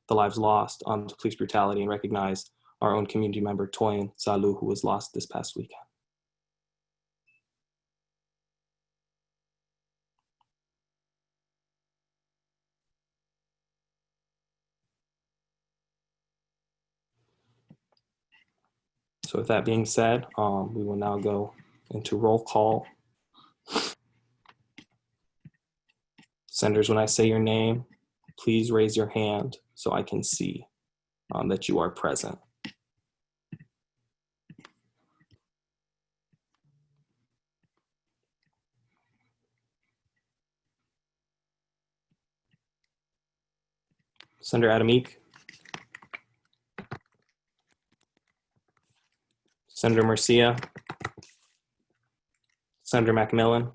the lives lost to police brutality and recognize our own community member, Toyin Salu, who was lost this past weekend. So with that being said, we will now go into roll call. Senators, when I say your name, please raise your hand so I can see that you are present. Senator Adamik. Senator Murcia. Senator McMillan.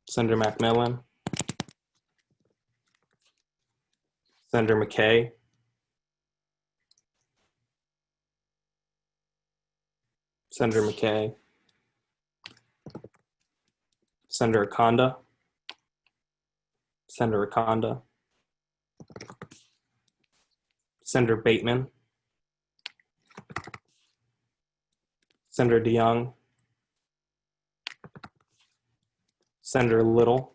Senator McMillan. Senator McKay. Senator McKay. Senator Akonda. Senator Akonda. Senator Bateman. Senator DeYoung. Senator Little.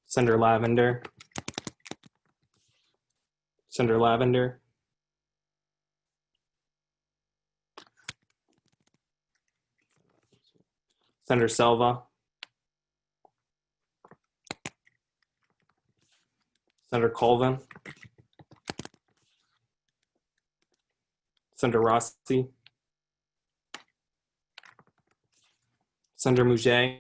Senator Lavender. Senator Lavender. Senator Selva. Senator Colvin. Senator Rossi. Senator Mouget.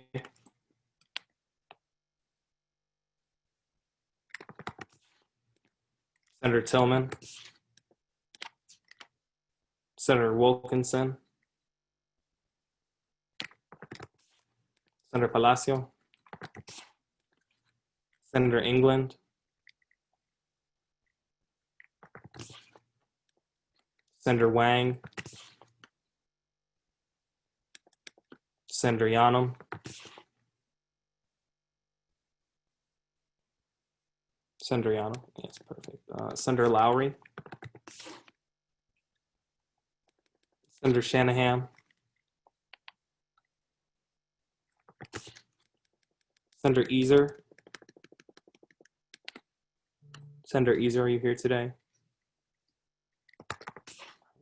Senator Tillman. Senator Wilkinson. Senator Palacio. Senator England. Senator Wang. Senator Yanam. Senator Yanam, yes, perfect. Senator Lowry. Senator Shanahan. Senator Easer. Senator Easer, are you here today?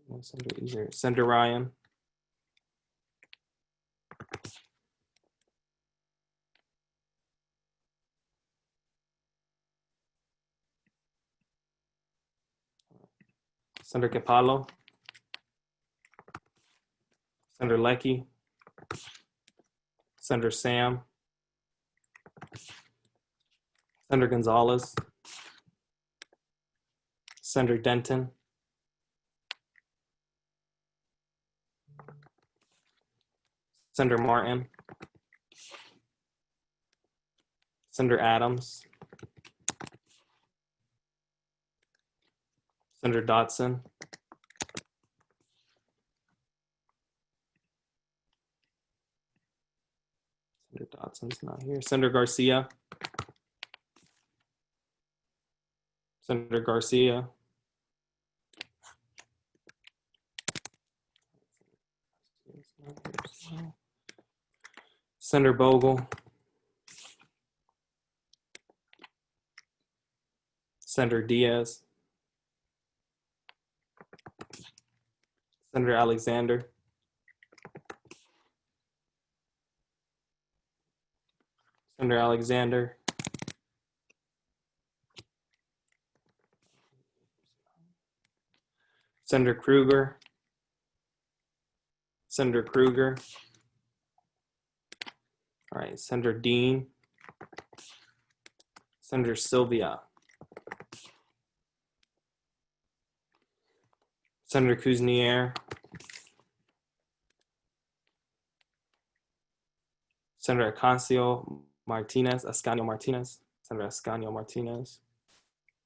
No, Senator Easer. Senator Ryan. Senator Capallo. Senator Leckey. Senator Sam. Senator Gonzalez. Senator Denton. Senator Martin. Senator Adams. Senator Dotson. Senator Dotson's not here. Senator Garcia. Senator Garcia. Senator Bogle. Senator Diaz. Senator Alexander. Senator Alexander. Senator Krueger. Senator Krueger. All right, Senator Dean. Senator Sylvia. Senator Kuznier. Senator Ascanio Martinez. Senator Ascanio Martinez.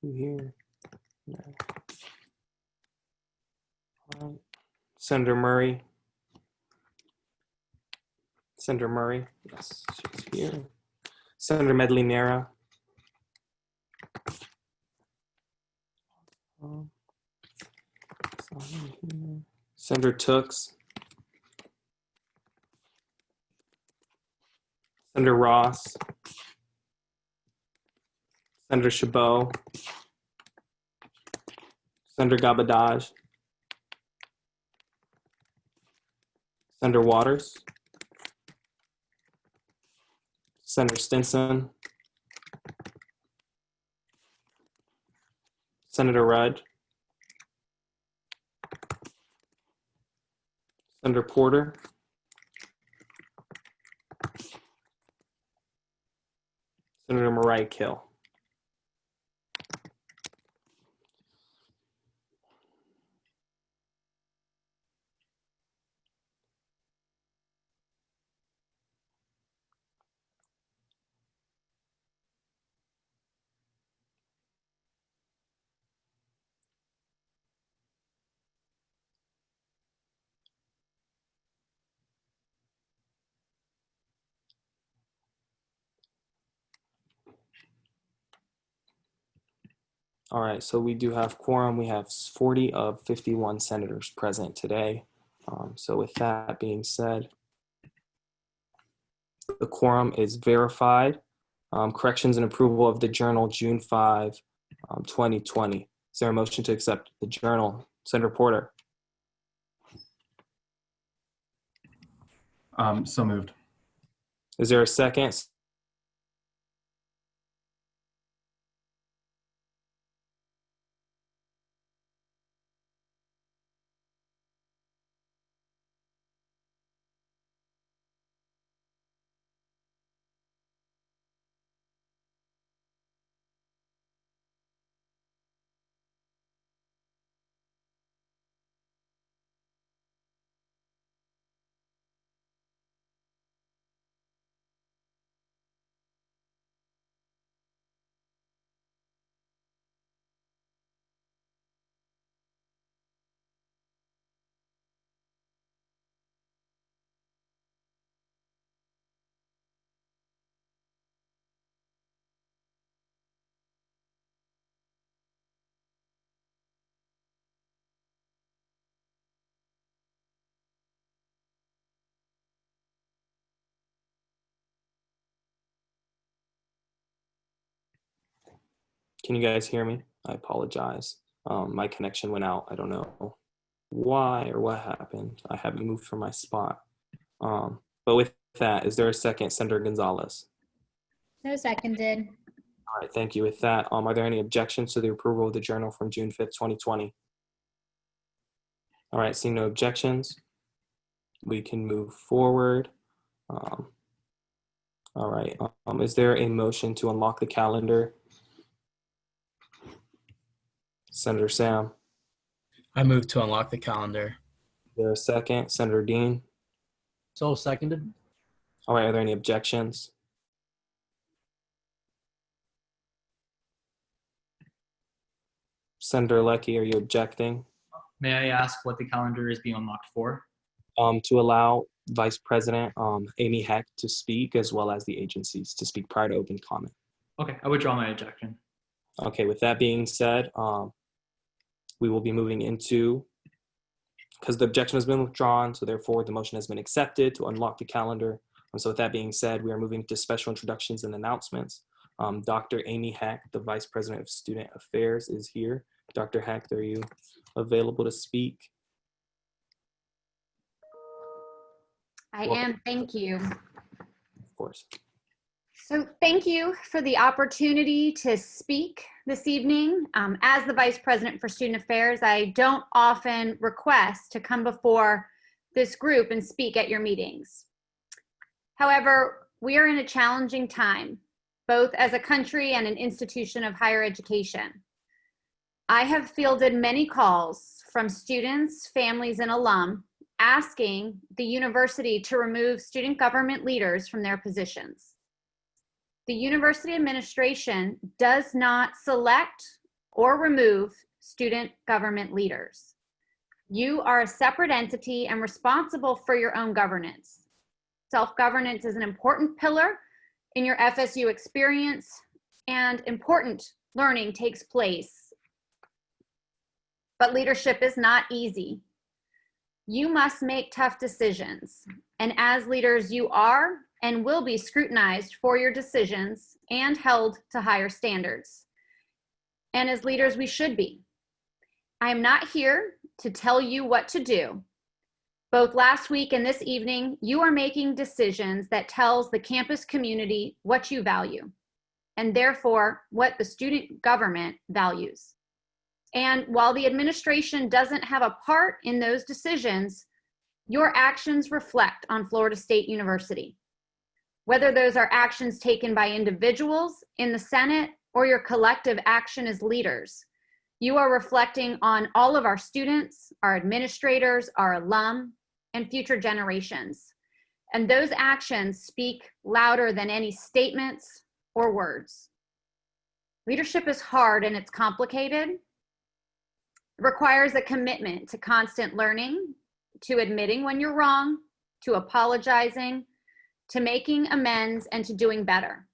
Who here? No. All right. Senator Murray. Senator Murray. Yes, she's here. Senator Medley Mera. Senator Tooks. Senator Ross. Senator Chabot. Senator Gabadaj. Senator Waters. Senator Stinson. Senator Rudd. Senator Porter. Senator Mariah Kill. All right, so we do have quorum. We have 40 of 51 senators present today. So with that being said, the quorum is verified. Corrections and approval of the journal, June 5, 2020. Is there a motion to accept the journal? Senator Porter. So moved. Is there a second? Can you guys hear me? I apologize. My connection went out. I don't know why or what happened. I haven't moved from my spot. But with that, is there a second? Senator Gonzalez. No, seconded. All right, thank you. With that, are there any objections to the approval of the journal from June 5th, 2020? All right, seeing no objections, we can move forward. All right, is there a motion to unlock the calendar? Senator Sam. I move to unlock the calendar. Is there a second? Senator Dean. So seconded. All right, are there any objections? Senator Leckey, are you objecting? May I ask what the calendar is being unlocked for? To allow Vice President Amy Heck to speak, as well as the agencies to speak prior to open comment. Okay, I withdraw my objection. Okay, with that being said, we will be moving into, because the objection has been withdrawn, so therefore the motion has been accepted to unlock the calendar. So with that being said, we are moving to special introductions and announcements. Dr. Amy Heck, the Vice President of Student Affairs, is here. Dr. Heck, are you available to speak? I am, thank you. Of course. So thank you for the opportunity to speak this evening. As the Vice President for Student Affairs, I don't often request to come before this group and speak at your meetings. However, we are in a challenging time, both as a country and an institution of higher education. I have fielded many calls from students, families, and alum asking the university to remove student government leaders from their positions. The university administration does not select or remove student government leaders. You are a separate entity and responsible for your own governance. Self-governance is an important pillar in your FSU experience, and important learning takes place. But leadership is not easy. You must make tough decisions, and as leaders, you are and will be scrutinized for your decisions and held to higher standards. And as leaders, we should be. I am not here to tell you what to do. Both last week and this evening, you are making decisions that tells the campus community what you value, and therefore what the student government values. And while the administration doesn't have a part in those decisions, your actions reflect on Florida State University. Whether those are actions taken by individuals in the Senate or your collective action as leaders, you are reflecting on all of our students, our administrators, our alum, and future generations. And those actions speak louder than any statements or words. Leadership is hard and it's complicated. It requires a commitment to constant learning, to admitting when you're wrong, to apologizing, to making amends, and to doing better.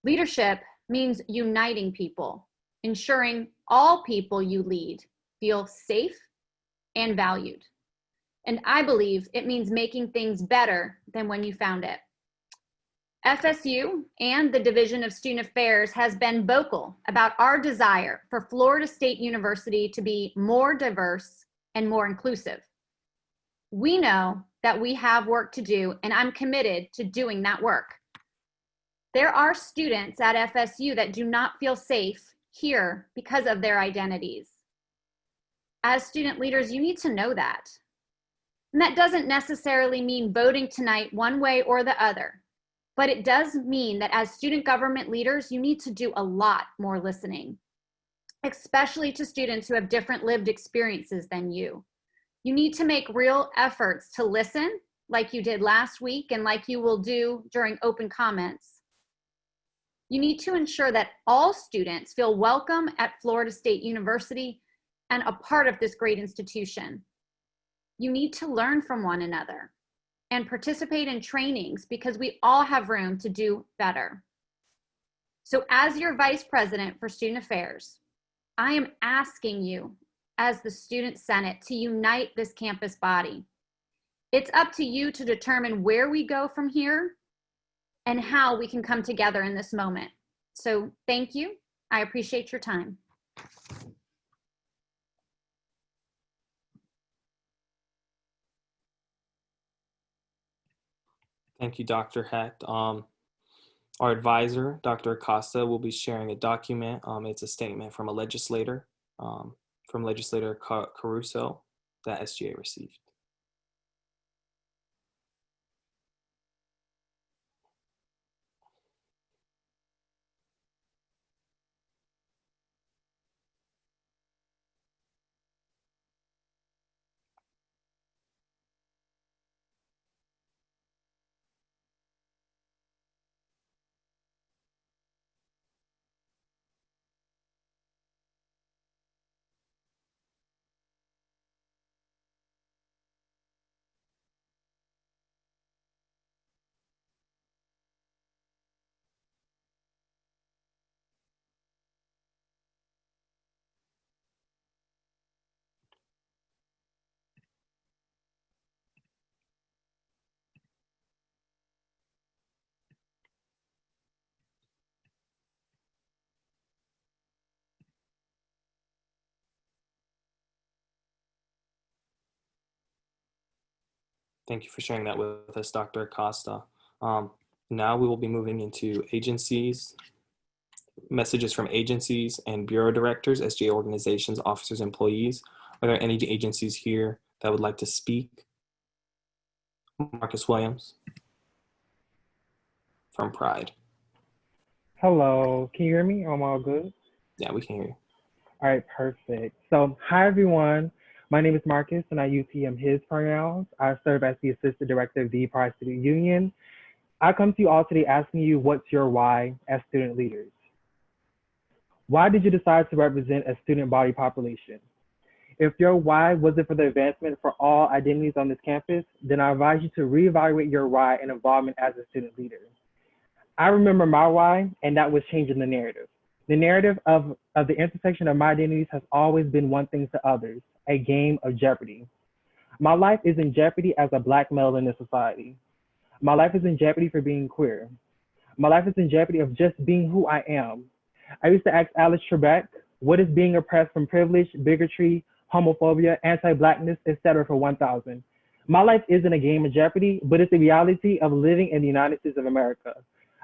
Leadership means uniting people, ensuring all people you lead feel safe and valued. And I believe it means making things better than when you found it. FSU and the Division of Student Affairs has been vocal about our desire for Florida State University to be more diverse and more inclusive. We know that we have work to do, and I'm committed to doing that work. There are students at FSU that do not feel safe here because of their identities. As student leaders, you need to know that. And that doesn't necessarily mean voting tonight one way or the other, but it does mean that as student government leaders, you need to do a lot more listening, especially to students who have different lived experiences than you. You need to make real efforts to listen, like you did last week and like you will do during open comments. You need to ensure that all students feel welcome at Florida State University and a part of this great institution. You need to learn from one another and participate in trainings because we all have room to do better. So as your Vice President for Student Affairs, I am asking you as the Student Senate to unite this campus body. It's up to you to determine where we go from here and how we can come together in this moment. So thank you. I appreciate your time. Thank you, Dr. Hecht. Our advisor, Dr. Acosta, will be sharing a document. It's a statement from a legislator, from Legislator Caruso, that SGA received. Thank you for sharing that with us, Dr. Acosta. Now we will be moving into agencies, messages from agencies and bureau directors, SGA organizations, officers, employees. Are there any agencies here that would like to speak? Marcus Williams from Pride. Hello, can you hear me? Am I all good? Yeah, we can hear you. All right, perfect. So, hi everyone. My name is Marcus and I use he, him, his pronouns. I serve as the Assistant Director of the Pride Student Union. I come to you all today asking you what's your why as student leaders? Why did you decide to represent a student body population? If your why wasn't for the advancement for all identities on this campus, then I advise you to reevaluate your why and involvement as a student leader. I remember my why, and that was changing the narrative. The narrative of the intersection of my identities has always been one thing to others, a game of jeopardy. My life is in jeopardy as a Black male in this society. My life is in jeopardy for being queer. My life is in jeopardy of just being who I am. I used to ask Alex Trebek, what is being oppressed from privilege, bigotry, homophobia, anti-Blackness, etc. for 1,000? My life isn't a game of jeopardy, but it's the reality of living in the United States of America.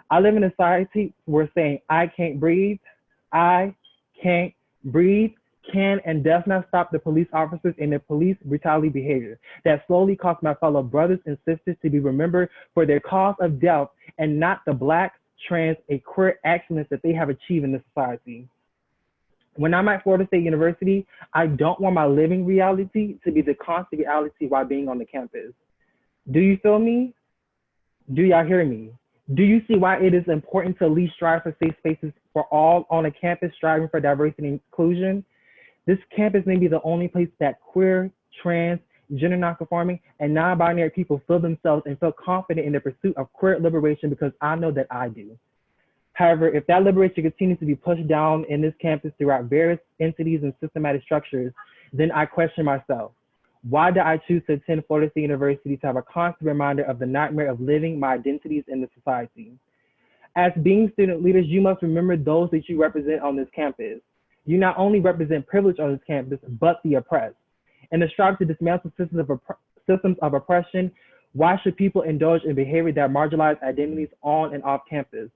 I live in a society where saying I can't breathe, I can't breathe, can and does not stop the police officers in their police brutality behavior that slowly cost my fellow brothers and sisters to be remembered for their cause of death and not the Black, trans, and queer excellence that they have achieved in this society. When I'm at Florida State University, I don't want my living reality to be the constant reality while being on the campus. Do you feel me? Do y'all hear me? Do you see why it is important to at least strive for safe spaces for all on a campus striving for diversity and inclusion? This campus may be the only place that queer, trans, gender nonconforming, and non-binary people feel themselves and feel confident in their pursuit of queer liberation because I know that I do. However, if that liberation continues to be pushed down in this campus throughout various entities and systematic structures, then I question myself. Why did I choose to attend Florida State University to have a constant reminder of the nightmare of living my identities in the society? As being student leaders, you must remember those that you represent on this campus. You not only represent privilege on this campus, but the oppressed. In the strive to dismantle systems of oppression, why should people indulge in behavior that marginalize identities on and off campus?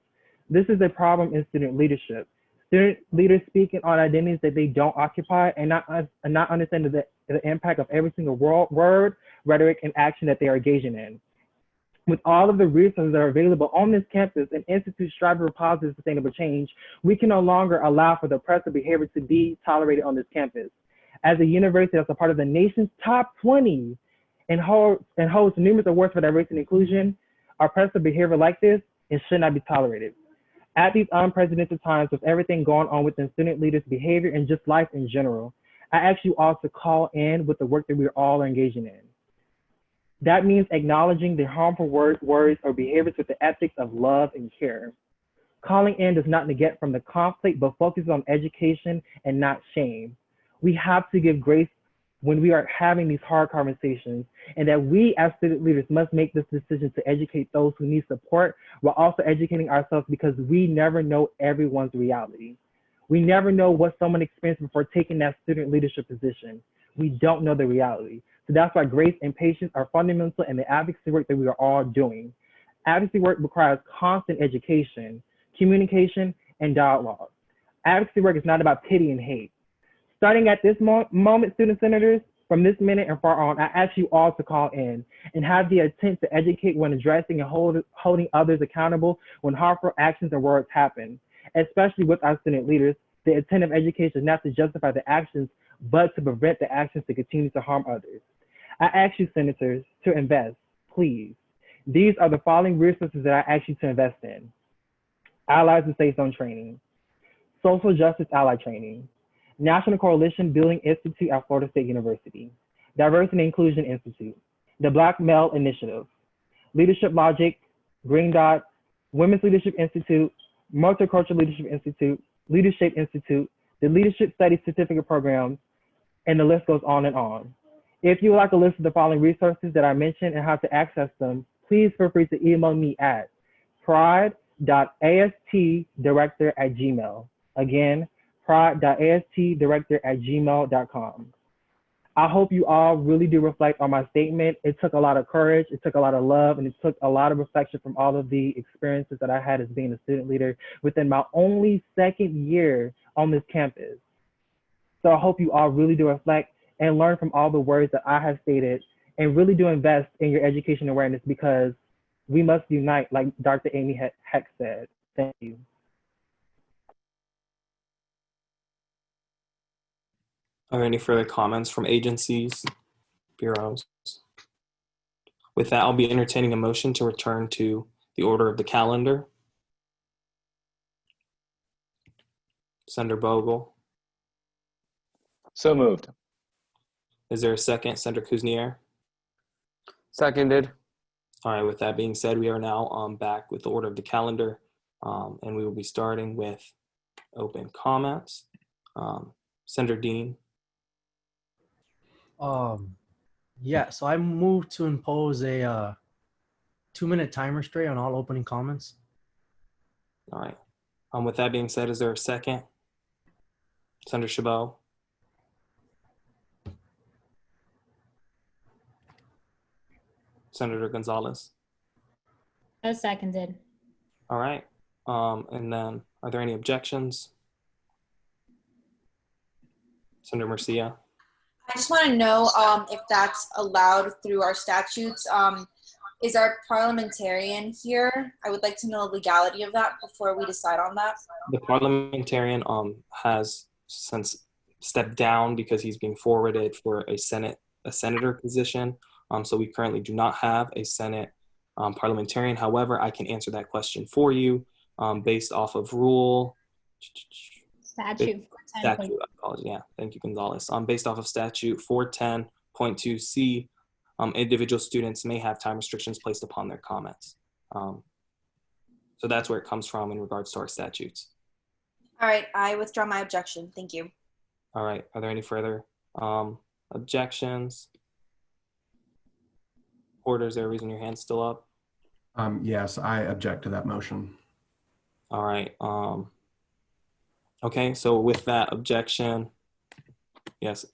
This is a problem in student leadership. Student leaders speaking on identities that they don't occupy and not understanding the impact of every single word, rhetoric, and action that they are engaging in. With all of the resources that are available on this campus and institutes striving for positive sustainable change, we can no longer allow for the oppressive behavior to be tolerated on this campus. As a university that's a part of the nation's top 20 and holds numerous awards for diversity and inclusion, oppressive behavior like this, it should not be tolerated. At these unprecedented times with everything going on within student leaders' behavior and just life in general, I ask you all to call in with the work that we all are engaging in. That means acknowledging the harmful words or behaviors with the ethics of love and care. Calling in does not negate from the conflict, but focuses on education and not shame. We have to give grace when we are having these hard conversations, and that we as student leaders must make this decision to educate those who need support while also educating ourselves because we never know everyone's reality. We never know what someone experienced before taking that student leadership position. We don't know the reality. So that's why grace and patience are fundamental in the advocacy work that we are all doing. Advocacy work requires constant education, communication, and dialogue. Advocacy work is not about pity and hate. Starting at this moment, student senators, from this minute and far on, I ask you all to call in and have the intent to educate when addressing and holding others accountable when harmful actions and words happen, especially with our student leaders. The intent of education is not to justify the actions, but to prevent the actions to continue to harm others. I ask you, senators, to invest, please. These are the following resources that I ask you to invest in. Allies and Safe Zone Training, Social Justice Ally Training, National Coalition Building Institute at Florida State University, Diversity and Inclusion Institute, the Black Male Initiative, Leadership Logic, Green Dot, Women's Leadership Institute, Multicultural Leadership Institute, Leadership Institute, the Leadership Studies Certificate Programs, and the list goes on and on. If you would like a list of the following resources that I mentioned and how to access them, please feel free to email me at pride.astdirector@gmail.com. Again, pride.astdirector@gmail.com. I hope you all really do reflect on my statement. It took a lot of courage, it took a lot of love, and it took a lot of reflection from all of the experiences that I had as being a student leader within my only second year on this campus. So I hope you all really do reflect and learn from all the words that I have stated and really do invest in your education awareness because we must unite, like Dr. Amy Heck said. Thank you. Are there any further comments from agencies, bureaus? With that, I'll be entertaining a motion to return to the order of the calendar. Senator Bogle. So moved. Is there a second? Senator Kuznier. Seconded. All right, with that being said, we are now back with the order of the calendar. And we will be starting with open comments. Senator Dean. Yeah, so I moved to impose a 2-minute time restraint on all opening comments. All right. With that being said, is there a second? Senator Chabot. Senator Gonzalez. So seconded. All right. And then are there any objections? Senator Murcia. I just want to know if that's allowed through our statutes. Is our parliamentarian here? I would like to know the legality of that before we decide on that. The parliamentarian has since stepped down because he's being forwarded for a senator position. So we currently do not have a Senate parliamentarian. However, I can answer that question for you based off of rule. Statute 410. Apologies. Yeah, thank you, Gonzalez. Based off of statute 410.2C, individual students may have time restrictions placed upon their comments. So that's where it comes from in regards to our statutes. All right, I withdraw my objection. Thank you. All right, are there any further objections? Porter, is there a reason your hand's still up? Yes, I object to that motion. All right. Okay, so with that objection, yes,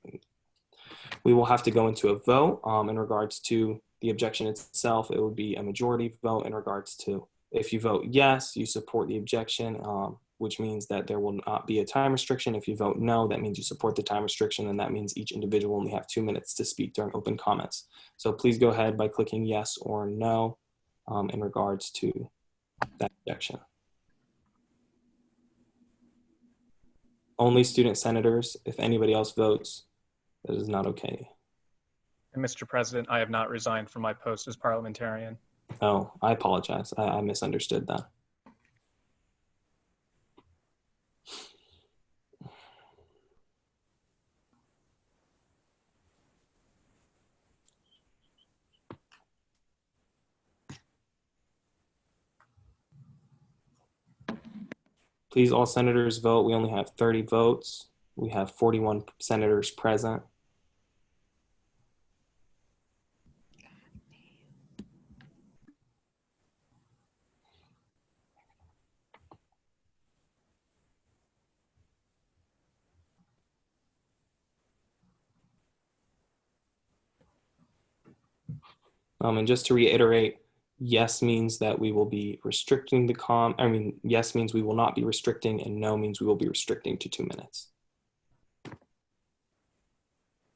we will have to go into a vote in regards to the objection itself. It would be a majority vote in regards to, if you vote yes, you support the objection, which means that there will not be a time restriction. If you vote no, that means you support the time restriction, and that means each individual only have 2 minutes to speak during open comments. So please go ahead by clicking yes or no in regards to that objection. Only student senators. If anybody else votes, that is not okay. And Mr. President, I have not resigned from my post as parliamentarian. Oh, I apologize. I misunderstood that. Please, all senators vote. We only have 30 votes. We have 41 senators present. And just to reiterate, yes means that we will be restricting the yes means we will not be restricting, and no means we will be restricting to 2 minutes.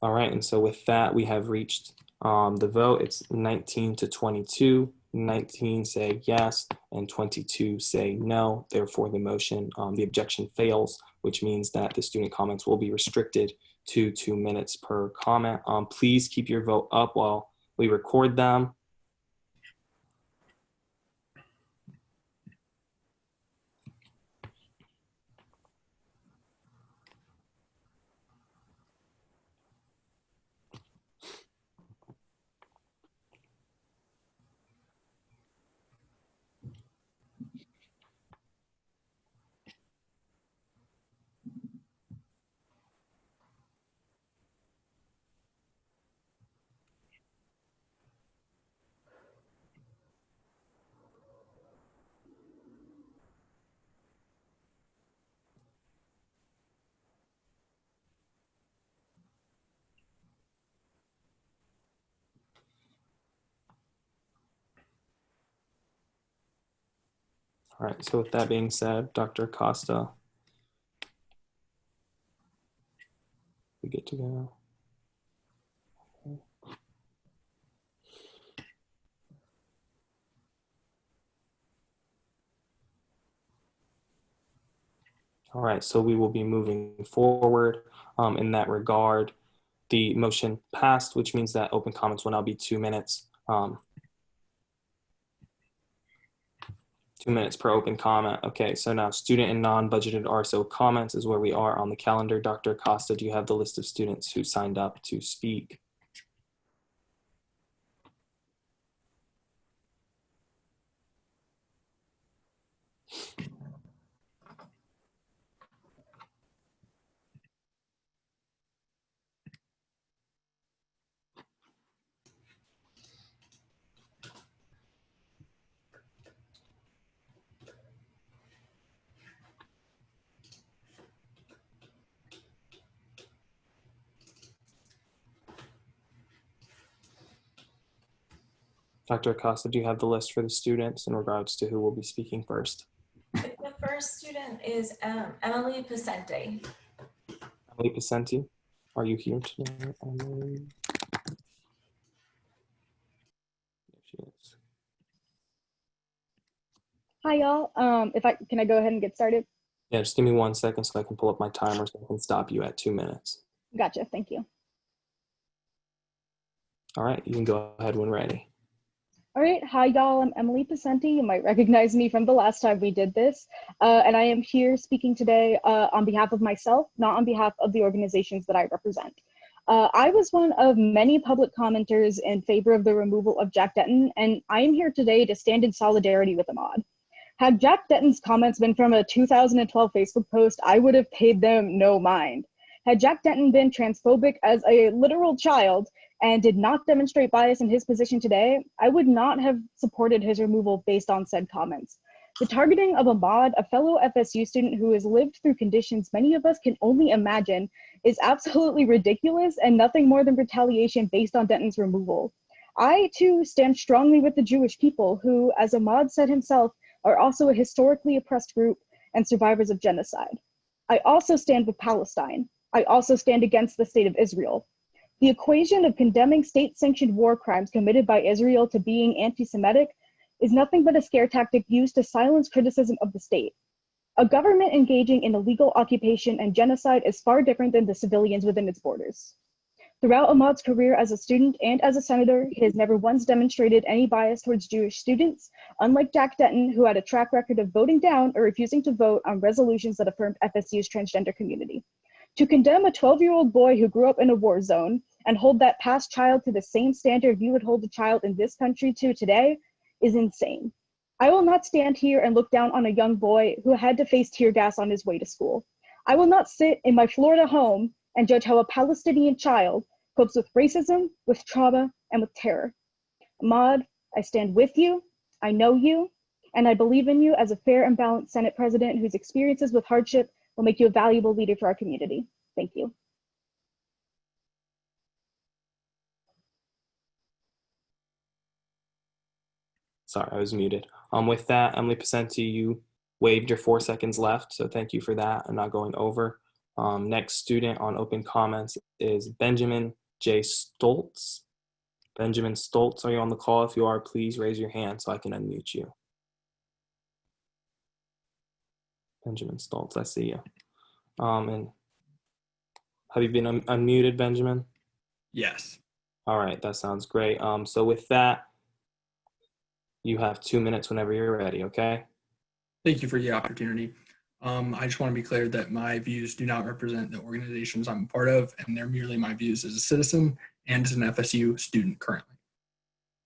All right, and so with that, we have reached the vote. It's 19 to 22. 19 say yes, and 22 say no. Therefore, the motion, the objection fails, which means that the student comments will be restricted to 2 minutes per comment. Please keep your vote up while we record them. All right, so with that being said, Dr. Acosta, we get to go. All right, so we will be moving forward in that regard. The motion passed, which means that open comments will now be 2 minutes. 2 minutes per open comment. Okay, so now student and non-budgeted RSO comments is where we are on the calendar. Dr. Acosta, do you have the list of students who signed up to speak? Dr. Acosta, do you have the list for the students in regards to who will be speaking first? The first student is Emily Pacente. Emily Pacenti, are you here tonight? Emily? There she is. Hi, y'all. Can I go ahead and get started? Yeah, just give me 1 second so I can pull up my timer so I can stop you at 2 minutes. Gotcha. Thank you. All right, you can go ahead when ready. All right. Hi, y'all. I'm Emily Pacenti. You might recognize me from the last time we did this. And I am here speaking today on behalf of myself, not on behalf of the organizations that I represent. I was one of many public commenters in favor of the removal of Jack Denton, and I am here today to stand in solidarity with Ahmaud. Had Jack Denton's comments been from a 2012 Facebook post, I would have paid them no mind. Had Jack Denton been transphobic as a literal child and did not demonstrate bias in his position today, I would not have supported his removal based on said comments. The targeting of Ahmaud, a fellow FSU student who has lived through conditions many of us can only imagine, is absolutely ridiculous and nothing more than retaliation based on Denton's removal. I, too, stand strongly with the Jewish people who, as Ahmaud said himself, are also a historically oppressed group and survivors of genocide. I also stand with Palestine. I also stand against the state of Israel. The equation of condemning state-sanctioned war crimes committed by Israel to being anti-Semitic is nothing but a scare tactic used to silence criticism of the state. A government engaging in illegal occupation and genocide is far different than the civilians within its borders. Throughout Ahmaud's career as a student and as a senator, he has never once demonstrated any bias towards Jewish students, unlike Jack Denton, who had a track record of voting down or refusing to vote on resolutions that affirmed FSU's transgender community. To condemn a 12-year-old boy who grew up in a war zone and hold that past child to the same standard you would hold a child in this country to today is insane. I will not stand here and look down on a young boy who had to face tear gas on his way to school. I will not sit in my Florida home and judge how a Palestinian child copes with racism, with trauma, and with terror. Ahmaud, I stand with you, I know you, and I believe in you as a fair and balanced Senate president whose experiences with hardship will make you a valuable leader for our community. Thank you. Sorry, I was muted. With that, Emily Pacenti, you waived your 4 seconds left, so thank you for that. I'm not going over. Next student on open comments is Benjamin J. Stoltz. Benjamin Stoltz, are you on the call? If you are, please raise your hand so I can unmute you. Benjamin Stoltz, I see you. And have you been unmuted, Benjamin? Yes. All right, that sounds great. So with that, you have 2 minutes whenever you're ready, okay? Thank you for the opportunity. I just want to be clear that my views do not represent the organizations I'm a part of, and they're merely my views as a citizen and as an FSU student currently.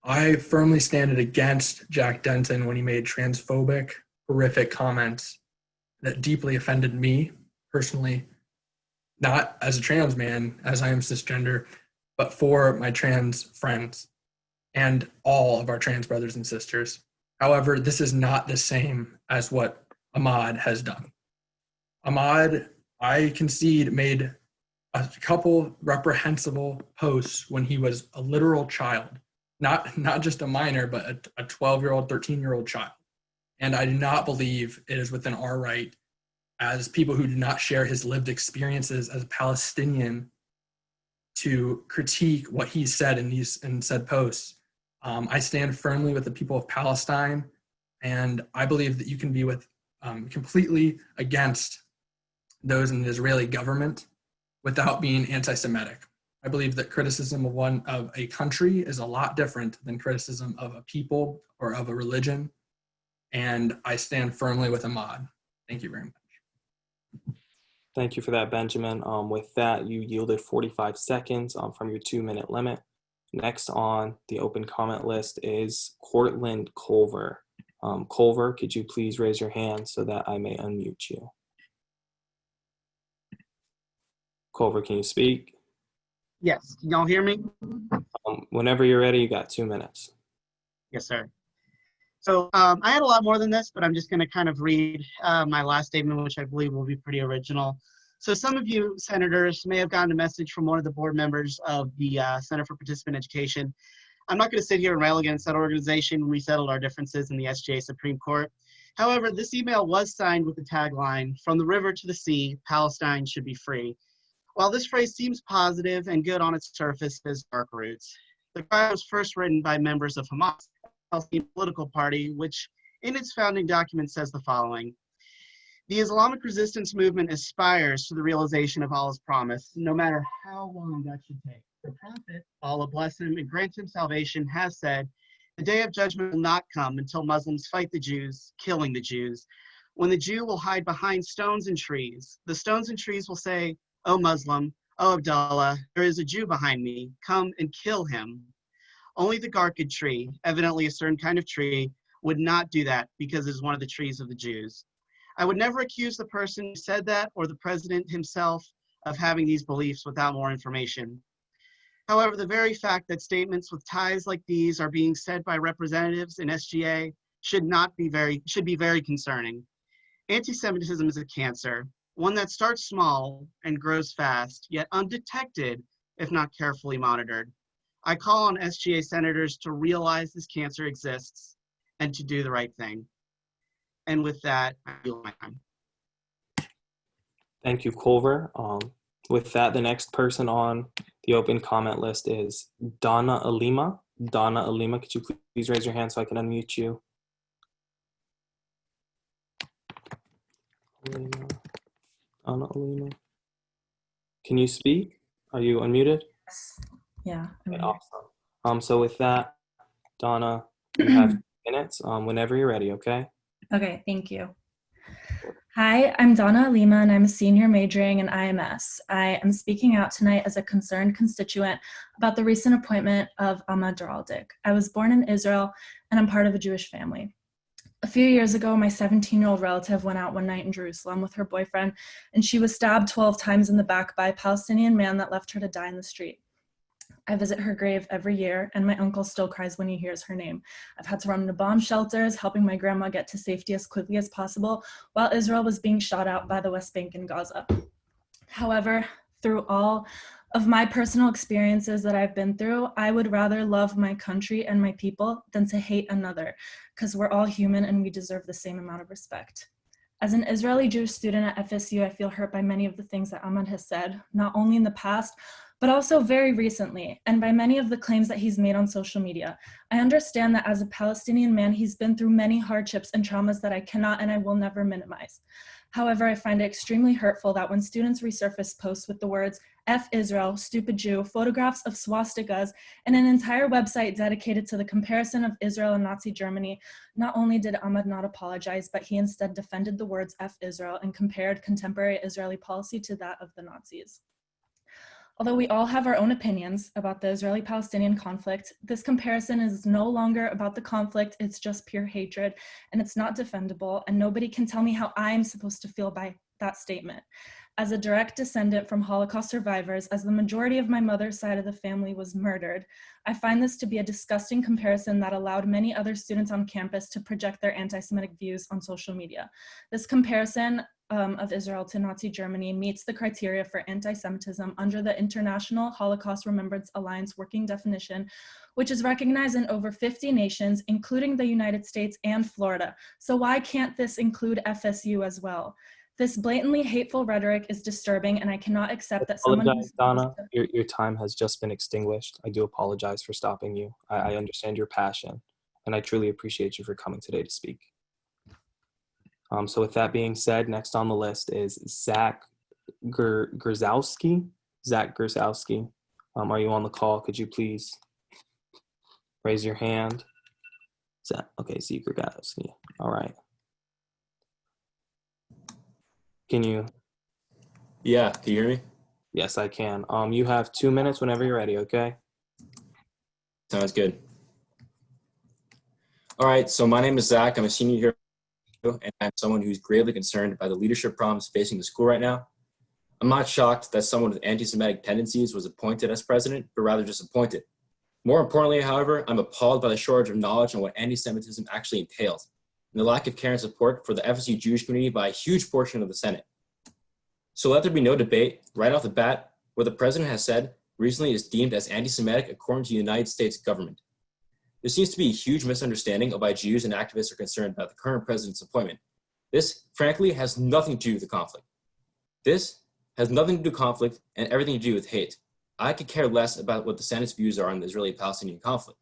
I firmly stand against Jack Denton when he made transphobic, horrific comments that deeply offended me personally, not as a trans man, as I am cisgender, but for my trans friends and all of our trans brothers and sisters. However, this is not the same as what Ahmaud has done. Ahmaud, I concede, made a couple reprehensible posts when he was a literal child, not just a minor, but a 12-year-old, 13-year-old child. And I do not believe it is within our right as people who do not share his lived experiences as a Palestinian to critique what he said in said posts. I stand firmly with the people of Palestine, and I believe that you can be completely against those in the Israeli government without being anti-Semitic. I believe that criticism of a country is a lot different than criticism of a people or of a religion, and I stand firmly with Ahmaud. Thank you very much. Thank you for that, Benjamin. With that, you yielded 45 seconds from your 2-minute limit. Next on the open comment list is Cortland Culver. Culver, could you please raise your hand so that I may unmute you? Culver, can you speak? Yes, can y'all hear me? Whenever you're ready, you got 2 minutes. Yes, sir. So I had a lot more than this, but I'm just going to kind of read my last statement, which I believe will be pretty original. So some of you senators may have gotten a message from one of the board members of the Center for Participant Education I'm not going to sit here and rail against that organization. We settled our differences in the SGA Supreme Court. However, this email was signed with the tagline, "From the river to the sea, Palestine should be free." While this phrase seems positive and good on its surface, it has dark roots. The cry was first written by members of Hamas, a Palestinian political party, which in its founding document says the following: "The Islamic resistance movement aspires to the realization of Allah's promise, no matter how long that should take. The Prophet, Allah bless him and grant him salvation, has said, the day of judgment will not come until Muslims fight the Jews, killing the Jews. When the Jew will hide behind stones and trees, the stones and trees will say, 'O Muslim, O Abdullah, there is a Jew behind me. Come and kill him.' Only the Garkid tree, evidently a certain kind of tree, would not do that because it is one of the trees of the Jews. I would never accuse the person who said that or the president himself of having these beliefs without more information. However, the very fact that statements with ties like these are being said by representatives in SGA should be very concerning. Anti-Semitism is a cancer, one that starts small and grows fast, yet undetected if not carefully monitored. I call on SGA senators to realize this cancer exists and to do the right thing. And with that, I yield my time. Thank you, Culver. With that, the next person on the open comment list is Donna Alima. Donna Alima, could you please raise your hand so I can unmute you? Donna Alima. Can you speak? Are you unmuted? Yes. Yeah. Okay, awesome. So with that, Donna, you have 2 minutes whenever you're ready, okay? Okay, thank you. Hi, I'm Donna Alima, and I'm a senior majoring in IMS. I am speaking out tonight as a concerned constituent about the recent appointment of Ahmad Daraldik. I was born in Israel, and I'm part of a Jewish family. A few years ago, my 17-year-old relative went out one night in Jerusalem with her boyfriend, and she was stabbed 12 times in the back by a Palestinian man that left her to die in the street. I visit her grave every year, and my uncle still cries when he hears her name. I've had to run into bomb shelters, helping my grandma get to safety as quickly as possible, while Israel was being shot out by the West Bank and Gaza. However, through all of my personal experiences that I've been through, I would rather love my country and my people than to hate another, because we're all human and we deserve the same amount of respect. As an Israeli Jewish student at FSU, I feel hurt by many of the things that Ahmad has said, not only in the past, but also very recently, and by many of the claims that he's made on social media. I understand that as a Palestinian man, he's been through many hardships and traumas that I cannot and I will never minimize. However, I find it extremely hurtful that when students resurface posts with the words, "F Israel, stupid Jew," photographs of swastikas, and an entire website dedicated to the comparison of Israel and Nazi Germany, not only did Ahmad not apologize, but he instead defended the words "F Israel" and compared contemporary Israeli policy to that of the Nazis. Although we all have our own opinions about the Israeli-Palestinian conflict, this comparison is no longer about the conflict, it's just pure hatred, and it's not defendable, and nobody can tell me how I'm supposed to feel by that statement. As a direct descendant from Holocaust survivors, as the majority of my mother's side of the family was murdered, I find this to be a disgusting comparison that allowed many other students on campus to project their anti-Semitic views on social media. This comparison of Israel to Nazi Germany meets the criteria for anti-Semitism under the International Holocaust Remembrance Alliance working definition, which is recognized in over 50 nations, including the United States and Florida. So why can't this include FSU as well? This blatantly hateful rhetoric is disturbing, and I cannot accept that someone who's Donna, your time has just been extinguished. I do apologize for stopping you. I understand your passion, and I truly appreciate you for coming today to speak. So with that being said, next on the list is Zach Grzowski. Zach Grzowski, are you on the call? Could you please raise your hand? Zach, okay, Zach Grzowski. All right. Can you? Yeah, can you hear me? Yes, I can. You have 2 minutes whenever you're ready, okay? Sounds good. All right, so my name is Zach. I'm a senior here, and I'm someone who's gravely concerned by the leadership problems facing the school right now. I'm not shocked that someone with anti-Semitic tendencies was appointed as president, but rather just appointed. More importantly, however, I'm appalled by the shortage of knowledge on what anti-Semitism actually entails, and the lack of care and support for the FSU Jewish community by a huge portion of the Senate. So let there be no debate right off the bat. What the president has said recently is deemed as anti-Semitic according to the United States government. There seems to be a huge misunderstanding of why Jews and activists are concerned about the current president's appointment. This, frankly, has nothing to do with the conflict. This has nothing to do with conflict and everything to do with hate. I could care less about what the Senate's views are on the Israeli-Palestinian conflict.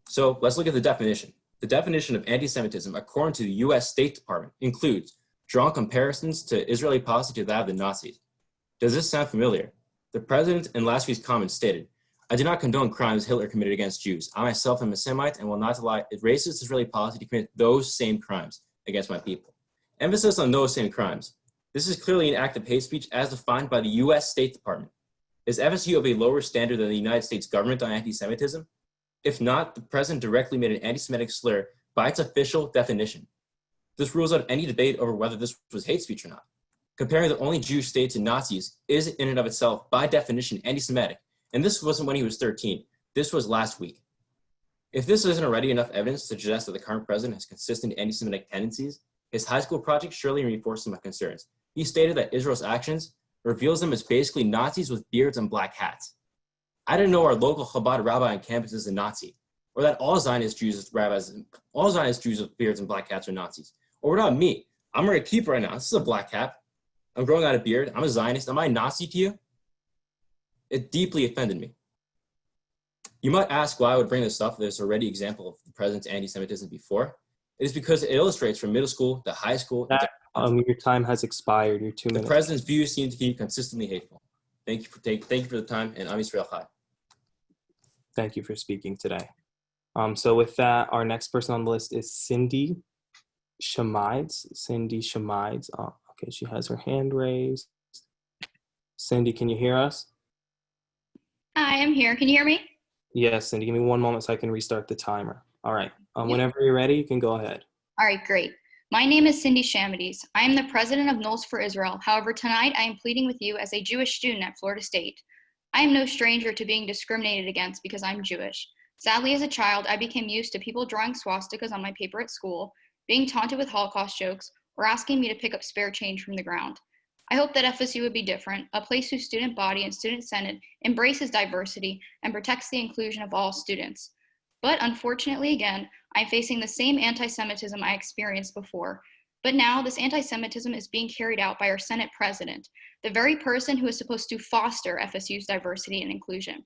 So let's look at the definition. The definition of anti-Semitism, according to the US State Department, includes drawing comparisons to Israeli policy to that of the Nazis. Does this sound familiar? The president in last week's comments stated, "I do not condone crimes Hitler committed against Jews. I myself am a Semite and will not allow racist Israeli policy to commit those same crimes against my people." Emphasis on those same crimes. This is clearly an act of hate speech as defined by the US State Department. Is FSU of a lower standard than the United States government on anti-Semitism? If not, the president directly made an anti-Semitic slur by its official definition. This rules out any debate over whether this was hate speech or not. Comparing the only Jewish state to Nazis is in and of itself, by definition, anti-Semitic. And this wasn't when he was 13. This was last week. If this isn't already enough evidence to suggest that the current president has consistent anti-Semitic tendencies, his high school project surely reinforces my concerns. He stated that Israel's actions reveals them as basically Nazis with beards and black hats. I didn't know our local Chabad rabbi on campus is a Nazi, or that all Zionist Jews with beards and black hats are Nazis. Or what about me? I'm wearing a kippah right now. This is a black hat. I'm growing out a beard. I'm a Zionist. Am I a Nazi to you? It deeply offended me. You might ask why I would bring this up if there's already an example of the president's anti-Semitism before. It is because it illustrates from middle school to high school. Your time has expired. Your 2 minutes. The president's views seem to be consistently hateful. Thank you for the time, and Am Yisrael Chai. Thank you for speaking today. So with that, our next person on the list is Cindy Shamides. Cindy Shamides. Oh, okay, she has her hand raised. Cindy, can you hear us? I am here. Can you hear me? Yes, Cindy. Give me one moment so I can restart the timer. All right. Whenever you're ready, you can go ahead. All right, great. My name is Cindy Shamides. I am the president of Knowles for Israel. However, tonight I am pleading with you as a Jewish student at Florida State. I am no stranger to being discriminated against because I'm Jewish. Sadly, as a child, I became used to people drawing swastikas on my paper at school, being taunted with Holocaust jokes, or asking me to pick up spare change from the ground. I hope that FSU would be different, a place whose student body and student senate embraces diversity and protects the inclusion of all students. But unfortunately, again, I'm facing the same anti-Semitism I experienced before. But now this anti-Semitism is being carried out by our Senate president, the very person who is supposed to foster FSU's diversity and inclusion.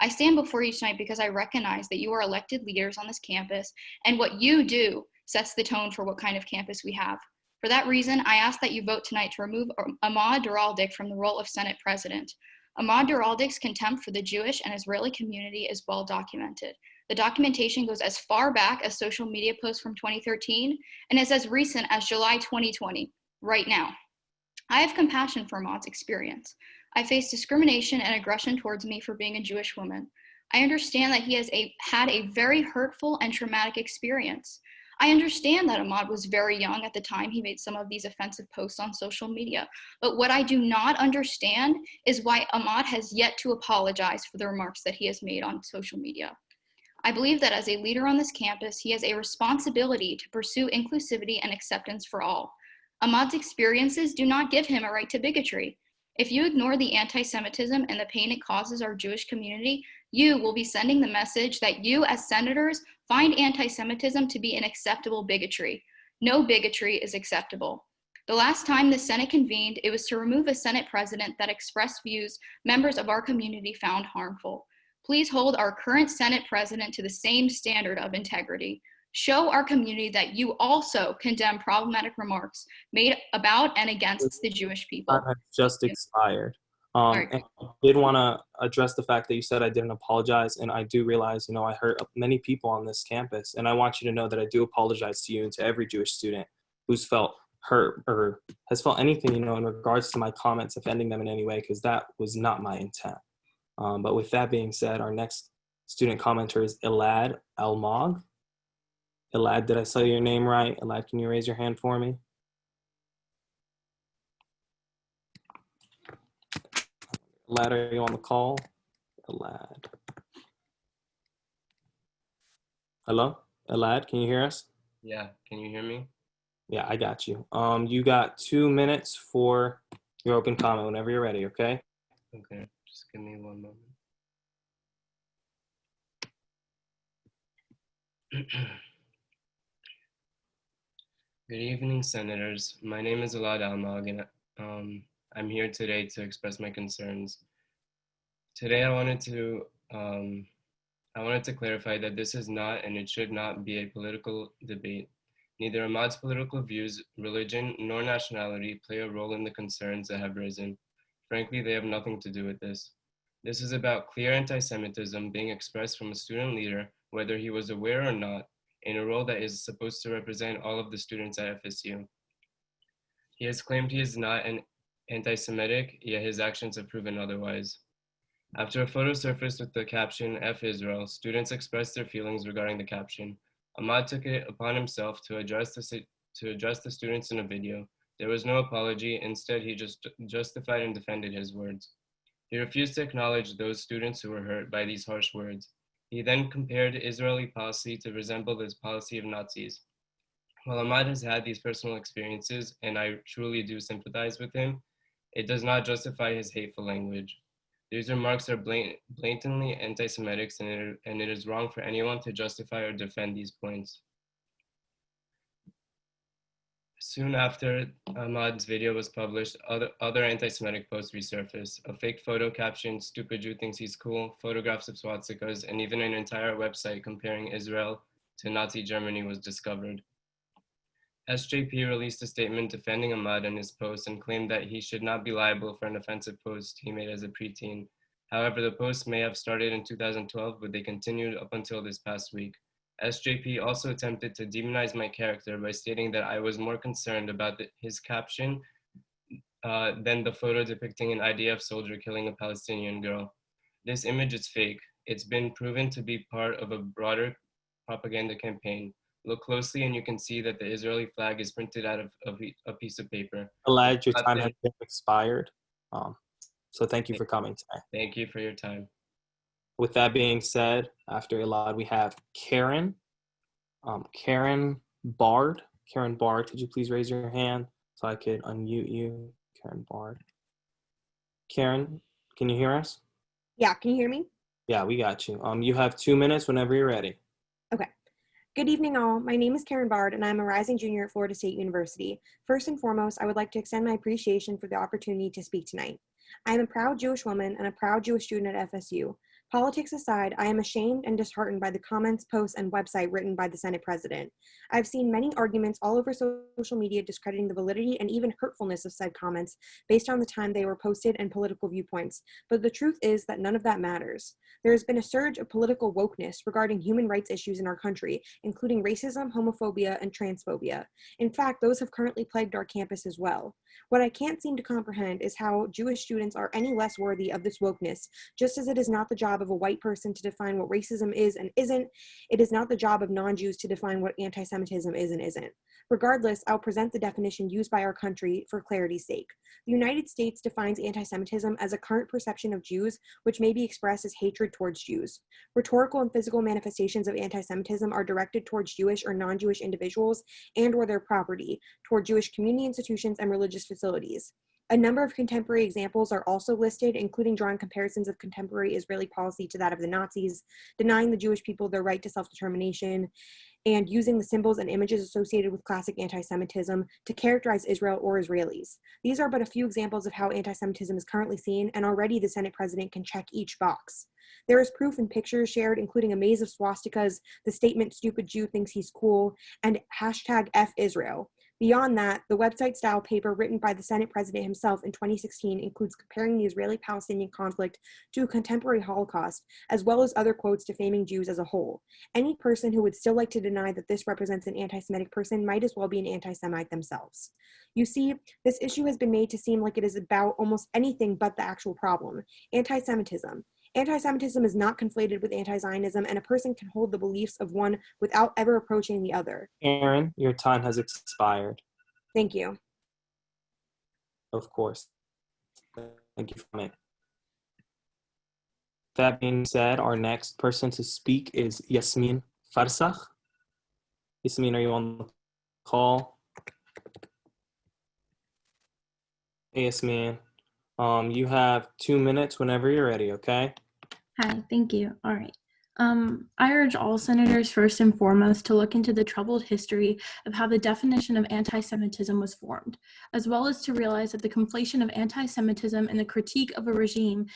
I stand before you tonight because I recognize that you are elected leaders on this campus, and what you do sets the tone for what kind of campus we have. For that reason, I ask that you vote tonight to remove Ahmad Duraldik from the role of Senate president. Ahmad Duraldik's contempt for the Jewish and Israeli community is well documented. The documentation goes as far back as social media posts from 2013 and is as recent as July 2020, right now. I have compassion for Ahmad's experience. I face discrimination and aggression towards me for being a Jewish woman. I understand that he has had a very hurtful and traumatic experience. I understand that Ahmad was very young at the time he made some of these offensive posts on social media, but what I do not understand is why Ahmad has yet to apologize for the remarks that he has made on social media. I believe that as a leader on this campus, he has a responsibility to pursue inclusivity and acceptance for all. Ahmad's experiences do not give him a right to bigotry. If you ignore the anti-Semitism and the pain it causes our Jewish community, you will be sending the message that you as senators find anti-Semitism to be an acceptable bigotry. No bigotry is acceptable. The last time the Senate convened, it was to remove a Senate president that expressed views members of our community found harmful. Please hold our current Senate president to the same standard of integrity. Show our community that you also condemn problematic remarks made about and against the Jewish people. Time has just expired. And I did want to address the fact that you said I didn't apologize, and I do realize, I hurt many people on this campus, and I want you to know that I do apologize to you and to every Jewish student who's felt hurt or has felt anything, in regards to my comments offending them in any way, because that was not my intent. But with that being said, our next student commenter is Elad Almog. Elad, did I say your name right? Elad, can you raise your hand for me? Elad, are you on the call? Elad. Hello? Elad, can you hear us? Yeah, can you hear me? Yeah, I got you. You got 2 minutes for your open comment whenever you're ready, okay? Okay, just give me one moment. Good evening, Senators. My name is Alad Almag, and I'm here today to express my concerns. Today, I wanted to clarify that this is not and it should not be a political debate. Neither Ahmad's political views, religion, nor nationality play a role in the concerns that have risen. Frankly, they have nothing to do with this. This is about clear anti-Semitism being expressed from a student leader, whether he was aware or not, in a role that is supposed to represent all of the students at FSU. He has claimed he is not an anti-Semitic, yet his actions have proven otherwise. After a photo surfaced with the caption, F Israel, students expressed their feelings regarding the caption. Ahmad took it upon himself to address the students in a video. There was no apology. Instead, he just justified and defended his words. He refused to acknowledge those students who were hurt by these harsh words. He then compared Israeli policy to resemble the policy of Nazis. While Ahmad has had these personal experiences, and I truly do sympathize with him, it does not justify his hateful language. These remarks are blatantly anti-Semitic, and it is wrong for anyone to justify or defend these points. Soon after Ahmad's video was published, other anti-Semitic posts resurfaced. A fake photo captioned, "Stupid Jew thinks he's cool," photographs of swastikas, and even an entire website comparing Israel to Nazi Germany was discovered. SJP released a statement defending Ahmad and his post and claimed that he should not be liable for an offensive post he made as a preteen. However, the posts may have started in 2012, but they continued up until this past week. SJP also attempted to demonize my character by stating that I was more concerned about his caption than the photo depicting an IDF soldier killing a Palestinian girl. This image is fake. It's been proven to be part of a broader propaganda campaign. Look closely and you can see that the Israeli flag is printed out of a piece of paper. Alad, your time has been expired. So thank you for coming today. Thank you for your time. With that being said, after Elad, we have Karen. Karen Bard. Karen Bard, could you please raise your hand so I could unmute you? Karen Bard. Karen, can you hear us? Yeah, can you hear me? Yeah, we got you. You have 2 minutes whenever you're ready. Okay. Good evening, all. My name is Karen Bard, and I'm a rising junior at Florida State University. First and foremost, I would like to extend my appreciation for the opportunity to speak tonight. I am a proud Jewish woman and a proud Jewish student at FSU. Politics aside, I am ashamed and disheartened by the comments, posts, and website written by the Senate President. I've seen many arguments all over social media discrediting the validity and even hurtfulness of said comments based on the time they were posted and political viewpoints, but the truth is that none of that matters. There has been a surge of political wokeness regarding human rights issues in our country, including racism, homophobia, and transphobia. In fact, those have currently plagued our campus as well. What I can't seem to comprehend is how Jewish students are any less worthy of this wokeness, just as it is not the job of a white person to define what racism is and isn't. It is not the job of non-Jews to define what anti-Semitism is and isn't. Regardless, I'll present the definition used by our country for clarity's sake. The United States defines anti-Semitism as a current perception of Jews, which may be expressed as hatred towards Jews. Rhetorical and physical manifestations of anti-Semitism are directed towards Jewish or non-Jewish individuals and or their property, toward Jewish community institutions and religious facilities. A number of contemporary examples are also listed, including drawing comparisons of contemporary Israeli policy to that of the Nazis, denying the Jewish people their right to self-determination, and using the symbols and images associated with classic anti-Semitism to characterize Israel or Israelis. These are but a few examples of how anti-Semitism is currently seen, and already the Senate President can check each box. There is proof and pictures shared, including a maze of swastikas, the statement "Stupid Jew thinks he's cool," and hashtag F Israel. Beyond that, the website-style paper written by the Senate President himself in 2016 includes comparing the Israeli-Palestinian conflict to a contemporary Holocaust, as well as other quotes defaming Jews as a whole. Any person who would still like to deny that this represents an anti-Semitic person might as well be an anti-Semite themselves. You see, this issue has been made to seem like it is about almost anything but the actual problem: anti-Semitism. Anti-Semitism is not conflated with anti-Zionism, and a person can hold the beliefs of one without ever approaching the other. Aaron, your time has expired. Thank you. Of course. Thank you for coming. That being said, our next person to speak is Yasmin Farsakh. Yasmin, are you on the call? Hey, Yasmin. You have 2 minutes whenever you're ready, okay? Hi, thank you. All right. I urge all senators first and foremost to look into the troubled history of how the definition of anti-Semitism was formed, as well as to realize that the conflation of anti-Semitism and the critique of a regime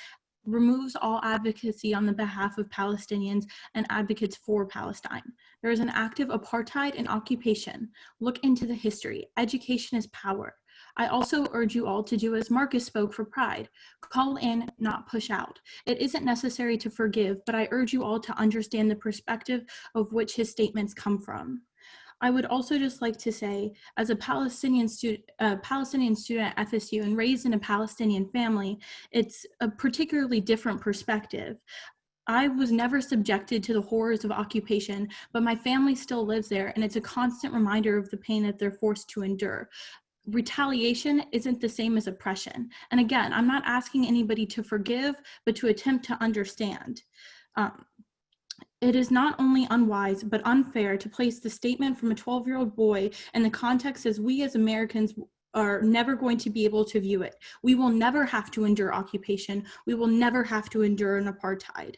removes all advocacy on the behalf of Palestinians and advocates for Palestine. There is an active apartheid and occupation. Look into the history. Education is power. I also urge you all to do as Marcus spoke for Pride. Call in, not push out. It isn't necessary to forgive, but I urge you all to understand the perspective of which his statements come from. I would also just like to say, as a Palestinian student at FSU and raised in a Palestinian family, it's a particularly different perspective. I was never subjected to the horrors of occupation, but my family still lives there, and it's a constant reminder of the pain that they're forced to endure. Retaliation isn't the same as oppression. And again, I'm not asking anybody to forgive, but to attempt to understand. It is not only unwise, but unfair to place the statement from a 12-year-old boy in the context as we as Americans are never going to be able to view it. We will never have to endure occupation. We will never have to endure an apartheid.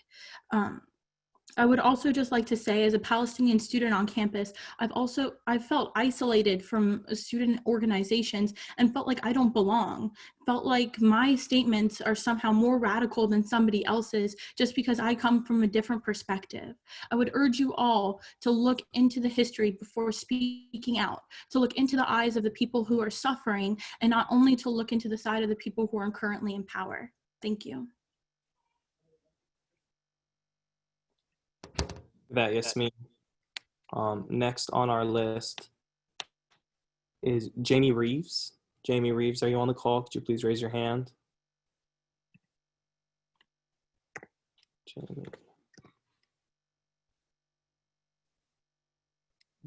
I would also just like to say, as a Palestinian student on campus, I've felt isolated from student organizations and felt like I don't belong. Felt like my statements are somehow more radical than somebody else's just because I come from a different perspective. I would urge you all to look into the history before speaking out, to look into the eyes of the people who are suffering, and not only to look into the side of the people who are currently in power. Thank you. That Yasmin. Next on our list is Jamie Reeves. Jamie Reeves, are you on the call? Could you please raise your hand?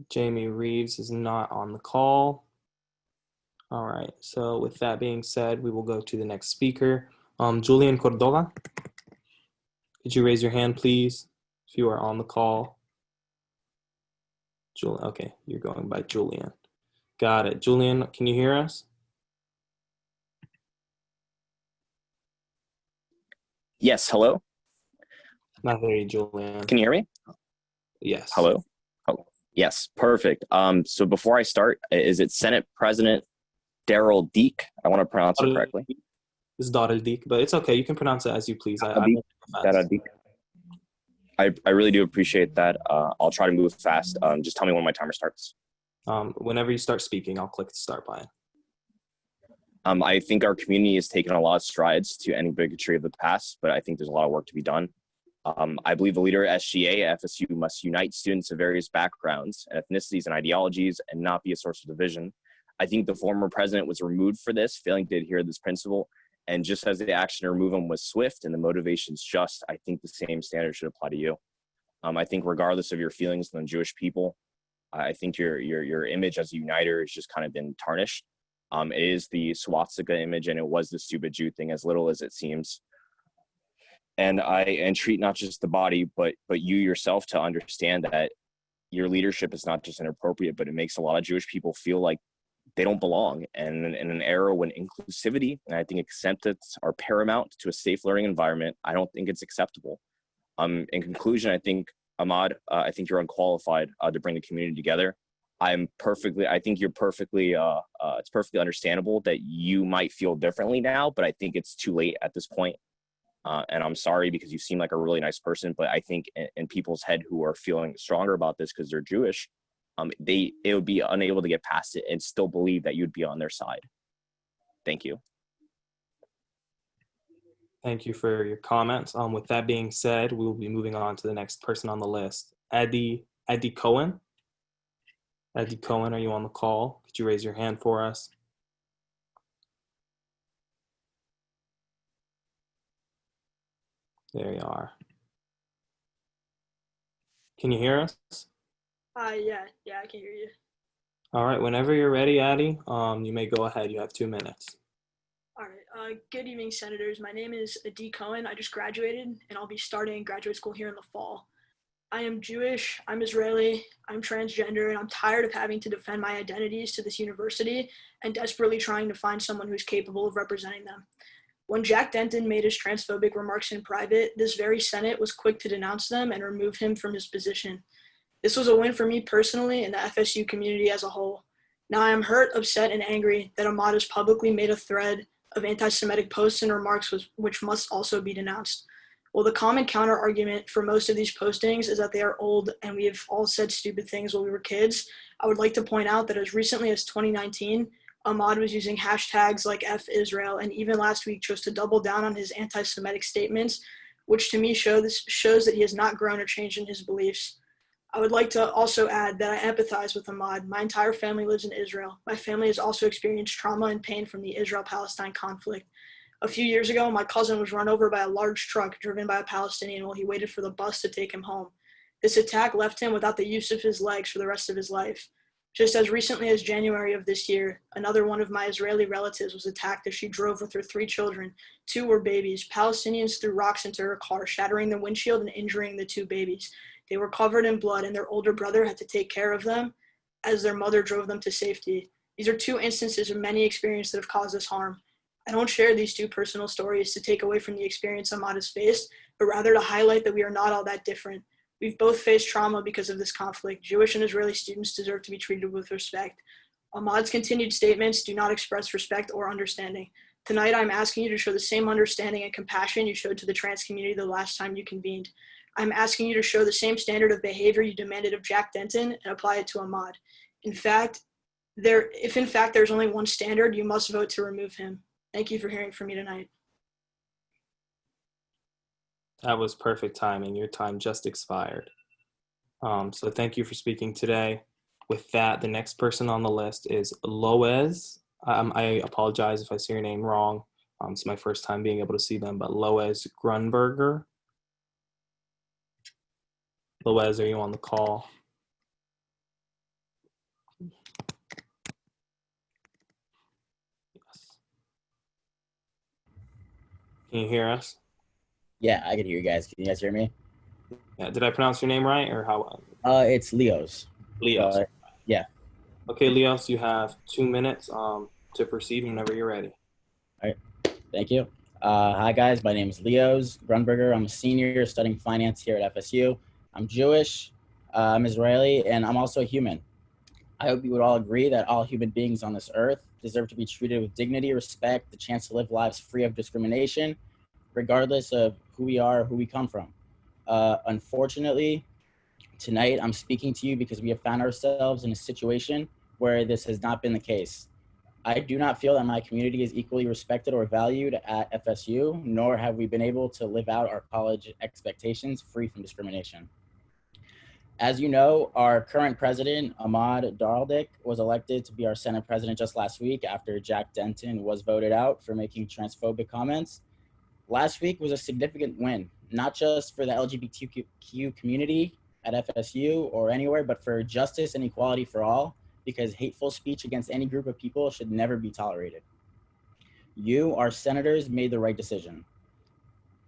Jamie Reeves is not on the call. All right, so with that being said, we will go to the next speaker. Julian Cordova. Could you raise your hand, please? If you are on the call. Okay, you're going by Julian. Got it. Julian, can you hear us? Yes, hello? Not very, Julian. Can you hear me? Yes. Hello? Oh, yes, perfect. So before I start, is it Senate President Daryl Deek? I want to pronounce it correctly. It's Daryl Deek, but it's okay. You can pronounce it as you please. Daryl Deek. I really do appreciate that. I'll try to move fast. Just tell me when my timer starts. Whenever you start speaking, I'll click the start button. I think our community has taken a lot of strides to end bigotry of the past, but I think there's a lot of work to be done. I believe the leader at SGA at FSU must unite students of various backgrounds and ethnicities and ideologies and not be a source of division. I think the former president was removed for this, failing to adhere to this principle. And just as the action to remove him was swift and the motivation's just, I think the same standard should apply to you. I think regardless of your feelings on Jewish people, I think your image as a uniter has just kind of been tarnished. It is the swastika image, and it was the stupid Jew thing, as little as it seems. And treat not just the body, but you yourself to understand that your leadership is not just inappropriate, but it makes a lot of Jewish people feel like they don't belong. And in an era when inclusivity and I think acceptance are paramount to a safe learning environment, I don't think it's acceptable. In conclusion, I think, Ahmad, I think you're unqualified to bring the community together. I think you're perfectly, it's perfectly understandable that you might feel differently now, but I think it's too late at this point. And I'm sorry because you seem like a really nice person, but I think in people's head who are feeling stronger about this because they're Jewish, they would be unable to get past it and still believe that you'd be on their side. Thank you. Thank you for your comments. With that being said, we will be moving on to the next person on the list, Eddie Cohen. Eddie Cohen, are you on the call? Could you raise your hand for us? There you are. Can you hear us? Yeah, I can hear you. All right, whenever you're ready, Addie, you may go ahead. You have 2 minutes. All right. Good evening, Senators. My name is Adi Cohen. I just graduated, and I'll be starting graduate school here in the fall. I am Jewish, I'm Israeli, I'm transgender, and I'm tired of having to defend my identities to this university and desperately trying to find someone who's capable of representing them. When Jack Denton made his transphobic remarks in private, this very Senate was quick to denounce them and remove him from his position. This was a win for me personally and the FSU community as a whole. Now I am hurt, upset, and angry that Ahmad has publicly made a thread of anti-Semitic posts and remarks which must also be denounced. Well, the common counter-argument for most of these postings is that they are old and we have all said stupid things when we were kids. I would like to point out that as recently as 2019, Ahmad was using hashtags like #FIsrael and even last week chose to double down on his anti-Semitic statements, which to me shows that he has not grown or changed in his beliefs. I would like to also add that I empathize with Ahmad. My entire family lives in Israel. My family has also experienced trauma and pain from the Israel-Palestine conflict. A few years ago, my cousin was run over by a large truck driven by a Palestinian while he waited for the bus to take him home. This attack left him without the use of his legs for the rest of his life. Just as recently as January of this year, another one of my Israeli relatives was attacked as she drove with her 3 children. 2 were babies. Palestinians threw rocks into her car, shattering the windshield and injuring the 2 babies. They were covered in blood and their older brother had to take care of them as their mother drove them to safety. These are 2 instances of many experiences that have caused us harm. I don't share these 2 personal stories to take away from the experience Ahmad has faced, but rather to highlight that we are not all that different. We've both faced trauma because of this conflict. Jewish and Israeli students deserve to be treated with respect. Ahmad's continued statements do not express respect or understanding. Tonight, I'm asking you to show the same understanding and compassion you showed to the trans community the last time you convened. I'm asking you to show the same standard of behavior you demanded of Jack Denton and apply it to Ahmad. If in fact there's only one standard, you must vote to remove him. Thank you for hearing from me tonight. That was perfect timing. Your time just expired. So thank you for speaking today. With that, the next person on the list is Loez. I apologize if I say your name wrong. It's my first time being able to see them, but Loez Grunberger. Loez, are you on the call? Yes. Can you hear us? Yeah, I can hear you guys. Can you guys hear me? Yeah. Did I pronounce your name right, or how? It's Leos. Leos. Yeah. Okay, Leos, you have 2 minutes to proceed whenever you're ready. All right. Thank you. Hi, guys. My name is Leos Grunberger. I'm a senior studying finance here at FSU. I'm Jewish, I'm Israeli, and I'm also a human. I hope you would all agree that all human beings on this earth deserve to be treated with dignity, respect, the chance to live lives free of discrimination, regardless of who we are, who we come from. Unfortunately, tonight I'm speaking to you because we have found ourselves in a situation where this has not been the case. I do not feel that my community is equally respected or valued at FSU, nor have we been able to live out our college expectations free from discrimination. As you know, our current president, Ahmad Daraldik, was elected to be our Senate president just last week after Jack Denton was voted out for making transphobic comments. Last week was a significant win, not just for the LGBTQ community at FSU or anywhere, but for justice and equality for all, because hateful speech against any group of people should never be tolerated. You, our senators, made the right decision.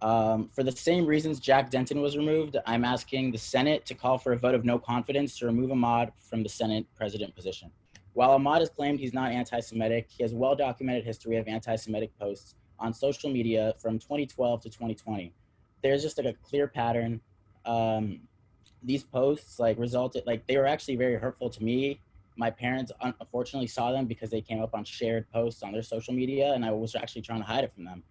For the same reasons Jack Denton was removed, I'm asking the Senate to call for a vote of no confidence to remove Ahmad from the Senate president position. While Ahmad has claimed he's not anti-Semitic, he has a well-documented history of anti-Semitic posts on social media from 2012 to 2020. There's just like a clear pattern. These posts they were actually very hurtful to me. My parents unfortunately saw them because they came up on shared posts on their social media, and I was actually trying to hide it from them.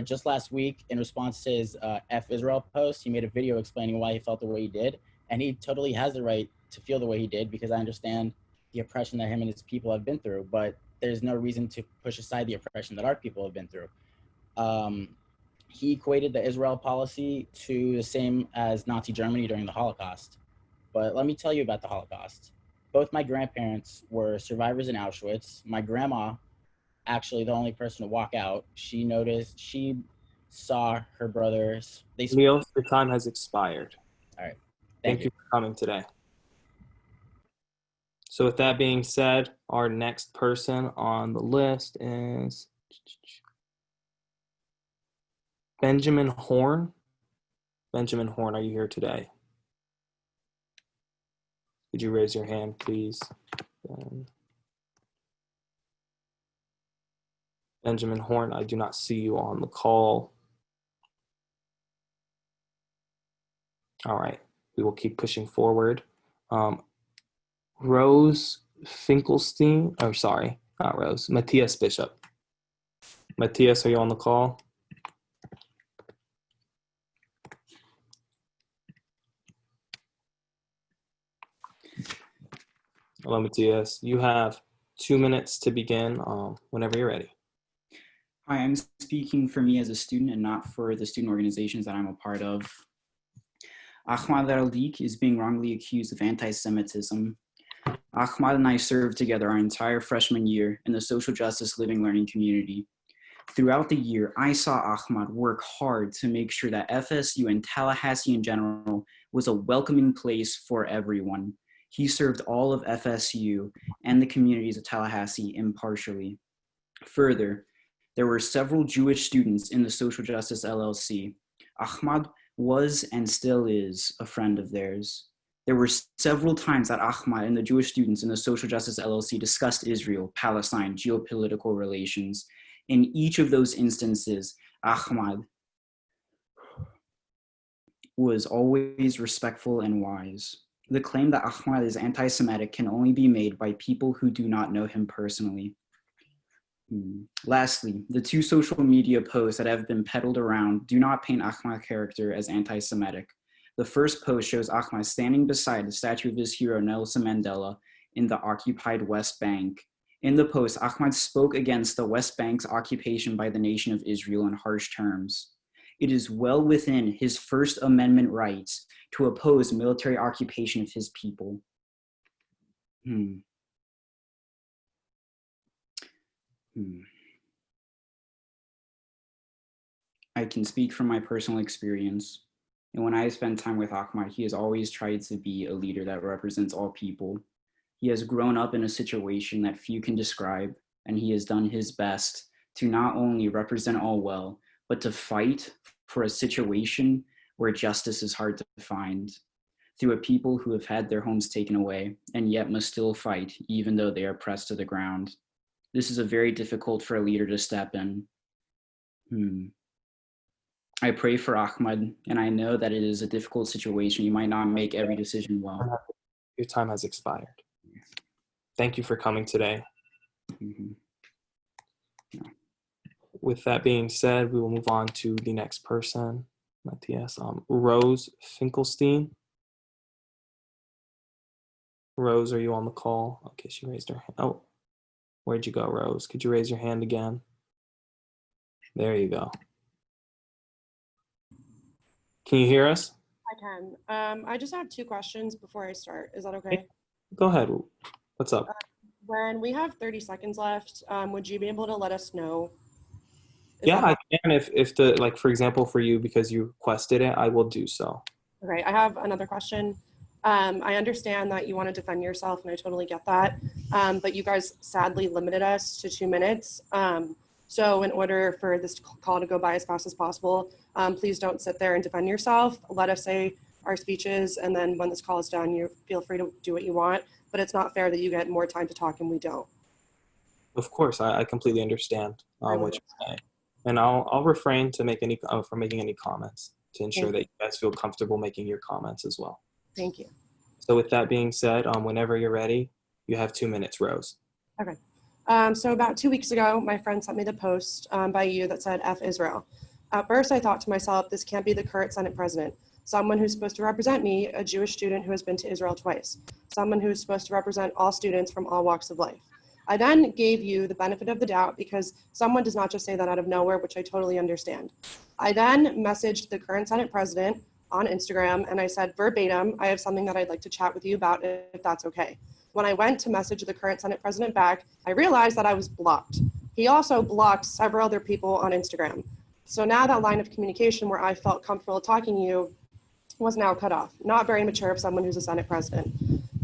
Just last week, in response to his #FIsrael post, he made a video explaining why he felt the way he did, and he totally has the right to feel the way he did because I understand the oppression that him and his people have been through, but there's no reason to push aside the oppression that our people have been through. He equated the Israel policy to the same as Nazi Germany during the Holocaust. But let me tell you about the Holocaust. Both my grandparents were survivors in Auschwitz. My grandma, actually the only person to walk out, she saw her brothers. Leo, your time has expired. All right. Thank you for coming today. So with that being said, our next person on the list is Benjamin Horn. Benjamin Horn, are you here today? Could you raise your hand, please? Benjamin Horn, I do not see you on the call. All right, we will keep pushing forward. Rose Finkelstein, or sorry, not Rose, Matthias Bishop. Matthias, are you on the call? Hello, Matthias. You have 2 minutes to begin whenever you're ready. Hi, I'm speaking for me as a student and not for the student organizations that I'm a part of. Ahmad al-Dik is being wrongly accused of anti-Semitism. Ahmad and I served together our entire freshman year in the social justice living learning community. Throughout the year, I saw Ahmad work hard to make sure that FSU and Tallahassee in general was a welcoming place for everyone. He served all of FSU and the communities of Tallahassee impartially. Further, there were several Jewish students in the Social Justice LLC. Ahmad was and still is a friend of theirs. There were several times that Ahmad and the Jewish students in the Social Justice LLC discussed Israel, Palestine, geopolitical relations. In each of those instances, Ahmad was always respectful and wise. The claim that Ahmad is anti-Semitic can only be made by people who do not know him personally. Lastly, the two social media posts that have been peddled around do not paint Ahmad's character as anti-Semitic. The first post shows Ahmad standing beside the statue of his hero Nelson Mandela in the occupied West Bank. In the post, Ahmad spoke against the West Bank's occupation by the nation of Israel in harsh terms. It is well within his First Amendment rights to oppose military occupation of his people. I can speak from my personal experience. And when I spend time with Ahmad, he has always tried to be a leader that represents all people. He has grown up in a situation that few can describe, and he has done his best to not only represent all well, but to fight for a situation where justice is hard to find, through a people who have had their homes taken away and yet must still fight even though they are pressed to the ground. This is a very difficult for a leader to step in. I pray for Ahmad, and I know that it is a difficult situation. You might not make every decision well. Your time has expired. Thank you for coming today. With that being said, we will move on to the next person, Matthias. Rose Finkelstein. Rose, are you on the call? Okay, she raised her hand. Oh, where'd you go, Rose? Could you raise your hand again? There you go. Can you hear us? I can. I just have 2 questions before I start. Is that okay? Go ahead. What's up? When we have 30 seconds left, would you be able to let us know? Yeah, I can. If the, like, for example, for you, because you requested it, I will do so. Okay, I have another question. I understand that you want to defend yourself, and I totally get that. But you guys sadly limited us to 2 minutes. So in order for this call to go by as fast as possible, please don't sit there and defend yourself. Let us say our speeches, and then when this call is done, you feel free to do what you want. But it's not fair that you get more time to talk and we don't. Of course, I completely understand what you're saying, and I'll refrain to make any from making any comments to ensure that you guys feel comfortable making your comments as well. Thank you. So with that being said, whenever you're ready, you have 2 minutes, Rose. Okay. So about 2 weeks ago, my friend sent me the post by you that said F Israel. At first, I thought to myself, this can't be the current Senate president, someone who's supposed to represent me, a Jewish student who has been to Israel twice, someone who's supposed to represent all students from all walks of life. I then gave you the benefit of the doubt because someone does not just say that out of nowhere, which I totally understand. I then messaged the current Senate president on Instagram, and I said verbatim, I have something that I'd like to chat with you about if that's okay. When I went to message the current Senate president back, I realized that I was blocked. He also blocked several other people on Instagram. So now that line of communication where I felt comfortable talking to you was now cut off. Not very mature of someone who's a Senate president.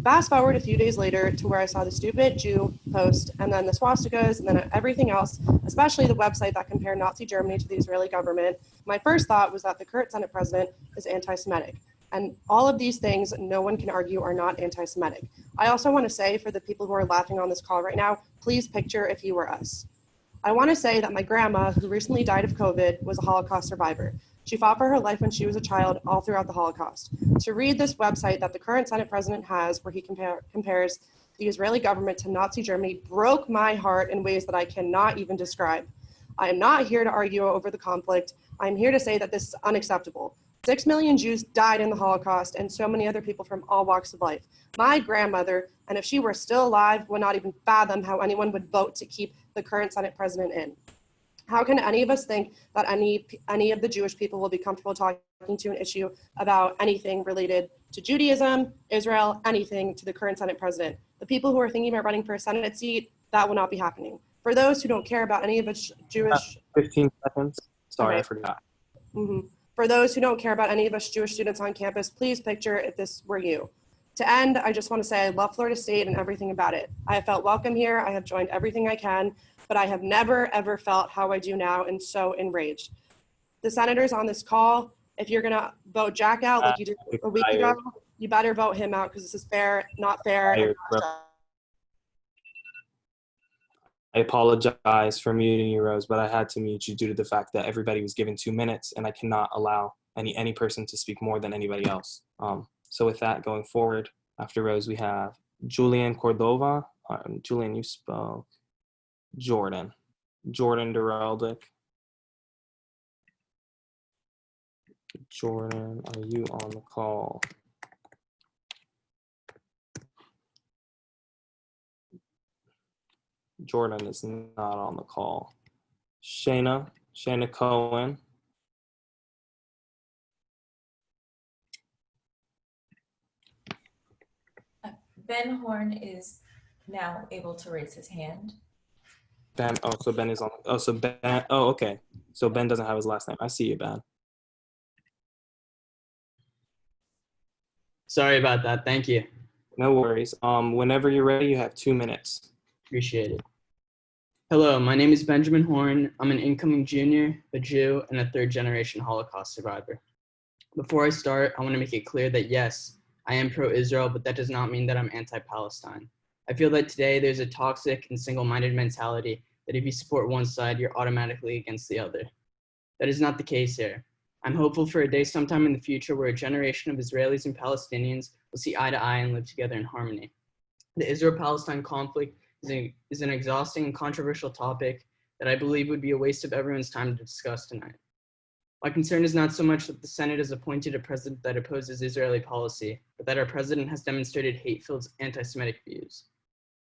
Fast forward a few days later to where I saw the stupid Jew post, and then the swastikas, and then everything else, especially the website that compared Nazi Germany to the Israeli government. My first thought was that the current Senate president is anti-Semitic. And all of these things, no one can argue, are not anti-Semitic. I also want to say, for the people who are laughing on this call right now, please picture if you were us. I want to say that my grandma, who recently died of COVID, was a Holocaust survivor. She fought for her life when she was a child all throughout the Holocaust. To read this website that the current Senate president has, where he compares the Israeli government to Nazi Germany, broke my heart in ways that I cannot even describe. I am not here to argue over the conflict. I am here to say that this is unacceptable. 6 million Jews died in the Holocaust, and so many other people from all walks of life. My grandmother, and if she were still alive, would not even fathom how anyone would vote to keep the current Senate president in. How can any of us think that any of the Jewish people will be comfortable talking to an issue about anything related to Judaism, Israel, anything to the current Senate president? The people who are thinking about running for a Senate seat, that will not be happening. For those who don't care about any of us Jewish... 15 seconds. Sorry, Okay. I forgot. For those who don't care about any of us Jewish students on campus, please picture if this were you. To end, I just want to say I love Florida State and everything about it. I have felt welcome here. I have joined everything I can, but I have never, ever felt how I do now and so enraged. The senators on this call, if you're going to vote Jack out like you did a week ago, you better vote him out because this is fair, not fair. and not just. I apologize for muting you, Rose, but I had to mute you due to the fact that everybody was given 2 minutes, and I cannot allow any person to speak more than anybody else. So with that, going forward, after Rose, we have Julian Cordova. Julian, you spoke. Jordan Deraldic. Jordan, are you on the call? Jordan is not on the call. Shayna Cohen. Ben Horn is now able to raise his hand. Ben, so Ben is on, okay. So Ben doesn't have his last name. I see you, Ben. Sorry about that. Thank you. No worries. Whenever you're ready, you have 2 minutes. Appreciate it. Hello, my name is Benjamin Horn. I'm an incoming junior, a Jew, and a third-generation Holocaust survivor. Before I start, I want to make it clear that yes, I am pro-Israel, but that does not mean that I'm anti-Palestine. I feel that today there's a toxic and single-minded mentality that if you support one side, you're automatically against the other. That is not the case here. I'm hopeful for a day sometime in the future where a generation of Israelis and Palestinians will see eye to eye and live together in harmony. The Israel-Palestine conflict is an exhausting and controversial topic that I believe would be a waste of everyone's time to discuss tonight. My concern is not so much that the Senate has appointed a president that opposes Israeli policy, but that our president has demonstrated hate-filled anti-Semitic views.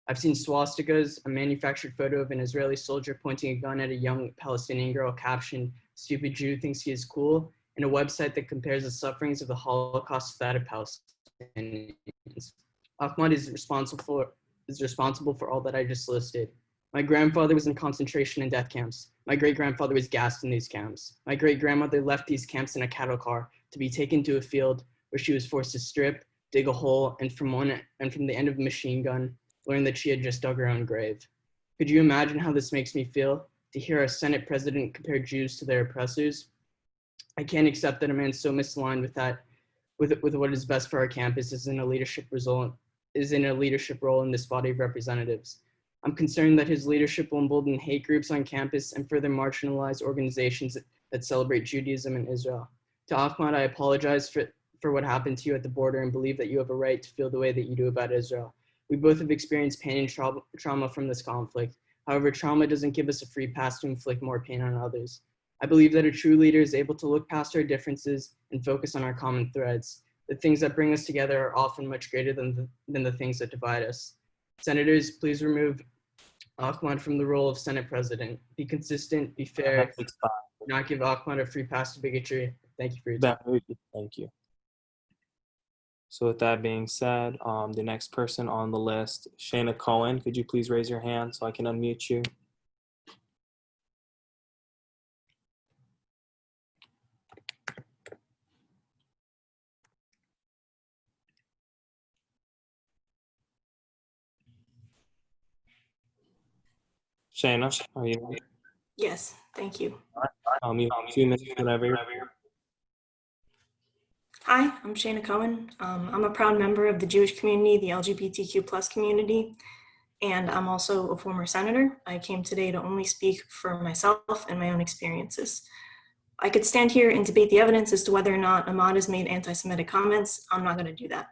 I've seen swastikas, a manufactured photo of an Israeli soldier pointing a gun at a young Palestinian girl captioned, "Stupid Jew thinks he is cool," and a website that compares the sufferings of the Holocaust to that of Palestinians. Ahmad is responsible for all that I just listed. My grandfather was in concentration and death camps. My great-grandfather was gassed in these camps. My great-grandmother left these camps in a cattle car to be taken to a field where she was forced to strip, dig a hole, and from the end of a machine gun, learn that she had just dug her own grave. Could you imagine how this makes me feel to hear our Senate president compare Jews to their oppressors? I can't accept that a man so misaligned with what is best for our campus is in a leadership role in this body of representatives. I'm concerned that his leadership will embolden hate groups on campus and further marginalize organizations that celebrate Judaism in Israel. To Ahmad, I apologize for what happened to you at the border and believe that you have a right to feel the way that you do about Israel. We both have experienced pain and trauma from this conflict. However, trauma doesn't give us a free pass to inflict more pain on others. I believe that a true leader is able to look past our differences and focus on our common threads. The things that bring us together are often much greater than the things that divide us. Senators, please remove Ahmad from the role of Senate President. Be consistent, be fair, do not give Ahmad a free pass to bigotry. Thank you for your time. Thank you. So with that being said, the next person on the list, Shayna Cohen, could you please raise your hand so I can unmute you? Shayna, are you? Yes, thank you. You have 2 minutes whenever you're ready. Hi, I'm Shayna Cohen. I'm a proud member of the Jewish community, the LGBTQ+ community, and I'm also a former senator. I came today to only speak for myself and my own experiences. I could stand here and debate the evidence as to whether or not Ahmad has made anti-Semitic comments. I'm not going to do that.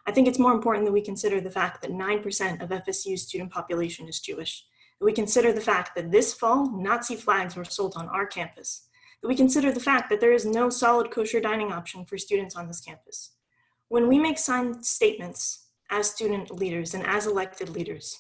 I think it's more important that we consider the fact that 9% of FSU's student population is Jewish, that we consider the fact that this fall, Nazi flags were sold on our campus, that we consider the fact that there is no solid kosher dining option for students on this campus. When we make signed statements as student leaders and as elected leaders,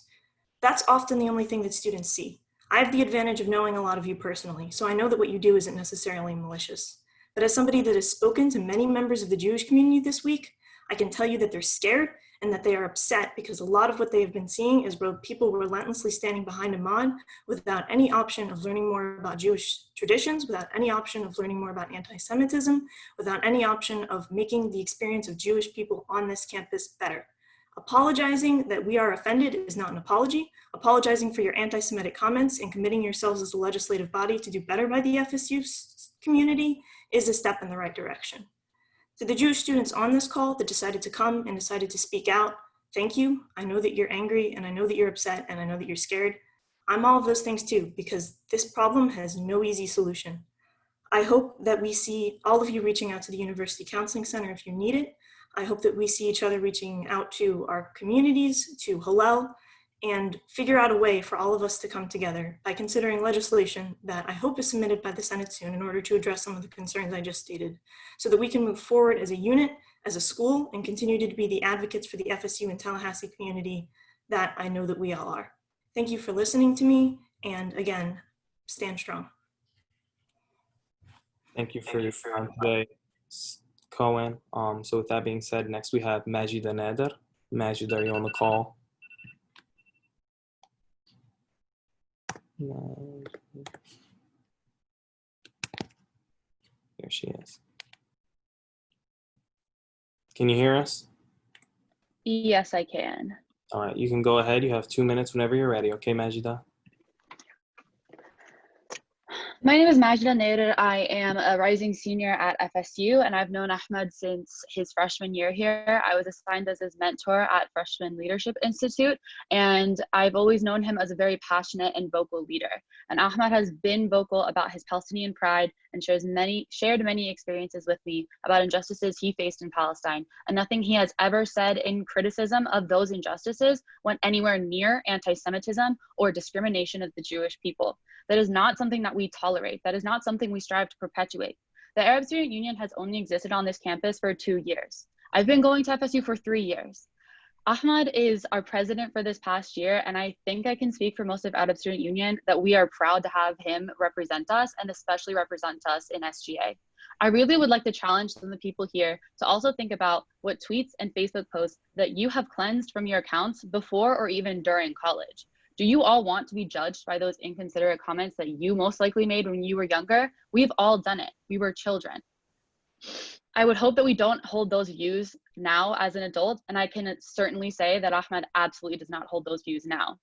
that's often the only thing that students see. I have the advantage of knowing a lot of you personally, so I know that what you do isn't necessarily malicious. But as somebody that has spoken to many members of the Jewish community this week, I can tell you that they're scared and that they are upset because a lot of what they have been seeing is people relentlessly standing behind Ahmad without any option of learning more about Jewish traditions, without any option of learning more about anti-Semitism, without any option of making the experience of Jewish people on this campus better. Apologizing that we are offended is not an apology. Apologizing for your anti-Semitic comments and committing yourselves as a legislative body to do better by the FSU community is a step in the right direction. To the Jewish students on this call that decided to come and decided to speak out, thank you. I know that you're angry and I know that you're upset and I know that you're scared. I'm all of those things too, because this problem has no easy solution. I hope that we see all of you reaching out to the University Counseling Center if you need it. I hope that we see each other reaching out to our communities, to Hillel, and figure out a way for all of us to come together by considering legislation that I hope is submitted by the Senate soon in order to address some of the concerns I just stated, so that we can move forward as a unit, as a school, and continue to be the advocates for the FSU and Tallahassee community that I know that we all are. Thank you for listening to me, and again, stand strong. Thank you for your time today, Cohen. So with that being said, next we have Majida Nader. Majida, are you on the call? Here she is. Can you hear us? Yes, I can. All right, you can go ahead. You have 2 minutes whenever you're ready. Okay, Majida? My name is Majida Nader. I am a rising senior at FSU, and I've known Ahmad since his freshman year here. I was assigned as his mentor at Freshman Leadership Institute, and I've always known him as a very passionate and vocal leader. And Ahmad has been vocal about his Palestinian pride and shared many experiences with me about injustices he faced in Palestine. And nothing he has ever said in criticism of those injustices went anywhere near anti-Semitism or discrimination of the Jewish people. That is not something that we tolerate. That is not something we strive to perpetuate. The Arab Student Union has only existed on this campus for 2 years. I've been going to FSU for 3 years. Ahmad is our president for this past year, and I think I can speak for most of Arab Student Union that we are proud to have him represent us, and especially represent us in SGA. I really would like to challenge some of the people here to also think about what tweets and Facebook posts that you have cleansed from your accounts before or even during college. Do you all want to be judged by those inconsiderate comments that you most likely made when you were younger? We've all done it. We were children. I would hope that we don't hold those views now as an adult, and I can certainly say that Ahmad absolutely does not hold those views now.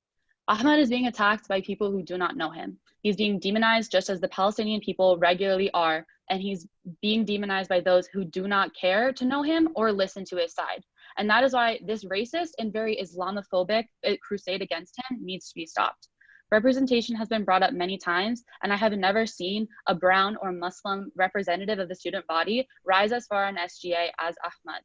Ahmad is being attacked by people who do not know him. He's being demonized just as the Palestinian people regularly are, and he's being demonized by those who do not care to know him or listen to his side. And that is why this racist and very Islamophobic crusade against him needs to be stopped. Representation has been brought up many times, and I have never seen a brown or Muslim representative of the student body rise as far on SGA as Ahmad.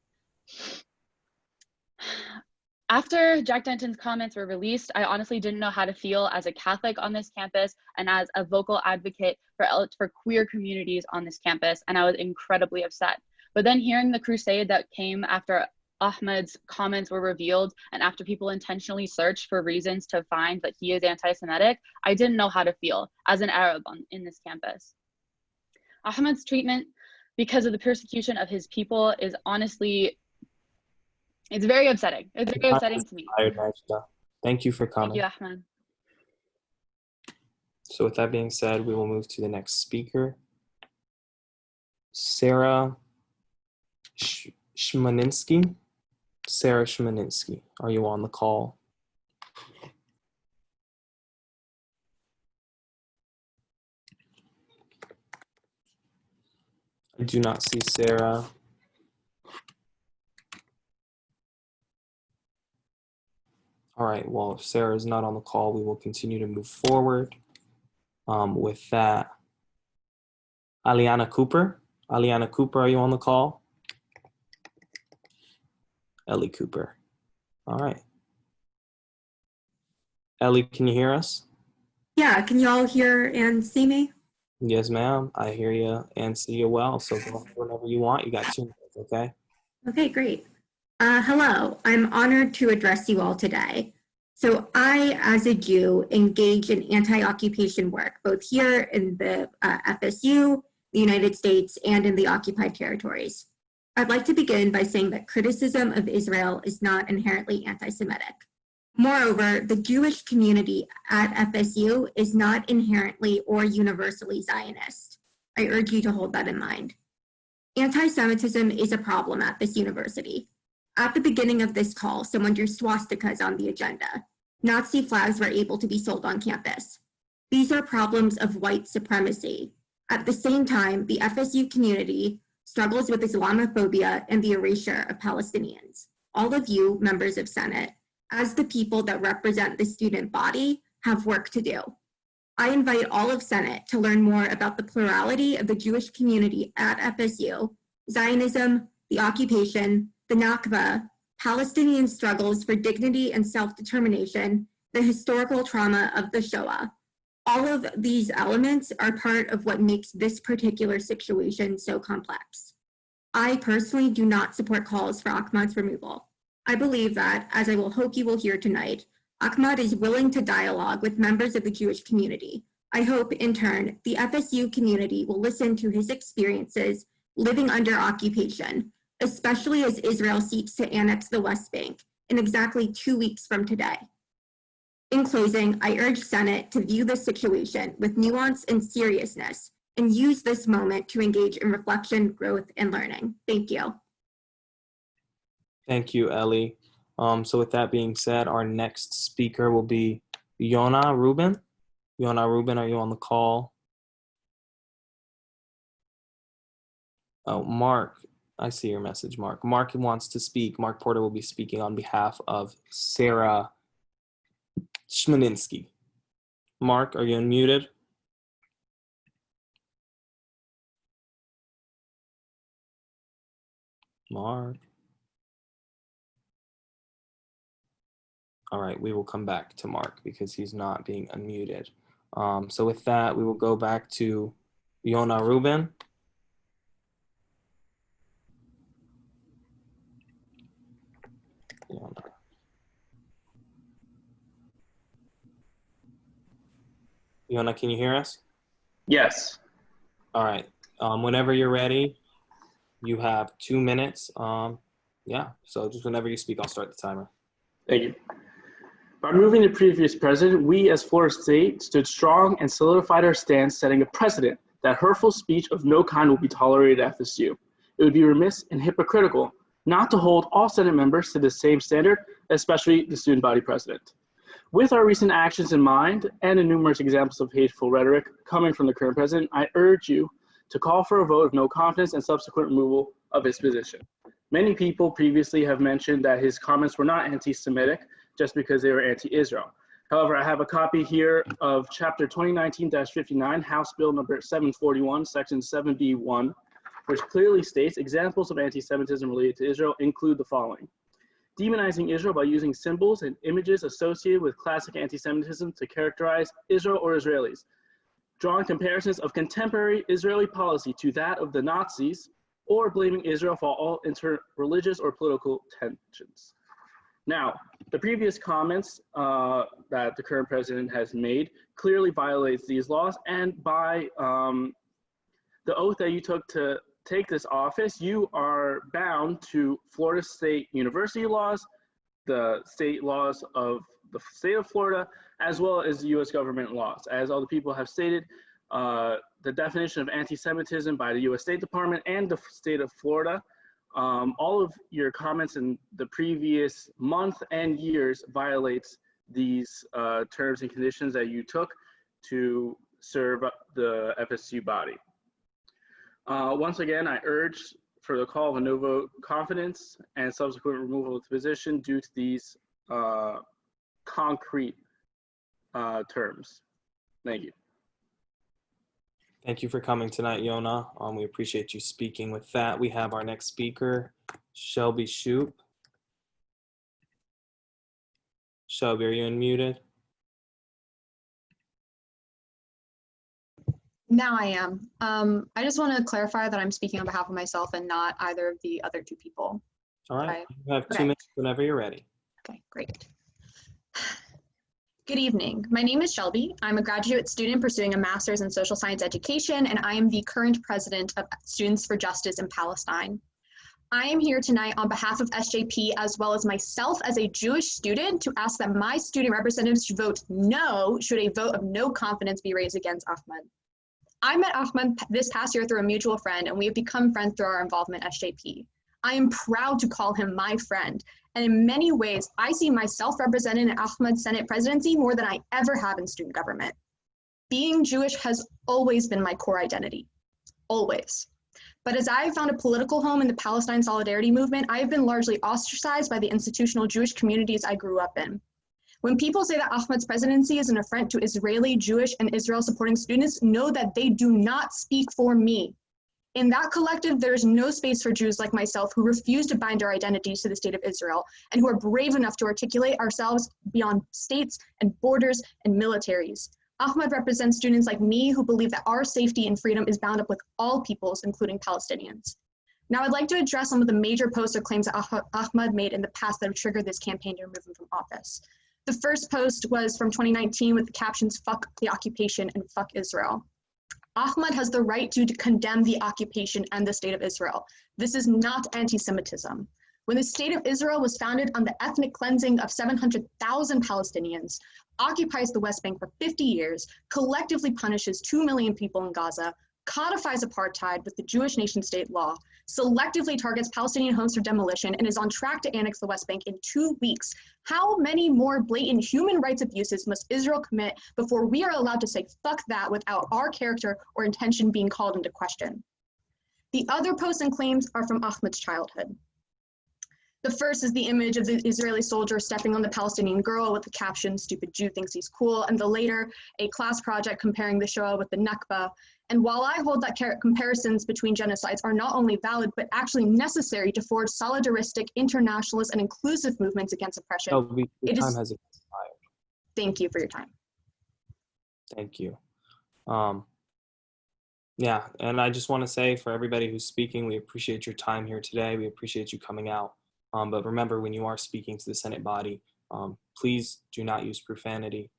After Jack Denton's comments were released, I honestly didn't know how to feel as a Catholic on this campus and as a vocal advocate for queer communities on this campus, and I was incredibly upset. But then hearing the crusade that came after Ahmad's comments were revealed and after people intentionally searched for reasons to find that he is anti-Semitic, I didn't know how to feel as an Arab in this campus. Ahmad's treatment because of the persecution of his people is honestly, it's very upsetting. It's very upsetting to me. Thank you for coming. Thank you, Ahmad. So with that being said, we will move to the next speaker. Sarah Shmaninsky. Sarah Shmaninsky, are you on the call? I do not see Sarah. All right, well, if Sarah is not on the call, we will continue to move forward. With that, Aliana Cooper. Aliana Cooper, are you on the call? Ellie Cooper. All right. Ellie, can you hear us? Yeah, can you all hear and see me? Yes, ma'am. I hear you and see you well. So go ahead whenever you want. You got 2 minutes, okay? Okay, great. Hello, I'm honored to address you all today. So I, as a Jew, engage in anti-occupation work, both here in the FSU, the United States, and in the occupied territories. I'd like to begin by saying that criticism of Israel is not inherently anti-Semitic. Moreover, the Jewish community at FSU is not inherently or universally Zionist. I urge you to hold that in mind. Anti-Semitism is a problem at this university. At the beginning of this call, someone drew swastikas on the agenda. Nazi flags were able to be sold on campus. These are problems of white supremacy. At the same time, the FSU community struggles with Islamophobia and the erasure of Palestinians. All of you, members of Senate, as the people that represent the student body, have work to do. I invite all of Senate to learn more about the plurality of the Jewish community at FSU, Zionism, the occupation, the Nakba, Palestinian struggles for dignity and self-determination, the historical trauma of the Shoah. All of these elements are part of what makes this particular situation so complex. I personally do not support calls for Ahmad's removal. I believe that, as I will hope you will hear tonight, Ahmad is willing to dialogue with members of the Jewish community. I hope, in turn, the FSU community will listen to his experiences living under occupation, especially as Israel seeks to annex the West Bank in exactly 2 weeks from today. In closing, I urge Senate to view this situation with nuance and seriousness and use this moment to engage in reflection, growth, and learning. Thank you. Thank you, Ellie. So with that being said, our next speaker will be Yona Rubin. Yona Rubin, are you on the call? Oh, Mark, I see your message, Mark. Mark wants to speak. Mark Porter will be speaking on behalf of Sarah Schmaninsky. Mark, are you unmuted? Mark. All right, we will come back to Mark because he's not being unmuted. So with that, we will go back to Yona Rubin. Yona, can you hear us? Yes. All right. Whenever you're ready, you have 2 minutes. Yeah, so just whenever you speak, I'll start the timer. Thank you. By removing the previous president, we as Florida State stood strong and solidified our stance, setting a precedent that hurtful speech of no kind will be tolerated at FSU. It would be remiss and hypocritical not to hold all Senate members to the same standard, especially the student body president. With our recent actions in mind and the numerous examples of hateful rhetoric coming from the current president, I urge you to call for a vote of no confidence and subsequent removal of his position. Many people previously have mentioned that his comments were not anti-Semitic just because they were anti-Israel. However, I have a copy here of Chapter 2019-59, House Bill number 741, Section 7B1, which clearly states examples of anti-Semitism related to Israel include the following: demonizing Israel by using symbols and images associated with classic anti-Semitism to characterize Israel or Israelis, drawing comparisons of contemporary Israeli policy to that of the Nazis, or blaming Israel for all inter-religious or political tensions. Now, the previous comments that the current president has made clearly violates these laws, and by the oath that you took to take this office, you are bound to Florida State University laws, the state laws of the state of Florida, as well as U.S. government laws. As all the people have stated, the definition of anti-Semitism by the U.S. State Department and the state of Florida, all of your comments in the previous month and years violates these terms and conditions that you took to serve the FSU body. Once again, I urge for the call of a no vote confidence and subsequent removal of the position due to these concrete terms. Thank you. Thank you for coming tonight, Yona. We appreciate you speaking. With that, we have our next speaker, Shelby Shoup. Shelby, are you unmuted? Now I am. I just want to clarify that I'm speaking on behalf of myself and not either of the other two people. All right, Okay. you have 2 Okay. minutes whenever you're ready. Okay, great. Good evening. My name is Shelby. I'm a graduate student pursuing a master's in social science education, and I am the current president of Students for Justice in Palestine. I am here tonight on behalf of SJP, as well as myself as a Jewish student, to ask that my student representatives vote no should a vote of no confidence be raised against Ahmad. I met Ahmad this past year through a mutual friend, and we have become friends through our involvement at SJP. I am proud to call him my friend, and in many ways, I see myself represented in Ahmad's Senate presidency more than I ever have in student government. Being Jewish has always been my core identity, always. But as I have found a political home in the Palestine Solidarity Movement, I have been largely ostracized by the institutional Jewish communities I grew up in. When people say that Ahmad's presidency is an affront to Israeli, Jewish, and Israel-supporting students, know that they do not speak for me. In that collective, there is no space for Jews like myself who refuse to bind our identities to the state of Israel and who are brave enough to articulate ourselves beyond states and borders and militaries. Ahmad represents students like me who believe that our safety and freedom is bound up with all peoples, including Palestinians. Now, I'd like to address some of the major posts or claims that Ahmad made in the past that have triggered this campaign to remove him from office. The first post was from 2019 with the captions, "Fuck the occupation" and "Fuck Israel." Ahmad has the right to condemn the occupation and the state of Israel. This is not anti-Semitism. When the state of Israel was founded on the ethnic cleansing of 700,000 Palestinians, occupies the West Bank for 50 years, collectively punishes 2 million people in Gaza, codifies apartheid with the Jewish nation-state law, selectively targets Palestinian homes for demolition, and is on track to annex the West Bank in 2 weeks. How many more blatant human rights abuses must Israel commit before we are allowed to say fuck that without our character or intention being called into question? The other posts and claims are from Ahmad's childhood. The first is the image of the Israeli soldier stepping on the Palestinian girl with the caption, "Stupid Jew thinks he's cool," and the later, a class project comparing the Shoah with the Nakba. And while I hold that comparisons between genocides are not only valid, but actually necessary to forge solidaristic, internationalist, and inclusive movements against oppression, Your time has expired. Thank you for your time. Thank you. Yeah, and I just want to say for everybody who's speaking, we appreciate your time here today. We appreciate you coming out. But remember, when you are speaking to the Senate body, please do not use profanity.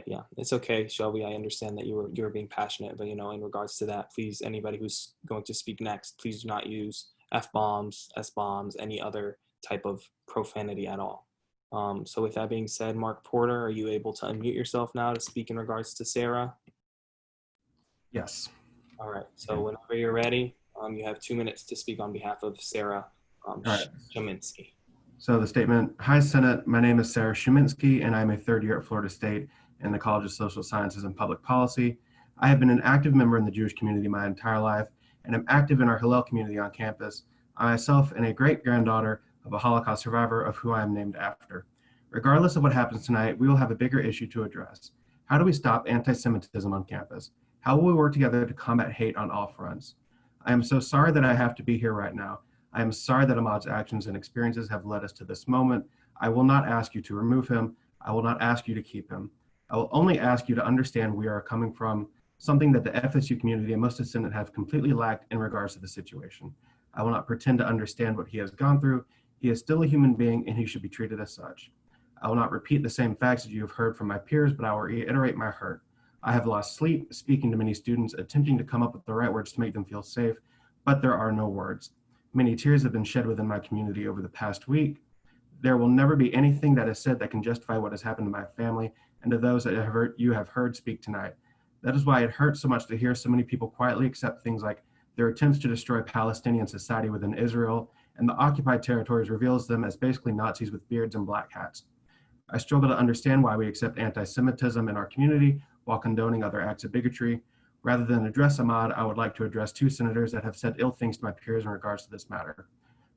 Yeah, it's okay, Shelby. I understand that you were being passionate, but in regards to that, please, anybody who's going to speak next, please do not use F-bombs, S-bombs, any other type of profanity at all. So with that being said, Mark Porter, are you able to unmute yourself now to speak in regards to Sarah? Yes. All right. So whenever you're ready, you have 2 minutes to speak on behalf of Sarah right. Shuminsky. So the statement, "Hi Senate, my name is Sarah Shuminsky and I'm a third year at Florida State in the College of Social Sciences and Public Policy. I have been an active member in the Jewish community my entire life and am active in our Hillel community on campus. I myself am a great-granddaughter of a Holocaust survivor of who I am named after. Regardless of what happens tonight, we will have a bigger issue to address. How do we stop anti-Semitism on campus? How will we work together to combat hate on all fronts? I am so sorry that I have to be here right now. I am sorry that Ahmad's actions and experiences have led us to this moment. I will not ask you to remove him. I will not ask you to keep him. I will only ask you to understand we are coming from something that the FSU community and most of the Senate have completely lacked in regards to the situation. I will not pretend to understand what he has gone through. He is still a human being and he should be treated as such. I will not repeat the same facts that you have heard from my peers, but I will reiterate my hurt. I have lost sleep speaking to many students, attempting to come up with the right words to make them feel safe, but there are no words. Many tears have been shed within my community over the past week. There will never be anything that is said that can justify what has happened to my family and to those that you have heard speak tonight. That is why it hurts so much to hear so many people quietly accept things like their attempts to destroy Palestinian society within Israel and the occupied territories reveals them as basically Nazis with beards and black hats. I struggle to understand why we accept anti-Semitism in our community while condoning other acts of bigotry. Rather than address Ahmad, I would like to address 2 senators that have said ill things to my peers in regards to this matter.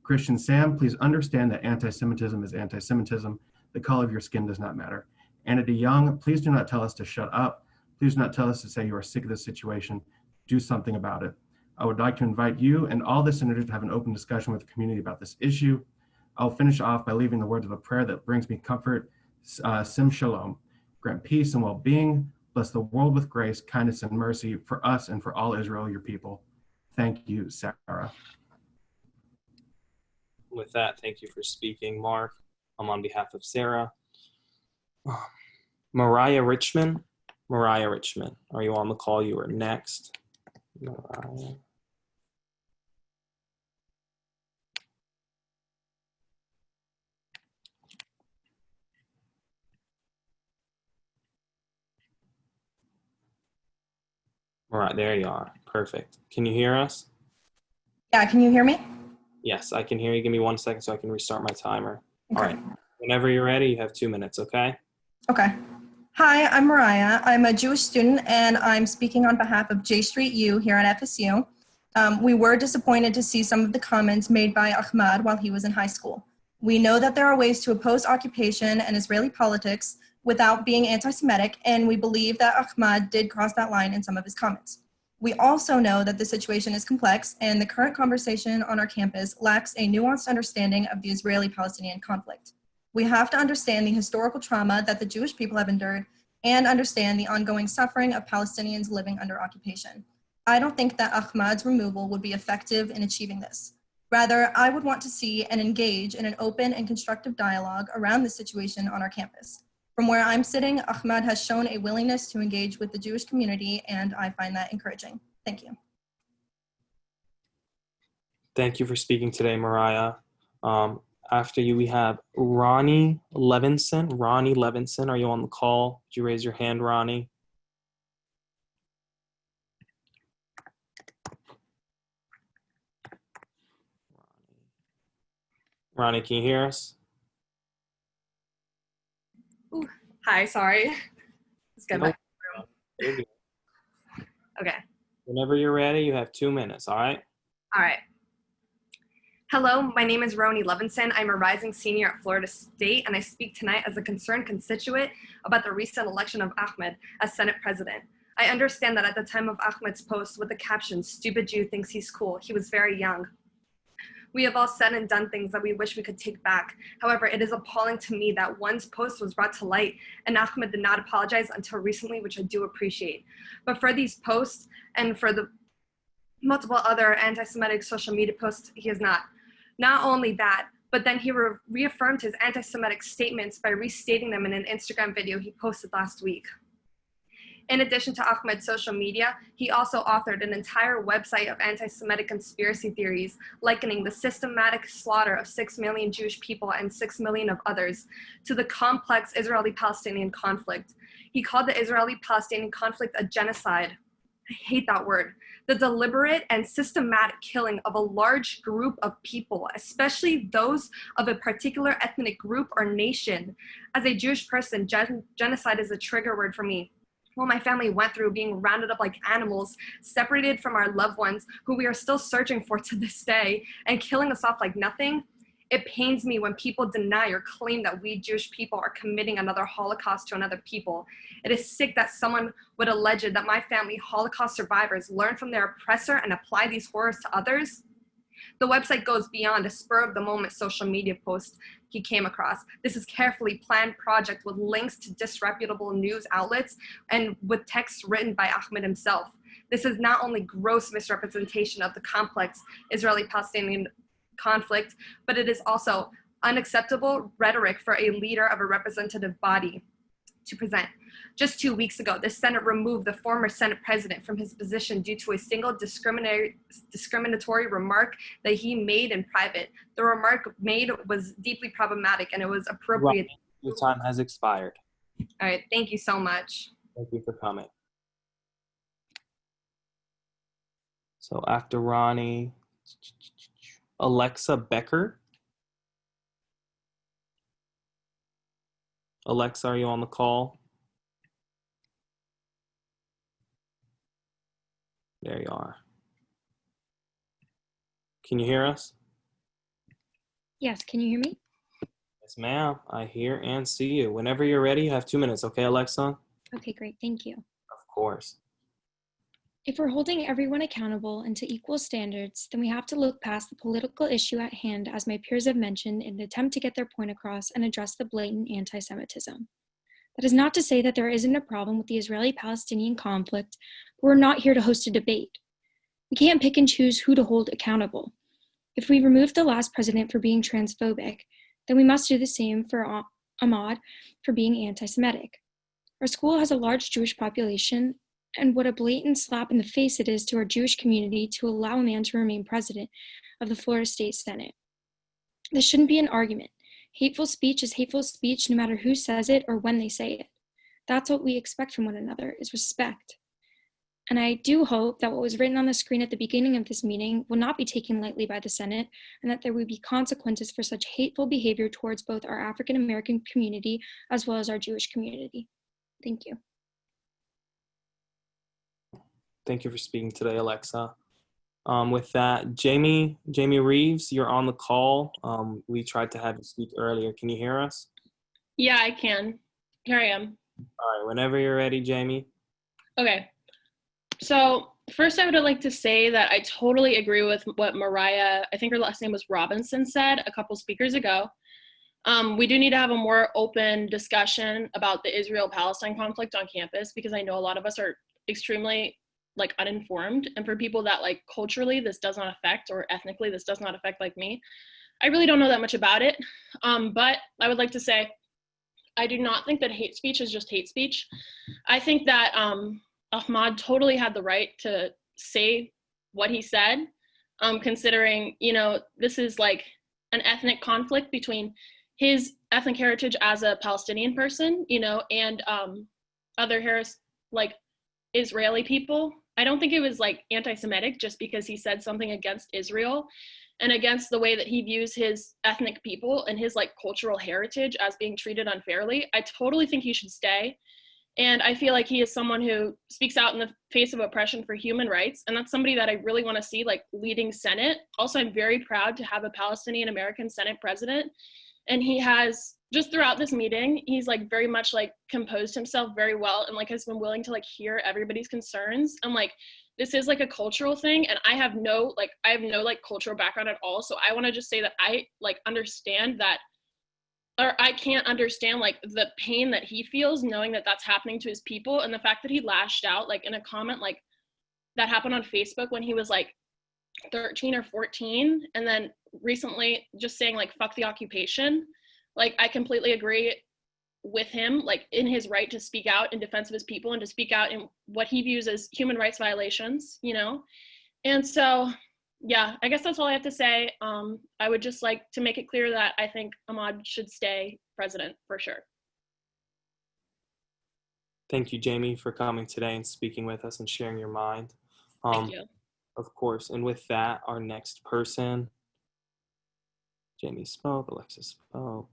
Christian Sam, please understand that anti-Semitism is anti-Semitism. The color of your skin does not matter. Anna DeYoung, please do not tell us to shut up. Please do not tell us to say you are sick of this situation. Do something about it. I would like to invite you and all the senators to have an open discussion with the community about this issue. I'll finish off by leaving the words of a prayer that brings me comfort. Sim Shalom. Grant peace and well-being. Bless the world with grace, kindness, and mercy for us and for all Israel, your people. Thank you, Sarah. With that, thank you for speaking, Mark. On behalf of Sarah. Mariah Richmond. Mariah Richmond, are you on the call? You are next. Mariah. All right, there you are. Perfect. Can you hear us? Yeah, can you hear me? Yes, I can hear you. Give me 1 second so I can restart my timer. Okay. All right. Whenever you're ready, you have 2 minutes, okay? Okay. Hi, I'm Mariah. I'm a Jewish student and I'm speaking on behalf of J Street U here at FSU. We were disappointed to see some of the comments made by Ahmad while he was in high school. We know that there are ways to oppose occupation and Israeli politics without being anti-Semitic, and we believe that Ahmad did cross that line in some of his comments. We also know that the situation is complex and the current conversation on our campus lacks a nuanced understanding of the Israeli-Palestinian conflict. We have to understand the historical trauma that the Jewish people have endured and understand the ongoing suffering of Palestinians living under occupation. I don't think that Ahmad's removal would be effective in achieving this. Rather, I would want to see and engage in an open and constructive dialogue around the situation on our campus. From where I'm sitting, Ahmad has shown a willingness to engage with the Jewish community, and I find that encouraging. Thank you. Thank you for speaking today, Mariah. After you, we have Ronnie Levinson. Ronnie Levinson, are you on the call? Could you raise your hand, Ronnie? Ronnie, can you hear us? Ooh, hi, sorry. Let's get my room. Okay. Whenever you're ready, you have 2 minutes, all right? All right. Hello, my name is Roni Levinson. I'm a rising senior at Florida State, and I speak tonight as a concerned constituent about the recent election of Ahmed as Senate President. I understand that at the time of Ahmed's post with the caption, "Stupid Jew thinks he's cool," he was very young. We have all said and done things that we wish we could take back. However, it is appalling to me that one's post was brought to light and Ahmed did not apologize until recently, which I do appreciate. But for these posts and for the multiple other anti-Semitic social media posts, he is not. Not only that, but then he reaffirmed his anti-Semitic statements by restating them in an Instagram video he posted last week. In addition to Ahmed's social media, he also authored an entire website of anti-Semitic conspiracy theories, likening the systematic slaughter of 6 million Jewish people and 6 million of others to the complex Israeli-Palestinian conflict. He called the Israeli-Palestinian conflict a genocide. I hate that word. The deliberate and systematic killing of a large group of people, especially those of a particular ethnic group or nation. As a Jewish person, genocide is a trigger word for me. What my family went through, being rounded up like animals, separated from our loved ones who we are still searching for to this day, and killing us off like nothing, it pains me when people deny or claim that we Jewish people are committing another Holocaust to another people. It is sick that someone would allege that my family, Holocaust survivors, learn from their oppressor and apply these horrors to others. The website goes beyond a spur-of-the-moment social media post he came across. This is carefully planned project with links to disreputable news outlets and with texts written by Ahmed himself. This is not only gross misrepresentation of the complex Israeli-Palestinian conflict, but it is also unacceptable rhetoric for a leader of a representative body to present. Just 2 weeks ago, the Senate removed the former Senate president from his position due to a single discriminatory remark that he made in private. The remark made was deeply problematic and it was appropriate. Ronnie, your time has expired. All right, thank you so much. Thank you for coming. So after Ronnie, Alexa Becker. Alexa, are you on the call? There you are. Can you hear us? Yes, can you hear me? Yes, ma'am. I hear and see you. Whenever you're ready, you have 2 minutes. Okay, Alexa? Okay, great. Thank you. Of course. If we're holding everyone accountable and to equal standards, then we have to look past the political issue at hand, as my peers have mentioned, in an attempt to get their point across and address the blatant anti-Semitism. That is not to say that there isn't a problem with the Israeli-Palestinian conflict, but we're not here to host a debate. We can't pick and choose who to hold accountable. If we remove the last president for being transphobic, then we must do the same for Ahmad for being anti-Semitic. Our school has a large Jewish population, and what a blatant slap in the face it is to our Jewish community to allow a man to remain president of the Florida State Senate. This shouldn't be an argument. Hateful speech is hateful speech no matter who says it or when they say it. That's what we expect from one another, is respect. And I do hope that what was written on the screen at the beginning of this meeting will not be taken lightly by the Senate, and that there will be consequences for such hateful behavior towards both our African American community as well as our Jewish community. Thank you. Thank you for speaking today, Alexa. With that, Jamie Reeves, you're on the call. We tried to have you speak earlier. Can you hear us? Yeah, I can. Here I am. All right, whenever you're ready, Jamie. Okay. So first I would like to say that I totally agree with what Mariah, I think her last name was Robinson, said a couple speakers ago. We do need to have a more open discussion about the Israel-Palestine conflict on campus, because I know a lot of us are extremely uninformed, and for people that culturally this does not affect, or ethnically this does not affect, like me, I really don't know that much about it. But I would like to say I do not think that hate speech is just hate speech. I think that Ahmad totally had the right to say what he said, considering, this is an ethnic conflict between his ethnic heritage as a Palestinian person, and other Israeli people. I don't think it was anti-Semitic just because he said something against Israel and against the way that he views his ethnic people and his cultural heritage as being treated unfairly. I totally think he should stay. And I feel like he is someone who speaks out in the face of oppression for human rights. And that's somebody that I really want to see leading Senate. Also, I'm very proud to have a Palestinian American Senate president. And he has, just throughout this meeting, he's very much composed himself very well and has been willing to hear everybody's concerns. And this is a cultural thing. And I have no cultural background at all. So I want to just say that I understand that, or I can't understand the pain that he feels knowing that that's happening to his people, and the fact that he lashed out in a comment that happened on Facebook when he was 13 or 14, and then recently just saying fuck the occupation. I completely agree with him in his right to speak out in defense of his people and to speak out in what he views as human rights violations, and so yeah, I guess that's all I have to say. I would just like to make it clear that I think Ahmad should stay president for sure. Thank you, Jamie, for coming today and speaking with us and sharing your mind. Thank you. Of course. And with that, our next person, Jamie spoke, Alexa spoke.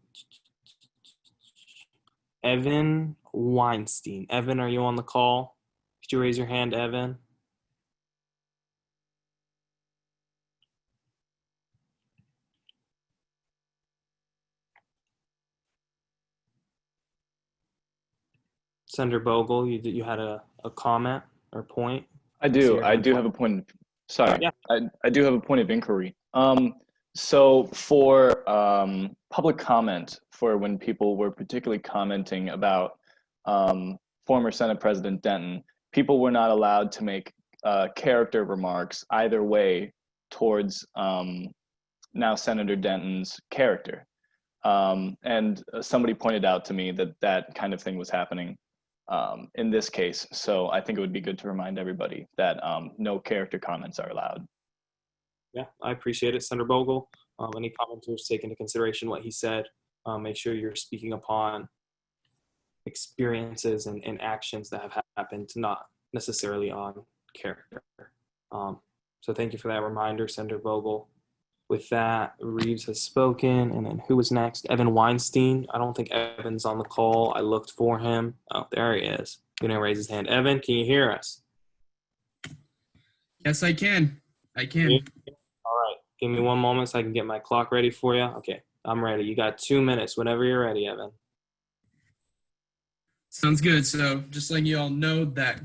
Evan Weinstein. Evan, are you on the call? Could you raise your hand, Evan? Senator Bogle, you had a comment or point? I do have a point. Sorry, yeah. I do have a point of inquiry. So for public comment, for when people were particularly commenting about former Senate President Denton, people were not allowed to make character remarks either way towards now Senator Denton's character. And somebody pointed out to me that that kind of thing was happening in this case. So I think it would be good to remind everybody that no character comments are allowed. Yeah, I appreciate it, Senator Bogle. Any commenters take into consideration what he said. Make sure you're speaking upon experiences and actions that have happened, not necessarily on character. So thank you for that reminder, Senator Bogle. With that, Reeves has spoken, and then who was next? Evan Weinstein. I don't think Evan's on the call. I looked for him. Oh, there he is. He didn't raise his hand. Evan, can you hear us? Yes, I can. All right. Give me one moment so I can get my clock ready for you. Okay. I'm ready. You got 2 minutes whenever you're ready, Evan. Sounds good. So just letting you all know that,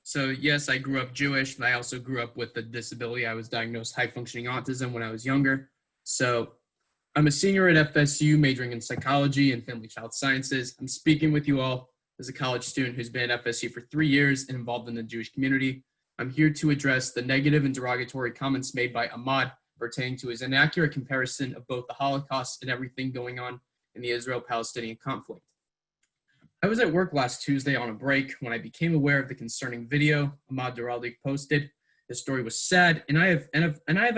so yes, I grew up Jewish, but I also grew up with a disability. I was diagnosed high functioning autism when I was younger. So I'm a senior at FSU majoring in psychology and family child sciences. I'm speaking with you all as a college student who's been at FSU for 3 years and involved in the Jewish community. I'm here to address the negative and derogatory comments made by Ahmad pertaining to his inaccurate comparison of both the Holocaust and everything going on in the Israel-Palestinian conflict. I was at work last Tuesday on a break when I became aware of the concerning video Ahmad Daraldik posted. His story was sad, and I have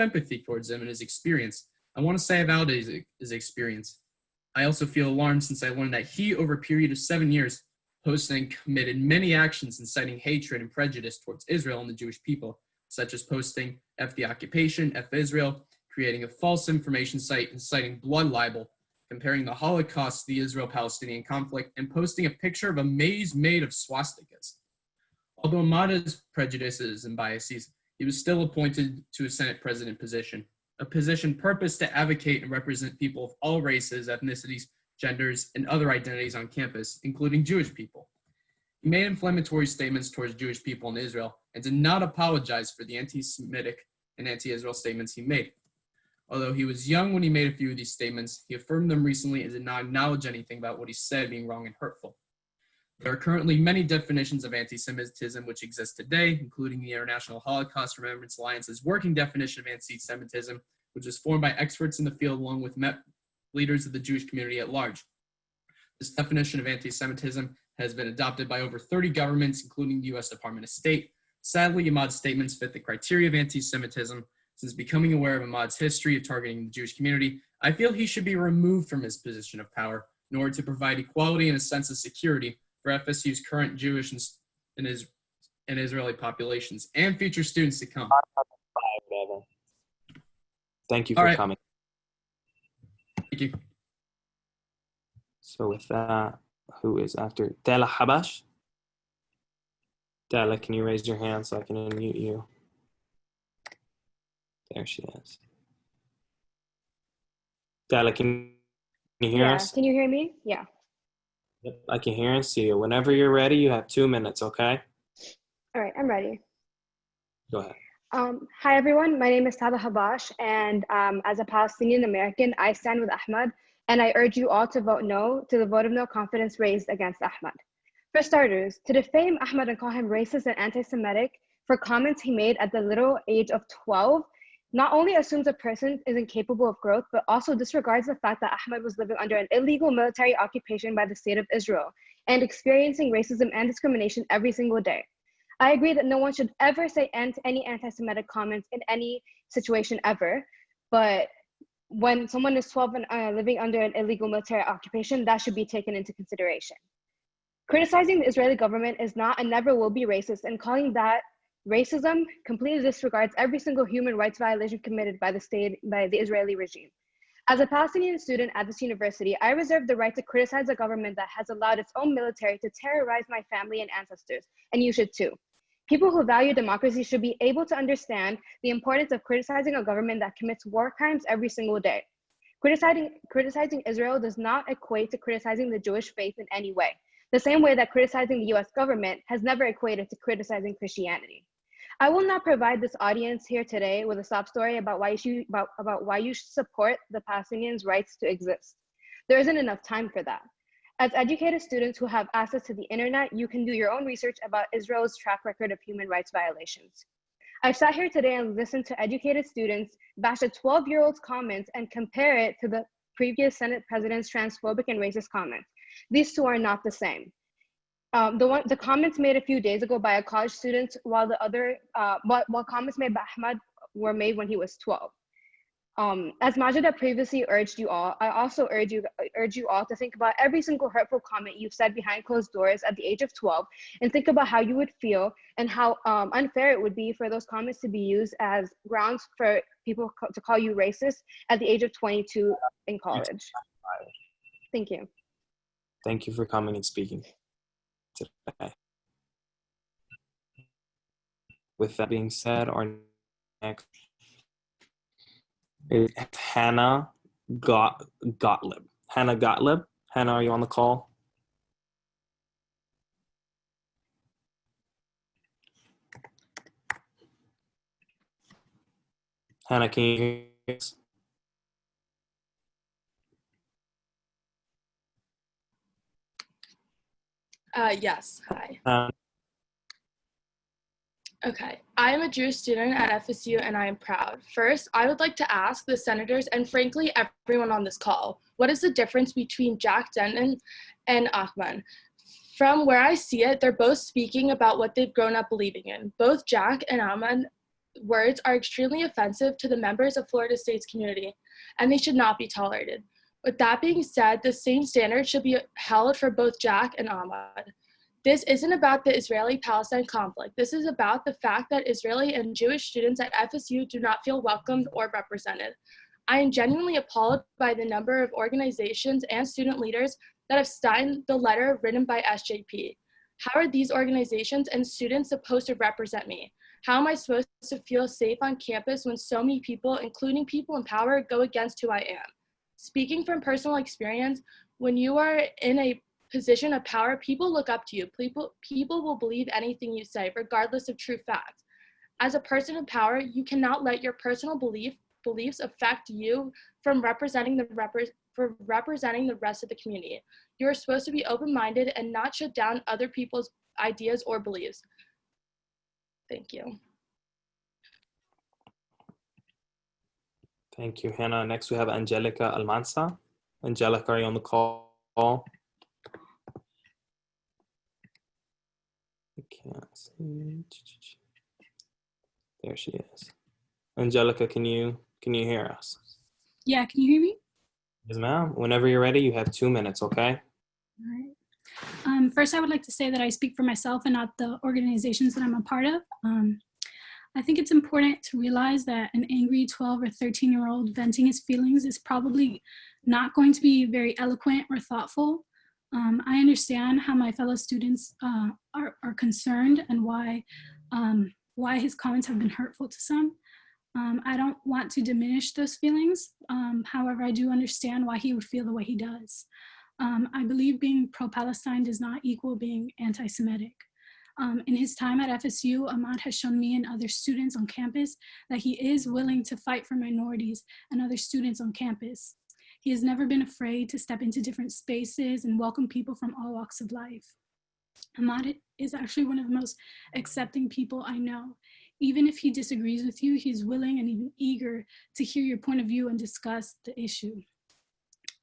empathy towards him and his experience. I want to say I validate his experience. I also feel alarmed since I learned that he, over a period of 7 years, posted and committed many actions inciting hatred and prejudice towards Israel and the Jewish people, such as posting F the occupation, F Israel, creating a false information site inciting blood libel, comparing the Holocaust to the Israel-Palestinian conflict, and posting a picture of a maze made of swastikas. Although Ahmad has prejudices and biases, he was still appointed to a Senate president position, a position purposed to advocate and represent people of all races, ethnicities, genders, and other identities on campus, including Jewish people. He made inflammatory statements towards Jewish people in Israel and did not apologize for the anti-Semitic and anti-Israel statements he made. Although he was young when he made a few of these statements, he affirmed them recently and did not acknowledge anything about what he said being wrong and hurtful. There are currently many definitions of anti-Semitism which exist today, including the International Holocaust Remembrance Alliance's working definition of anti-Semitism, which was formed by experts in the field along with leaders of the Jewish community at large. This definition of anti-Semitism has been adopted by over 30 governments, including the U.S. Department of State. Sadly, Ahmad's statements fit the criteria of anti-Semitism. Since becoming aware of Ahmad's history of targeting the Jewish community, I feel he should be removed from his position of power in order to provide equality and a sense of security for FSU's current Jewish and Israeli populations and future students to come. Thank you for coming. Thank you. So with that, who is after? Dala Habash? Dala, can you raise your hand so I can unmute you? There she is. Dala, can you hear us? Can you hear me? Yeah. Yep, I can hear and see you. Whenever you're ready, you have 2 minutes, okay? All right, I'm ready. Go ahead. Hi, everyone. My name is Tala Habash, and as a Palestinian American, I stand with Ahmad, and I urge you all to vote no to the vote of no confidence raised against Ahmad. For starters, to defame Ahmad and call him racist and anti-Semitic for comments he made at the little age of 12 not only assumes a person is incapable of growth, but also disregards the fact that Ahmad was living under an illegal military occupation by the state of Israel and experiencing racism and discrimination every single day. I agree that no one should ever say any anti-Semitic comments in any situation ever, but when someone is 12 and living under an illegal military occupation, that should be taken into consideration. Criticizing the Israeli government is not and never will be racist, and calling that racism completely disregards every single human rights violation committed by the Israeli regime. As a Palestinian student at this university, I reserve the right to criticize a government that has allowed its own military to terrorize my family and ancestors, and you should too. People who value democracy should be able to understand the importance of criticizing a government that commits war crimes every single day. Criticizing Israel does not equate to criticizing the Jewish faith in any way, the same way that criticizing the US government has never equated to criticizing Christianity. I will not provide this audience here today with a sob story about why you should support the Palestinians' rights to exist. There isn't enough time for that. As educated students who have access to the internet, you can do your own research about Israel's track record of human rights violations. I've sat here today and listened to educated students bash a 12-year-old's comments and compare it to the previous Senate president's transphobic and racist comments. These two are not the same. The comments made a few days ago by a college student, while comments made by Ahmad were made when he was 12. As Majida previously urged you all, I also urge you all to think about every single hurtful comment you've said behind closed doors at the age of 12, and think about how you would feel and how unfair it would be for those comments to be used as grounds for people to call you racist at the age of 22 in college. Thank you. Thank you for coming and speaking today. With that being said, our next is Hannah Gottlieb. Hannah Gottlieb. Hannah, are you on the call? Hannah, can you hear us? Yes, hi. Um, Okay, I am a Jewish student at FSU and I am proud. First, I would like to ask the senators and frankly everyone on this call, what is the difference between Jack Denton and Ahmad? From where I see it, they're both speaking about what they've grown up believing in. Both Jack and Ahmad words are extremely offensive to the members of Florida State's community, and they should not be tolerated. With that being said, the same standard should be held for both Jack and Ahmad. This isn't about the Israeli-Palestine conflict. This is about the fact that Israeli and Jewish students at FSU do not feel welcomed or represented. I am genuinely appalled by the number of organizations and student leaders that have signed the letter written by SJP. How are these organizations and students supposed to represent me? How am I supposed to feel safe on campus when so many people, including people in power, go against who I am? Speaking from personal experience, when you are in a position of power, people look up to you. People will believe anything you say, regardless of true facts. As a person in power, you cannot let your personal beliefs affect you from representing the rest of the community. You are supposed to be open-minded and not shut down other people's ideas or beliefs. Thank you. Thank you, Hannah. Next, we have Angelica Almanza. Angelica, are you on the call? I can't see. There she is. Angelica, can you hear us? Yeah, can you hear me? Yes, ma'am. Whenever you're ready, you have 2 minutes, okay? All right. First, I would like to say that I speak for myself and not the organizations that I'm a part of. I think it's important to realize that an angry 12 or 13-year-old venting his feelings is probably not going to be very eloquent or thoughtful. I understand how my fellow students are concerned and why his comments have been hurtful to some. I don't want to diminish those feelings. However, I do understand why he would feel the way he does. I believe being pro-Palestine does not equal being anti-Semitic. In his time at FSU, Ahmad has shown me and other students on campus that he is willing to fight for minorities and other students on campus. He has never been afraid to step into different spaces and welcome people from all walks of life. Ahmad is actually one of the most accepting people I know. Even if he disagrees with you, he's willing and even eager to hear your point of view and discuss the issue.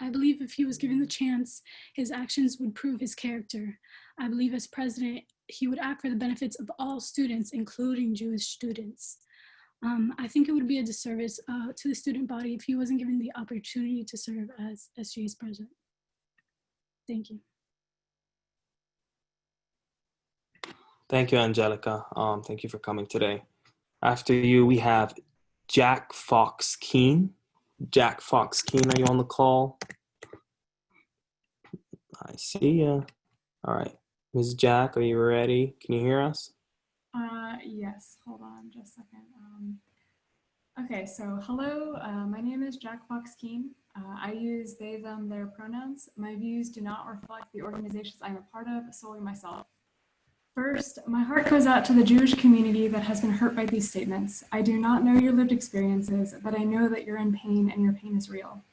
I believe if he was given the chance, his actions would prove his character. I believe as president, he would act for the benefits of all students, including Jewish students. I think it would be a disservice to the student body if he wasn't given the opportunity to serve as SJ's president. Thank you. Thank you, Angelica. Thank you for coming today. After you, we have Jack Fox Keene. Jack Fox Keene, are you on the call? I see ya. All right. Ms. Jack, are you ready? Can you hear us? Yes, hold on just a second. Okay, so hello, my name is Jack Fox Keene. I use they, them, their pronouns. My views do not reflect the organizations I'm a part of, solely myself. First, my heart goes out to the Jewish community that has been hurt by these statements. I do not know your lived experiences, but I know that you're in pain and your pain is real.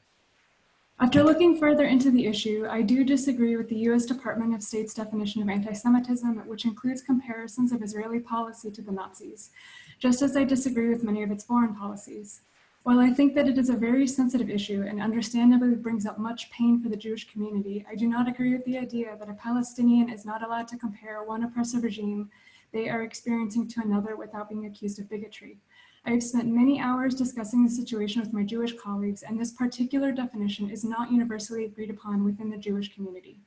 After looking further into the issue, I do disagree with the U.S. Department of State's definition of anti-Semitism, which includes comparisons of Israeli policy to the Nazis, just as I disagree with many of its foreign policies. While I think that it is a very sensitive issue and understandably brings up much pain for the Jewish community, I do not agree with the idea that a Palestinian is not allowed to compare one oppressive regime they are experiencing to another without being accused of bigotry. I have spent many hours discussing the situation with my Jewish colleagues, and this particular definition is not universally agreed upon within the Jewish community.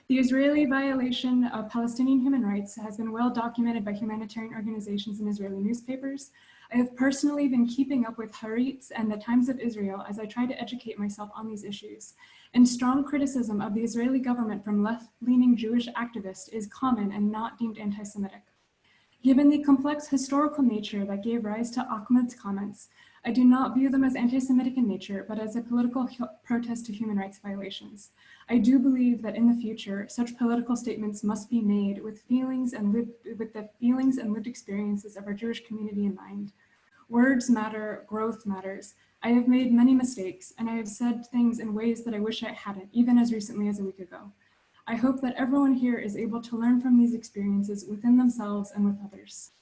The Israeli violation of Palestinian human rights has been well documented by humanitarian organizations and Israeli newspapers. I have personally been keeping up with Haaretz and the Times of Israel as I try to educate myself on these issues. And strong criticism of the Israeli government from left-leaning Jewish activists is common and not deemed anti-Semitic. Given the complex historical nature that gave rise to Ahmad's comments, I do not view them as anti-Semitic in nature, but as a political protest to human rights violations. I do believe that in the future, such political statements must be made with the feelings and lived experiences of our Jewish community in mind. Words matter, growth matters. I have made many mistakes, and I have said things in ways that I wish I hadn't, even as recently as a week ago. I hope that everyone here is able to learn from these experiences within themselves and with others.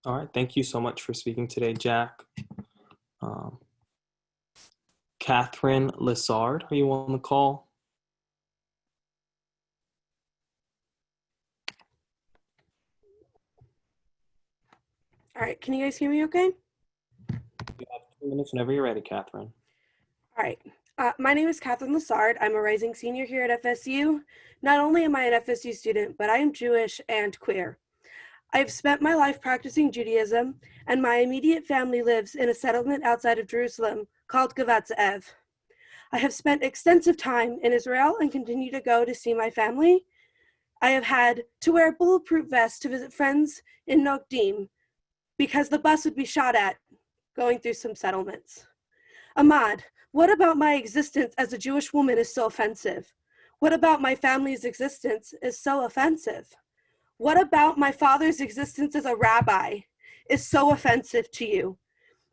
All right, thank you so much for speaking today, Jack. Catherine Lessard, are you on the call? All right, can you guys hear me okay? You have 2 minutes whenever you're ready, Catherine. All right. My name is Catherine Lessard. I'm a rising senior here at FSU. Not only am I an FSU student, but I am Jewish and queer. I have spent my life practicing Judaism, and my immediate family lives in a settlement outside of Jerusalem called Givat Ze'ev. I have spent extensive time in Israel and continue to go to see my family. I have had to wear a bulletproof vest to visit friends in Nokdim because the bus would be shot at going through some settlements. Ahmad, what about my existence as a Jewish woman is so offensive? What about my family's existence is so offensive? What about my father's existence as a rabbi is so offensive to you?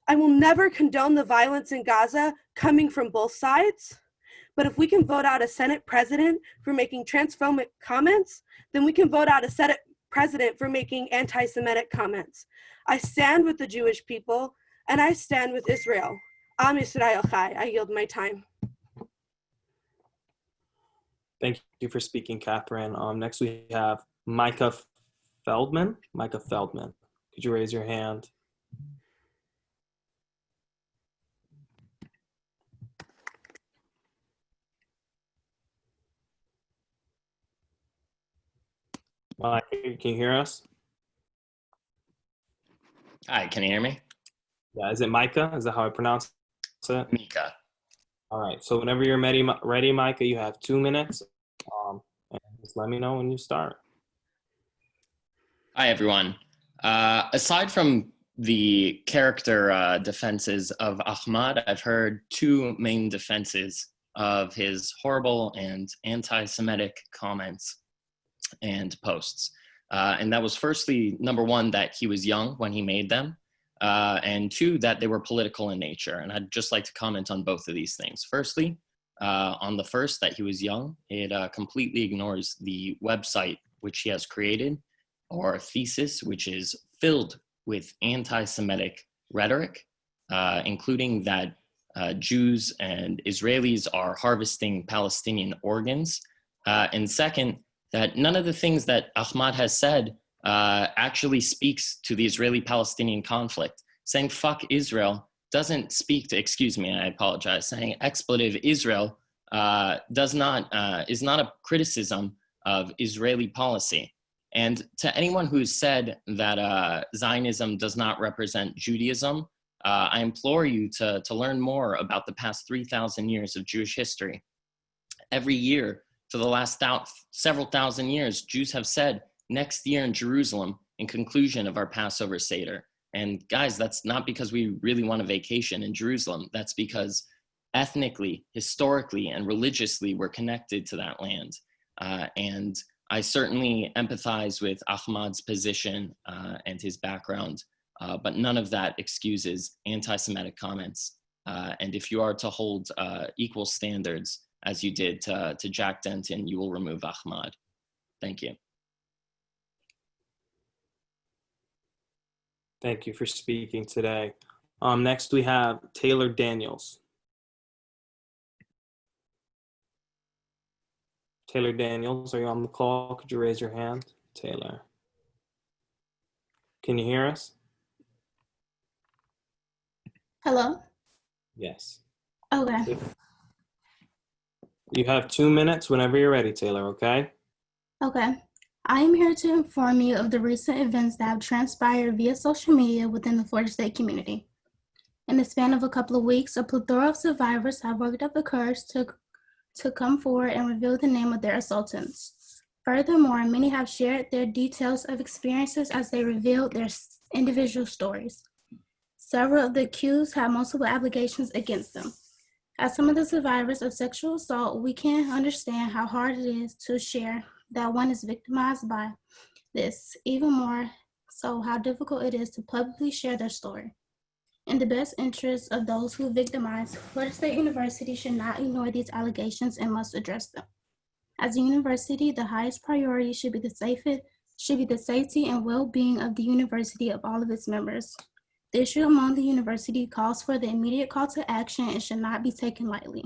I will never condone the violence in Gaza coming from both sides, but if we can vote out a Senate president for making transphobic comments, then we can vote out a Senate president for making anti-Semitic comments. I stand with the Jewish people, and I stand with Israel. Am Yisrael Chai. I yield my time. Thank you for speaking, Catherine. Next we have Micah Feldman. Micah Feldman, could you raise your hand? Micah, can you hear us? Hi, can you hear me? Yeah, is it Micah? Is that how I pronounce it? Mika. All right, so whenever you're ready, Micah, you have 2 minutes. And just let me know when you start. Hi, everyone. Aside from the character defenses of Ahmad, I've heard two main defenses of his horrible and anti-Semitic comments and posts. And that was firstly, number one, that he was young when he made them, and two, that they were political in nature. And I'd just like to comment on both of these things. Firstly, on the first, that he was young, it completely ignores the website which he has created, or thesis, which is filled with anti-Semitic rhetoric, including that Jews and Israelis are harvesting Palestinian organs. And second, that none of the things that Ahmad has said actually speaks to the Israeli-Palestinian conflict. Saying fuck Israel doesn't speak to, excuse me, I apologize, saying expletive Israel is not a criticism of Israeli policy. And to anyone who's said that Zionism does not represent Judaism, I implore you to learn more about the past 3,000 years of Jewish history. Every year, for the last several thousand years, Jews have said, next year in Jerusalem, in conclusion of our Passover Seder. And guys, that's not because we really want a vacation in Jerusalem. That's because ethnically, historically, and religiously, we're connected to that land. And I certainly empathize with Ahmad's position and his background, but none of that excuses anti-Semitic comments. And if you are to hold equal standards, as you did to Jack Denton, you will remove Ahmad. Thank you. Thank you for speaking today. Next we have Taylor Daniels. Taylor Daniels, are you on the call? Could you raise your hand? Taylor. Can you hear us? Hello? Yes. Okay. You have 2 minutes whenever you're ready, Taylor, okay? Okay. I am here to inform you of the recent events that have transpired via social media within the Florida State community. In the span of a couple of weeks, a plethora of survivors have worked up the courage to come forward and reveal the name of their assaultants. Furthermore, many have shared their details of experiences as they revealed their individual stories. Several of the accused have multiple allegations against them. As some of the survivors of sexual assault, we can understand how hard it is to share that one is victimized by this, even more so how difficult it is to publicly share their story. In the best interest of those who victimized, Florida State University should not ignore these allegations and must address them. As a university, the highest priority should be the safety and well-being of the university of all of its members. The issue among the university calls for the immediate call to action and should not be taken lightly.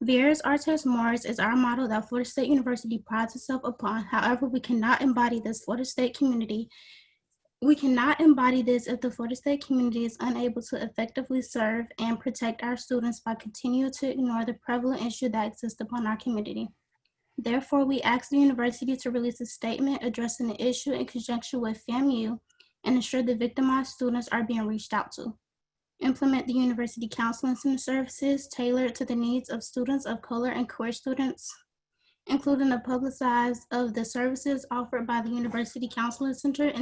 Vires Artes Mors is our model that Florida State University prides itself upon. However, we cannot embody this Florida State community. We cannot embody this if the Florida State community is unable to effectively serve and protect our students by continuing to ignore the prevalent issue that exists upon our community. Therefore, we ask the university to release a statement addressing the issue in conjunction with FAMU and ensure the victimized students are being reached out to. Implement the university counseling center services tailored to the needs of students of color and queer students, including a publicized of the services offered by the University Counseling Center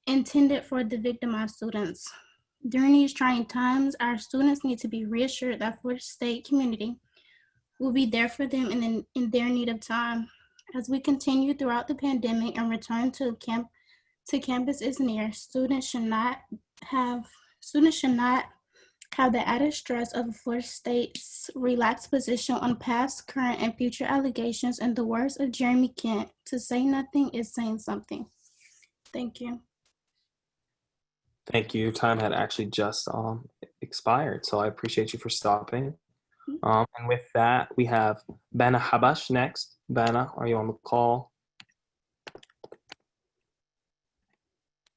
intended for the victimized students. During these trying times, our students need to be reassured that Florida State community will be there for them in their need of time. As we continue throughout the pandemic and return to campus is near, students should not have the added stress of Florida State's relaxed position on past, current, and future allegations. In the words of Jeremy Kent, to say nothing is saying something. Thank you. Thank you. Your time had actually just expired, so I appreciate you for stopping. And with that, we have Bana Habash next. Bana, are you on the call?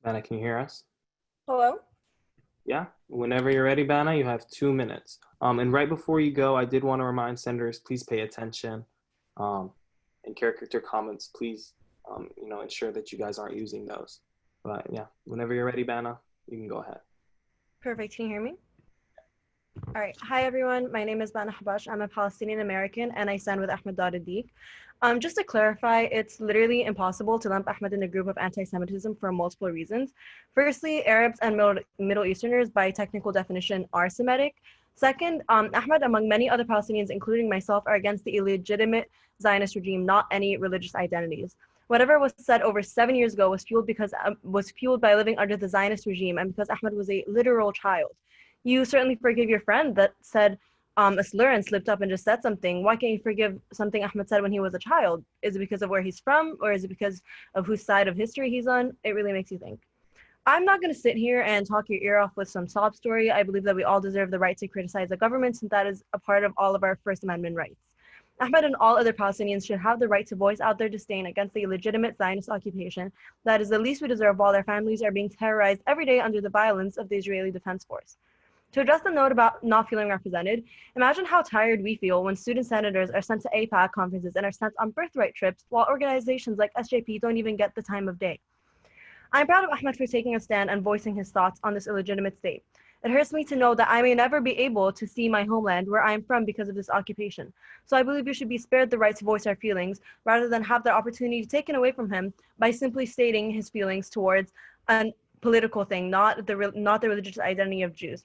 Bana, can you hear us? Hello? Yeah, whenever you're ready, Bana, you have 2 minutes. And right before you go, I did want to remind senators, please pay attention. And character comments, please, ensure that you guys aren't using those. But yeah, whenever you're ready, Bana, you can go ahead. Perfect. Can you hear me? All right. Hi, everyone. My name is Bana Habash. I'm a Palestinian American, and I stand with Ahmed Dadiq. Just to clarify, it's literally impossible to lump Ahmed in a group of anti-Semitism for multiple reasons. Firstly, Arabs and Middle Easterners, by technical definition, are Semitic. Second, Ahmed, among many other Palestinians, including myself, are against the illegitimate Zionist regime, not any religious identities. Whatever was said over 7 years ago was fueled by living under the Zionist regime and because Ahmed was a literal child. You certainly forgive your friend that said a slur and slipped up and just said something. Why can't you forgive something Ahmed said when he was a child? Is it because of where he's from, or is it because of whose side of history he's on? It really makes you think. I'm not going to sit here and talk your ear off with some sob story. I believe that we all deserve the right to criticize the government, since that is a part of all of our First Amendment rights. Ahmed and all other Palestinians should have the right to voice out their disdain against the illegitimate Zionist occupation. That is the least we deserve while their families are being terrorized every day under the violence of the Israeli Defense Force. To address the note about not feeling represented, imagine how tired we feel when student senators are sent to AIPAC conferences and are sent on birthright trips while organizations like SJP don't even get the time of day. I'm proud of Ahmed for taking a stand and voicing his thoughts on this illegitimate state. It hurts me to know that I may never be able to see my homeland where I am from because of this occupation. So I believe we should be spared the right to voice our feelings rather than have the opportunity taken away from him by simply stating his feelings towards a political thing, not the religious identity of Jews.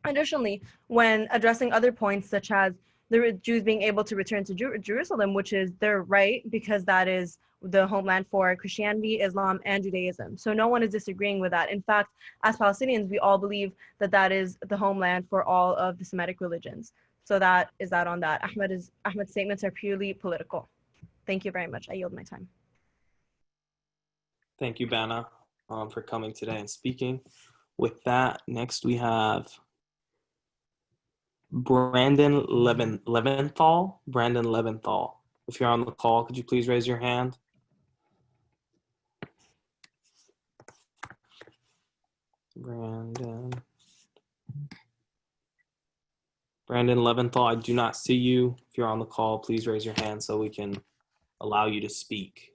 Additionally, when addressing other points such as the Jews being able to return to Jerusalem, which is their right because that is the homeland for Christianity, Islam, and Judaism. So no one is disagreeing with that. In fact, as Palestinians, we all believe that that is the homeland for all of the Semitic religions. So that is that on that. Ahmed's statements are purely political. Thank you very much. I yield my time. Thank you, Bana, for coming today and speaking. With that, next we have Brandon Leventhal. Brandon Leventhal. If you're on the call, could you please raise your hand? Brandon Leventhal, I do not see you. If you're on the call, please raise your hand so we can allow you to speak.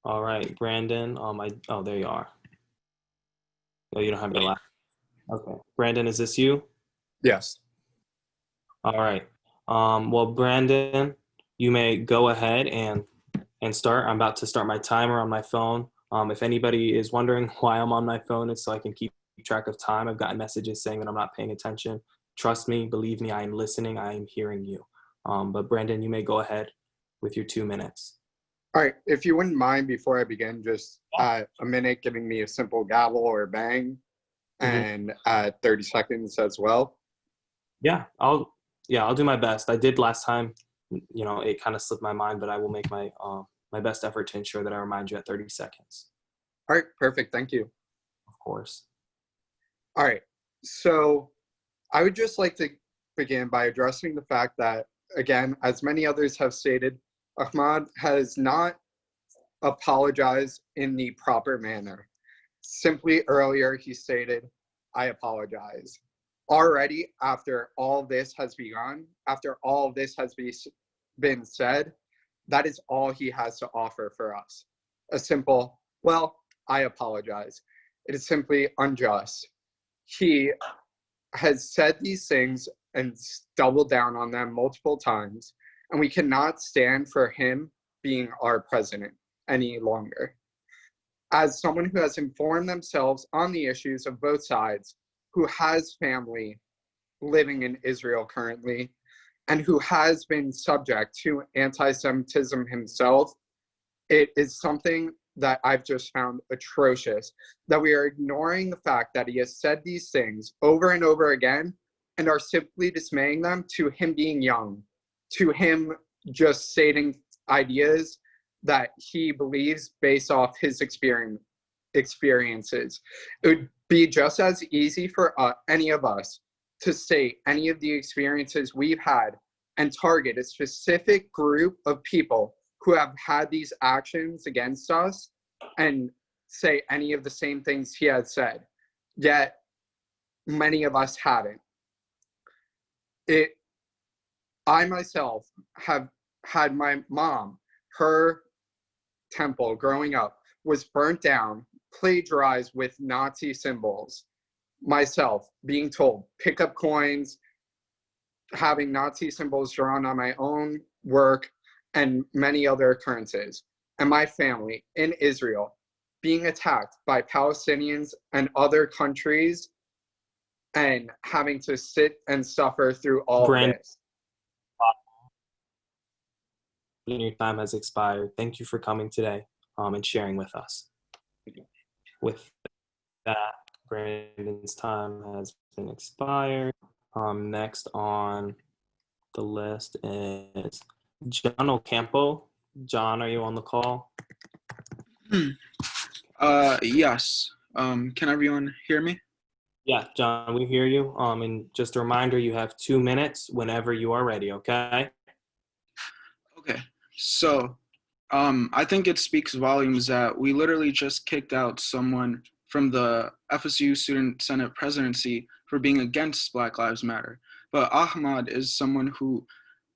All right, Brandon. Oh, there you are. No, you don't have your last Okay. Brandon, is this you? Yes. All right. Well, Brandon, you may go ahead and start. I'm about to start my timer on my phone. If anybody is wondering why I'm on my phone, it's so I can keep track of time. I've gotten messages saying that I'm not paying attention. Trust me, believe me, I am listening. I am hearing you. But Brandon, you may go ahead with your 2 minutes. All right. If you wouldn't mind, before I begin, just a minute giving me a simple gavel or bang, and 30 seconds as well. Yeah, I'll do my best. I did last time. You know, it kind of slipped my mind, but I will make my my best effort to ensure that I remind you at 30 seconds. All right. Perfect. Thank you. Of course. All right. So I would just like to begin by addressing the fact that, again, as many others have stated, Ahmad has not apologized in the proper manner. Simply earlier, he stated, I apologize. Already, after all this has begun, after all this has been said, that is all he has to offer for us. A simple, well, I apologize. It is simply unjust. He has said these things and doubled down on them multiple times, and we cannot stand for him being our president any longer. As someone who has informed themselves on the issues of both sides, who has family living in Israel currently, and who has been subject to anti-Semitism himself, it is something that I've just found atrocious, that we are ignoring the fact that he has said these things over and over again and are simply dismaying them to him being young, to him just stating ideas that he believes based off his experiences. It would be just as easy for any of us to state any of the experiences we've had and target a specific group of people who have had these actions against us and say any of the same things he has said. Yet many of us haven't. I myself have had my mom, her temple growing up was burnt down, plagiarized with Nazi symbols. Myself being told, pick up coins, having Nazi symbols drawn on my own work, and many other occurrences. And my family in Israel being attacked by Palestinians and other countries and having to sit and suffer through all this. Your time has expired. Thank you for coming today and sharing with us. With that, Brandon's time has been expired. Next on the list is John Ocampo. John, are you on the call? Yes. Can everyone hear me? Yeah, John, we hear you. And just a reminder, you have 2 minutes whenever you are ready, okay? Okay. So, I think it speaks volumes that we literally just kicked out someone from the FSU Student Senate presidency for being against Black Lives Matter. But Ahmad is someone who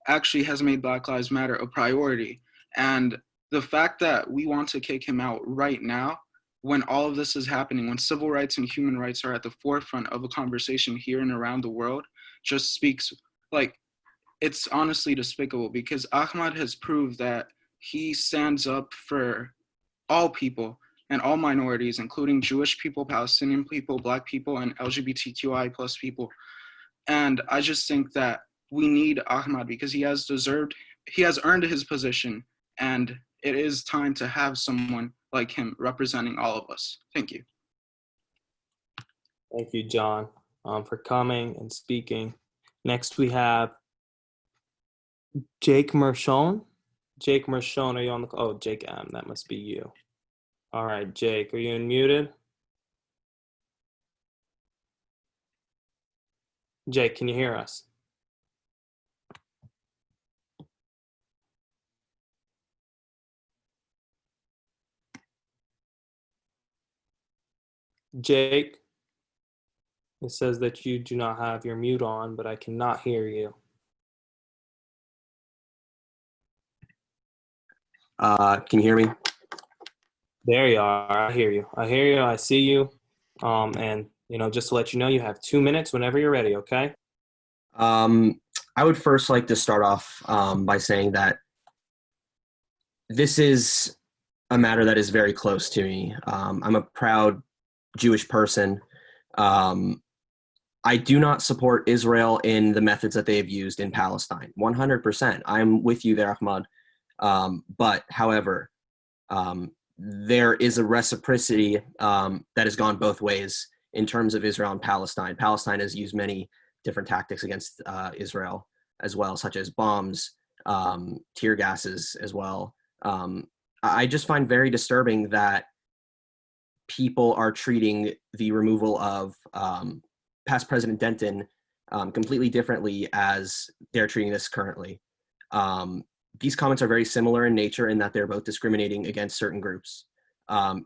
actually has made Black Lives Matter a priority. And the fact that we want to kick him out right now, when all of this is happening, when civil rights and human rights are at the forefront of a conversation here and around the world, just speaks like, it's honestly despicable, because Ahmad has proved that he stands up for all people and all minorities, including Jewish people, Palestinian people, Black people, and LGBTQI plus people. And I just think that we need Ahmad because he has earned his position, and it is time to have someone like him representing all of us. Thank you. Thank you, John, for coming and speaking. Next, we have Jake Mershon. Jake Mershon, are you on the call? Oh, Jake M, that must be you. All right, Jake, are you unmuted? Jake, can you hear us? Jake, it says that you do not have your mute on, but I cannot hear you. Can you hear me? There you are. I hear you. I hear you. I see you. And Just to let you know, you have 2 minutes whenever you're ready, okay? I would first like to start off by saying that this is a matter that is very close to me. I'm a proud Jewish person. I do not support Israel in the methods that they have used in Palestine. 100%. I'm with you there, Ahmad. But however, there is a reciprocity that has gone both ways in terms of Israel and Palestine. Palestine has used many different tactics against Israel as well, such as bombs, tear gases as well. I just find very disturbing that people are treating the removal of past President Denton completely differently as they're treating this currently. These comments are very similar in nature in that they're both discriminating against certain groups.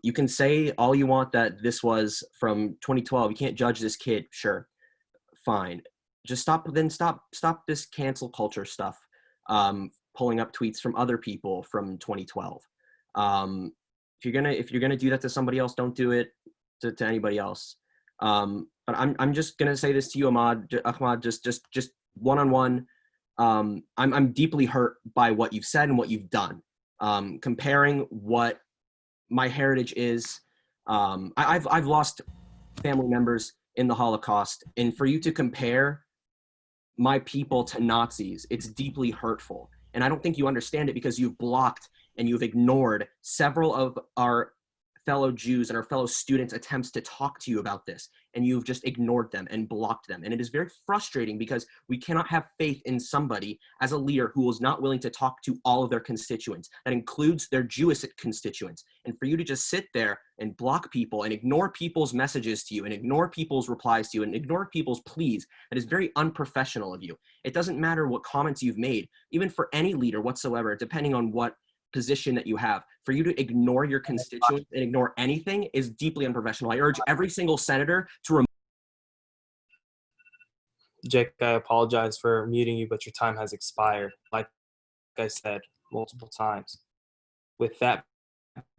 You can say all you want that this was from 2012. You can't judge this kid. Sure, fine. Just stop this cancel culture stuff. Pulling up tweets from other people from 2012. If you're gonna do that to somebody else, don't do it to anybody else. But I'm just gonna say this to you, Ahmad, just one-on-one. I'm deeply hurt by what you've said and what you've done. Comparing what my heritage is, I've lost family members in the Holocaust, and for you to compare my people to Nazis, it's deeply hurtful. And I don't think you understand it because you've blocked and you've ignored several of our fellow Jews and our fellow students' attempts to talk to you about this, and you've just ignored them and blocked them. And it is very frustrating because we cannot have faith in somebody as a leader who is not willing to talk to all of their constituents. That includes their Jewish constituents. And for you to just sit there and block people and ignore people's messages to you and ignore people's replies to you and ignore people's pleas, that is very unprofessional of you. It doesn't matter what comments you've made, even for any leader whatsoever, depending on what position that you have. For you to ignore your constituents and ignore anything is deeply unprofessional. I urge every single senator to remove. Jake, I apologize for muting you, but your time has expired, like I said multiple times. With that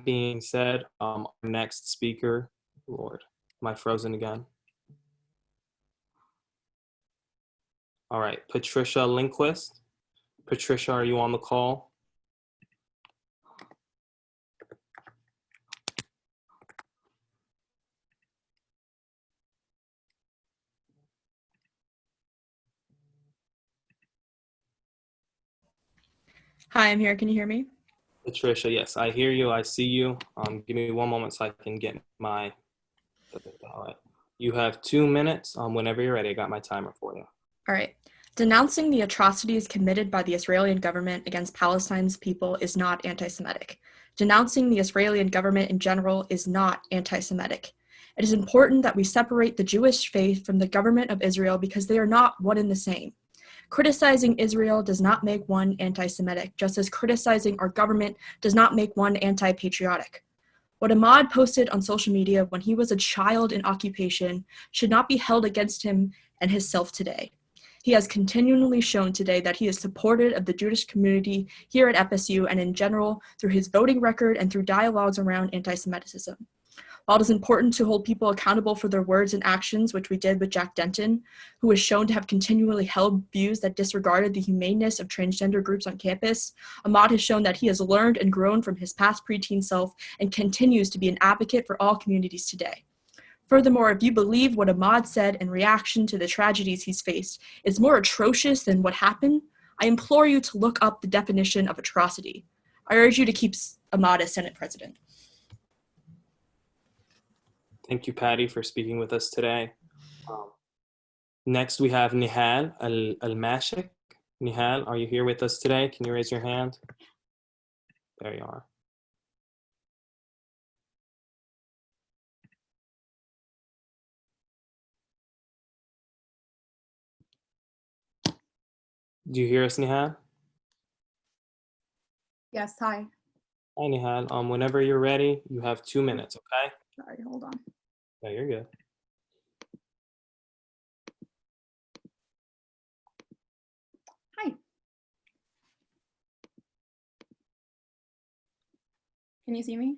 being said, our next speaker, Lord, am I frozen again? All right, Patricia Lindquist. Patricia, are you on the call? Hi, I'm here. Can you hear me? Patricia, yes, I hear you. I see you. Give me one moment so I can get my. All right. You have 2 minutes. Whenever you're ready, I got my timer for you. All right. Denouncing the atrocities committed by the Israeli government against Palestine's people is not anti-Semitic. Denouncing the Israeli government in general is not anti-Semitic. It is important that we separate the Jewish faith from the government of Israel because they are not one and the same. Criticizing Israel does not make one anti-Semitic, just as criticizing our government does not make one anti-patriotic. What Ahmad posted on social media when he was a child in occupation should not be held against him and his self today. He has continually shown today that he is supportive of the Jewish community here at FSU and in general through his voting record and through dialogues around anti-Semitism. While it is important to hold people accountable for their words and actions, which we did with Jack Denton, who was shown to have continually held views that disregarded the humaneness of transgender groups on campus, Ahmad has shown that he has learned and grown from his past preteen self and continues to be an advocate for all communities today. Furthermore, if you believe what Ahmad said in reaction to the tragedies he's faced is more atrocious than what happened, I implore you to look up the definition of atrocity. I urge you to keep Ahmad as Senate President. Thank you, Patty, for speaking with us today. Next, we have Nihal Al-Mashik. Nihal, are you here with us today? Can you raise your hand? There you are. Do you hear us, Nihal? Yes, hi. Hi, Nihal. Whenever you're ready, you have 2 minutes, okay? Sorry, hold on. No, you're good. Hi. Can you see me?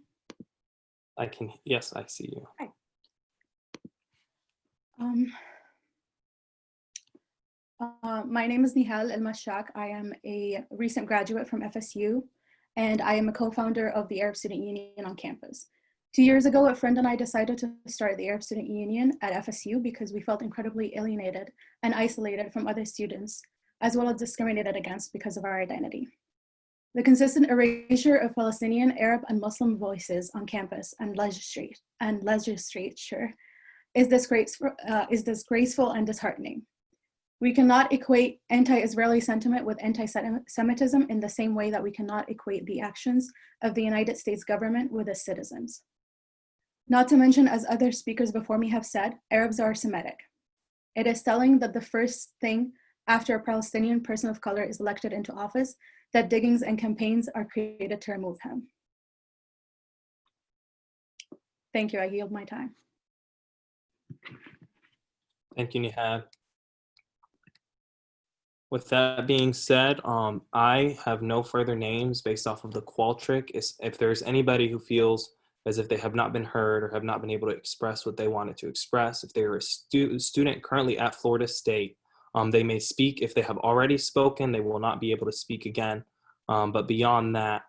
Yes, I see you. Hi. My name is Nihal El-Mashak. I am a recent graduate from FSU, and I am a co-founder of the Arab Student Union on campus. 2 years ago, a friend and I decided to start the Arab Student Union at FSU because we felt incredibly alienated and isolated from other students, as well as discriminated against because of our identity. The consistent erasure of Palestinian, Arab, and Muslim voices on campus and legislature is disgraceful and disheartening. We cannot equate anti-Israeli sentiment with anti-Semitism in the same way that we cannot equate the actions of the United States government with its citizens. Not to mention, as other speakers before me have said, Arabs are Semitic. It is telling that the first thing after a Palestinian person of color is elected into office, that diggings and campaigns are created to remove him. Thank you, I yield my time. Thank you, Nihad. With that being said, I have no further names based off of the Qualtrics. If there's anybody who feels as if they have not been heard or have not been able to express what they wanted to express, if they're a student currently at Florida State, they may speak. If they have already spoken, they will not be able to speak again. But beyond that,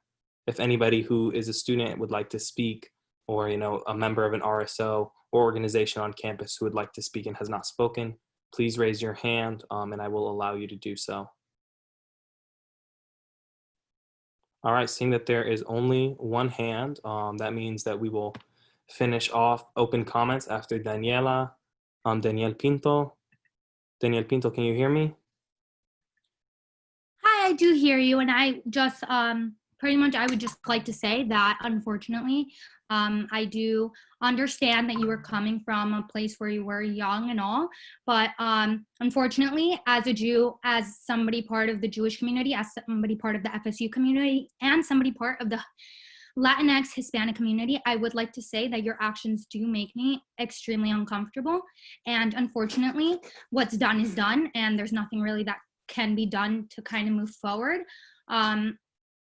if anybody who is a student would like to speak, or a member of an RSO or organization on campus who would like to speak and has not spoken, please raise your hand and I will allow you to do so. All right, seeing that there is only one hand, that means that we will finish off open comments after Daniela. Daniel Pinto. Daniel Pinto, can you hear me? Hi, I do hear you, and I just pretty much I would just like to say that unfortunately, I do understand that you were coming from a place where you were young and all, but unfortunately, as a Jew, as somebody part of the Jewish community, as somebody part of the FSU community, and somebody part of the Latinx Hispanic community, I would like to say that your actions do make me extremely uncomfortable. And unfortunately, what's done is done, and there's nothing really that can be done to kind of move forward.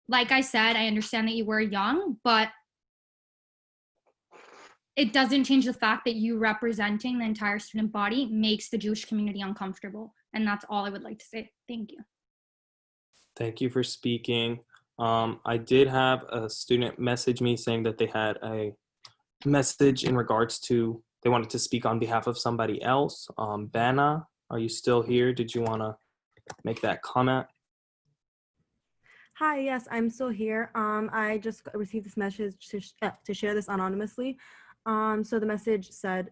Like I said, I understand that you were young, but it doesn't change the fact that you representing the entire student body makes the Jewish community uncomfortable. And that's all I would like to say. Thank you. Thank you for speaking. I did have a student message me saying that they had a message in regards to, they wanted to speak on behalf of somebody else. Bana, are you still here? Did you want to make that comment? Hi, yes, I'm still here. I just received this message to share this anonymously. So the message said,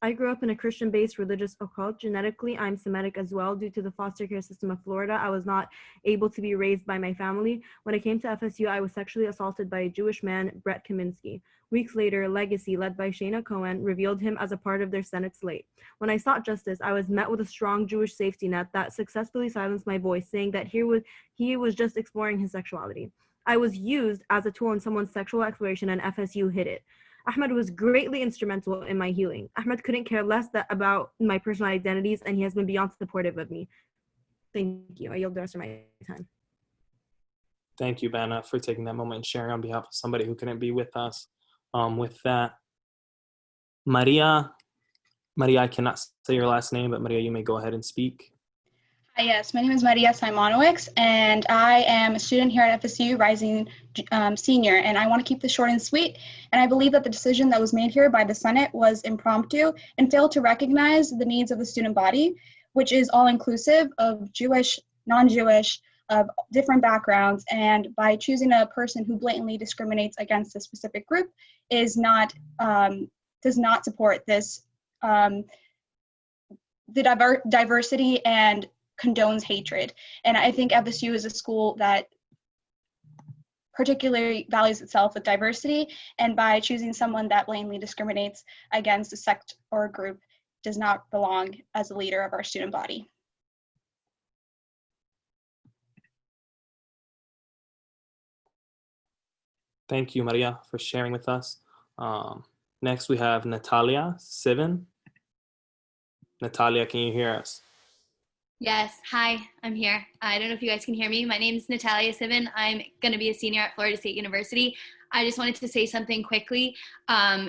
I grew up in a Christian-based religious occult. Genetically, I'm Semitic as well. Due to the foster care system of Florida, I was not able to be raised by my family. When I came to FSU, I was sexually assaulted by a Jewish man, Brett Kaminsky. Weeks later, Legacy, led by Shana Cohen, revealed him as a part of their Senate slate. When I sought justice, I was met with a strong Jewish safety net that successfully silenced my voice, saying that he was just exploring his sexuality. I was used as a tool in someone's sexual exploration, and FSU hid it. Ahmed was greatly instrumental in my healing. Ahmed couldn't care less about my personal identities, and he has been beyond supportive of me. Thank you. I yield the rest of my time. Thank you, Bana, for taking that moment and sharing on behalf of somebody who couldn't be with us. With that, Maria, I cannot say your last name, but Maria, you may go ahead and speak. Hi, yes, my name is Maria Simonowicz, and I am a student here at FSU, rising senior, and I want to keep this short and sweet. And I believe that the decision that was made here by the Senate was impromptu and failed to recognize the needs of the student body, which is all inclusive of Jewish, non-Jewish, of different backgrounds. And by choosing a person who blatantly discriminates against a specific group is not, does not support this, the diversity and condones hatred. And I think FSU is a school that particularly values itself with diversity, and by choosing someone that blatantly discriminates against a sect or a group does not belong as a leader of our student body. Thank you, Maria, for sharing with us. Next, we have Natalia Sivan. Natalia, can you hear us? Yes, hi, I'm here. I don't know if you guys can hear me. My name is Natalia Sivan. I'm going to be a senior at Florida State University. I just wanted to say something quickly.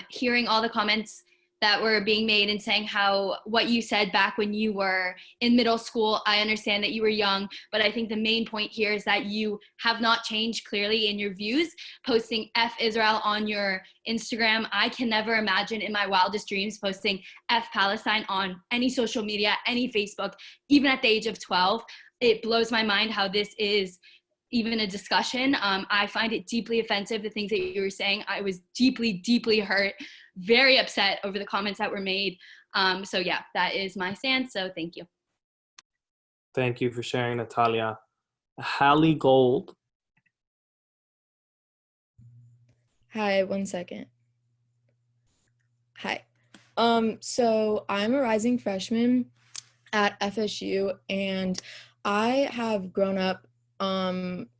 Hearing all the comments that were being made and saying how what you said back when you were in middle school. I understand that you were young, but I think the main point here is that you have not changed clearly in your views. Posting F Israel on your Instagram, I can never imagine in my wildest dreams posting F Palestine on any social media, any Facebook, even at the age of 12. It blows my mind how this is even a discussion. I find it deeply offensive, the things that you were saying. I was deeply, deeply hurt, very upset over the comments that were made. So yeah, that is my stance. So thank you. Thank you for sharing, Natalia. Hallie Gold. Hi, 1 second. Hi. So I'm a rising freshman at FSU, and I have grown up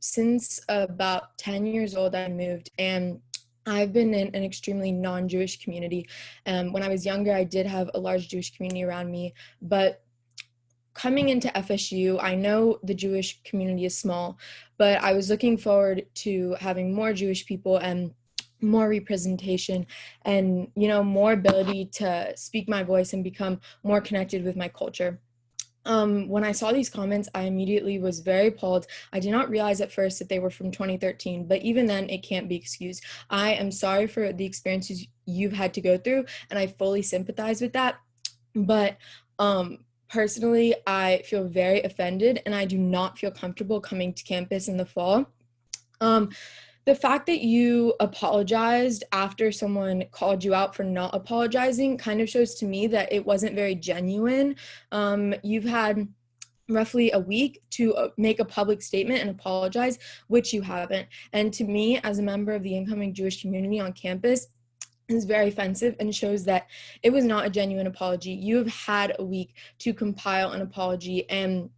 since about 10 years old. I moved, and I've been in an extremely non-Jewish community. When I was younger, I did have a large Jewish community around me, but coming into FSU, I know the Jewish community is small, but I was looking forward to having more Jewish people and more representation and, you know, more ability to speak my voice and become more connected with my culture. When I saw these comments, I immediately was very appalled. I did not realize at first that they were from 2013, but even then, it can't be excused. I am sorry for the experiences you've had to go through, and I fully sympathize with that. But personally, I feel very offended, and I do not feel comfortable coming to campus in the fall. The fact that you apologized after someone called you out for not apologizing kind of shows to me that it wasn't very genuine. You've had roughly a week to make a public statement and apologize, which you haven't. And to me, as a member of the incoming Jewish community on campus, is very offensive and shows that it was not a genuine apology. You have had a week to compile an apology, and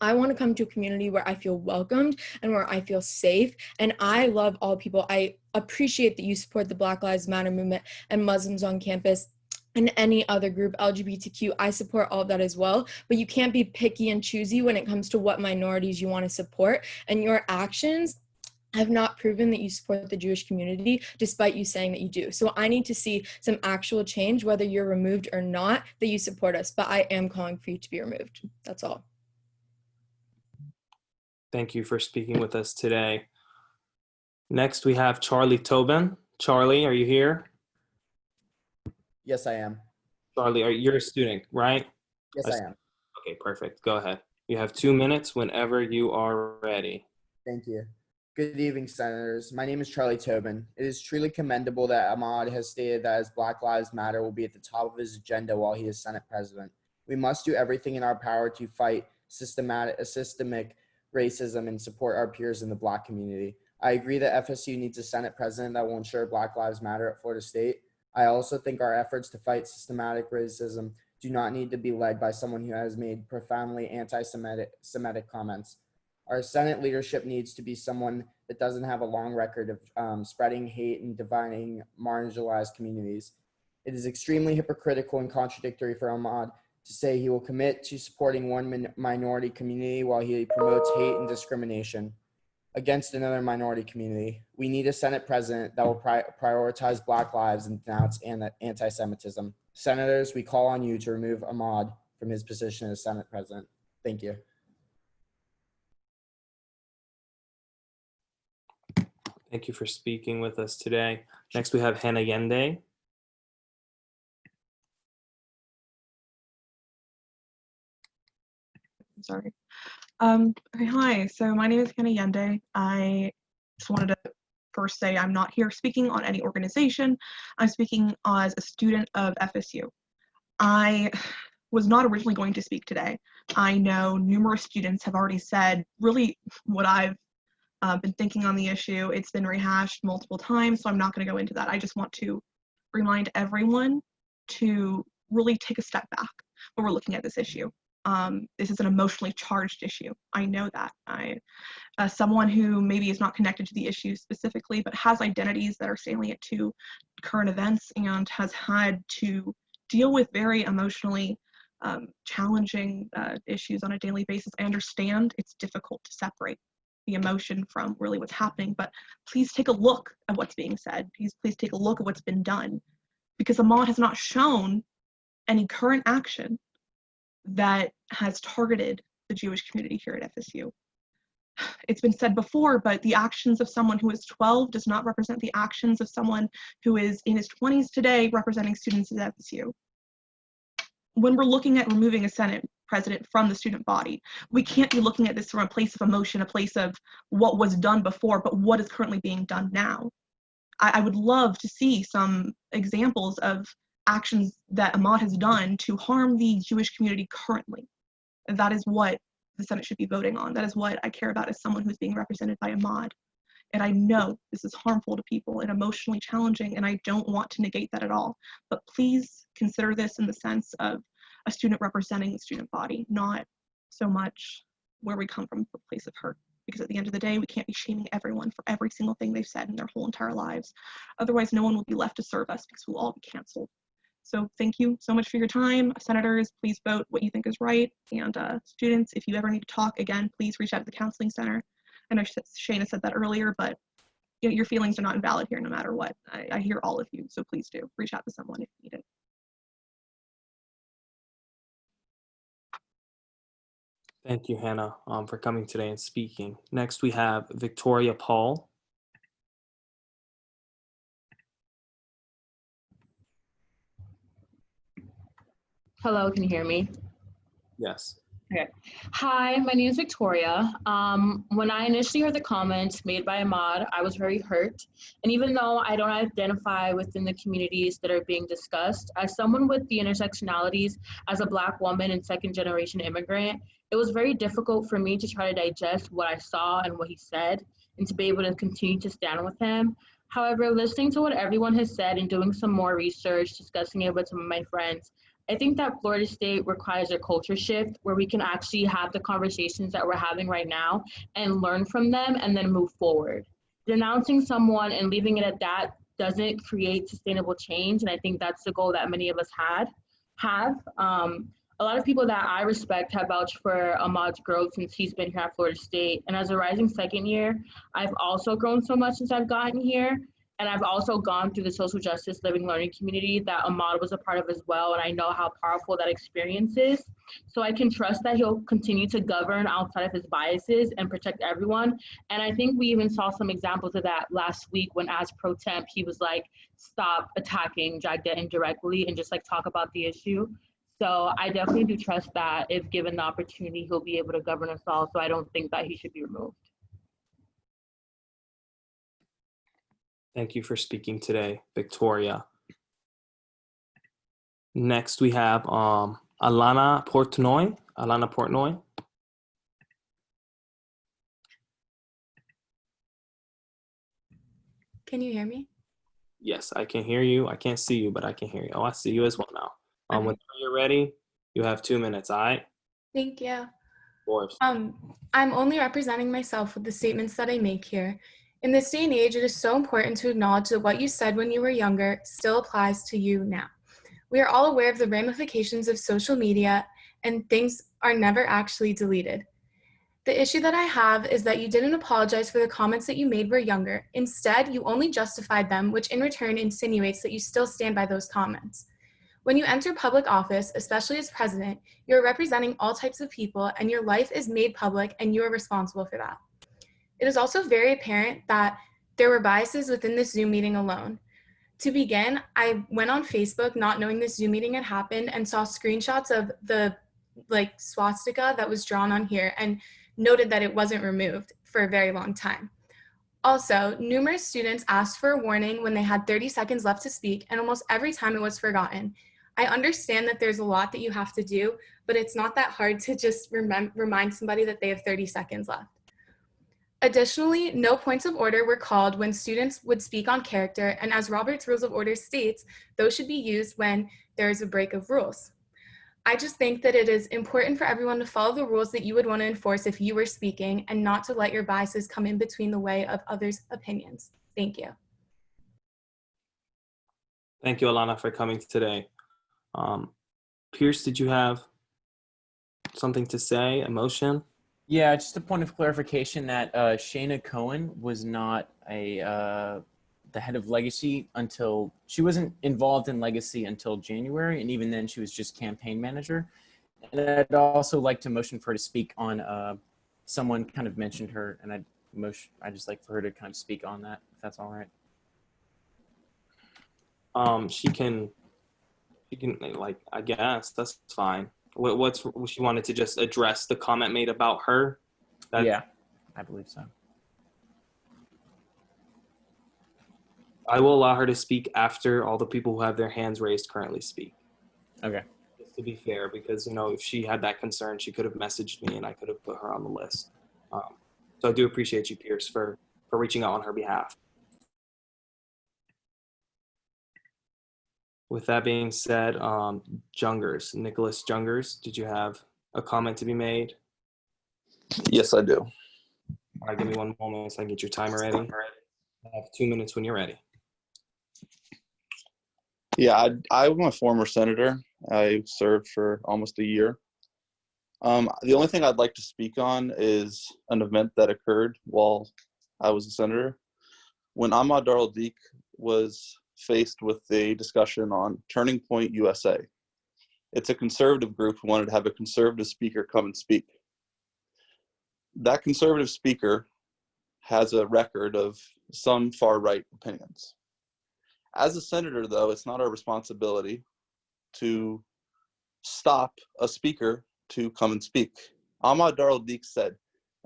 I want to come to a community where I feel welcomed and where I feel safe. And I love all people. I appreciate that you support the Black Lives Matter movement and Muslims on campus and any other group, LGBTQ. I support all of that as well. But you can't be picky and choosy when it comes to what minorities you want to support. And your actions have not proven that you support the Jewish community, despite you saying that you do. So I need to see some actual change, whether you're removed or not, that you support us. But I am calling for you to be removed. That's all. Thank you for speaking with us today. Next, we have Charlie Tobin. Charlie, are you here? Yes, I am. Charlie, you're a student, right? Yes, I am. Okay, perfect. Go ahead. You have 2 minutes whenever you are ready. Thank you. Good evening, Senators. My name is Charlie Tobin. It is truly commendable that Ahmad has stated that his Black Lives Matter will be at the top of his agenda while he is Senate President. We must do everything in our power to fight systemic racism and support our peers in the Black community. I agree that FSU needs a Senate President that will ensure Black Lives Matter at Florida State. I also think our efforts to fight systematic racism do not need to be led by someone who has made profoundly anti-Semitic comments. Our Senate leadership needs to be someone that doesn't have a long record of spreading hate and dividing marginalized communities. It is extremely hypocritical and contradictory for Ahmad to say he will commit to supporting one minority community while he promotes hate and discrimination against another minority community. We need a Senate President that will prioritize Black lives and denounce anti-Semitism. Senators, we call on you to remove Ahmad from his position as Senate President. Thank you. Thank you for speaking with us today. Next, we have Hannah Yende. Sorry. Okay, hi, so my name is Hannah Yende. I just wanted to first say I'm not here speaking on any organization. I'm speaking as a student of FSU. I was not originally going to speak today. I know numerous students have already said really what I've been thinking on the issue. It's been rehashed multiple times, so I'm not going to go into that. I just want to remind everyone to really take a step back when we're looking at this issue. This is an emotionally charged issue. I know that. Someone who maybe is not connected to the issue specifically, but has identities that are salient to current events and has had to deal with very emotionally challenging issues on a daily basis. I understand it's difficult to separate the emotion from really what's happening, but please take a look at what's being said. Please take a look at what's been done. because Ahmad has not shown any current action that has targeted the Jewish community here at FSU. It's been said before, but the actions of someone who is 12 does not represent the actions of someone who is in his 20s today representing students at FSU. When we're looking at removing a Senate president from the student body, we can't be looking at this from a place of emotion, a place of what was done before, but what is currently being done now. I would love to see some examples of actions that Ahmad has done to harm the Jewish community currently. And that is what the Senate should be voting on. That is what I care about as someone who's being represented by Ahmad. And I know this is harmful to people and emotionally challenging, and I don't want to negate that at all. But please consider this in the sense of a student representing the student body, not so much where we come from a place of hurt. Because at the end of the day, we can't be shaming everyone for every single thing they've said in their whole entire lives. Otherwise, no one will be left to serve us because we'll all be canceled. So thank you so much for your time. Senators, please vote what you think is right. And students, if you ever need to talk, again, please reach out to the counseling center. I know Shayna said that earlier, but your feelings are not invalid here no matter what. I hear all of you, so please do reach out to someone if needed. Thank you, Hannah, for coming today and speaking. Next, we have Victoria Paul. Hello, can you hear me? Yes. Okay. Hi, my name is Victoria. When I initially heard the comments made by Ahmad, I was very hurt. And even though I don't identify within the communities that are being discussed, as someone with the intersectionalities, as a Black woman and second-generation immigrant, it was very difficult for me to try to digest what I saw and what he said, and to be able to continue to stand with him. However, listening to what everyone has said and doing some more research, discussing it with some of my friends, I think that Florida State requires a culture shift where we can actually have the conversations that we're having right now and learn from them and then move forward. Denouncing someone and leaving it at that doesn't create sustainable change, and I think that's the goal that many of us have. A lot of people that I respect have vouched for Ahmad's growth since he's been here at Florida State, and as a rising second year, I've also grown so much since I've gotten here. And I've also gone through the social justice living learning community that Ahmad was a part of as well. And I know how powerful that experience is. So I can trust that he'll continue to govern outside of his biases and protect everyone. And I think we even saw some examples of that last week when, as pro temp, he was like, stop attacking Jack Denton directly and just like talk about the issue. So I definitely do trust that if given the opportunity, he'll be able to govern us all. So I don't think that he should be removed. Thank you for speaking today, Victoria. Next, we have Alana Portnoy. Alana Portnoy. Can you hear me? Yes, I can hear you. I can't see you, but I can hear you. Oh, I see you as well now. Whenever you're ready, you have 2 minutes, all right? Thank you. Of course. I'm only representing myself with the statements that I make here. In this day and age, it is so important to acknowledge that what you said when you were younger still applies to you now. We are all aware of the ramifications of social media, and things are never actually deleted. The issue that I have is that you didn't apologize for the comments that you made were younger. Instead, you only justified them, which in return insinuates that you still stand by those comments. When you enter public office, especially as president, you're representing all types of people, and your life is made public, and you are responsible for that. It is also very apparent that there were biases within this Zoom meeting alone. To begin, I went on Facebook not knowing this Zoom meeting had happened and saw screenshots of the swastika that was drawn on here and noted that it wasn't removed for a very long time. Also, numerous students asked for a warning when they had 30 seconds left to speak, and almost every time it was forgotten. I understand that there's a lot that you have to do, but it's not that hard to just remind somebody that they have 30 seconds left. Additionally, no points of order were called when students would speak on character, and as Robert's Rules of Order states, those should be used when there is a break of rules. I just think that it is important for everyone to follow the rules that you would want to enforce if you were speaking, and not to let your biases come in between the way of others' opinions. Thank you. Thank you, Alana, for coming today. Pierce, did you have something to say, a motion? Yeah, just a point of clarification that Shayna Cohen was not a the head of Legacy until she wasn't involved in Legacy until January, and even then she was just campaign manager. And I'd also like to motion for her to speak on someone kind of mentioned her, and I'd just like for her to kind of speak on that, if that's all right. She can like, I guess that's fine. What's she wanted to just address the comment made about her? Yeah, I believe so. I will allow her to speak after all the people who have their hands raised currently speak. Okay. Just to be fair, because, you know, if she had that concern, she could have messaged me and I could have put her on the list. So I do appreciate you, Pierce, for reaching out on her behalf. With that being said, Jungers, Nicholas Jungers, did you have a comment to be made? Yes, I do. All right, give me one moment so I can get your timer ready. I have 2 minutes when you're ready. Yeah, I'm a former senator. I served for almost a year. The only thing I'd like to speak on is an event that occurred while I was a senator. When Ahmad Darul-Deek was faced with a discussion on Turning Point USA. It's a conservative group who wanted to have a conservative speaker come and speak. That conservative speaker has a record of some far-right opinions. As a senator, though, it's not our responsibility to stop a speaker to come and speak. Ahmad Darul-Deek said,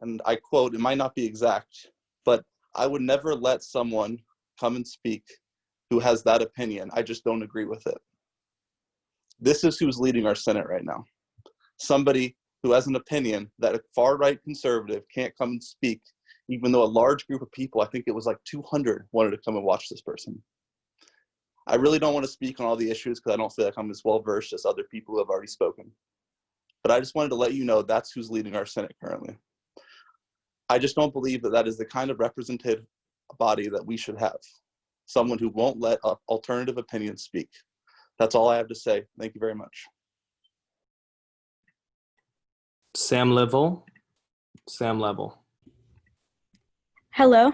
and I quote, it might not be exact, but I would never let someone come and speak who has that opinion. I just don't agree with it. This is who's leading our Senate right now. Somebody who has an opinion that a far-right conservative can't come and speak, even though a large group of people, I think it was like 200, wanted to come and watch this person. I really don't want to speak on all the issues because I don't feel like I'm as well-versed as other people who have already spoken. But I just wanted to let you know that's who's leading our Senate currently. I just don't believe that that is the kind of representative body that we should have. Someone who won't let alternative opinions speak. That's all I have to say. Thank you very much. Sam Level. Sam Level. Hello.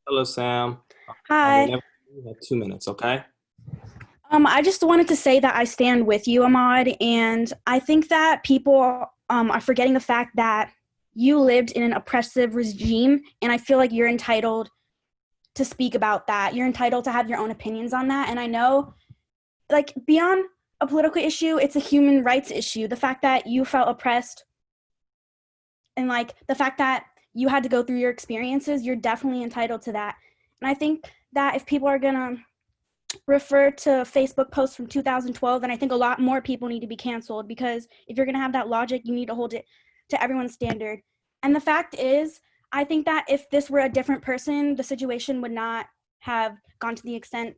Hello, Sam. Hi. You have 2 minutes, okay? I just wanted to say that I stand with you, Ahmad, and I think that people are forgetting the fact that you lived in an oppressive regime, and I feel like you're entitled to speak about that. You're entitled to have your own opinions on that, and I know, like, beyond a political issue, it's a human rights issue. The fact that you felt oppressed and, like, the fact that you had to go through your experiences, you're definitely entitled to that. And I think that if people are gonna refer to Facebook posts from 2012, then I think a lot more people need to be canceled, because if you're gonna have that logic, you need to hold it to everyone's standard. And the fact is, I think that if this were a different person, the situation would not have gone to the extent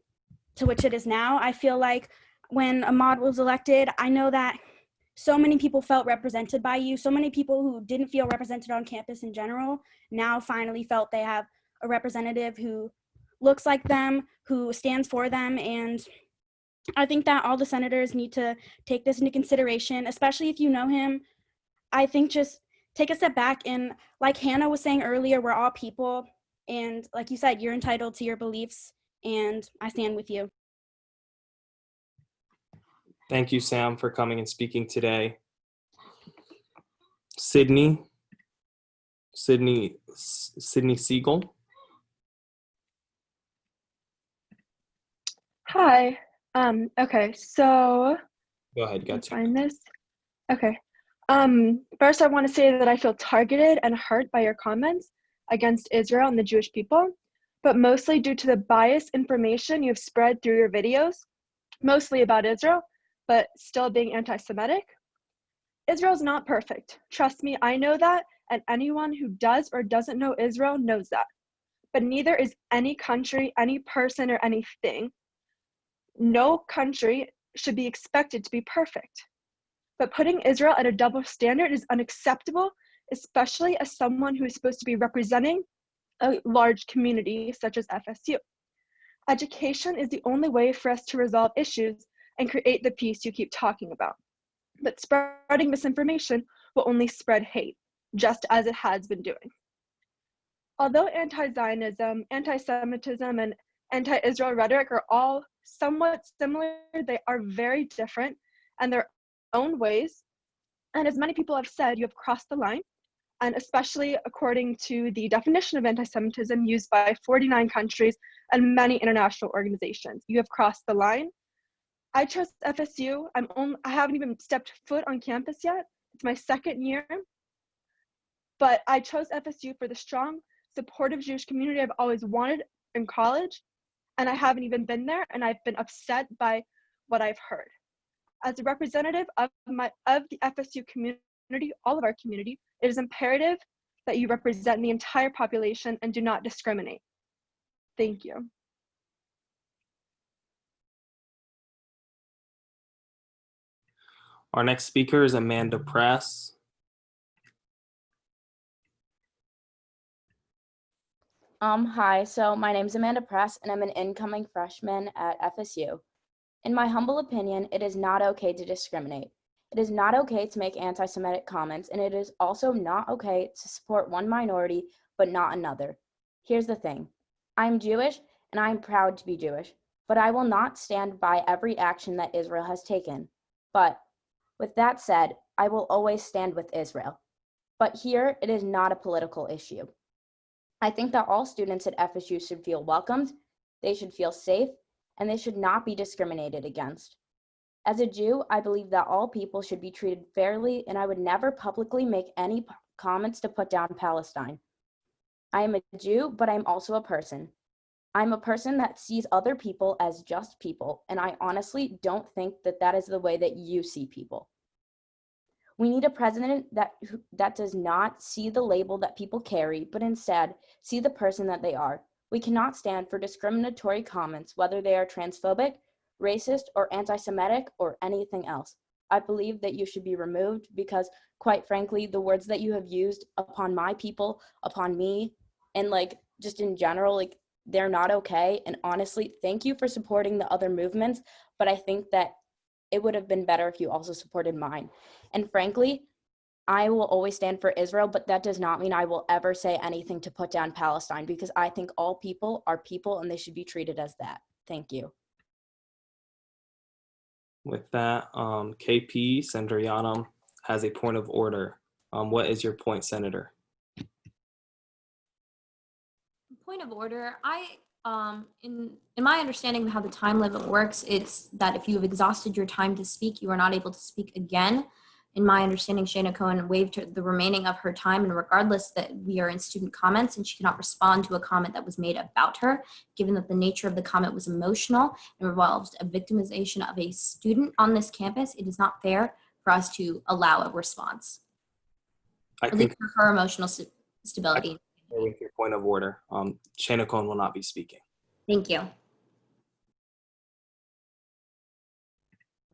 to which it is now. I feel like when Ahmad was elected, I know that so many people felt represented by you. So many people who didn't feel represented on campus in general now finally felt they have a representative who looks like them, who stands for them. And I think that all the senators need to take this into consideration, especially if you know him. I think just take a step back, and like Hannah was saying earlier, we're all people, and like you said, you're entitled to your beliefs, and I stand with you. Thank you, Sam, for coming and speaking today. Sydney Siegel. Hi. Okay, so Go ahead, got you. find this. Okay. First I want to say that I feel targeted and hurt by your comments against Israel and the Jewish people, but mostly due to the biased information you've spread through your videos, mostly about Israel, but still being anti-Semitic. Israel's not perfect. Trust me, I know that, and anyone who does or doesn't know Israel knows that. But neither is any country, any person, or anything. No country should be expected to be perfect. But putting Israel at a double standard is unacceptable, especially as someone who is supposed to be representing a large community such as FSU. Education is the only way for us to resolve issues and create the peace you keep talking about. But spreading misinformation will only spread hate, just as it has been doing. Although anti-Zionism, anti-Semitism, and anti-Israel rhetoric are all somewhat similar. They are very different in their own ways. And as many people have said, you have crossed the line. And especially according to the definition of anti-Semitism used by 49 countries and many international organizations. You have crossed the line. I chose FSU. I haven't even stepped foot on campus yet. It's my second year. But I chose FSU for the strong, supportive Jewish community I've always wanted in college. And I haven't even been there, and I've been upset by what I've heard. As a representative of the FSU community, all of our community, it is imperative that you represent the entire population and do not discriminate. Thank you. Our next speaker is Amanda Press. Hi, so my name is Amanda Press, and I'm an incoming freshman at FSU. In my humble opinion, it is not okay to discriminate. It is not okay to make anti-Semitic comments, and it is also not okay to support one minority but not another. Here's the thing. I'm Jewish, and I'm proud to be Jewish, but I will not stand by every action that Israel has taken. But with that said, I will always stand with Israel. But here, it is not a political issue. I think that all students at FSU should feel welcomed, they should feel safe, and they should not be discriminated against. As a Jew, I believe that all people should be treated fairly, and I would never publicly make any comments to put down Palestine. I am a Jew, but I'm also a person. I'm a person that sees other people as just people, and I honestly don't think that that is the way that you see people. We need a president that does not see the label that people carry, but instead see the person that they are. We cannot stand for discriminatory comments, whether they are transphobic, racist, or anti-Semitic, or anything else. I believe that you should be removed because, quite frankly, the words that you have used upon my people, upon me, and just in general, they're not okay. And honestly, thank you for supporting the other movements, but I think that it would have been better if you also supported mine. And frankly, I will always stand for Israel, but that does not mean I will ever say anything to put down Palestine, because I think all people are people and they should be treated as that. Thank you. With that, KP, Senator Yanam, has a point of order. What is your point, Senator? Point of order, in my understanding of how the time limit works, it's that if you have exhausted your time to speak, you are not able to speak again. In my understanding, Shana Cohen waived the remaining of her time, and regardless that we are in student comments and she cannot respond to a comment that was made about her, given that the nature of the comment was emotional and involved a victimization of a student on this campus, it is not fair for us to allow a response. I think for her emotional stability. With your point of order, Shana Cohen will not be speaking. Thank you.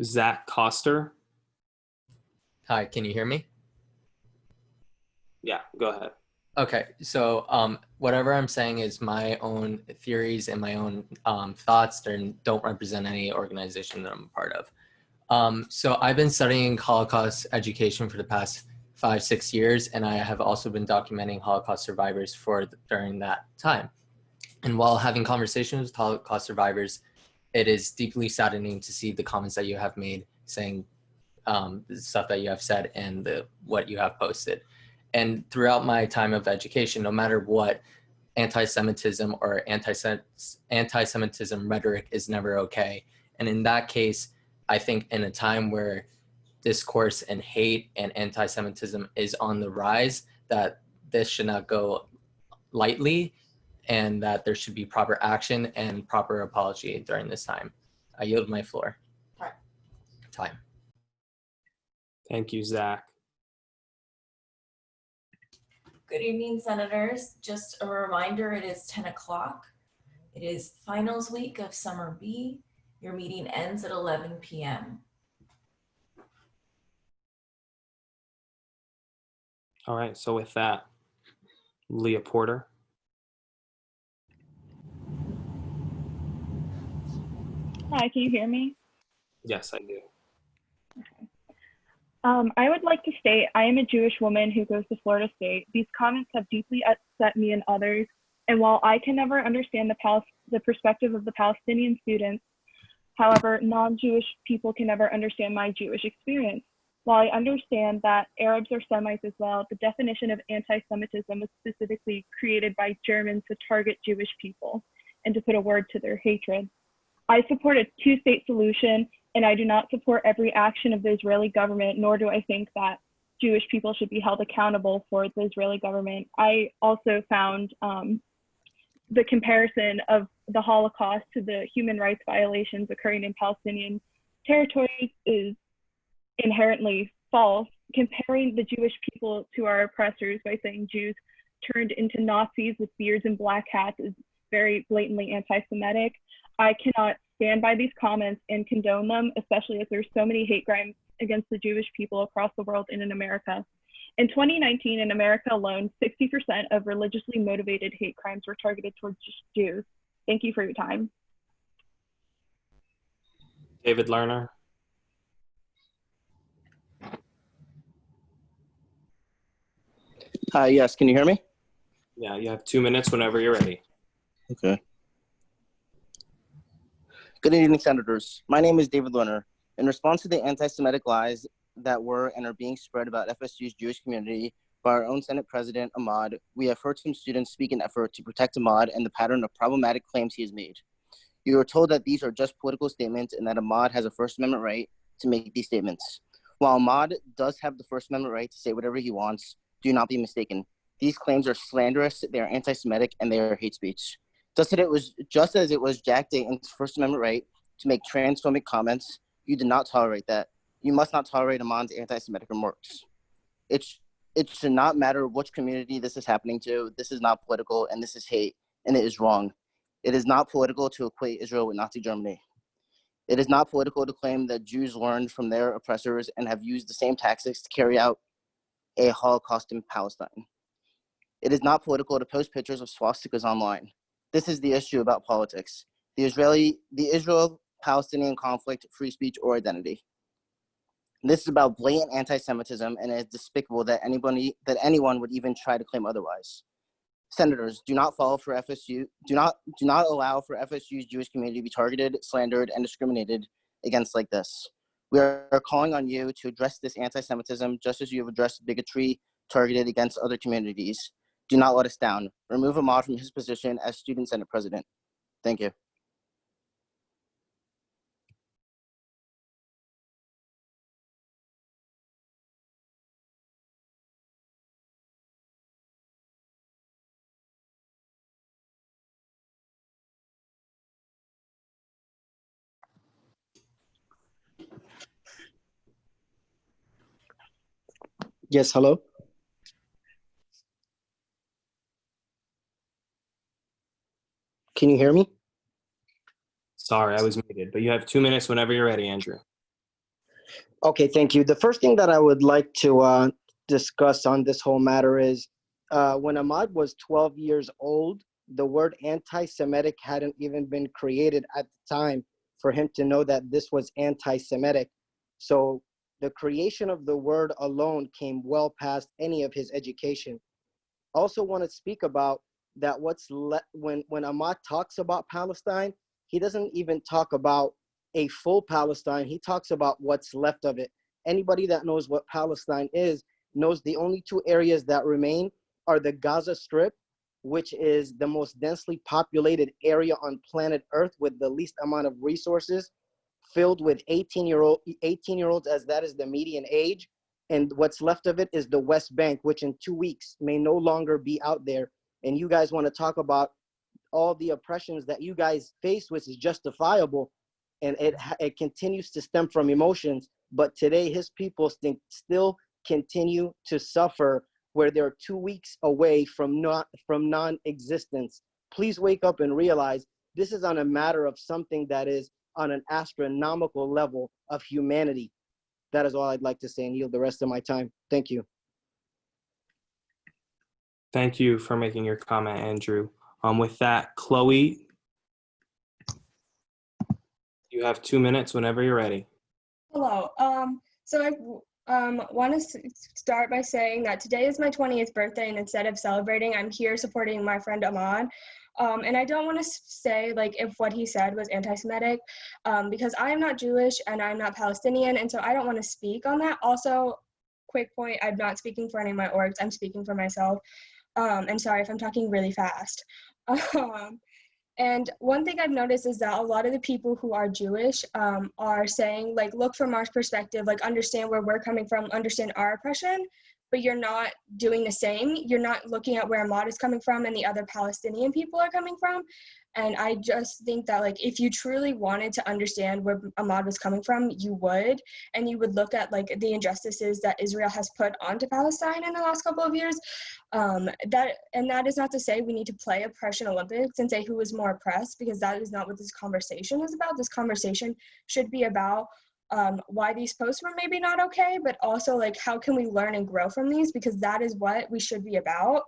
Zach Koster. Hi, can you hear me? Yeah, go ahead. Okay, so whatever I'm saying is my own theories and my own thoughts. They don't represent any organization that I'm a part of. So I've been studying Holocaust education for the past 5-6 years, and I have also been documenting Holocaust survivors during that time. And while having conversations with Holocaust survivors, it is deeply saddening to see the comments that you have made saying the stuff that you have said and what you have posted. And throughout my time of education, no matter what, anti-Semitism or anti-Semitism rhetoric is never okay. And in that case, I think in a time where discourse and hate and anti-Semitism is on the rise, that this should not go lightly and that there should be proper action and proper apology during this time. I yield my floor. Time. Thank you, Zach. Good evening, Senators. Just a reminder, it is 10 o'clock. It is finals week of Summer B. Your meeting ends at 11 p.m. All right, so with that, Leah Porter. Hi, can you hear me? Yes, I do. I would like to state I am a Jewish woman who goes to Florida State. These comments have deeply upset me and others And while I can never understand the perspective of the Palestinian students, however, non-Jewish people can never understand my Jewish experience. While I understand that Arabs are Semites as well, the definition of anti-Semitism was specifically created by Germans to target Jewish people and to put a word to their hatred. I support a two-state solution, and I do not support every action of the Israeli government, nor do I think that Jewish people should be held accountable for the Israeli government. I also found the comparison of the Holocaust to the human rights violations occurring in Palestinian territories is inherently false. Comparing the Jewish people to our oppressors by saying Jews turned into Nazis with beards and black hats is very blatantly anti-Semitic. I cannot stand by these comments and condone them, especially as there's so many hate crimes against the Jewish people across the world and in America. In 2019, in America alone, 60% of religiously motivated hate crimes were targeted towards Jews. Thank you for your time. David Lerner. Hi, yes, can you hear me? Yeah, you have 2 minutes whenever you're ready. Okay. Good evening, Senators. My name is David Lerner. In response to the anti-Semitic lies that were and are being spread about FSU's Jewish community by our own Senate President Ahmad, we have heard some students speak in effort to protect Ahmad and the pattern of problematic claims he has made. You are told that these are just political statements and that Ahmad has a First Amendment right to make these statements. While Ahmad does have the First Amendment right to say whatever he wants, do not be mistaken. These claims are slanderous, they are anti-Semitic, and they are hate speech. Just as it was Jack Dayton's First Amendment right to make transphobic comments, you did not tolerate that. You must not tolerate Ahmad's anti-Semitic remarks. It should not matter which community this is happening to. This is not political, and this is hate, and it is wrong. It is not political to equate Israel with Nazi Germany. It is not political to claim that Jews learned from their oppressors and have used the same tactics to carry out a Holocaust in Palestine. It is not political to post pictures of swastikas online. This is the issue about politics. The Israel-Palestinian conflict, free speech, or identity. This is about blatant anti-Semitism, and it is despicable that anyone would even try to claim otherwise. Senators, do not allow for FSU's Jewish community to be targeted, slandered, and discriminated against like this. We are calling on you to address this anti-Semitism just as you have addressed bigotry targeted against other communities. Do not let us down. Remove Ahmad from his position as Student Senate President. Thank you. Yes, hello. Can you hear me? Sorry, I was muted, but you have 2 minutes whenever you're ready, Andrew. Okay, thank you. The first thing that I would like to discuss on this whole matter is when Ahmad was 12 years old, the word anti-Semitic hadn't even been created at the time for him to know that this was anti-Semitic. So the creation of the word alone came well past any of his education. Also want to speak about that when Ahmad talks about Palestine, he doesn't even talk about a full Palestine. He talks about what's left of it. Anybody that knows what Palestine is knows the only two areas that remain are the Gaza Strip, which is the most densely populated area on planet Earth with the least amount of resources, filled with 18-year-olds, as that is the median age. And what's left of it is the West Bank, which in 2 weeks may no longer be out there. And you guys want to talk about all the oppressions that you guys face, which is justifiable, and it continues to stem from emotions. But today, his people still continue to suffer, where they're 2 weeks away from non-existence. Please wake up and realize this is on a matter of something that is on an astronomical level of humanity. That is all I'd like to say and yield the rest of my time. Thank you. Thank you for making your comment, Andrew. With that, Chloe, you have 2 minutes whenever you're ready. Hello. So Want to start by saying that today is my 20th birthday, and instead of celebrating, I'm here supporting my friend Ahmad. And I don't want to say like if what he said was anti-Semitic, because I am not Jewish and I'm not Palestinian, and so I don't want to speak on that. Also, quick point, I'm not speaking for any of my orgs, I'm speaking for myself. And sorry if I'm talking really fast. And one thing I've noticed is that a lot of the people who are Jewish are saying, like, look from our perspective, like, understand where we're coming from, understand our oppression, but you're not doing the same. You're not looking at where Ahmad is coming from and the other Palestinian people are coming from. And I just think that, like, if you truly wanted to understand where Ahmad was coming from, you would, and you would look at, like, the injustices that Israel has put onto Palestine in the last couple of years. That is not to say we need to play oppression Olympics and say who is more oppressed, because that is not what this conversation is about. This conversation should be about why these posts were maybe not okay, but also, like, how can we learn and grow from these, because that is what we should be about.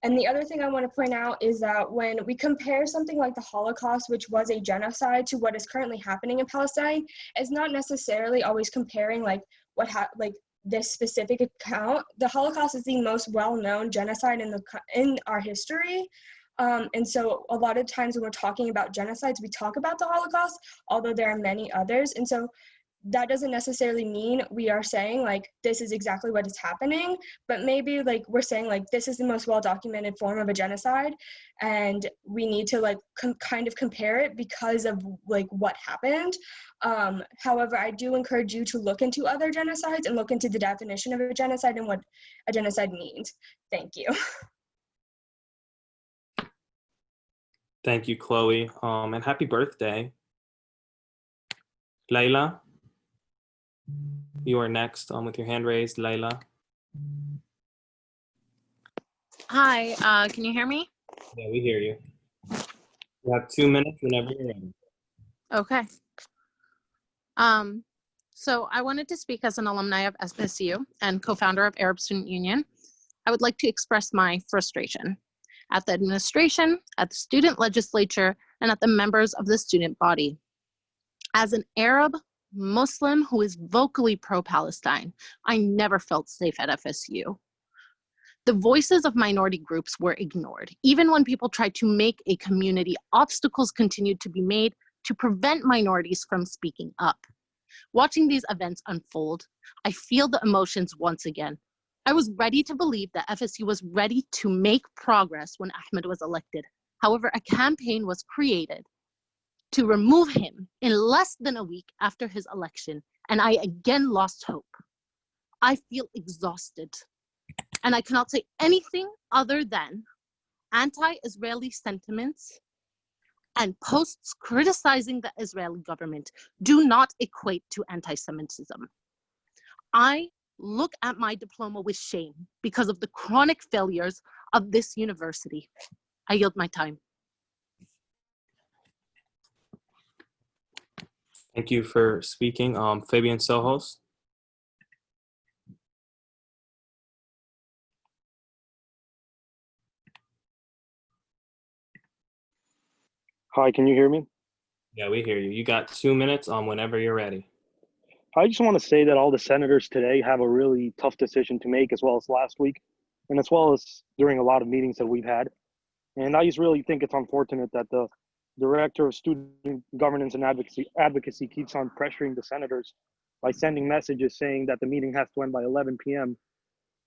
And the other thing I want to point out is that when we compare something like the Holocaust, which was a genocide, to what is currently happening in Palestine, it's not necessarily always comparing like this specific account. The Holocaust is the most well-known genocide in our history. And so a lot of times when we're talking about genocides, we talk about the Holocaust, although there are many others. And so that doesn't necessarily mean we are saying like this is exactly what is happening, but maybe like we're saying like this is the most well-documented form of a genocide, and we need to like kind of compare it because of like what happened. However, I do encourage you to look into other genocides and look into the definition of a genocide and what a genocide means. Thank you. Thank you, Chloe, and happy birthday. Layla, you are next with your hand raised. Layla. Hi, can you hear me? Yeah, we hear you. You have 2 minutes whenever you're ready. Okay. So I wanted to speak as an alumni of FSU and co-founder of Arab Student Union. I would like to express my frustration at the administration, at the student legislature, and at the members of the student body. As an Arab Muslim who is vocally pro-Palestine, I never felt safe at FSU. The voices of minority groups were ignored. Even when people tried to make a community, obstacles continued to be made to prevent minorities from speaking up. Watching these events unfold, I feel the emotions once again. I was ready to believe that FSU was ready to make progress when Ahmed was elected. However, a campaign was created to remove him in less than a week after his election, and I again lost hope. I feel exhausted, and I cannot say anything other than anti-Israeli sentiments and posts criticizing the Israeli government do not equate to anti-Semitism. I look at my diploma with shame because of the chronic failures of this university. I yield my time. Thank you for speaking. Fabian Sohos. Hi, can you hear me? Yeah, we hear you. You got 2 minutes whenever you're ready. I just want to say that all the senators today have a really tough decision to make, as well as last week, and as well as during a lot of meetings that we've had. And I just really think it's unfortunate that the director of student governance and advocacy keeps on pressuring the senators by sending messages saying that the meeting has to end by 11 p.m.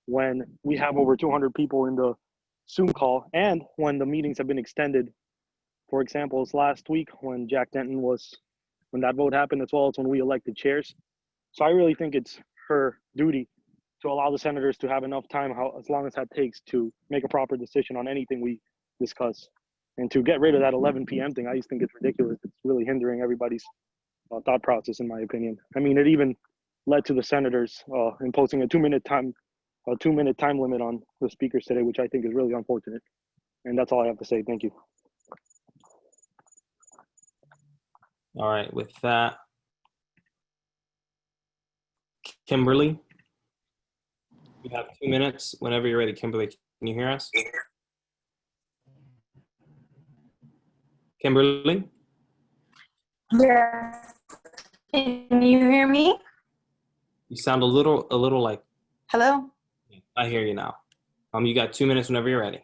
when we have over 200 people in the Zoom call, and when the meetings have been extended. For example, it's last week when Jack Denton when that vote happened, as well as when we elected chairs. So I really think it's her duty to allow the senators to have enough time, as long as that takes, to make a proper decision on anything we discuss. And to get rid of that 11 p.m. thing, I just think it's ridiculous. It's really hindering everybody's thought process, in my opinion. I mean, it even led to the senators imposing a 2-minute time limit on the speakers today, which I think is really unfortunate. And that's all I have to say. Thank you. All right, with that, Kimberly, you have 2 minutes whenever you're ready. Kimberly, can you hear us? Kimberly? Yeah. Can you hear me? You sound a little like. Hello? I hear you now. You got 2 minutes whenever you're ready.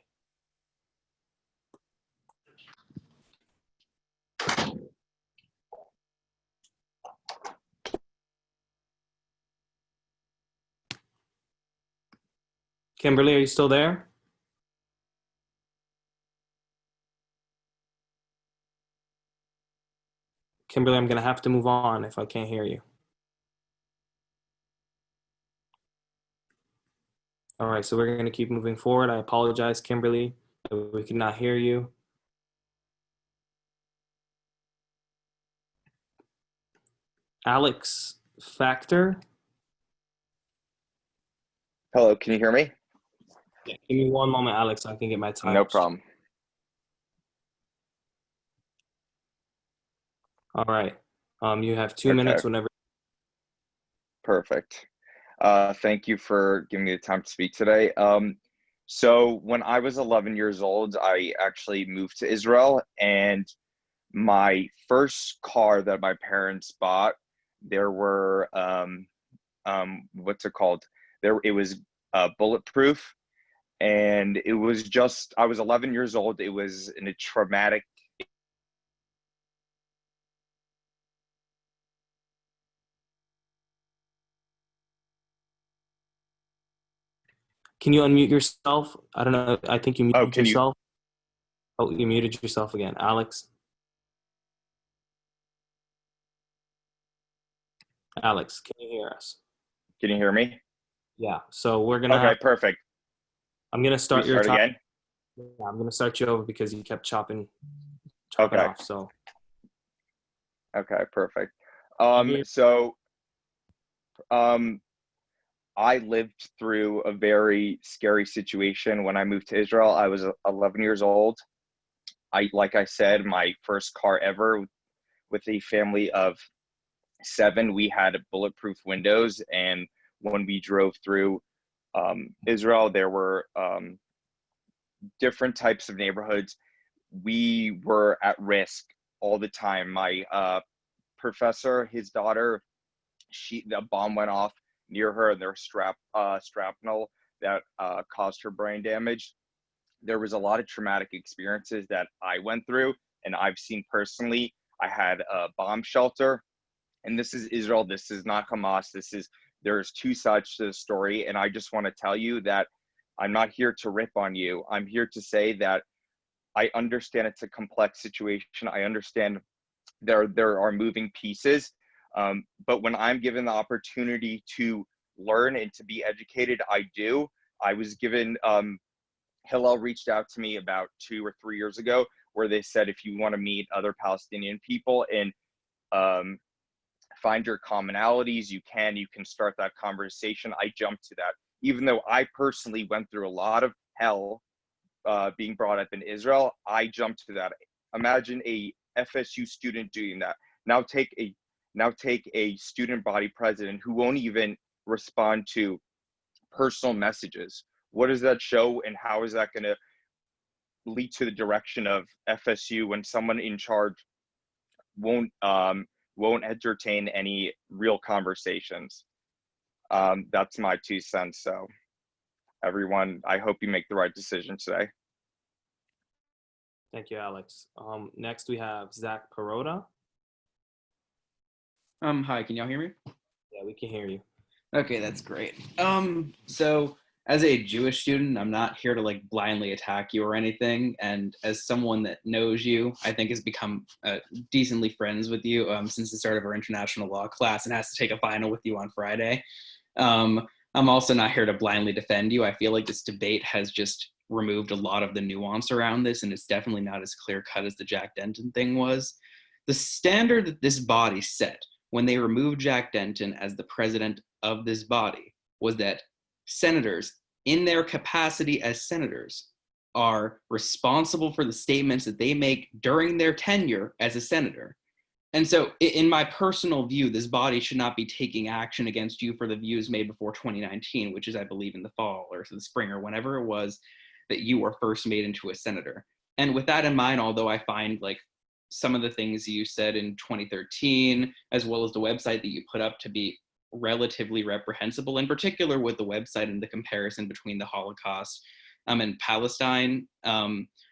Kimberly, are you still there? Kimberly, I'm going to have to move on if I can't hear you. All right, so we're going to keep moving forward. I apologize, Kimberly, that we could not hear you. Alex Factor. Hello, can you hear me? Yeah, give me one moment, Alex, so I can get my time. No problem. All right. You have 2 minutes whenever. Perfect. Thank you for giving me the time to speak today. So when I was 11 years old, I actually moved to Israel, and my first car that my parents bought, there were, what's it called? It was bulletproof, and it was just, I was 11 years old. It was in a traumatic. Can you unmute yourself? I don't know. I think you muted can you- yourself. Oh, you muted yourself again. Alex? Alex, can you hear us? Can you hear me? Yeah. So we're going to Okay, perfect. I'm going to start Can we your start time. again? Yeah, I'm going to start you over because you kept chopping Okay. off. So Okay, perfect. I lived through a very scary situation when I moved to Israel. I was 11 years old. Like I said, my first car ever with a family of 7. We had bulletproof windows, and when we drove through Israel, there were different types of neighborhoods. We were at risk all the time. My professor, his daughter, the bomb went off near her, and there was shrapnel that caused her brain damage. There was a lot of traumatic experiences that I went through, and I've seen personally. I had a bomb shelter, and this is Israel. This is not Hamas. There's two sides to the story, and I just want to tell you that I'm not here to rip on you. I'm here to say that I understand it's a complex situation. I understand there are moving pieces. But when I'm given the opportunity to learn and to be educated, I do. I was given, Hillel reached out to me about 2 or 3 years ago, where they said, if you want to meet other Palestinian people and find your commonalities, you can start that conversation. I jumped to that, even though I personally went through a lot of hell being brought up in Israel. I jumped to that. Imagine a FSU student doing that. Now take a student body president who won't even respond to personal messages. What does that show, and how is that going to lead to the direction of FSU when someone in charge won't entertain any real conversations? That's my 2 cents. So everyone, I hope you make the right decision today. thank you, Alex. Next we have Zach Perota. Hi, can y'all hear me? Yeah, we can hear you. Okay, that's great. So as a Jewish student, I'm not here to like blindly attack you or anything. And as someone that knows you, I think has become decently friends with you since the start of our international law class and has to take a final with you on Friday. I'm also not here to blindly defend you. I feel like this debate has just removed a lot of the nuance around this, and it's definitely not as clear cut as the Jack Denton thing was. The standard that this body set when they removed Jack Denton as the president of this body was that senators, in their capacity as senators, are responsible for the statements that they make during their tenure as a senator. And so in my personal view, this body should not be taking action against you for the views made before 2019, which is, I believe, in the fall or the spring or whenever it was that you were first made into a senator. And with that in mind, although I find like some of the things you said in 2013, as well as the website that you put up to be relatively reprehensible, in particular with the website and the comparison between the Holocaust and Palestine.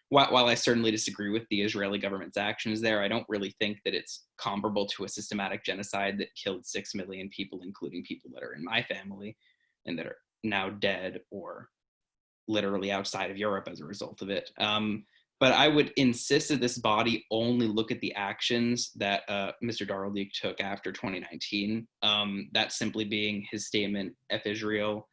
While I certainly disagree with the Israeli government's actions there, I don't really think that it's comparable to a systematic genocide that killed 6 million people, including people that are in my family and that are now dead or literally outside of Europe as a result of it. But I would insist that this body only look at the actions that Mr. Darlik took after 2019, that simply being his statement, F Israel,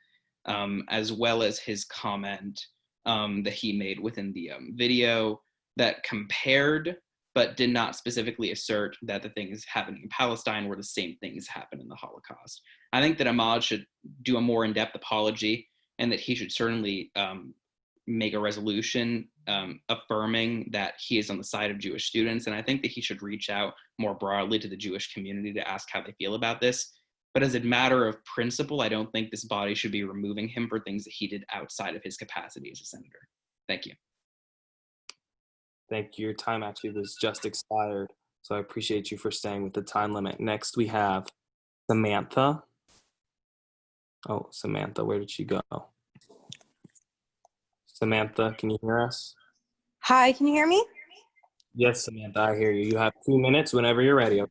as well as his comment that he made within the video that compared but did not specifically assert that the things happening in Palestine were the same things happened in the Holocaust. I think that Ahmad should do a more in-depth apology, and that he should certainly make a resolution affirming that he is on the side of Jewish students. And I think that he should reach out more broadly to the Jewish community to ask how they feel about this. But as a matter of principle, I don't think this body should be removing him for things that he did outside of his capacity as a senator. Thank you. Thank you. Your time actually was just expired, so I appreciate you for staying with the time limit. Next, we have Samantha. Oh, Samantha, where did she go? Samantha, can you hear us? Hi, can you hear me? Yes, Samantha, I hear you. You have 2 minutes whenever you're ready, okay?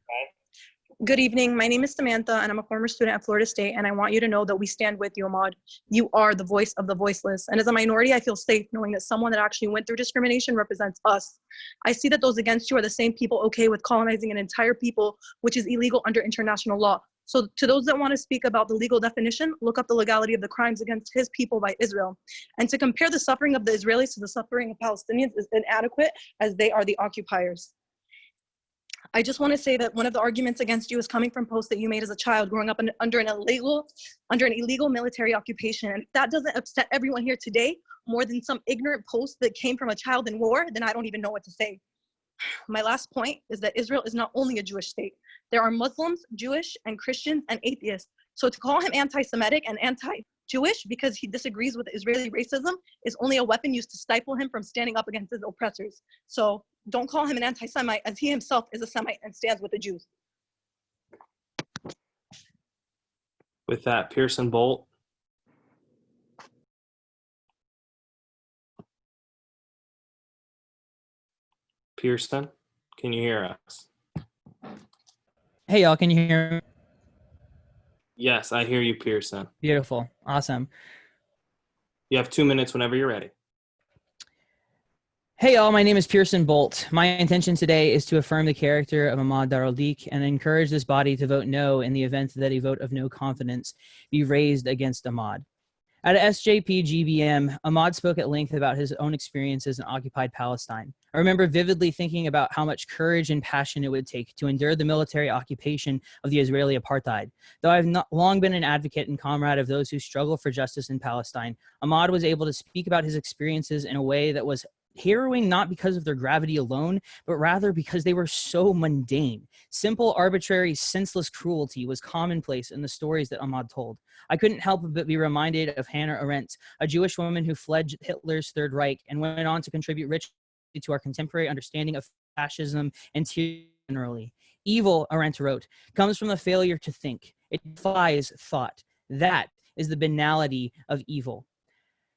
Good evening. My name is Samantha, and I'm a former student at Florida State, and I want you to know that we stand with you, Ahmad. You are the voice of the voiceless. And as a minority, I feel safe knowing that someone that actually went through discrimination represents us. I see that those against you are the same people okay with colonizing an entire people, which is illegal under international law. So to those that want to speak about the legal definition, look up the legality of the crimes against his people by Israel. And to compare the suffering of the Israelis to the suffering of Palestinians is inadequate, as they are the occupiers. I just want to say that one of the arguments against you is coming from posts that you made as a child growing up under an illegal military occupation. And if that doesn't upset everyone here today more than some ignorant post that came from a child in war, then I don't even know what to say. My last point is that Israel is not only a Jewish state. There are Muslims, Jewish, and Christians, and atheists. So to call him anti-Semitic and anti-Jewish because he disagrees with Israeli racism is only a weapon used to stifle him from standing up against his oppressors. So don't call him an anti-Semite, as he himself is a Semite and stands with the Jews. With that, Pearson Bolt. Pearson, can you hear us? Hey, y'all, can you hear me? Yes, I hear you, Pearson. Beautiful. Awesome. You have 2 minutes whenever you're ready. Hey, y'all, my name is Pearson Bolt. My intention today is to affirm the character of Ahmad Darlik and encourage this body to vote no in the event that a vote of no confidence be raised against Ahmad. At SJP GBM, Ahmad spoke at length about his own experiences in occupied Palestine. I remember vividly thinking about how much courage and passion it would take to endure the military occupation of the Israeli apartheid. Though I've not long been an advocate and comrade of those who struggle for justice in Palestine, Ahmad was able to speak about his experiences in a way that was harrowing, not because of their gravity alone, but rather because they were so mundane. Simple, arbitrary, senseless cruelty was commonplace in the stories that Ahmad told. I couldn't help but be reminded of Hannah Arendt, a Jewish woman who fled Hitler's Third Reich and went on to contribute richly to our contemporary understanding of fascism and tyranny generally. Evil, Arendt wrote, comes from the failure to think. It defies thought. That is the banality of evil.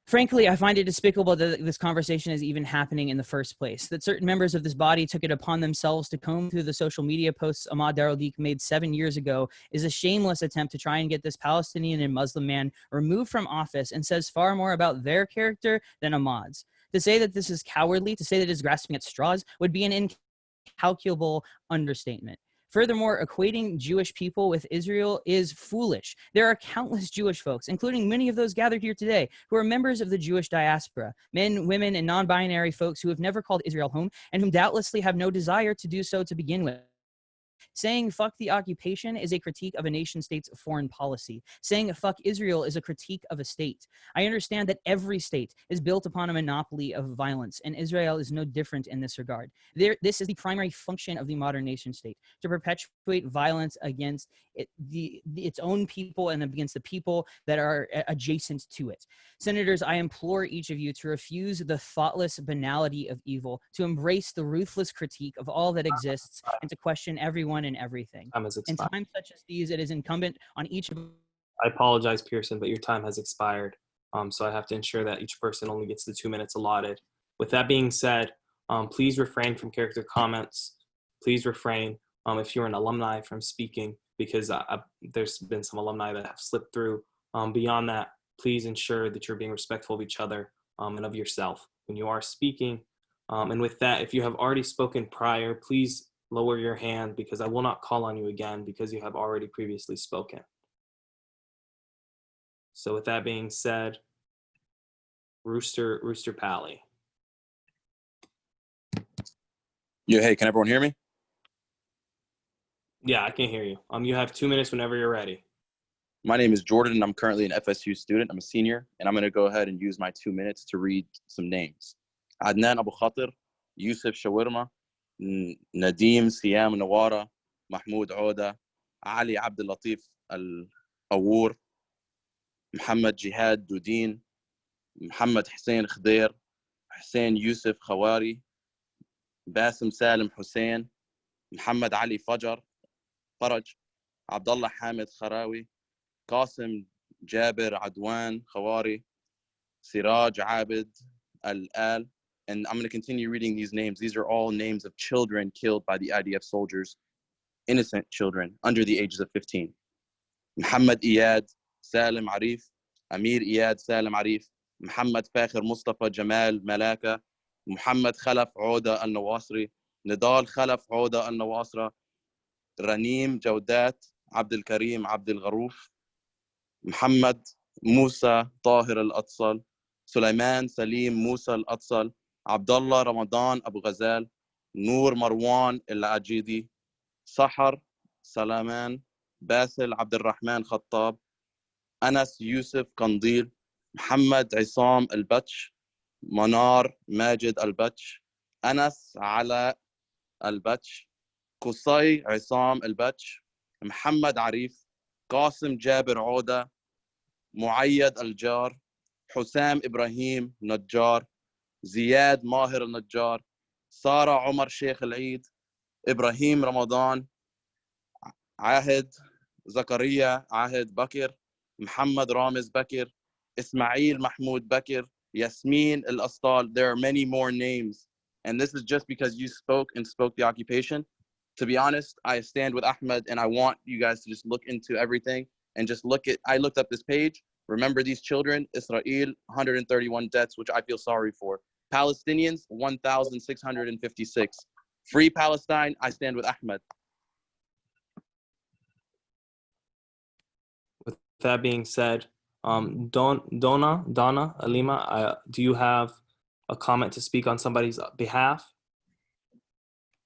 Frankly, I find it despicable that this conversation is even happening in the first place, that certain members of this body took it upon themselves to comb through the social media posts Ahmad Darlik made 7 years ago is a shameless attempt to try and get this Palestinian and Muslim man removed from office and says far more about their character than Ahmad's. To say that this is cowardly, to say that it is grasping at straws, would be an incalculable understatement. Furthermore, equating Jewish people with Israel is foolish. There are countless Jewish folks, including many of those gathered here today, who are members of the Jewish diaspora, men, women, and non-binary folks who have never called Israel home and whom doubtlessly have no desire to do so to begin with. Saying fuck the occupation is a critique of a nation state's foreign policy. Saying fuck Israel is a critique of a state. I understand that every state is built upon a monopoly of violence, and Israel is no different in this regard. This is the primary function of the modern nation state, to perpetuate violence against its own people and against the people that are adjacent to it. Senators, I implore each of you to refuse the thoughtless banality of evil, to embrace the ruthless critique of all that exists, and to question everyone and everything. In times such as these, it is incumbent on each of I apologize, Pearson, but your time has expired. So I have to ensure that each person only gets the 2 minutes allotted. With that being said, please refrain from character comments. Please refrain, if you're an alumni, from speaking, because there's been some alumni that have slipped through. Beyond that, please ensure that you're being respectful of each other and of yourself when you are speaking. And with that, if you have already spoken prior, please lower your hand, because I will not call on you again because you have already previously spoken. So with that being said, Rooster Pally. Yeah, hey, can everyone hear me? Yeah, I can hear you. You have 2 minutes whenever you're ready. My name is Jordan, and I'm currently an FSU student. I'm a senior, and I'm going to go ahead and use my 2 minutes to read some names. Adnan Abu Khatir, Yusuf Shawarma, Nadim Siyam Nawara, Mahmoud Oda, Ali Abdul Latif Al-Awur, Muhammad Jihad Dudin, Muhammad Hussein Khadir, Hussein Yusuf Khawari, Basim Salim Hussein, Muhammad Ali Faraj, Abdullah Hamid Kharawi, Qasim Jabir Adwan Khawari, Siraj Abid Al-Al. And I'm going to continue reading these names. These are all names of children killed by the IDF soldiers, innocent children under the ages of 15. Muhammad Iyad Salim Arif, Amir Iyad Salim Arif, Muhammad Fakhir Mustafa Jamal Malaka, Muhammad Khalaf Oda Al-Nawasri, Nidal Khalaf Oda Al-Nawasra, Ranim Jawdat Abdul Karim Abdul Gharoof, Muhammad Musa Tahir Al-Atsal, Sulaiman Salim Musa Al-Atsal, Abdullah Ramadan Abu Ghazal, Noor Marwan Al-Ajidi, Sahar Salaman, Basil Abdul Rahman Khattab, Anas Yusuf Kandil, Muhammad Isam Al-Batch, Manar Majid Al-Batch, Anas Ala Al-Batch, Qusay Isam Al-Batch, Muhammad Arif, Qasim Jabir Oda, Muayyad Al-Jar, Hussam Ibrahim Najjar, Ziyad Mahir Al-Najjar, Sara Umar Sheikh Al-Eid, Ibrahim Ramadan, Ahid Zakaria Ahid Bakir, Muhammad Ramiz Bakir, Ismail Mahmoud Bakir, Yasmin Al-Astal. There are many more names. And this is just because you spoke the occupation. To be honest, I stand with Ahmed, and I want you guys to just look into everything and just I looked up this page. Remember these children, Israel, 131 deaths, which I feel sorry for. Palestinians, 1,656. Free Palestine, I stand with Ahmed. With that being said, Donna Alima, do you have a comment to speak on somebody's behalf?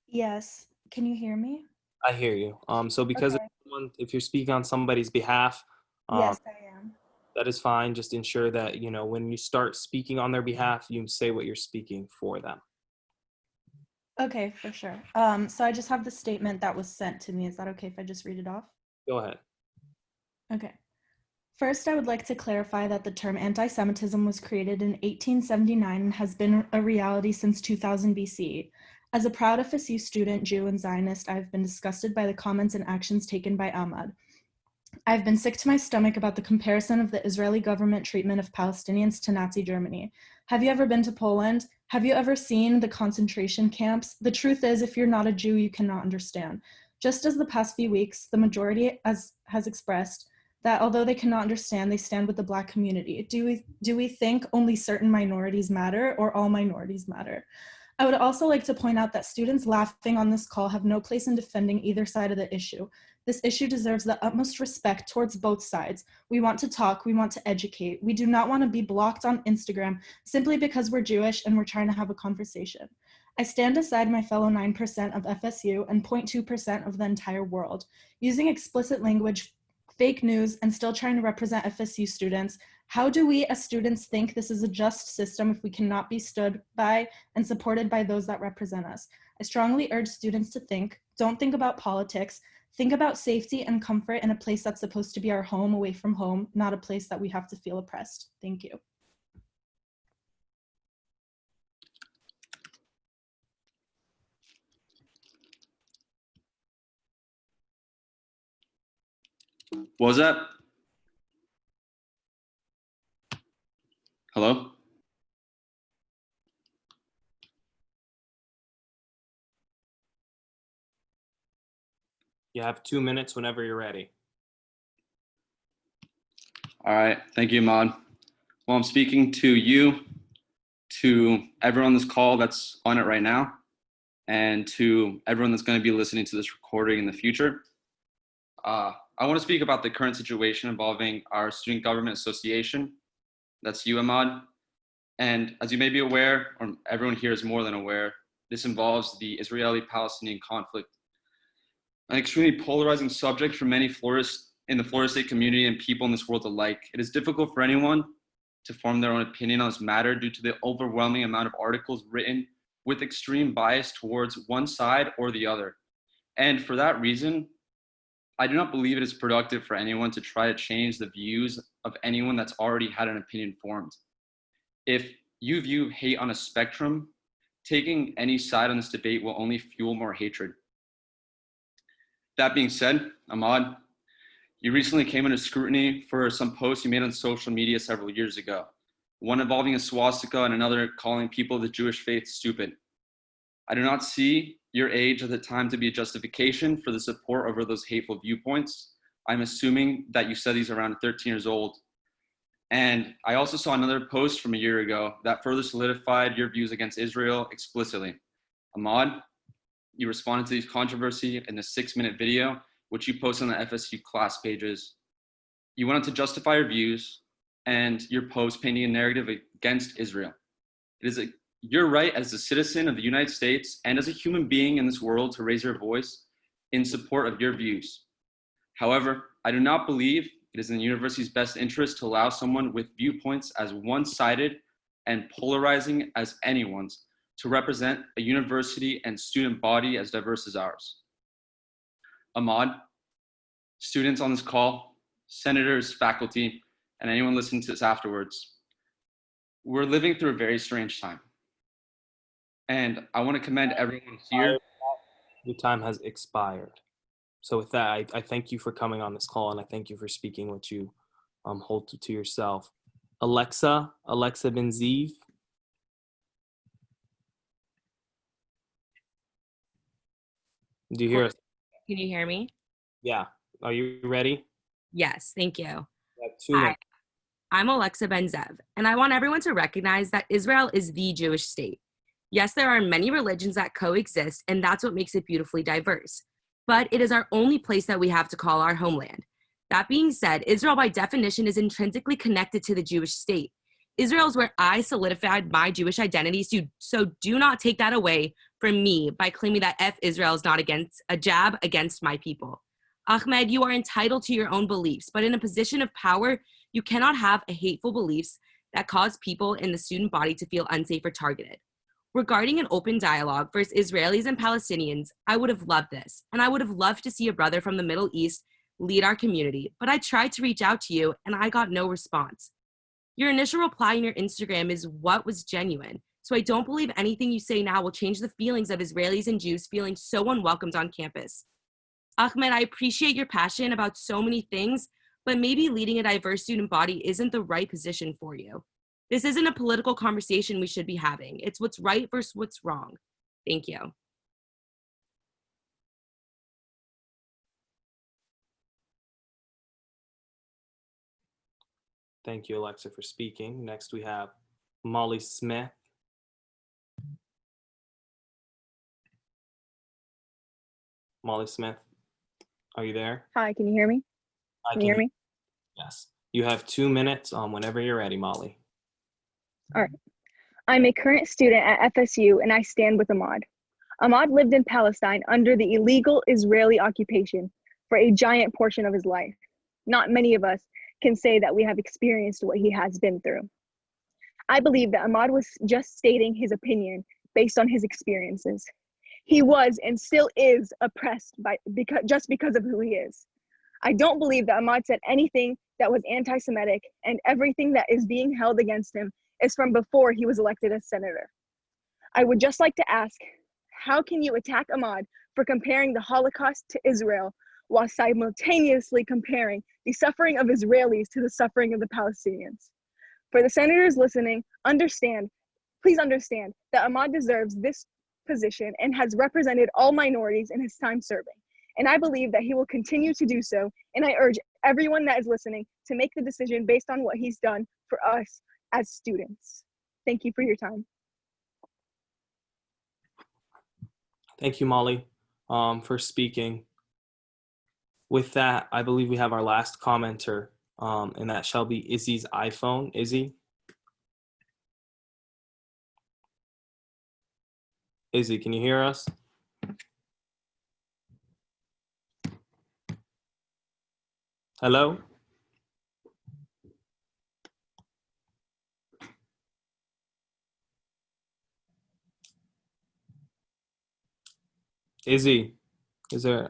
Yes. Can you hear me? I hear you. So because Okay. if you're speaking on somebody's behalf, Yes, I am. that is fine. Just ensure that, when you start speaking on their behalf, you say what you're speaking for them. Okay, for sure. So I just have the statement that was sent to me. Is that okay if I just read it off? Go ahead. Okay. First, I would like to clarify that the term anti-Semitism was created in 1879 and has been a reality since 2000 BC. As a proud FSU student, Jew, and Zionist, I have been disgusted by the comments and actions taken by Ahmad. I've been sick to my stomach about the comparison of the Israeli government treatment of Palestinians to Nazi Germany. Have you ever been to Poland? Have you ever seen the concentration camps? The truth is, if you're not a Jew, you cannot understand. Just as the past few weeks, the majority has expressed that although they cannot understand, they stand with the Black community. Do we think only certain minorities matter, or all minorities matter? I would also like to point out that students laughing on this call have no place in defending either side of the issue. This issue deserves the utmost respect towards both sides. We want to talk, we want to educate. We do not want to be blocked on Instagram simply because we're Jewish and we're trying to have a conversation. I stand aside my fellow 9% of FSU and 0.2% of the entire world. Using explicit language, fake news, and still trying to represent FSU students, how do we as students think this is a just system if we cannot be stood by and supported by those that represent us? I strongly urge students to don't think about politics, Think about safety and comfort in a place that's supposed to be our home away from home, not a place that we have to feel oppressed. Thank you. What was that? Hello? You have 2 minutes whenever you're ready. All right. Thank you, Ahmad. Well, I'm speaking to you, to everyone on this call that's on it right now, and to everyone that's going to be listening to this recording in the future. I want to speak about the current situation involving our Student Government Association. That's you, Ahmad. And as you may be aware, or everyone here is more than aware, this involves the Israeli-Palestinian conflict, an extremely polarizing subject for many in the Florida State community and people in this world alike. It is difficult for anyone to form their own opinion on this matter due to the overwhelming amount of articles written with extreme bias towards one side or the other. And for that reason, I do not believe it is productive for anyone to try to change the views of anyone that's already had an opinion formed. If you view hate on a spectrum, taking any side on this debate will only fuel more hatred. That being said, Ahmad, you recently came under scrutiny for some posts you made on social media several years ago, one involving a swastika and another calling people of the Jewish faith stupid. I do not see your age at the time to be a justification for the support over those hateful viewpoints. I'm assuming that you said these around 13 years old. And I also saw another post from a year ago that further solidified your views against Israel explicitly. Ahmad, you responded to this controversy in a 6-minute video, which you posted on the FSU class pages. You went on to justify your views and your post painting a narrative against Israel. It is your right as a citizen of the United States and as a human being in this world to raise your voice in support of your views. However, I do not believe it is in the university's best interest to allow someone with viewpoints as one-sided and polarizing as anyone's to represent a university and student body as diverse as ours. Ahmad, students on this call, senators, faculty, and anyone listening to this afterwards, we're living through a very strange time. And I want to commend everyone here. Your time has expired. So with that, I thank you for coming on this call, and I thank you for speaking what you hold to yourself. Alexa Ben-Zeev. Do you hear us? Can you hear me? Yeah. Are you ready? Yes, thank you. You have 2 minutes. I'm Alexa Ben-Zeev, and I want everyone to recognize that Israel is the Jewish state. Yes, there are many religions that coexist, and that's what makes it beautifully diverse. But it is our only place that we have to call our homeland. That being said, Israel by definition is intrinsically connected to the Jewish state. Israel is where I solidified my Jewish identity, so do not take that away from me by claiming that Israel is not a jab against my people. Ahmed, you are entitled to your own beliefs, but in a position of power, you cannot have hateful beliefs that cause people in the student body to feel unsafe or targeted. Regarding an open dialogue versus Israelis and Palestinians, I would have loved this, and I would have loved to see a brother from the Middle East lead our community, but I tried to reach out to you, and I got no response. Your initial reply in your Instagram is what was genuine, so I don't believe anything you say now will change the feelings of Israelis and Jews feeling so unwelcomed on campus. Ahmed, I appreciate your passion about so many things, but maybe leading a diverse student body isn't the right position for you. This isn't a political conversation we should be having. It's what's right versus what's wrong. Thank you. Thank you, Alexa, for speaking. Next, we have Molly Smith. Molly Smith, are you there? Hi, can you hear me? Can you hear me? Yes. You have 2 minutes whenever you're ready, Molly. All right. I'm a current student at FSU, and I stand with Ahmad. Ahmad lived in Palestine under the illegal Israeli occupation for a giant portion of his life. Not many of us can say that we have experienced what he has been through. I believe that Ahmad was just stating his opinion based on his experiences. He was and still is oppressed because of who he is. I don't believe that Ahmaud said anything that was anti-Semitic, and everything that is being held against him is from before he was elected as senator. I would just like to ask, how can you attack Ahmaud for comparing the Holocaust to Israel while simultaneously comparing the suffering of Israelis to the suffering of the Palestinians? For the senators listening, please understand that Ahmaud deserves this position and has represented all minorities in his time serving. And I believe that he will continue to do so. And I urge everyone that is listening to make the decision based on what he's done for us as students. Thank you for your time. Thank you, Molly, for speaking. With that, I believe we have our last commenter, and that shall be Izzy's iPhone. Izzy? Izzy, can you hear us? Hello? Izzy, is there...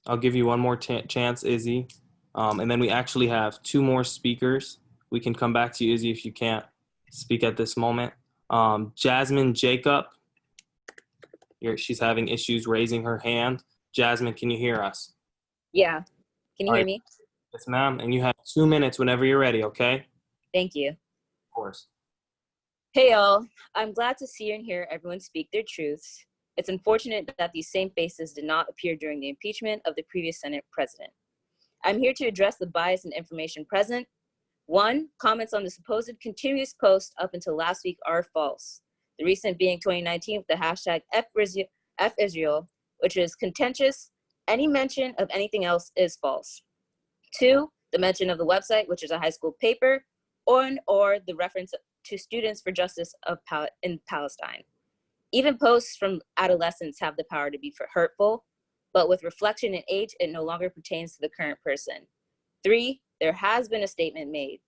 I'll give you one more chance, Izzy. And then we actually have 2 more speakers. We can come back to you, Izzy, if you can't speak at this moment. Jasmine Jacob, she's having issues raising her hand. Jasmine, can you hear us? Yeah. Can you hear me? Yes, ma'am. And you have 2 minutes whenever you're ready, okay? Thank you. Of course. Hey, y'all. I'm glad to see and hear everyone speak their truths. It's unfortunate that these same faces did not appear during the impeachment of the previous Senate president. I'm here to address the bias and information present. 1, comments on the supposed continuous post up until last week are false. The recent being 2019 with the hashtag #FIsrael, which is contentious. Any mention of anything else is false. 2, the mention of the website, which is a high school paper, or the reference to Students for Justice in Palestine. Even posts from adolescents have the power to be hurtful, but with reflection and age, it no longer pertains to the current person. 3, there has been a statement made.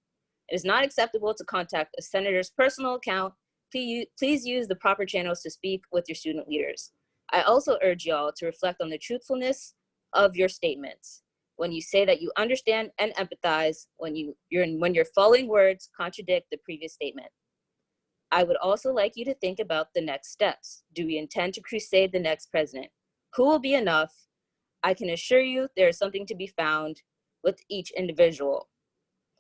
It is not acceptable to contact a senator's personal account. Please use the proper channels to speak with your student leaders. I also urge y'all to reflect on the truthfulness of your statements. When you say that you understand and empathize, when your following words contradict the previous statement. I would also like you to think about the next steps. Do we intend to crusade the next president? Who will be enough? I can assure you there is something to be found with each individual.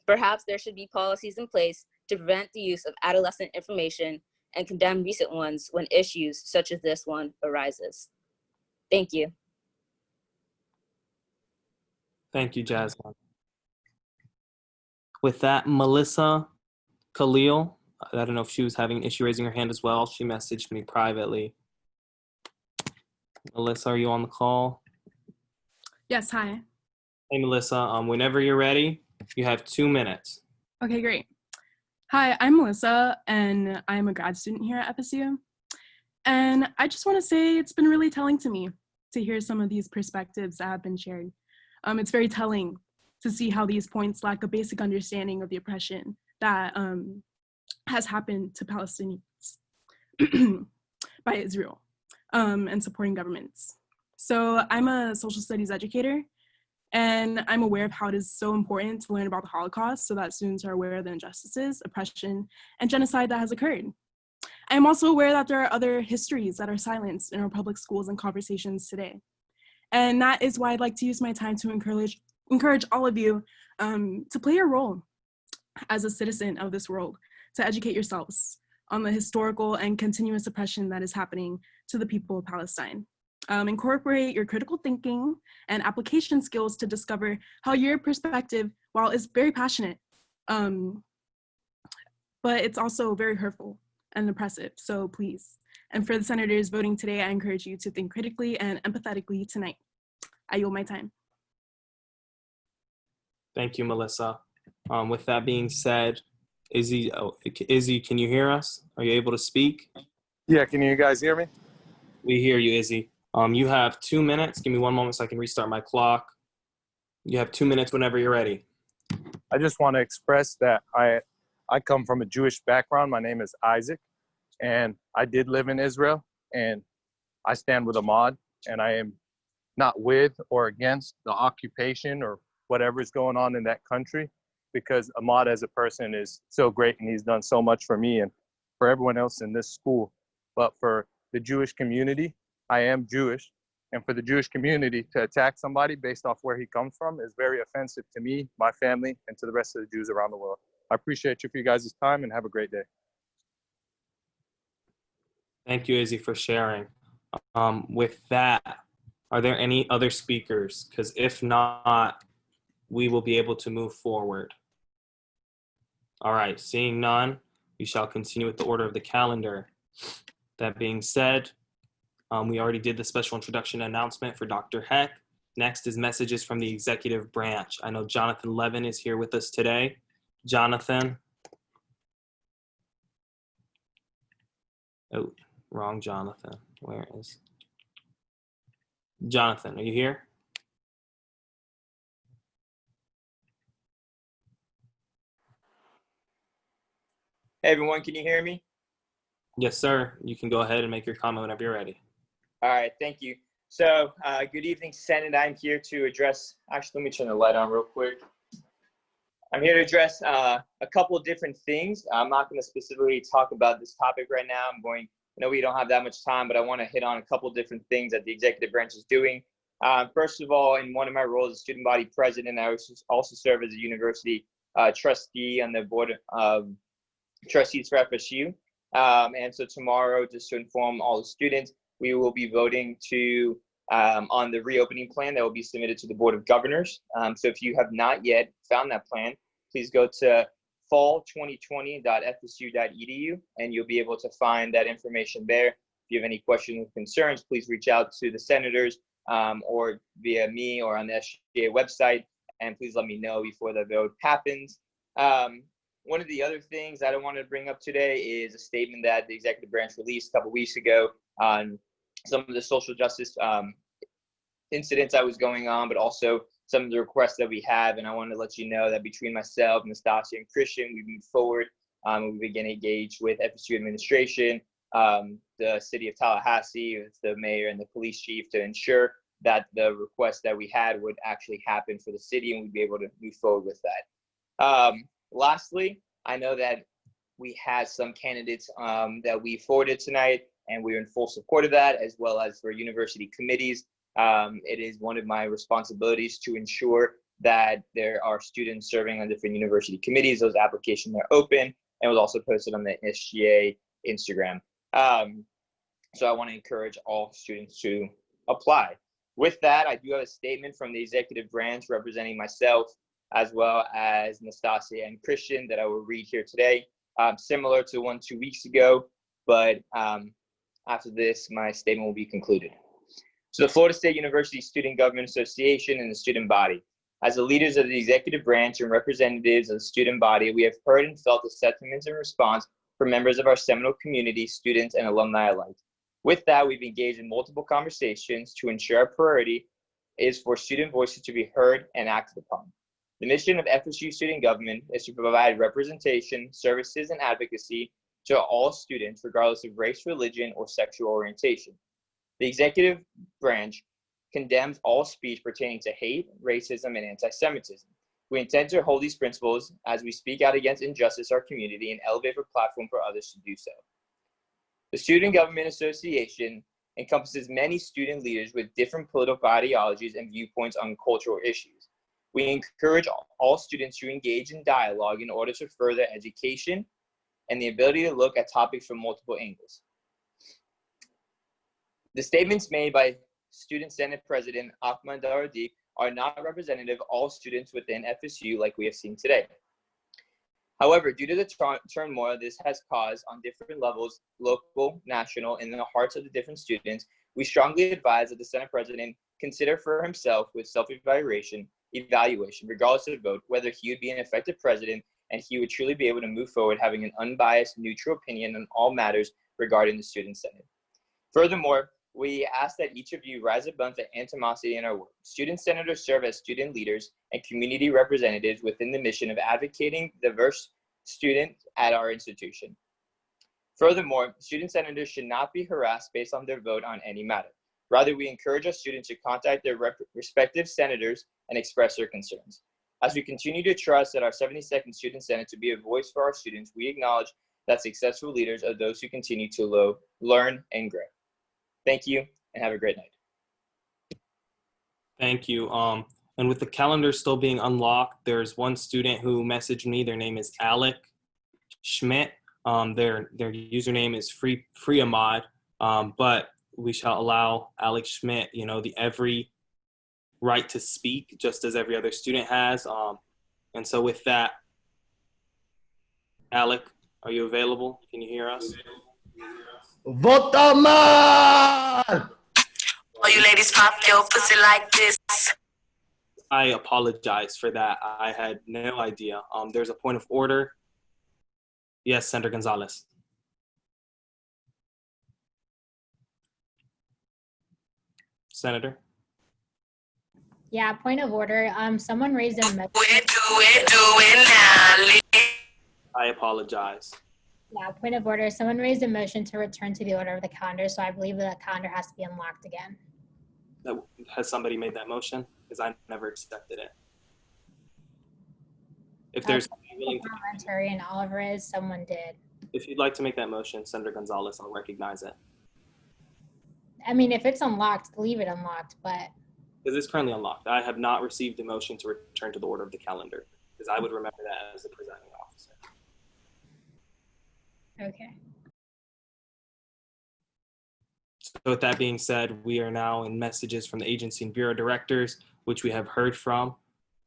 Perhaps there should be policies in place to prevent the use of adolescent information and condemn recent ones when issues such as this one arises. Thank you. Thank you, Jasmine. With that, Melissa Khalil, I don't know if she was having an issue raising her hand as well. She messaged me privately. Melissa, are you on the call? Yes, hi. Hey, Melissa, whenever you're ready, you have 2 minutes. Okay, great. Hi, I'm Melissa, and I'm a grad student here at FSU. And I just want to say it's been really telling to me to hear some of these perspectives that have been shared. It's very telling to see how these points lack a basic understanding of the oppression that has happened to Palestinians by Israel and supporting governments. So I'm a social studies educator, and I'm aware of how it is so important to learn about the Holocaust so that students are aware of the injustices, oppression, and genocide that has occurred. I am also aware that there are other histories that are silenced in our public schools and conversations today. And that is why I'd like to use my time to encourage all of you to play a role as a citizen of this world, to educate yourselves on the historical and continuous oppression that is happening to the people of Palestine. Incorporate your critical thinking and application skills to discover how your perspective, while it's very passionate, but it's also very hurtful and oppressive, so please. And for the senators voting today, I encourage you to think critically and empathetically tonight. I yield my time. Thank you, Melissa. With that being said, Izzy, can you hear us? Are you able to speak? Yeah, can you guys hear me? We hear you, Izzy. You have 2 minutes. Give me one moment so I can restart my clock. You have 2 minutes whenever you're ready. I just want to express that I come from a Jewish background. My name is Isaac, and I did live in Israel, and I stand with Ahmad, and I am not with or against the occupation or whatever is going on in that country, because Ahmad as a person is so great and he's done so much for me and for everyone else in this school. But for the Jewish community, I am Jewish, and for the Jewish community to attack somebody based off where he comes from is very offensive to me, my family, and to the rest of the Jews around the world. I appreciate you for you guys' time, and have a great day. Thank you, Izzy, for sharing. With that, are there any other speakers? Because if not, we will be able to move forward. All right, seeing none, we shall continue with the order of the calendar. That being said, we already did the special introduction announcement for Dr. Heck. Next is messages from the executive branch. I know Jonathan Levin is here with us today. Jonathan. Oh, wrong Jonathan. Where is Jonathan? Are you here? Hey everyone, can you hear me? Yes, sir. You can go ahead and make your comment whenever you're ready. All right, thank you. So, good evening, Senate. I'm here to address, actually, let me turn the light on real quick. I'm here to address a couple of different things. I'm not going to specifically talk about this topic right now. I know we don't have that much time, but I want to hit on a couple of different things that the executive branch is doing. First of all, in one of my roles as student body president, I also serve as a university trustee on the board of trustees for FSU. And so tomorrow, just to inform all the students, we will be voting on the reopening plan that will be submitted to the Board of Governors. So if you have not yet found that plan, please go to fall2020.fsu.edu and you'll be able to find that information there. If you have any questions or concerns, please reach out to the senators or via me or on the SGA website, and please let me know before the vote happens. One of the other things that I wanted to bring up today is a statement that the executive branch released a couple weeks ago on some of the social justice incidents that was going on, but also some of the requests that we have. And I wanted to let you know that between myself, Nastasia, and Christian, we've moved forward. We begin to engage with FSU administration, the city of Tallahassee, with the mayor and the police chief to ensure that the request that we had would actually happen for the city and we'd be able to move forward with that. Lastly, I know that we had some candidates that we forwarded tonight, and we're in full support of that, as well as for university committees. It is one of my responsibilities to ensure that there are students serving on different university committees. Those applications are open and was also posted on the SGA Instagram. So I want to encourage all students to apply. With that, I do have a statement from the executive branch representing myself, as well as Nastasia and Christian, that I will read here today, similar to one 2 weeks ago, but after this, my statement will be concluded. So the Florida State University Student Government Association and the student body. As the leaders of the executive branch and representatives of the student body, we have heard and felt the sentiments and response from members of our Seminole community, students, and alumni alike. With that, we've engaged in multiple conversations to ensure our priority is for student voices to be heard and acted upon. The mission of FSU student government is to provide representation, services, and advocacy to all students, regardless of race, religion, or sexual orientation. The executive branch condemns all speech pertaining to hate, racism, and anti-Semitism. We intend to hold these principles as we speak out against injustice in our community and elevate a platform for others to do so. The Student Government Association encompasses many student leaders with different political ideologies and viewpoints on cultural issues. We encourage all students to engage in dialogue in order to further education and the ability to look at topics from multiple angles. The statements made by Student Senate President Ahmad Daroudi are not representative of all students within FSU like we have seen today. However, due to the turmoil this has caused on different levels, local, national, and in the hearts of the different students, we strongly advise that the Senate President consider for himself with self-evaluation, regardless of the vote, whether he would be an effective president and he would truly be able to move forward having an unbiased, neutral opinion on all matters regarding the Student Senate. Furthermore, we ask that each of you rise above the animosity in our work. Student senators serve as student leaders and community representatives within the mission of advocating diverse students at our institution. Furthermore, student senators should not be harassed based on their vote on any matter. Rather, we encourage our students to contact their respective senators and express their concerns. As we continue to trust that our 72nd Student Senate to be a voice for our students, we acknowledge that successful leaders are those who continue to learn and grow. Thank you, and have a great night. Thank you. And with the calendar still being unlocked, there's one student who messaged me. Their name is Alec Schmidt. Their username is free Ahmad. But we shall allow Alex Schmidt, the every right to speak, just as every other student has. And so with that, Alec, are you available? Can you hear us? Vote Ahmad! All you ladies pop your pussy like this. I apologize for that. I had no idea. There's a point of order. Yes, Senator Gonzalez. Senator? Yeah, point of order. Someone raised a Do it now. I apologize. Yeah, point of order. Someone raised a motion to return to the order of the calendar, so I believe that the calendar has to be unlocked again. Has somebody made that motion? Because I never accepted it. If there's Parliamentary and Alvarez, someone did. If you'd like to make that motion, Senator Gonzalez, I'll recognize it. I mean, if it's unlocked, leave it unlocked, but Because it's currently unlocked. I have not received a motion to return to the order of the calendar, because I would remember that as the presiding officer. okay. So with that being said, we are now in messages from the agency and bureau directors, which we have heard from.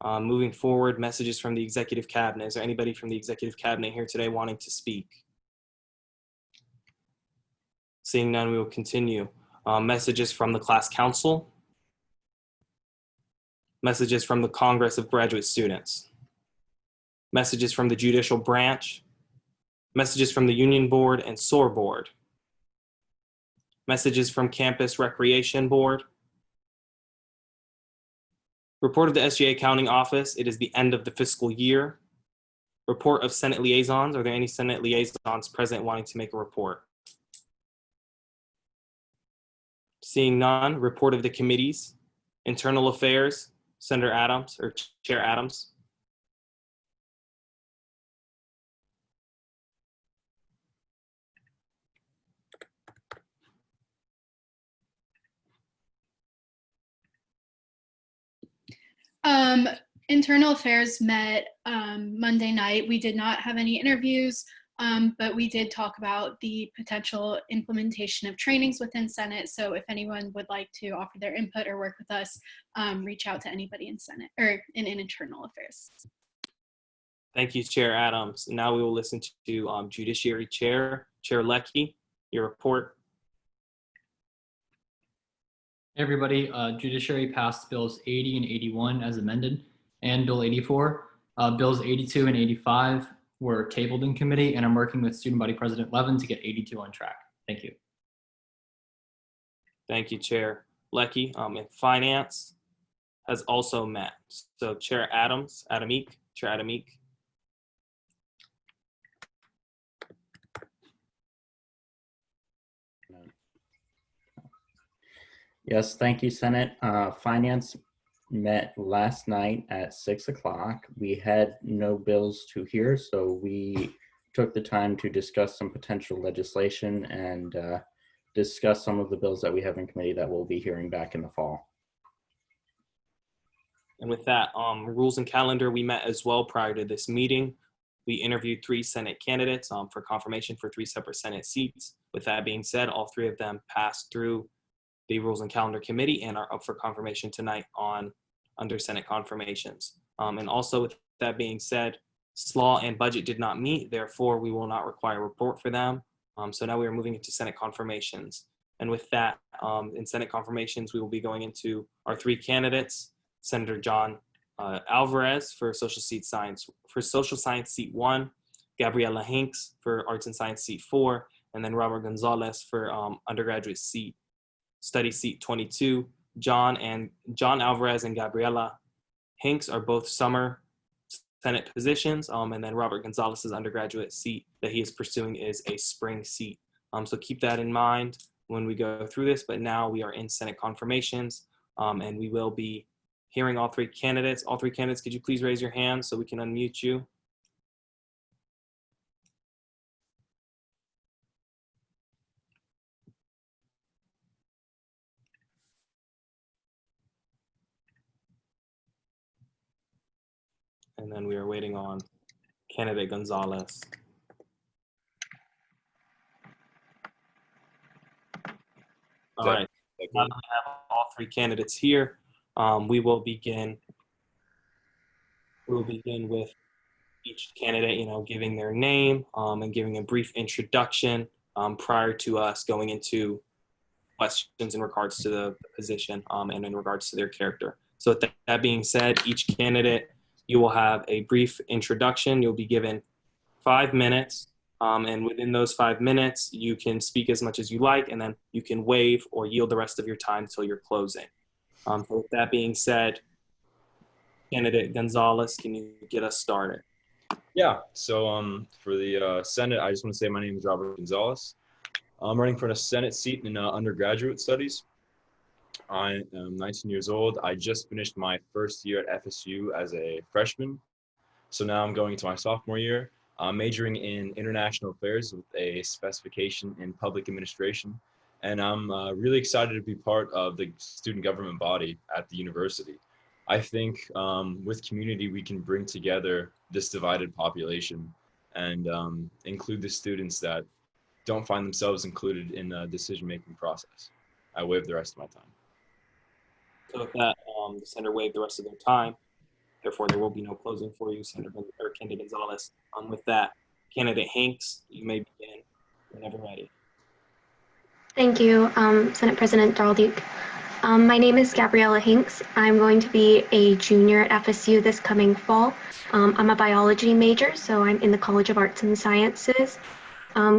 Moving forward, messages from the executive cabinet. Is there anybody from the executive cabinet here today wanting to speak? Seeing none, we will continue. Messages from the class council. Messages from the Congress of Graduate Students. Messages from the judicial branch. Messages from the union board and SOAR board. Messages from Campus Recreation Board. Report of the SGA Accounting Office. It is the end of the fiscal year. Report of Senate liaisons. Are there any Senate liaisons present wanting to make a report? Seeing none, report of the committees. Internal Affairs, Senator Adams or Chair Adams. Internal Affairs met Monday night. We did not have any interviews, but we did talk about the potential implementation of trainings within Senate. So if anyone would like to offer their input or work with us, reach out to anybody in Senate or in Internal Affairs. Thank you, Chair Adams. Now we will listen to Judiciary Chair Leckie, your report. Hey everybody, Judiciary passed Bills 80 and 81 as amended, and Bill 84. Bills 82 and 85 were tabled in committee, and I'm working with Student Body President Levin to get 82 on track. Thank you. Thank you, Chair Leckie. And Finance has also met. So Chair Adams, Chair Adamique. Yes, thank you, Senate. Finance met last night at 6 o'clock. We had no bills to hear, so we took the time to discuss some potential legislation and discuss some of the bills that we have in committee that we'll be hearing back in the fall. And with that, rules and calendar, we met as well prior to this meeting. We interviewed 3 Senate candidates for confirmation for 3 separate Senate seats. With that being said, all 3 of them passed through the Rules and Calendar Committee and are up for confirmation tonight under Senate confirmations. And also with that being said, SLAW and budget did not meet, therefore we will not require a report for them. So now we are moving into Senate confirmations. And with that, in Senate confirmations, we will be going into our 3 candidates, Senator John Alvarez for Social Science Seat 1, Gabriela Hinks for Arts and Science Seat 4, and then Robert Gonzalez for Undergraduate Study Seat 22. John Alvarez and Gabriela Hinks are both summer Senate positions, and then Robert Gonzalez's undergraduate seat that he is pursuing is a spring seat. So keep that in mind when we go through this, but now we are in Senate confirmations, and we will be hearing all three candidates. All three candidates, could you please raise your hand so we can unmute you? And then we are waiting on candidate Gonzalez. All right, now that we have all three candidates here, we will begin with each candidate, giving their name and giving a brief introduction prior to us going into questions in regards to the position and in regards to their character. So with that being said, each candidate, you will have a brief introduction. You'll be given 5 minutes, and within those 5 minutes, you can speak as much as you like, and then you can waive or yield the rest of your time until you're closing. So with that being said, candidate Gonzalez, can you get us started? Yeah, so for the Senate, I just want to say my name is Robert Gonzalez. I'm running for a Senate seat in undergraduate studies. I am 19 years old. I just finished my first year at FSU as a freshman. So now I'm going into my sophomore year. I'm majoring in international affairs with a specification in public administration. And I'm really excited to be part of the student government body at the university. I think with community, we can bring together this divided population and include the students that don't find themselves included in the decision-making process. I waive the rest of my time. So with that, the senator waived the rest of their time. Therefore, there will be no closing for you, Candidate Gonzalez. With that, candidate Hanks, you may begin whenever ready. Thank you, Senate President Darrell Duke. My name is Gabriella Hanks. I'm going to be a junior at FSU this coming fall. I'm a biology major, so I'm in the College of Arts and Sciences.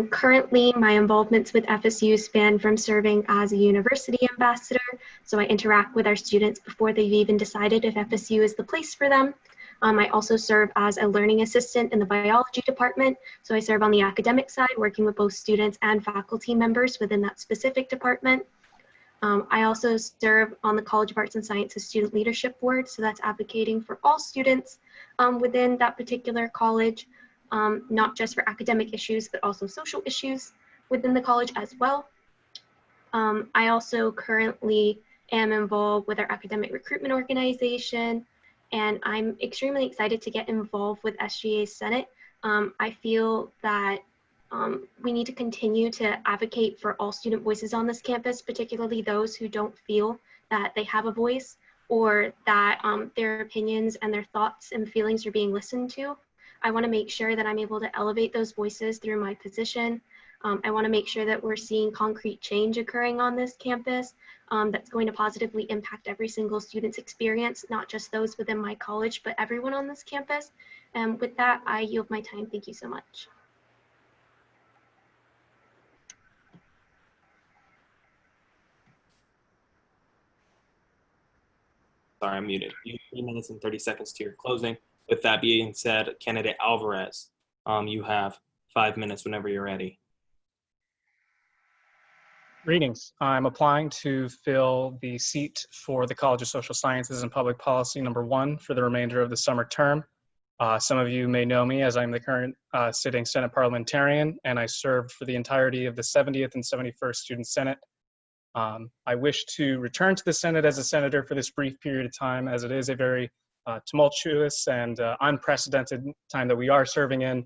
Currently, my involvements with FSU span from serving as a university ambassador, so I interact with our students before they've even decided if FSU is the place for them. I also serve as a learning assistant in the biology department, so I serve on the academic side, working with both students and faculty members within that specific department. I also serve on the College of Arts and Sciences Student Leadership Board, so that's advocating for all students within that particular college. Not just for academic issues, but also social issues within the college as well. I also currently am involved with our academic recruitment organization, and I'm extremely excited to get involved with SGA Senate. I feel that we need to continue to advocate for all student voices on this campus, particularly those who don't feel that they have a voice or that their opinions and their thoughts and feelings are being listened to. I want to make sure that I'm able to elevate those voices through my position. I want to make sure that we're seeing concrete change occurring on this campus that's going to positively impact every single student's experience, not just those within my college, but everyone on this campus. And with that, I yield my time. Thank you so much. Sorry, I'm muted. You have 3 minutes and 30 seconds to your closing. With that being said, candidate Alvarez, you have 5 minutes whenever you're ready. Greetings. I'm applying to fill the seat for the College of Social Sciences and Public Policy #1 for the remainder of the summer term. Some of you may know me as I'm the current sitting Senate parliamentarian, and I served for the entirety of the 70th and 71st Student Senate. I wish to return to the Senate as a senator for this brief period of time, as it is a very tumultuous and unprecedented time that we are serving in,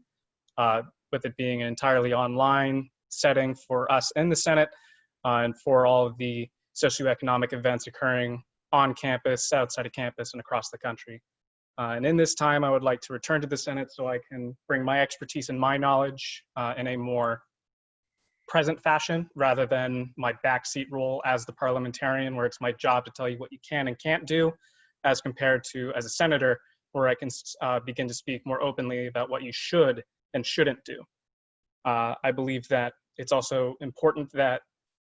with it being an entirely online setting for us in the Senate and for all of the socioeconomic events occurring on campus, outside of campus, and across the country. And in this time, I would like to return to the Senate so I can bring my expertise and my knowledge in a more present fashion rather than my backseat role as the parliamentarian, where it's my job to tell you what you can and can't do, as compared to as a senator, where I can begin to speak more openly about what you should and shouldn't do. I believe that it's also important that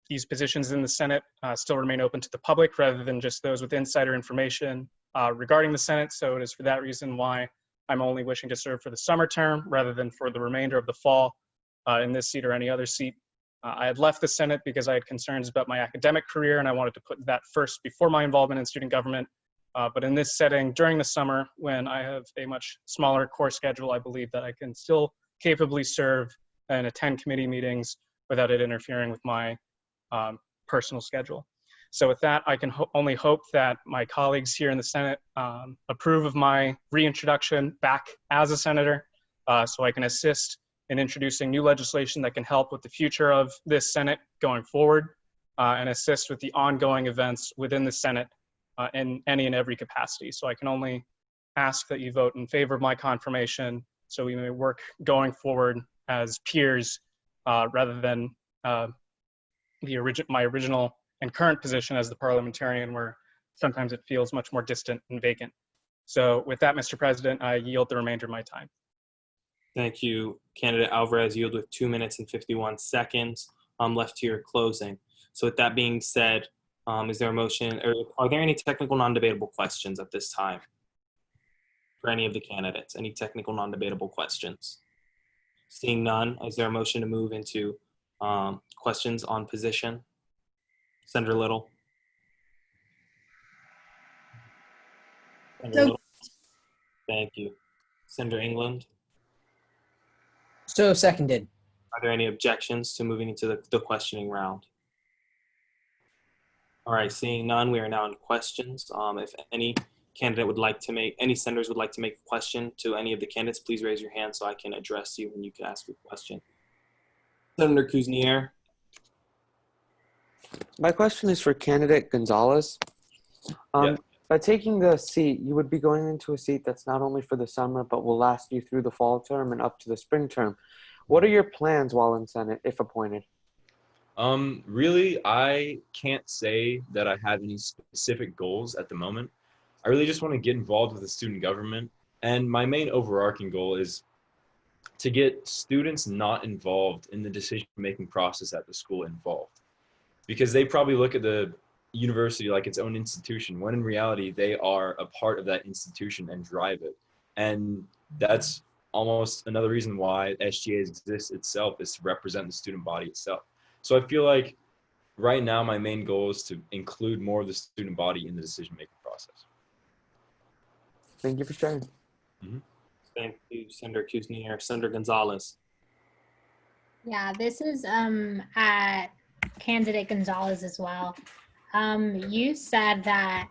these positions in the Senate still remain open to the public rather than just those with insider information regarding the Senate. So it is for that reason why I'm only wishing to serve for the summer term rather than for the remainder of the fall in this seat or any other seat. I had left the Senate because I had concerns about my academic career, and I wanted to put that first before my involvement in student government. But in this setting, during the summer, when I have a much smaller course schedule, I believe that I can still capably serve and attend committee meetings without it interfering with my personal schedule. So with that, I can only hope that my colleagues here in the Senate approve of my reintroduction back as a senator, so I can assist in introducing new legislation that can help with the future of this Senate going forward, and assist with the ongoing events within the Senate in any and every capacity. So I can only ask that you vote in favor of my confirmation so we may work going forward as peers rather than my original and current position as the parliamentarian, where sometimes it feels much more distant and vacant. So with that, Mr. President, I yield the remainder of my time. Thank you, candidate Alvarez. You yield with 2 minutes and 51 seconds left to your closing. So with that being said, is there a motion, or are there any technical non-debatable questions at this time for any of the candidates? Any technical non-debatable questions? Seeing none, is there a motion to move into questions on position? Senator Little. Senator Little. Thank you. Senator England. So seconded. Are there any objections to moving into the questioning round? All right, seeing none, we are now in questions. If any candidate would like to make, any senators would like to make a question to any of the candidates, please raise your hand so I can address you when you can ask your question. Senator Kuznier. My question is for candidate Gonzalez. By taking the seat, you would be going into a seat that's not only for the summer, but will last you through the fall term and up to the spring term. What are your plans while in Senate, if appointed? Really, I can't say that I have any specific goals at the moment. I really just want to get involved with the student government. And my main overarching goal is to get students not involved in the decision-making process at the school involved. Because they probably look at the university like its own institution, when in reality, they are a part of that institution and drive it. And that's almost another reason why SGA exists itself, is to represent the student body itself. So I feel like right now my main goal is to include more of the student body in the decision-making process. Thank you for sharing. Mm-hmm. Thank you, Senator Kuznier. Senator Gonzalez. Yeah, this is at candidate Gonzalez as well. You said that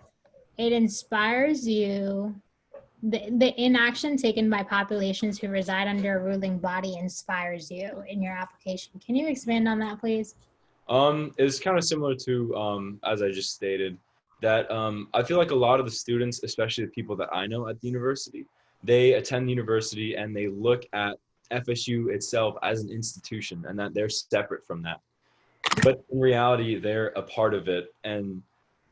it inspires you, the inaction taken by populations who reside under a ruling body inspires you in your application. Can you expand on that, please? It's kind of similar to, as I just stated, that I feel like a lot of the students, especially the people that I know at the university, they attend the university and they look at FSU itself as an institution and that they're separate from that. But in reality, they're a part of it. And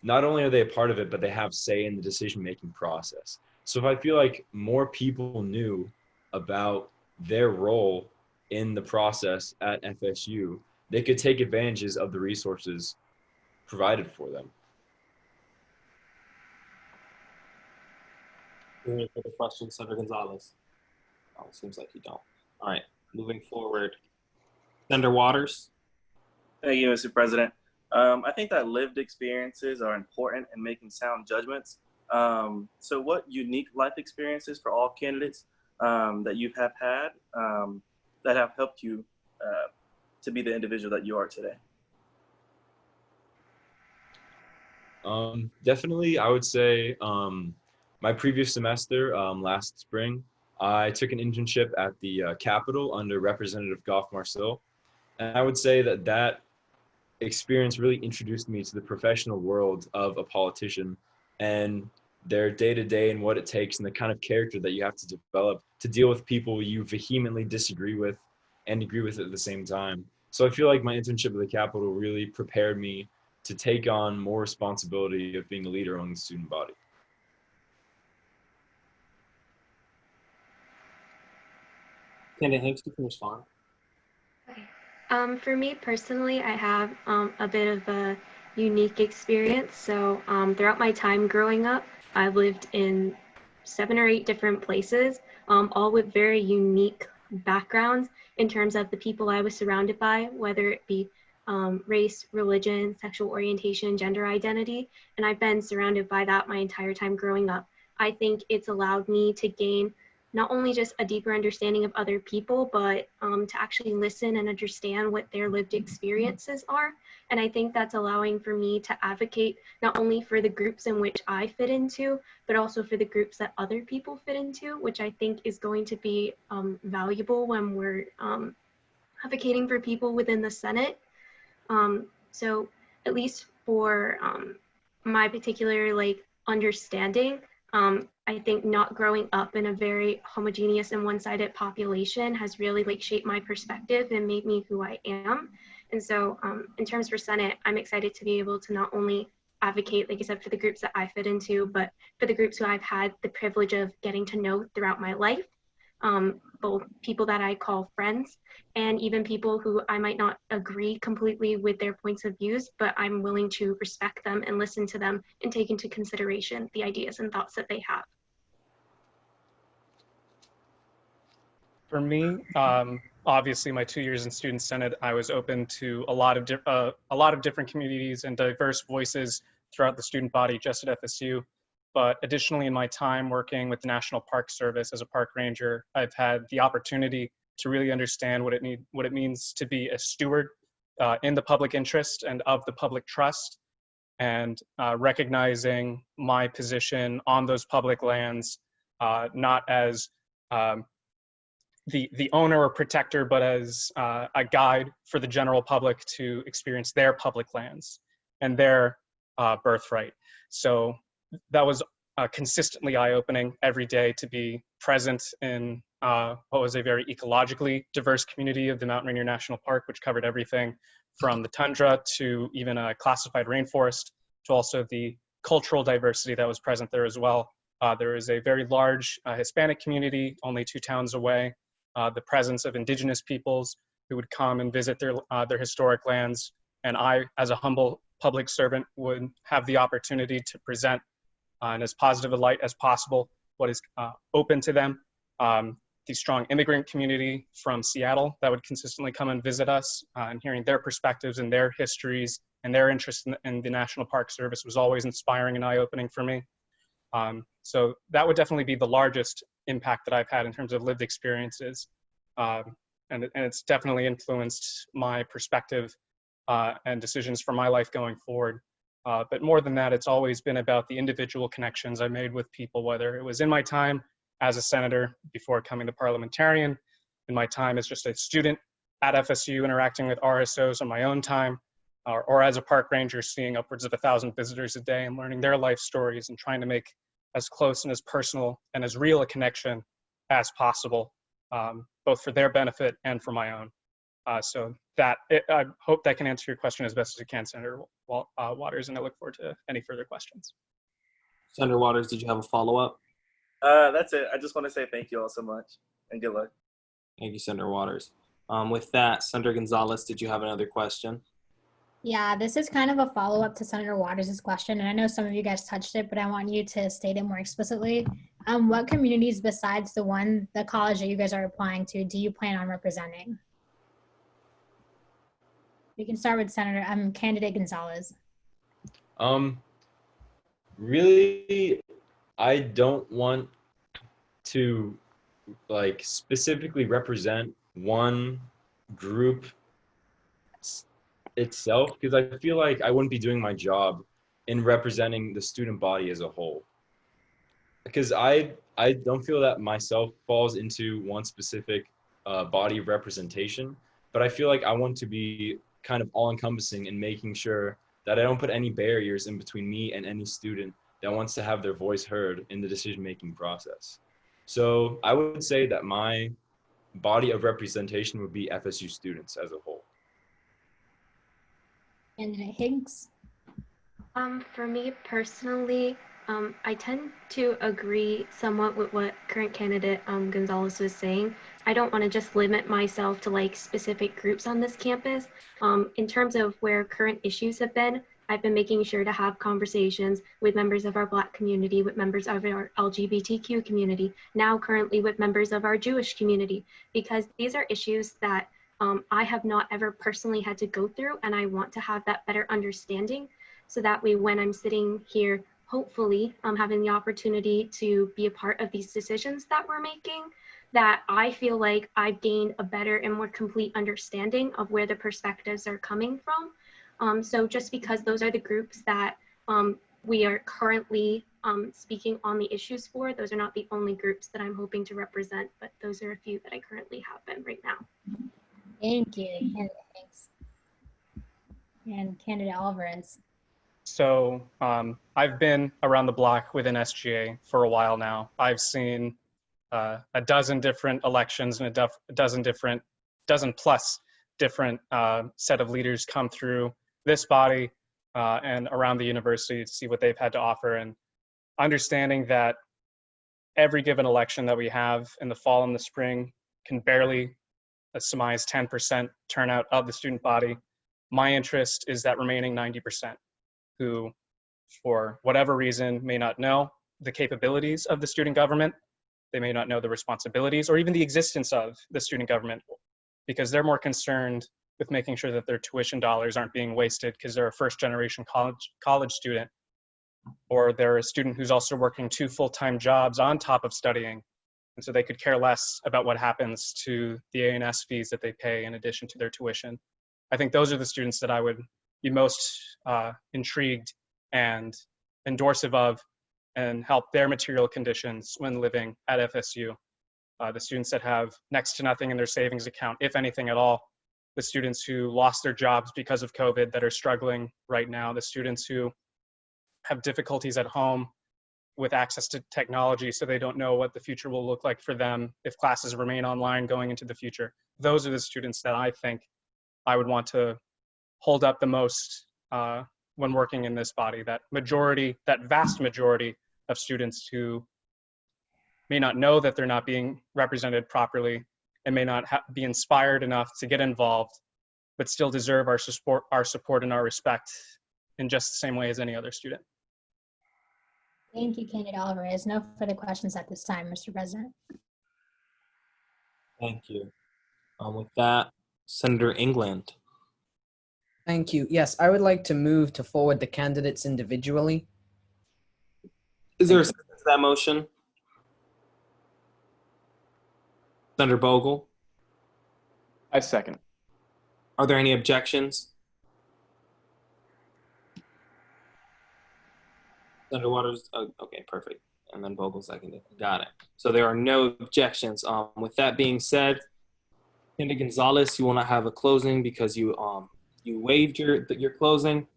not only are they a part of it, but they have say in the decision-making process. So if I feel like more people knew about their role in the process at FSU, they could take advantages of the resources provided for them. Any further questions, Senator Gonzalez? Oh, it seems like you don't. All right, moving forward. Senator Waters. Thank you, Mr. President. I think that lived experiences are important in making sound judgments. So what unique life experiences for all candidates that you have had that have helped you to be the individual that you are today? Definitely, I would say my previous semester, last spring, I took an internship at the Capitol under Representative Goff Marcel. And I would say that that experience really introduced me to the professional world of a politician and their day-to-day and what it takes and the kind of character that you have to develop to deal with people you vehemently disagree with and agree with at the same time. So I feel like my internship at the Capitol really prepared me to take on more responsibility of being a leader among the student body. Candidate Hanks, you can respond. For me personally, I have a bit of a unique experience. So throughout my time growing up, I've lived in 7 or 8 different places, all with very unique backgrounds in terms of the people I was surrounded by, whether it be race, religion, sexual orientation, gender identity, and I've been surrounded by that my entire time growing up. I think it's allowed me to gain not only just a deeper understanding of other people, but to actually listen and understand what their lived experiences are. And I think that's allowing for me to advocate not only for the groups in which I fit into, but also for the groups that other people fit into, which I think is going to be valuable when we're advocating for people within the Senate. So at least for my particular understanding, I think not growing up in a very homogeneous and one-sided population has really shaped my perspective and made me who I am. And so in terms for Senate, I'm excited to be able to not only advocate, like I said, for the groups that I fit into, but for the groups who I've had the privilege of getting to know throughout my life, both people that I call friends and even people who I might not agree completely with their points of views, but I'm willing to respect them and listen to them and take into consideration the ideas and thoughts that they have. For me, obviously my 2 years in Student Senate, I was open to a lot of different communities and diverse voices throughout the student body just at FSU. But additionally, in my time working with the National Park Service as a park ranger, I've had the opportunity to really understand what it means to be a steward in the public interest and of the public trust, and recognizing my position on those public lands, not as the owner or protector, but as a guide for the general public to experience their public lands and their birthright. So that was consistently eye-opening every day to be present in what was a very ecologically diverse community of the Mount Rainier National Park, which covered everything from the tundra to even a classified rainforest, to also the cultural diversity that was present there as well. There is a very large Hispanic community only 2 towns away, the presence of indigenous peoples who would come and visit their historic lands. And I, as a humble public servant, would have the opportunity to present in as positive a light as possible what is open to them. The strong immigrant community from Seattle that would consistently come and visit us, and hearing their perspectives and their histories and their interest in the National Park Service was always inspiring and eye-opening for me. So that would definitely be the largest impact that I've had in terms of lived experiences. And it's definitely influenced my perspective and decisions for my life going forward. But more than that, it's always been about the individual connections I made with people, whether it was in my time as a senator before coming to parliamentarian, in my time as just a student at FSU interacting with RSOs on my own time, or as a park ranger seeing upwards of 1,000 visitors a day and learning their life stories and trying to make as close and as personal and as real a connection as possible, both for their benefit and for my own. So I hope that can answer your question as best as it can, Senator Waters, and I look forward to any further questions. Senator Waters, did you have a follow-up? That's it. I just want to say thank you all so much and good luck. Thank you, Senator Waters. With that, Senator Gonzalez, did you have another question? Yeah, this is kind of a follow-up to Senator Waters' question, and I know some of you guys touched it, but I want you to state it more explicitly. What communities besides the college that you guys are applying to, do you plan on representing? We can start with candidate Gonzalez. Really, I don't want to specifically represent one group itself, because I feel like I wouldn't be doing my job in representing the student body as a whole. Because I don't feel that myself falls into one specific body of representation, but I feel like I want to be kind of all-encompassing in making sure that I don't put any barriers in between me and any student that wants to have their voice heard in the decision-making process. So I would say that my body of representation would be FSU students as a whole. Candidate Higgs? For me personally, I tend to agree somewhat with what current candidate Gonzalez was saying. I don't want to just limit myself to specific groups on this campus. In terms of where current issues have been, I've been making sure to have conversations with members of our Black community, with members of our LGBTQ community, now currently with members of our Jewish community, because these are issues that I have not ever personally had to go through, and I want to have that better understanding so that way when I'm sitting here, hopefully having the opportunity to be a part of these decisions that we're making, that I feel like I've gained a better and more complete understanding of where the perspectives are coming from. So just because those are the groups that we are currently speaking on the issues for, those are not the only groups that I'm hoping to represent, but those are a few that I currently have been right now. Thank you, candidate Hanks. And candidate Alvarez. So I've been around the block within SGA for a while now. I've seen a dozen different elections and a dozen plus different set of leaders come through this body and around the university to see what they've had to offer, and understanding that every given election that we have in the fall and the spring can barely surmise 10% turnout of the student body. My interest is that remaining 90% who, for whatever reason, may not know the capabilities of the student government. They may not know the responsibilities or even the existence of the student government, because they're more concerned with making sure that their tuition dollars aren't being wasted because they're a first-generation college student, or they're a student who's also working 2 full-time jobs on top of studying. And so they could care less about what happens to the A&S fees that they pay in addition to their tuition. I think those are the students that I would be most intrigued and endorsive of, and help their material conditions when living at FSU. The students that have next to nothing in their savings account, if anything at all, the students who lost their jobs because of COVID that are struggling right now, the students who have difficulties at home with access to technology so they don't know what the future will look like for them if classes remain online going into the future. Those are the students that I think I would want to hold up the most when working in this body, that vast majority of students who may not know that they're not being represented properly and may not be inspired enough to get involved, but still deserve our support and our respect in just the same way as any other student. Thank you, candidate Alvarez. No further questions at this time, Mr. President. Thank you. With that, Senator England. Thank you. Yes, I would like to move to forward the candidates individually. Is there a second to that motion? Senator Bogle? I second. Are there any objections? Senator Waters, okay, perfect. And then Bogle seconded. Got it. So there are no objections. With that being said, Candidate Gonzalez, you will not have a closing because you waived your closing.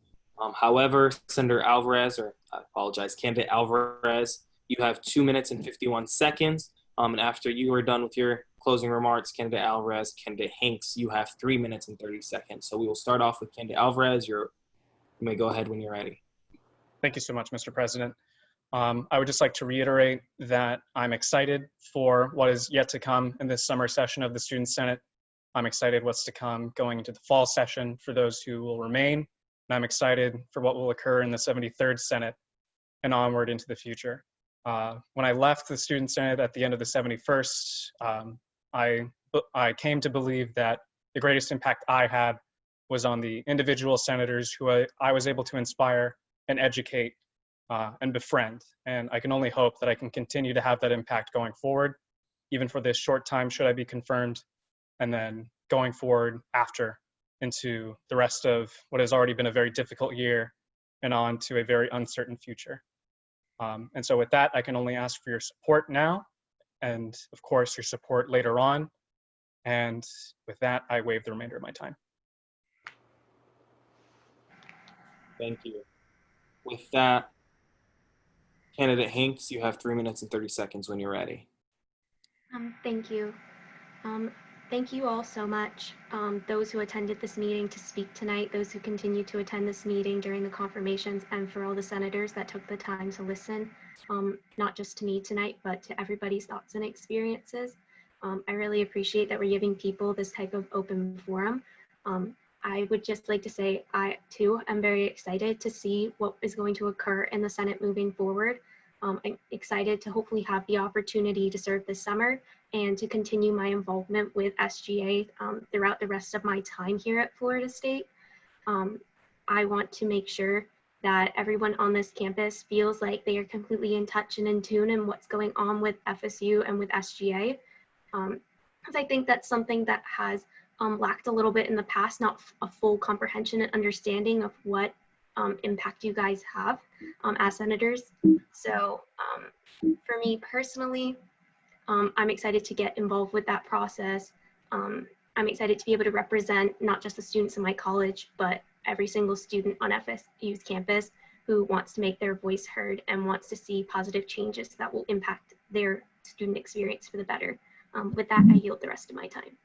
However, Senator Alvarez, or I apologize, Candidate Alvarez, you have 2 minutes and 51 seconds. And after you are done with your closing remarks, Candidate Alvarez, Candidate Hanks, you have 3 minutes and 30 seconds. So we will start off with Candidate Alvarez. You may go ahead when you're ready. Thank you so much, Mr. President. I would just like to reiterate that I'm excited for what is yet to come in this summer session of the Student Senate. I'm excited what's to come going into the fall session for those who will remain. And I'm excited for what will occur in the 73rd Senate and onward into the future. When I left the Student Senate at the end of the 71st, I came to believe that the greatest impact I had was on the individual senators who I was able to inspire and educate and befriend. And I can only hope that I can continue to have that impact going forward, even for this short time should I be confirmed, and then going forward after into the rest of what has already been a very difficult year and on to a very uncertain future. And so with that, I can only ask for your support now, and of course your support later on. And with that, I waive the remainder of my time. Thank you. With that, Candidate Hanks, you have 3 minutes and 30 seconds when you're ready. Thank you. Thank you all so much. Those who attended this meeting to speak tonight, those who continue to attend this meeting during the confirmations, and for all the senators that took the time to listen, not just to me tonight, but to everybody's thoughts and experiences. I really appreciate that we're giving people this type of open forum. I would just like to say I too am very excited to see what is going to occur in the Senate moving forward. I'm excited to hopefully have the opportunity to serve this summer and to continue my involvement with SGA throughout the rest of my time here at Florida State. I want to make sure that everyone on this campus feels like they are completely in touch and in tune in what's going on with FSU and with SGA. Because I think that's something that has lacked a little bit in the past, not a full comprehension and understanding of what impact you guys have as senators. So for me personally, I'm excited to get involved with that process. I'm excited to be able to represent not just the students in my college, but every single student on FSU's campus who wants to make their voice heard and wants to see positive changes that will impact their student experience for the better. With that, I yield the rest of my time.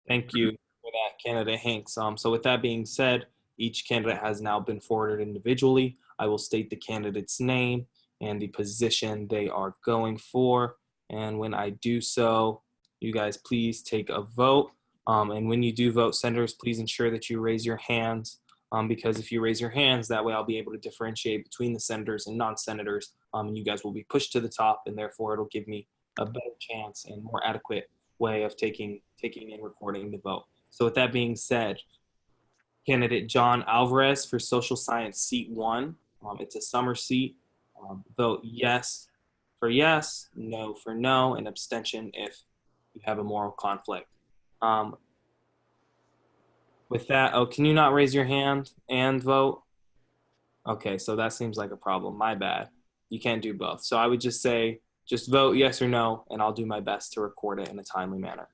Thank you for that, candidate Hanks. So with that being said, each candidate has now been forwarded individually. I will state the candidate's name and the position they are going for. And when I do so, you guys please take a vote. And when you do vote, senators, please ensure that you raise your hands because if you raise your hands, that way I'll be able to differentiate between the senators and non-senators. And you guys will be pushed to the top, and therefore it'll give me a better chance and more adequate way of taking and recording the vote. So with that being said, candidate John Alvarez for Social Science Seat 1. It's a summer seat. Vote yes for yes, no for no, and abstention if you have a moral conflict. With that, oh, can you not raise your hand and vote? Okay, so that seems like a problem. My bad. You can't do both. So I would just say, just vote yes or no, and I'll do my best to record it in a timely manner.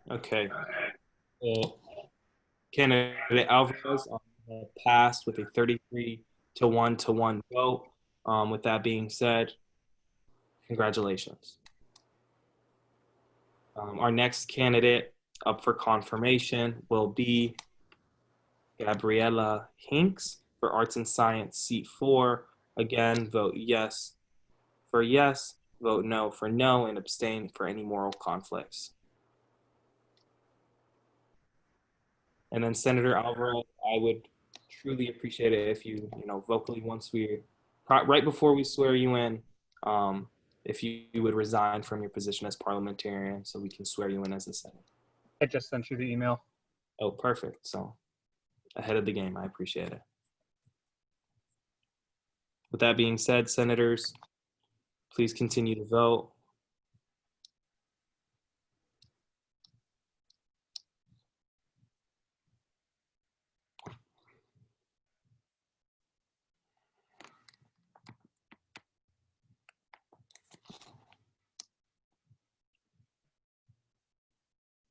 Okay. Candidate Alvarez passed with a 33-1 vote. With that being said, congratulations. Our next candidate up for confirmation will be Gabriella Hinks for Arts and Science Seat 4. Again, vote yes for yes, vote no for no, and abstain for any moral conflicts. And then Senator Alvarez, I would truly appreciate it if you vocally, once right before we swear you in, if you would resign from your position as parliamentarian so we can swear you in as a senator. I just sent you the email. Oh, perfect. So ahead of the game, I appreciate it. With that being said, senators, please continue to vote.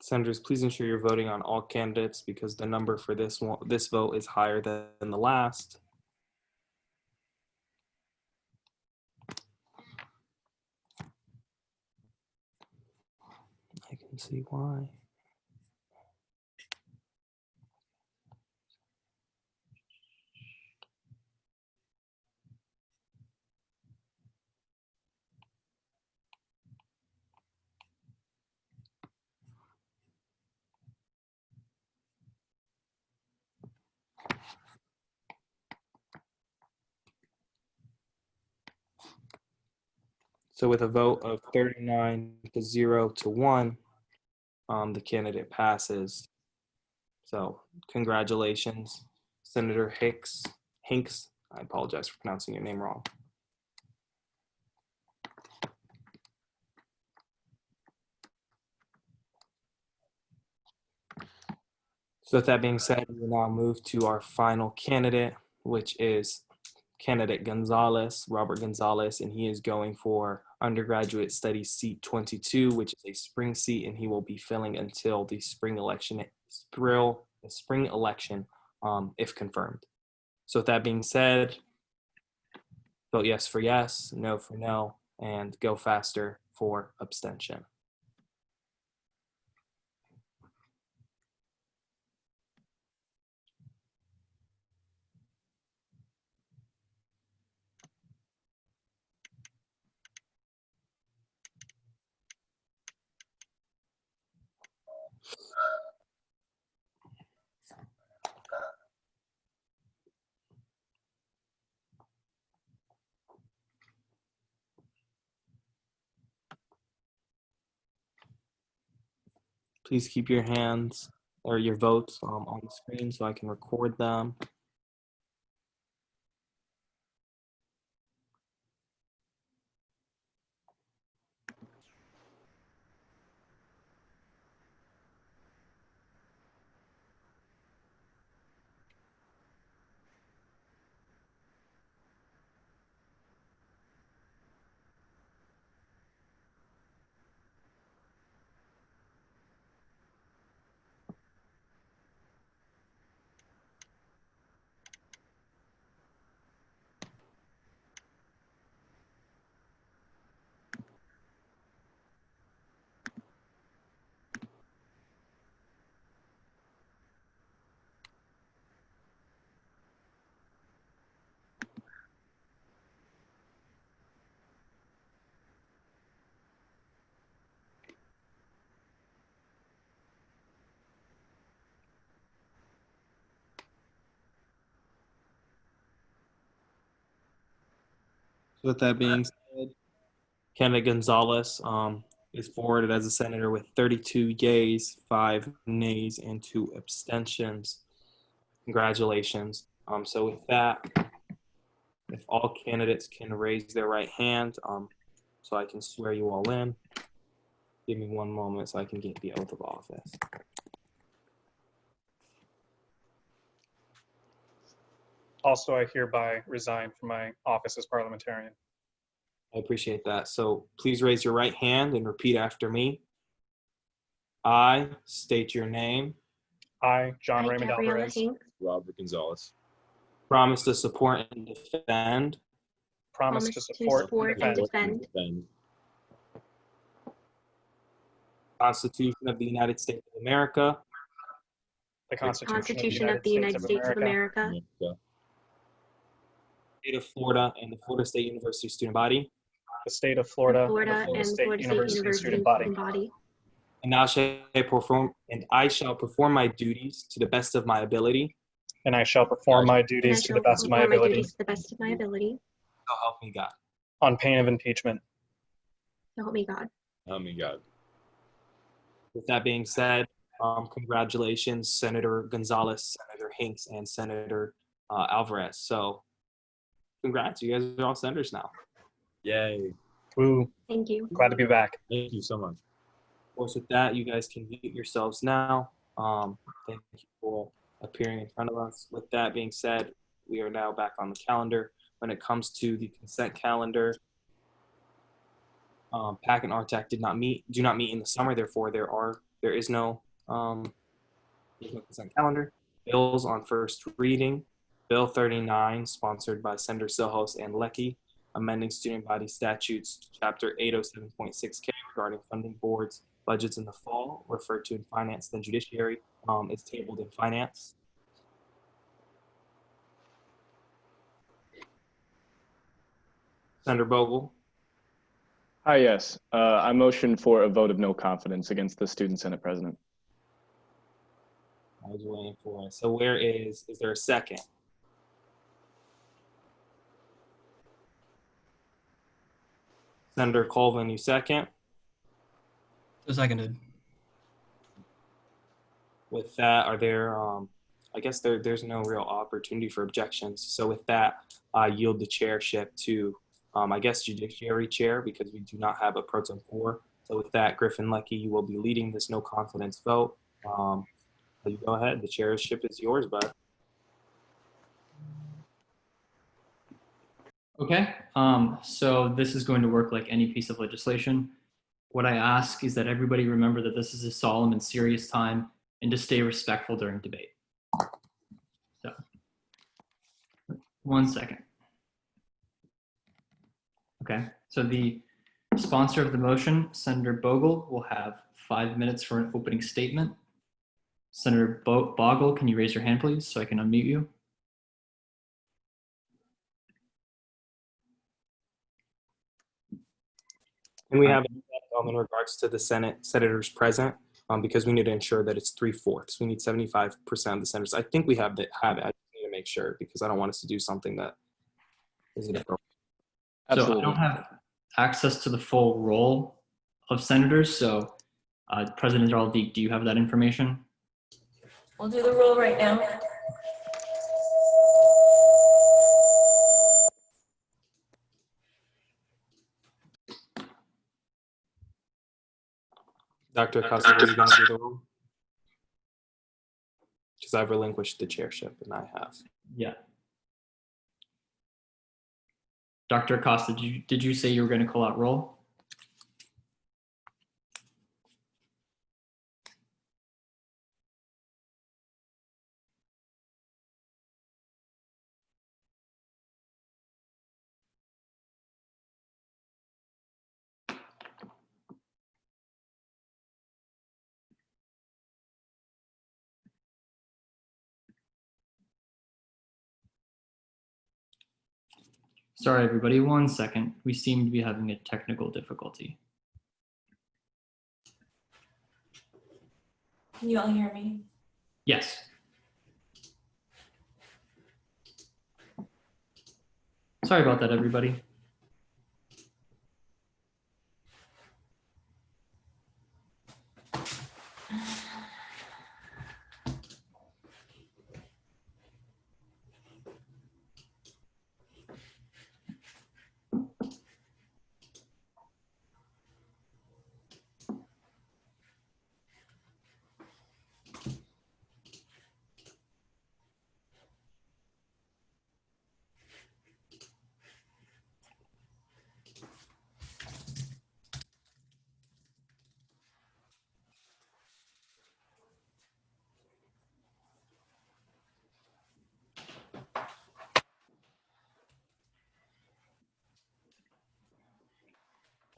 Senators, please ensure you're voting on all candidates because the number for this vote is higher than the last. I can see why. So with a vote of 39 to 0 to 1, the candidate passes. So congratulations, Senator Hinks. I apologize for pronouncing your name wrong. So with that being said, we will now move to our final candidate, which is candidate Gonzalez, Robert Gonzalez, and he is going for undergraduate studies seat 22, which is a spring seat, and he will be filling until the spring election, if confirmed. So with that being said, vote yes for yes, no for no, and go faster for abstention. Please keep your hands or your votes on the screen so I can record them. So with that being said, candidate Gonzalez is forwarded as a senator with 32 yeas, 5 nays, and 2 abstentions. Congratulations. So with that, if all candidates can raise their right hand, so I can swear you all in. Give me one moment so I can get the oath of office. Also, I hereby resign from my office as parliamentarian. I appreciate that. So please raise your right hand and repeat after me. I state your name. I, John I, Raymond Gabriella Alvarez, Hinks, Robert Gonzalez. Promise to support and defend promise to support and defend Defend the Constitution of the United States of America, the Constitution of the United States of America, America, state of Florida, and the Florida State University student body. the state of Florida, and Florida, the and Florida State Florida State University University student body. student body. And I shall perform my duties to the best of my ability. And I shall perform my duties to the best of my ability. To the best of my ability. So help me God. On pain of impeachment. So help me God. help me God. With that being said, congratulations, Senator Gonzalez, Senator Hinks, and Senator Alvarez. So congrats, you guys are all senators now. Yay. Woo. Thank you. Glad to be back. Thank you so much. Of course, with that, you guys can mute yourselves now. Thank you for appearing in front of us. With that being said, we are now back on the calendar. When it comes to the consent calendar, PAC and RTAC do not meet in the summer. Therefore, there is no consent calendar. Bills on first reading. Bill 39, sponsored by Senator Sohos and Leckie, amending student body statutes, Chapter 807.6K regarding funding boards, budgets in the fall, referred to in finance then judiciary, is tabled in finance. Senator Bogle. Hi, yes. I motion for a vote of no confidence against the Student Senate President. I was waiting for it. So is there a second? Senator Colvin, you second. So seconded. With that, are there, I guess there's no real opportunity for objections. So with that, I yield the chairship to, I guess, Judiciary Chair, because we do not have a pro tempore. So with that, Griffin Leckey, you will be leading this no confidence vote. You go ahead. The chairship is yours, bud. Okay, so this is going to work like any piece of legislation. What I ask is that everybody remember that this is a solemn and serious time and to stay respectful during debate. So, 1 second. Okay, so the sponsor of the motion, Senator Bogle, will have 5 minutes for an opening statement. Senator Bogle, can you raise your hand, please, so I can unmute you? And we have in regards to the senators present, because we need to ensure that it's 3/4. We need 75% of the senators. I think we have it. I just need to make sure because I don't want us to do something that isn't appropriate. So I don't have access to the full roll of senators. So President Darl-Deek, do you have that information? We'll do the roll right now. Dr. Acosta, are you going to do the roll? Because I've relinquished the chairship, and I have. Yeah. Dr. Acosta, did you say you were going to call out roll? Sorry, everybody, 1 second. We seem to be having a technical difficulty. Can you all hear me? Yes. Sorry about that, everybody.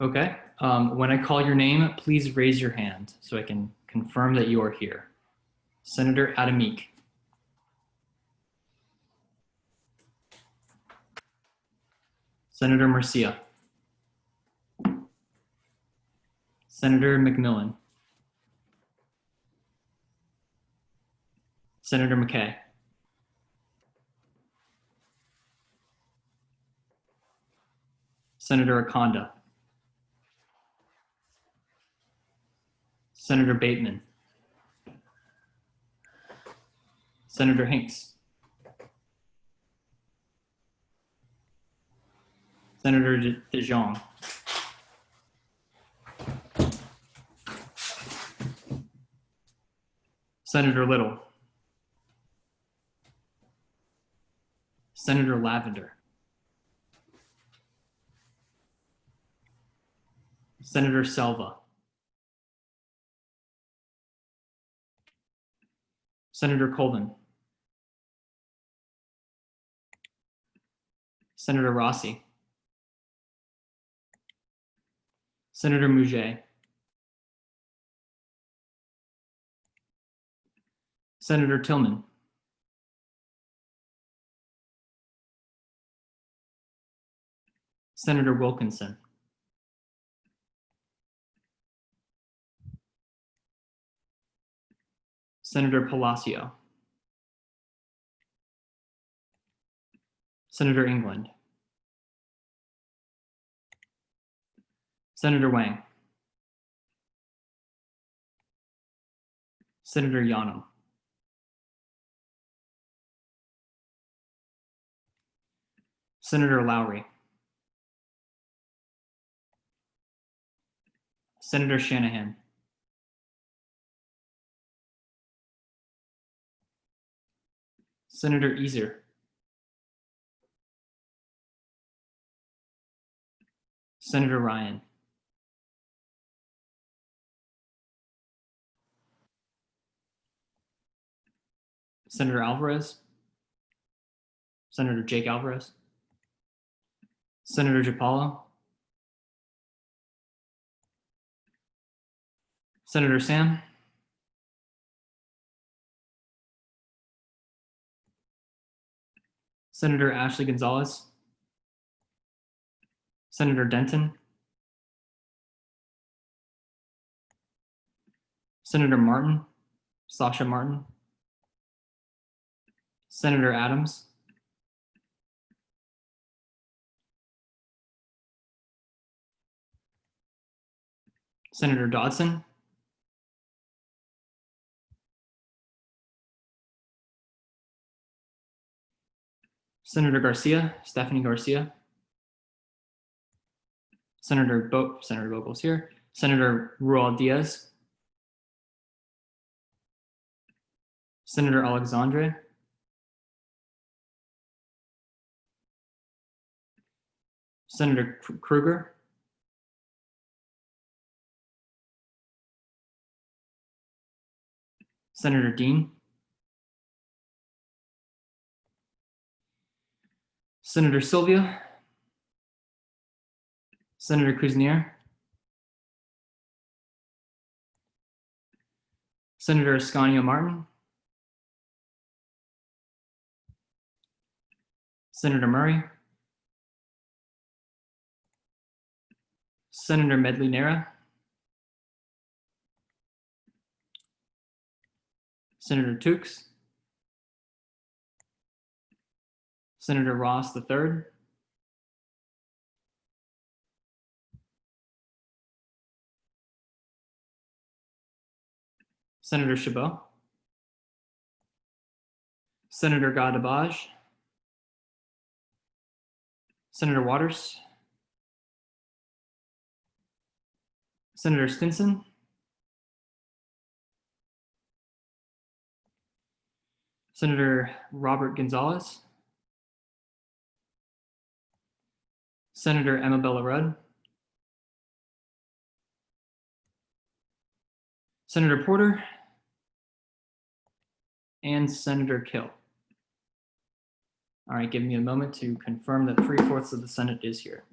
Okay. When I call your name, please raise your hand so I can confirm that you are here. Senator Adamik. Senator Murcia. Senator McMillan. Senator McKay. Senator Akonda. Senator Bateman. Senator Hinks. Senator DeJong. Senator Little. Senator Lavender. Senator Selva. Senator Colvin. Senator Rossi. Senator Mouget. Senator Tillman. Senator Wilkinson. Senator Palacio. Senator England. Senator Wang. Senator Yanam. Senator Lowry. Senator Shanahan. Senator Easer. Senator Ryan. Senator Alvarez. Senator Jake Alvarez. Senator Japalo. Senator Sam. Senator Ashley Gonzalez. Senator Denton. Senator Martin, Sasha Martin. Senator Adams. Senator Dodson. Senator Garcia, Stephanie Garcia. Senator Vogel's here. Senator Ruel Diaz. Senator Alexandre. Senator Kruger. Senator Dean. Senator Sylvia. Senator Kuznier. Senator Ascanio Martin. Senator Murray. Senator Medley Nera. Senator Tukes. Senator Ross III. Senator Chabot. Senator Gadabaj. Senator Waters. Senator Stinson. Senator Robert Gonzalez. Senator Emma Bella Rudd. Senator Porter. And Senator Kill. All right, give me a moment to confirm that 3/4 of the Senate is here.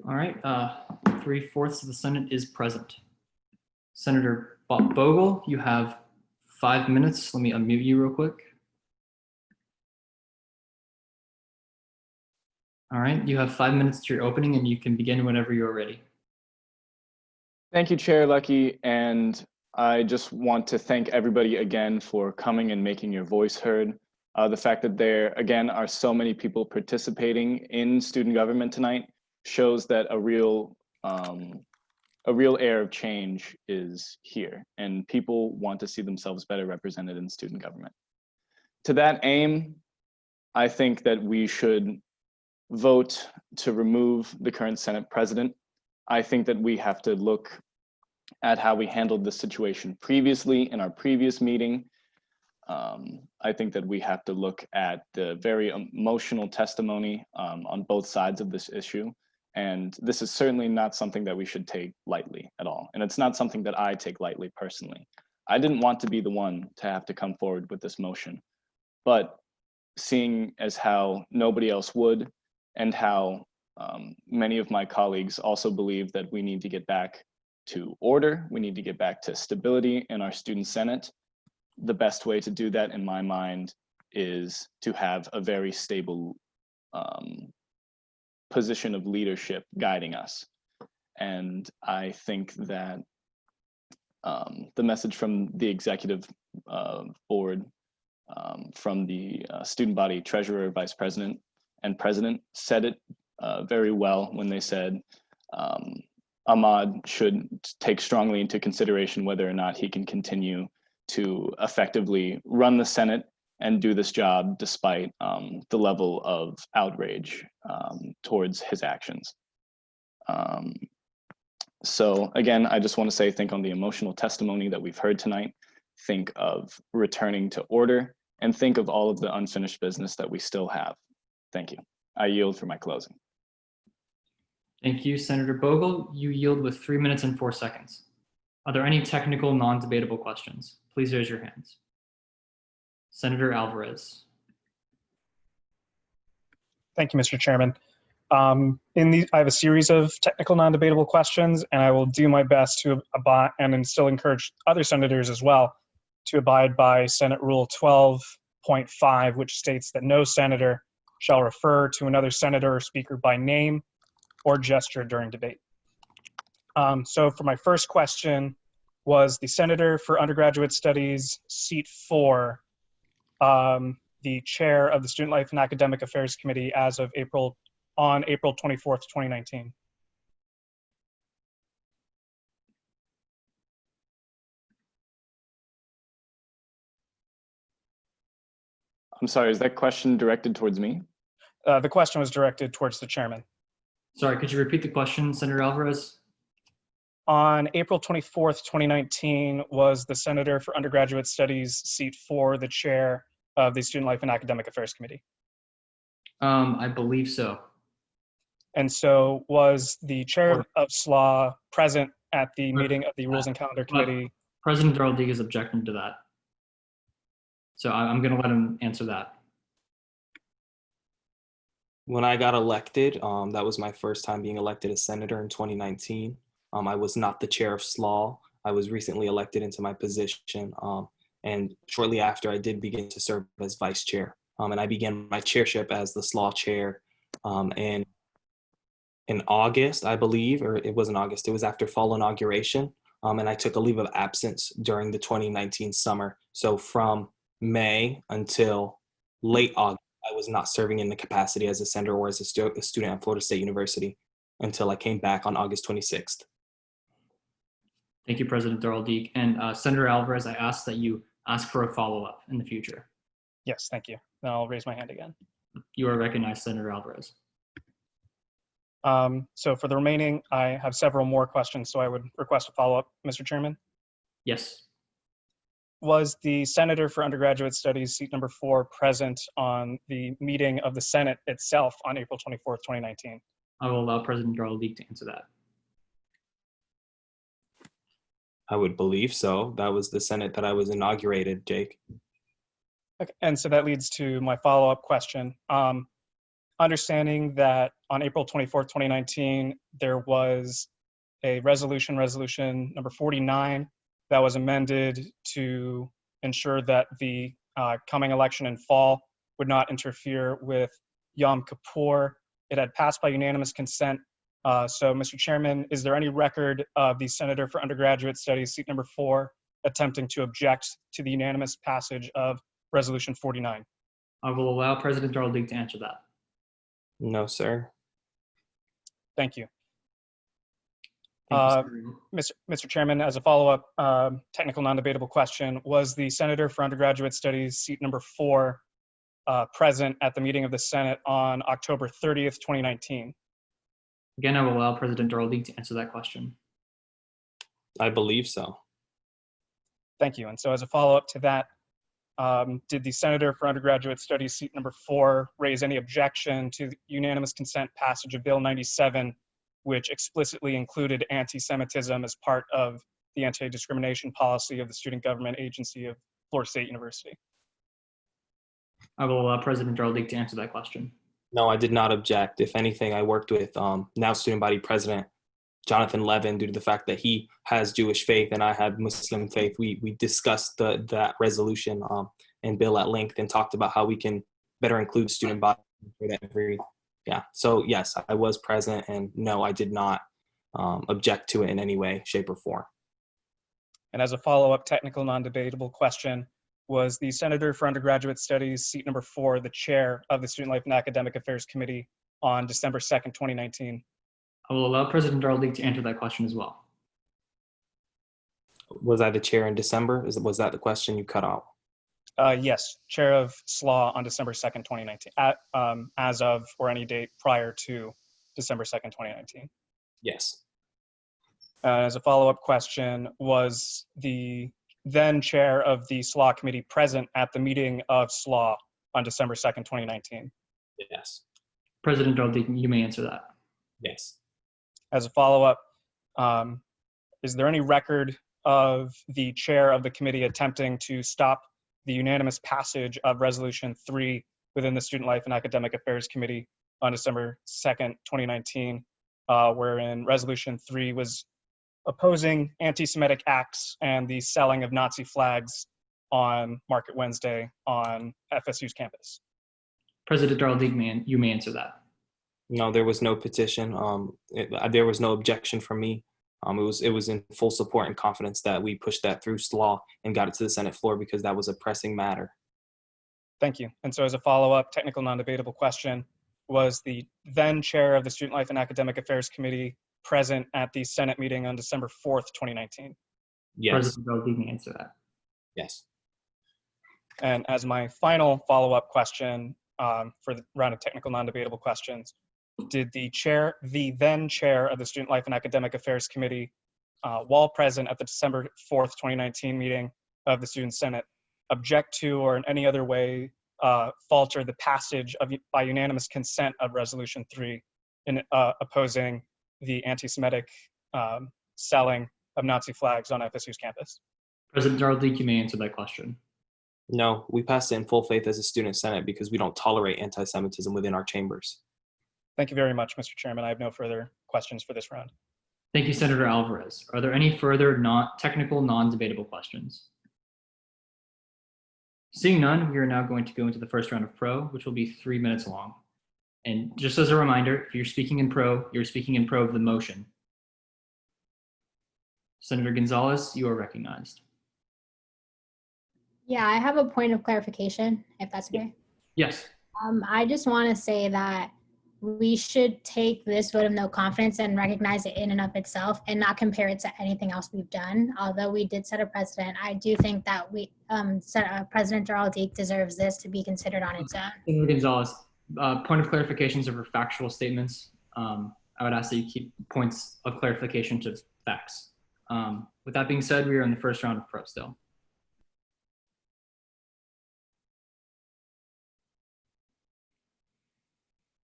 All right, 3/4 of the Senate is present. Senator Bogle, you have 5 minutes. Let me unmute you real quick. All right, you have 5 minutes to your opening and you can begin whenever you're ready. Thank you, Chair Lucky. And I just want to thank everybody again for coming and making your voice heard. The fact that there, again, are so many people participating in student government tonight shows that a real air of change is here, and people want to see themselves better represented in student government. To that aim, I think that we should vote to remove the current Senate president. I think that we have to look at how we handled the situation previously in our previous meeting. I think that we have to look at the very emotional testimony on both sides of this issue. And this is certainly not something that we should take lightly at all. And it's not something that I take lightly personally. I didn't want to be the one to have to come forward with this motion, but seeing as how nobody else would, and how many of my colleagues also believe that we need to get back to order. We need to get back to stability in our student senate. The best way to do that, in my mind, is to have a very stable position of leadership guiding us. And I think that the message from the executive board, from the student body treasurer, vice president, and president said it very well when they said Ahmad should take strongly into consideration whether or not he can continue to effectively run the Senate and do this job despite the level of outrage towards his actions. So again, I just want to say, think on the emotional testimony that we've heard tonight, think of returning to order, and think of all of the unfinished business that we still have. Thank you. I yield for my closing. Thank you, Senator Bogle. You yield with 3 minutes and 4 seconds. Are there any technical, non-debatable questions? Please raise your hands. Senator Alvarez. Thank you, Mr. Chairman. I have a series of technical non-debatable questions, and I will do my best to abide and still encourage other senators as well to abide by Senate Rule 12.5, which states that no senator shall refer to another senator or speaker by name or gesture during debate. So for my first question, was the senator for undergraduate studies, seat 4, the chair of the Student Life and Academic Affairs Committee as of April 24th, 2019? I'm sorry, is that question directed towards me? The question was directed towards the chairman. Sorry, could you repeat the question, Senator Alvarez? On April 24th, 2019, was the senator for undergraduate studies, seat 4, the chair of the Student Life and Academic Affairs Committee? I believe so. And so was the chair of SLA present at the meeting of the Rules and Calendar Committee? President Darrell-Deeg is objecting to that. So I'm going to let him answer that. When I got elected, that was my first time being elected as senator in 2019. I was not the chair of SLA. I was recently elected into my position. And shortly after, I did begin to serve as vice chair. And I began my chairship as the SLA chair. And in August, I believe, or it wasn't August, it was after fall inauguration. And I took a leave of absence during the 2019 summer. So from May until late August, I was not serving in the capacity as a senator or as a student at Florida State University until I came back on August 26th. Thank you, President Darrell-Deeg. And Senator Alvarez, I ask that you ask for a follow-up in the future. Yes, thank you. I'll raise my hand again. You are recognized, Senator Alvarez. So for the remaining, I have several more questions, so I would request a follow-up, Mr. Chairman. Yes. Was the senator for undergraduate studies, seat number 4, present on the meeting of the Senate itself on April 24th, 2019? I will allow President Darrell-Deeg to answer that. I would believe so. That was the Senate that I was inaugurated, Jake. Okay, and so that leads to my follow-up question. Understanding that on April 24th, 2019, there was a resolution number 49, that was amended to ensure that the coming election in fall would not interfere with Yom Kippur. It had passed by unanimous consent. So, Mr. Chairman, is there any record of the senator for undergraduate studies, seat number 4, attempting to object to the unanimous passage of Resolution 49? I will allow President Darrell-Deeg to answer that. No, sir. Thank you. Thank Mr. Chairman, as a follow-up technical non-debatable question, was the senator for undergraduate studies, seat number 4, present at the meeting of the Senate on October 30th, 2019? Again, I will allow President Darrell-Deeg to answer that question. I believe so. Thank you. And so as a follow-up to that, did the senator for undergraduate studies, seat number 4, raise any objection to the unanimous consent passage of Bill 97, which explicitly included anti-Semitism as part of the anti-discrimination policy of the student government agency of Florida State University? I will allow President Darrell-Deeg to answer that question. No, I did not object. If anything, I worked with now student body president Jonathan Levin, due to the fact that he has Jewish faith and I have Muslim faith, we discussed that resolution and bill at length and talked about how we can better include student body. So yes, I was present, and no, I did not object to it in any way, shape, or form. And as a follow-up technical non-debatable question, was the Senator for Undergraduate Studies, seat number 4, the chair of the Student Life and Academic Affairs Committee on December 2nd, 2019? I will allow President Darrell to answer that question as well. Was I the chair in December? Was that the question you cut out? Yes, chair of SLAW on December 2nd, 2019, as of or any date prior to December 2nd, 2019. Yes. As a follow-up question, was the then chair of the SLAW committee present at the meeting of SLAW on December 2nd, 2019? Yes. President Darrell, you may answer that. Yes. As a follow-up, is there any record of the chair of the committee attempting to stop the unanimous passage of Resolution 3 within the Student Life and Academic Affairs Committee on December 2nd, 2019, wherein Resolution 3 was opposing anti-Semitic acts and the selling of Nazi flags on Market Wednesday on FSU's campus? President Darrell, you may answer that. No, there was no petition. There was no objection from me. It was in full support and confidence that we pushed that through SLAW and got it to the Senate floor because that was a pressing matter. Thank you. And so as a follow-up technical non-debatable question, was the then chair of the Student Life and Academic Affairs Committee present at the Senate meeting on December 4th, 2019? Yes. President Darrell, you may answer that. Yes. And as my final follow-up question for the round of technical non-debatable questions, did the then chair of the Student Life and Academic Affairs Committee, while present at the December 4th, 2019 meeting of the Student Senate, object to or in any other way falter the passage by unanimous consent of Resolution 3 in opposing the anti-Semitic selling of Nazi flags on FSU's campus? President Darrell, you may answer that question. No, we passed it in full faith as a student senate because we don't tolerate anti-Semitism within our chambers. Thank you very much, Mr. Chairman. I have no further questions for this round. Thank you, Senator Alvarez. Are there any further technical non-debatable questions? Seeing none, we are now going to go into the first round of pro, which will be 3 minutes long. And just as a reminder, if you're speaking in pro, you're speaking in pro of the motion. Senator Gonzalez, you are recognized. Yeah, I have a point of clarification, if that's okay. Yes. I just want to say that we should take this vote of no confidence and recognize it in and of itself and not compare it to anything else we've done. Although we did set a precedent, I do think that President Darrell Deek deserves this to be considered on its own. Senator Gonzalez, point of clarifications over factual statements. I would ask that you keep points of clarification to facts. With that being said, we are in the first round of pro still.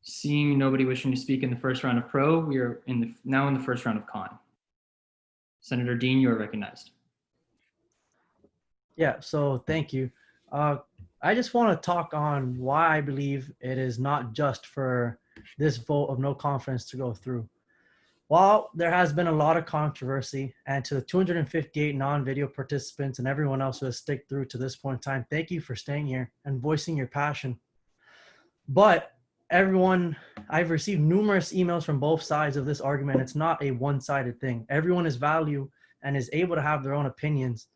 Seeing nobody wishing to speak in the first round of pro, we are now in the first round of con. Senator Dean, you are recognized. Yeah, so thank you. I just want to talk on why I believe it is not just for this vote of no confidence to go through. While there has been a lot of controversy, and to the 258 non-video participants and everyone else who has stuck through to this point in time, thank you for staying here and voicing your passion. But everyone, I've received numerous emails from both sides of this argument. It's not a one-sided thing. Everyone is valued and is able to have their own opinions.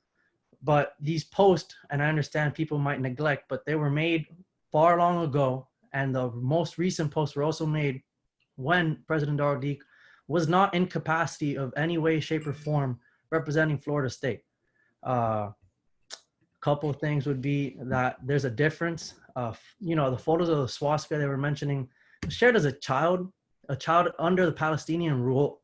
But these posts, and I understand people might neglect, but they were made far long ago. And the most recent posts were also made when President Darrell Deek was not in capacity of any way, shape, or form representing Florida State. Couple of things would be that there's a difference. The photos of the swastika they were mentioning was shared as a child under the Palestinian rule.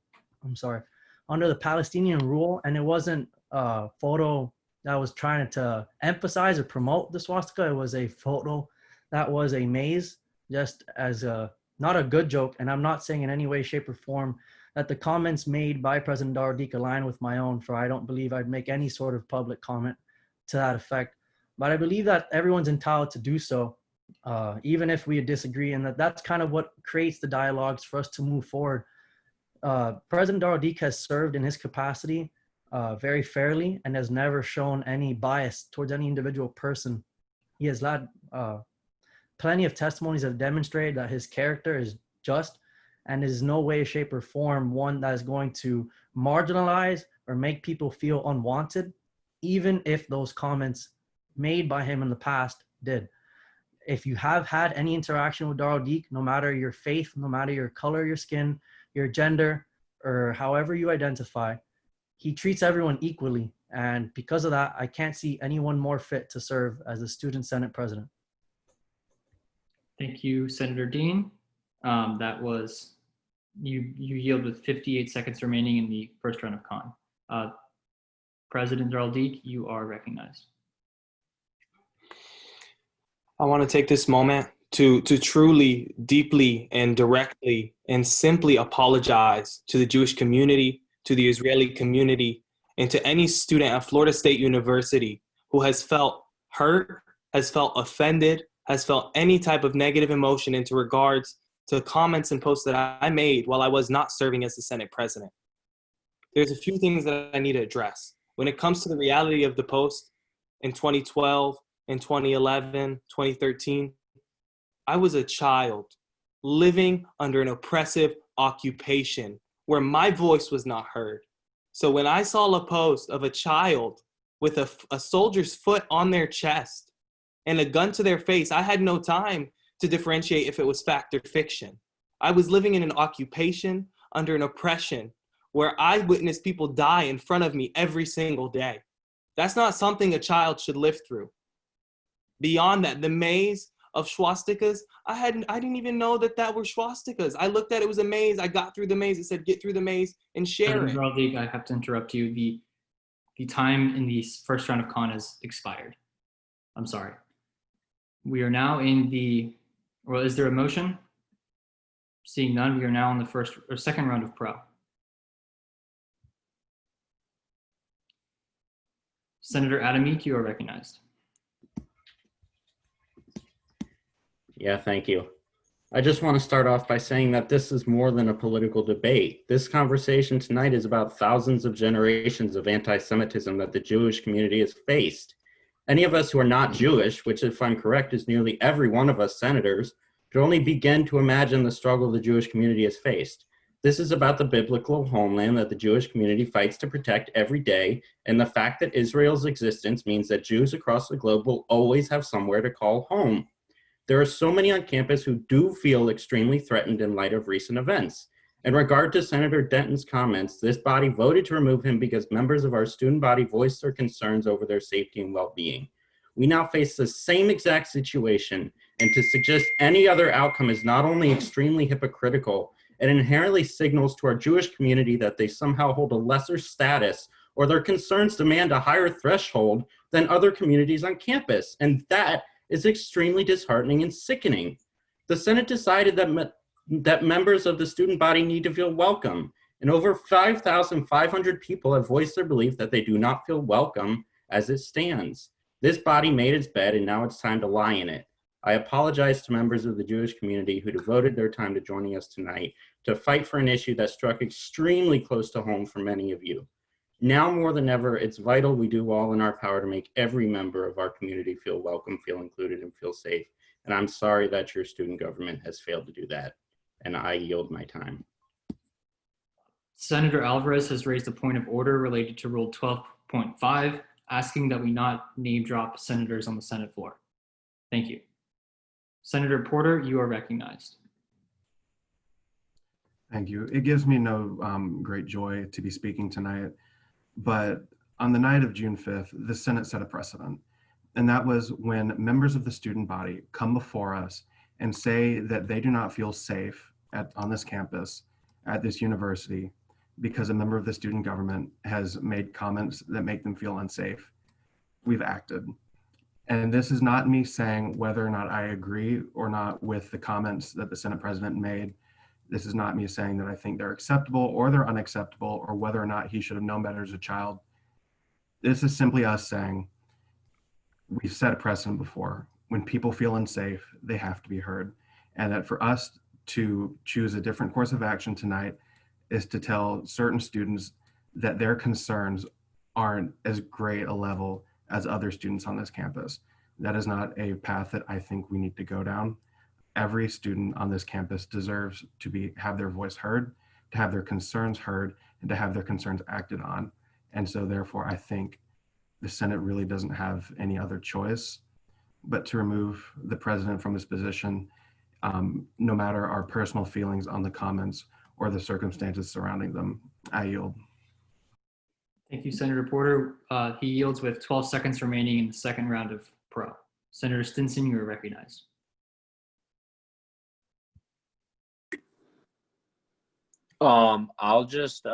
Under the Palestinian rule, and it wasn't a photo that was trying to emphasize or promote the swastika. It was a photo that was a maze, just as not a good joke. And I'm not saying in any way, shape, or form that the comments made by President Darrell Deek align with my own, for I don't believe I'd make any sort of public comment to that effect. But I believe that everyone's entitled to do so, even if we disagree, and that's kind of what creates the dialogues for us to move forward. President Darrell Deke has served in his capacity very fairly and has never shown any bias towards any individual person. He has led plenty of testimonies that demonstrate that his character is just and is no way, shape, or form one that is going to marginalize or make people feel unwanted, even if those comments made by him in the past did. If you have had any interaction with Darrell Deke, no matter your faith, no matter your color, your skin, your gender, or however you identify, he treats everyone equally. And because of that, I can't see anyone more fit to serve as the Student Senate President. Thank you, Senator Dean. That was, you yield with 58 seconds remaining in the first round of con. President Darrell Deke, you are recognized. I want to take this moment to truly, deeply, and directly and simply apologize to the Jewish community, to the Israeli community, and to any student at Florida State University who has felt hurt, has felt offended, has felt any type of negative emotion into regards to comments and posts that I made while I was not serving as the Senate President. There's a few things that I need to address. When it comes to the reality of the post in 2012, in 2011, 2013, I was a child living under an oppressive occupation where my voice was not heard. So when I saw a post of a child with a soldier's foot on their chest and a gun to their face, I had no time to differentiate if it was fact or fiction. I was living in an occupation under an oppression where I witnessed people die in front of me every single day. That's not something a child should live through. Beyond that, the maze of swastikas, I didn't even know that were swastikas. I looked at it, was a maze. I got through the maze. It said, get through the maze and share it. Darrell Deke, I have to interrupt you. The time in the first round of con has expired. I'm sorry. We are now in well, is there a motion? Seeing none, we are now in the second round of pro. Senator Adamik, you are recognized. Yeah, thank you. I just want to start off by saying that this is more than a political debate. This conversation tonight is about thousands of generations of anti-Semitism that the Jewish community has faced. Any of us who are not Jewish, which if I'm correct is nearly every one of us senators, could only begin to imagine the struggle the Jewish community has faced. This is about the biblical homeland that the Jewish community fights to protect every day, and the fact that Israel's existence means that Jews across the globe will always have somewhere to call home. There are so many on campus who do feel extremely threatened in light of recent events. In regard to Senator Denton's comments, this body voted to remove him because members of our student body voiced their concerns over their safety and well-being. We now face the same exact situation, and to suggest any other outcome is not only extremely hypocritical, it inherently signals to our Jewish community that they somehow hold a lesser status or their concerns demand a higher threshold than other communities on campus, and that is extremely disheartening and sickening. The Senate decided that members of the student body need to feel welcome, and over 5,500 people have voiced their belief that they do not feel welcome as it stands. This body made its bed, and now it's time to lie in it. I apologize to members of the Jewish community who devoted their time to joining us tonight to fight for an issue that struck extremely close to home for many of you. Now more than ever, it's vital we do all in our power to make every member of our community feel welcome, feel included, and feel safe. And I'm sorry that your student government has failed to do that. And I yield my time. Senator Alvarez has raised a point of order related to Rule 12.5, asking that we not name drop senators on the Senate floor. Thank you. Senator Porter, you are recognized. Thank you. It gives me no great joy to be speaking tonight, but on the night of June 5th, the Senate set a precedent. And that was when members of the student body come before us and say that they do not feel safe on this campus, at this university, because a member of the student government has made comments that make them feel unsafe. We've acted. And this is not me saying whether or not I agree or not with the comments that the Senate president made. This is not me saying that I think they're acceptable or they're unacceptable or whether or not he should have known better as a child. This is simply us saying we've set a precedent before. When people feel unsafe, they have to be heard. And that for us to choose a different course of action tonight is to tell certain students that their concerns aren't as great a level as other students on this campus. That is not a path that I think we need to go down. Every student on this campus deserves to have their voice heard, to have their concerns heard, and to have their concerns acted on. And so therefore, I think the Senate really doesn't have any other choice but to remove the president from his position, no matter our personal feelings on the comments or the circumstances surrounding them. I yield. Thank you, Senator Porter. He yields with 12 seconds remaining in the second round of pro. Senator Stinson, you are recognized. I'll just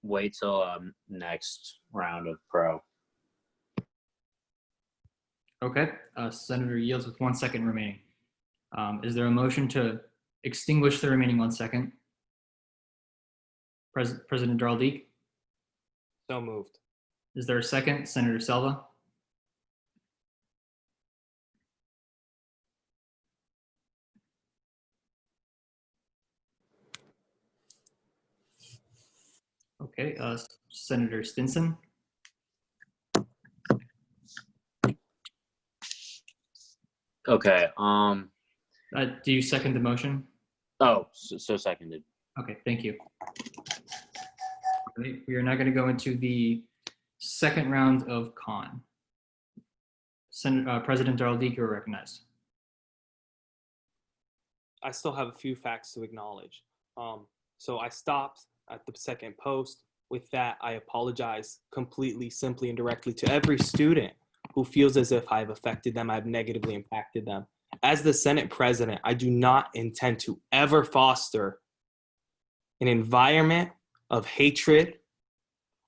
wait till next round of pro. Okay, Senator yields with 1 second remaining. Is there a motion to extinguish the remaining 1 second? President Darrell Deek? So moved. Is there a second? Senator Selva? Okay, Senator Stinson? Okay. Do you second the motion? Oh, so seconded. Okay, thank you. Okay, we are now going to go into the second round of con. President Darrell Deek, you're recognized. I still have a few facts to acknowledge. So I stopped at the second post. With that, I apologize completely, simply, and directly to every student who feels as if I've affected them, I've negatively impacted them. As the Senate president, I do not intend to ever foster an environment of hatred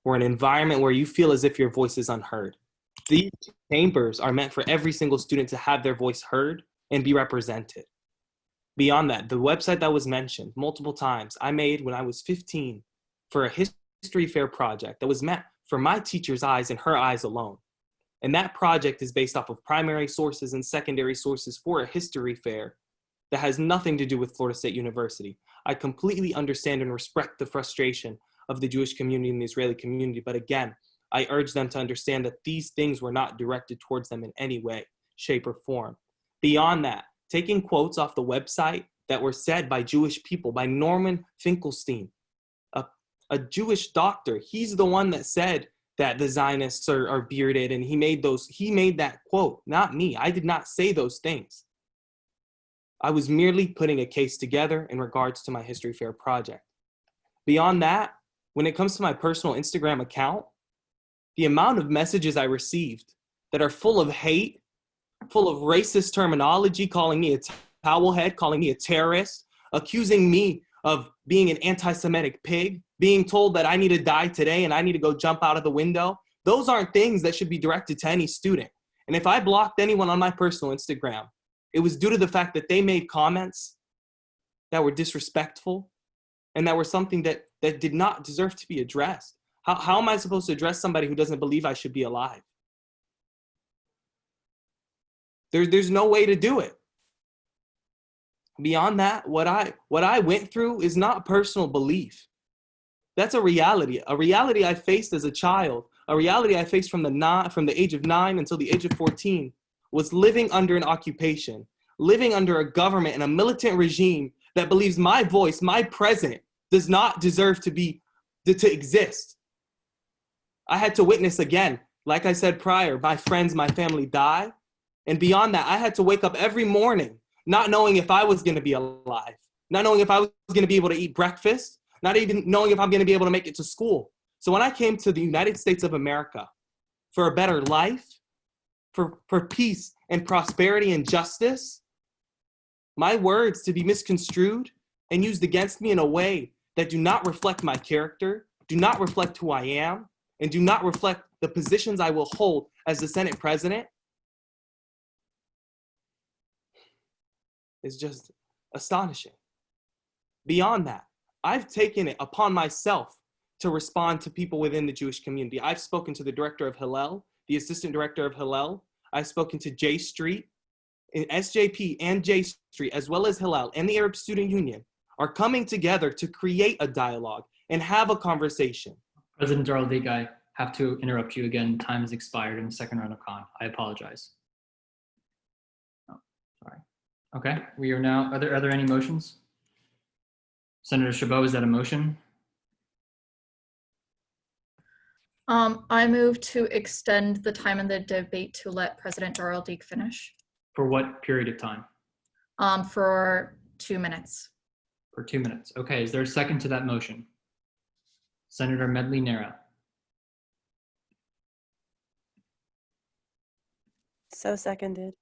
or an environment where you feel as if your voice is unheard. These chambers are meant for every single student to have their voice heard and be represented. Beyond that, the website that was mentioned multiple times, I made when I was 15 for a history fair project that was meant for my teacher's eyes and her eyes alone. And that project is based off of primary sources and secondary sources for a history fair that has nothing to do with Florida State University. I completely understand and respect the frustration of the Jewish community and the Israeli community. But again, I urge them to understand that these things were not directed towards them in any way, shape, or form. Beyond that, taking quotes off the website that were said by Jewish people, by Norman Finkelstein, a Jewish doctor, he's the one that said that the Zionists are bearded, and he made that quote, not me. I did not say those things. I was merely putting a case together in regards to my History Fair project. Beyond that, when it comes to my personal Instagram account, the amount of messages I received that are full of hate, full of racist terminology, calling me a towelhead, calling me a terrorist, accusing me of being an anti-Semitic pig, being told that I need to die today and I need to go jump out of the window. Those aren't things that should be directed to any student. And if I blocked anyone on my personal Instagram, it was due to the fact that they made comments that were disrespectful and that were something that did not deserve to be addressed. How am I supposed to address somebody who doesn't believe I should be alive? There's no way to do it. Beyond that, what I went through is not personal belief. That's a reality I faced as a child, a reality I faced from the age of 9 until the age of 14, was living under an occupation, living under a government and a militant regime that believes my voice, my present, does not deserve to exist. I had to witness again, like I said prior, my friends, my family die. And beyond that, I had to wake up every morning not knowing if I was going to be alive, not knowing if I was going to be able to eat breakfast, not even knowing if I'm going to be able to make it to school. So when I came to the United States of America for a better life, for peace and prosperity and justice, my words to be misconstrued and used against me in a way that do not reflect my character, do not reflect who I am, and do not reflect the positions I will hold as the Senate president is just astonishing. Beyond that, I've taken it upon myself to respond to people within the Jewish community. I've spoken to the director of Hillel, the assistant director of Hillel. I've spoken to J Street, SJP and J Street, as well as Hillel and the Arab Student Union are coming together to create a dialogue and have a conversation. President Darrell Deek, I have to interrupt you again. Time has expired in the second round of con. I apologize. Oh, sorry. Okay, we are now, are there any motions? Senator Chabot, is that a motion? I move to extend the time in the debate to let President Darrell Deek finish. For what period of time? For 2 minutes. For 2 minutes. Okay, is there a second to that motion? Senator Medley Nera. So seconded.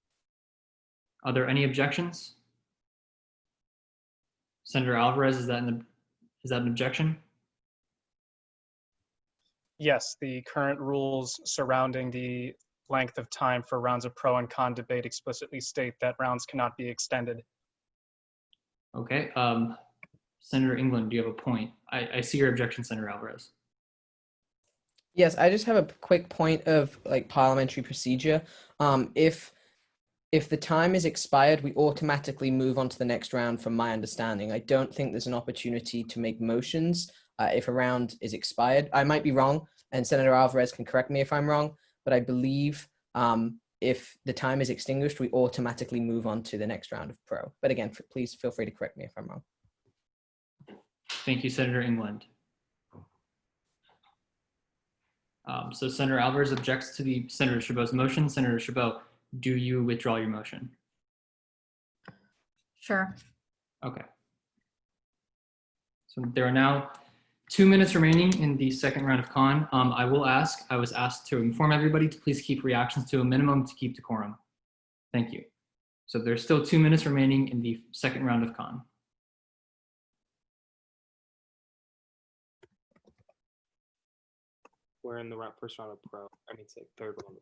Are there any objections? Senator Alvarez, is that an objection? Yes, the current rules surrounding the length of time for rounds of pro and con debate explicitly state that rounds cannot be extended. Okay, Senator England, do you have a point? I see your objection, Senator Alvarez. Yes, I just have a quick point of like parliamentary procedure. If the time is expired, we automatically move on to the next round from my understanding. I don't think there's an opportunity to make motions if a round is expired. I might be wrong, and Senator Alvarez can correct me if I'm wrong, but I believe if the time is extinguished, we automatically move on to the next round of pro. But again, please feel free to correct me if I'm wrong. Thank you, Senator England. So Senator Alvarez objects to the Senator Chabot's motion. Senator Chabot, do you withdraw your motion? Sure. Okay. So there are now 2 minutes remaining in the second round of con. I was asked to inform everybody to please keep reactions to a minimum to keep decorum. Thank you. So there's still 2 minutes remaining in the second round of con. We're in the first round of pro. I mean, say third round.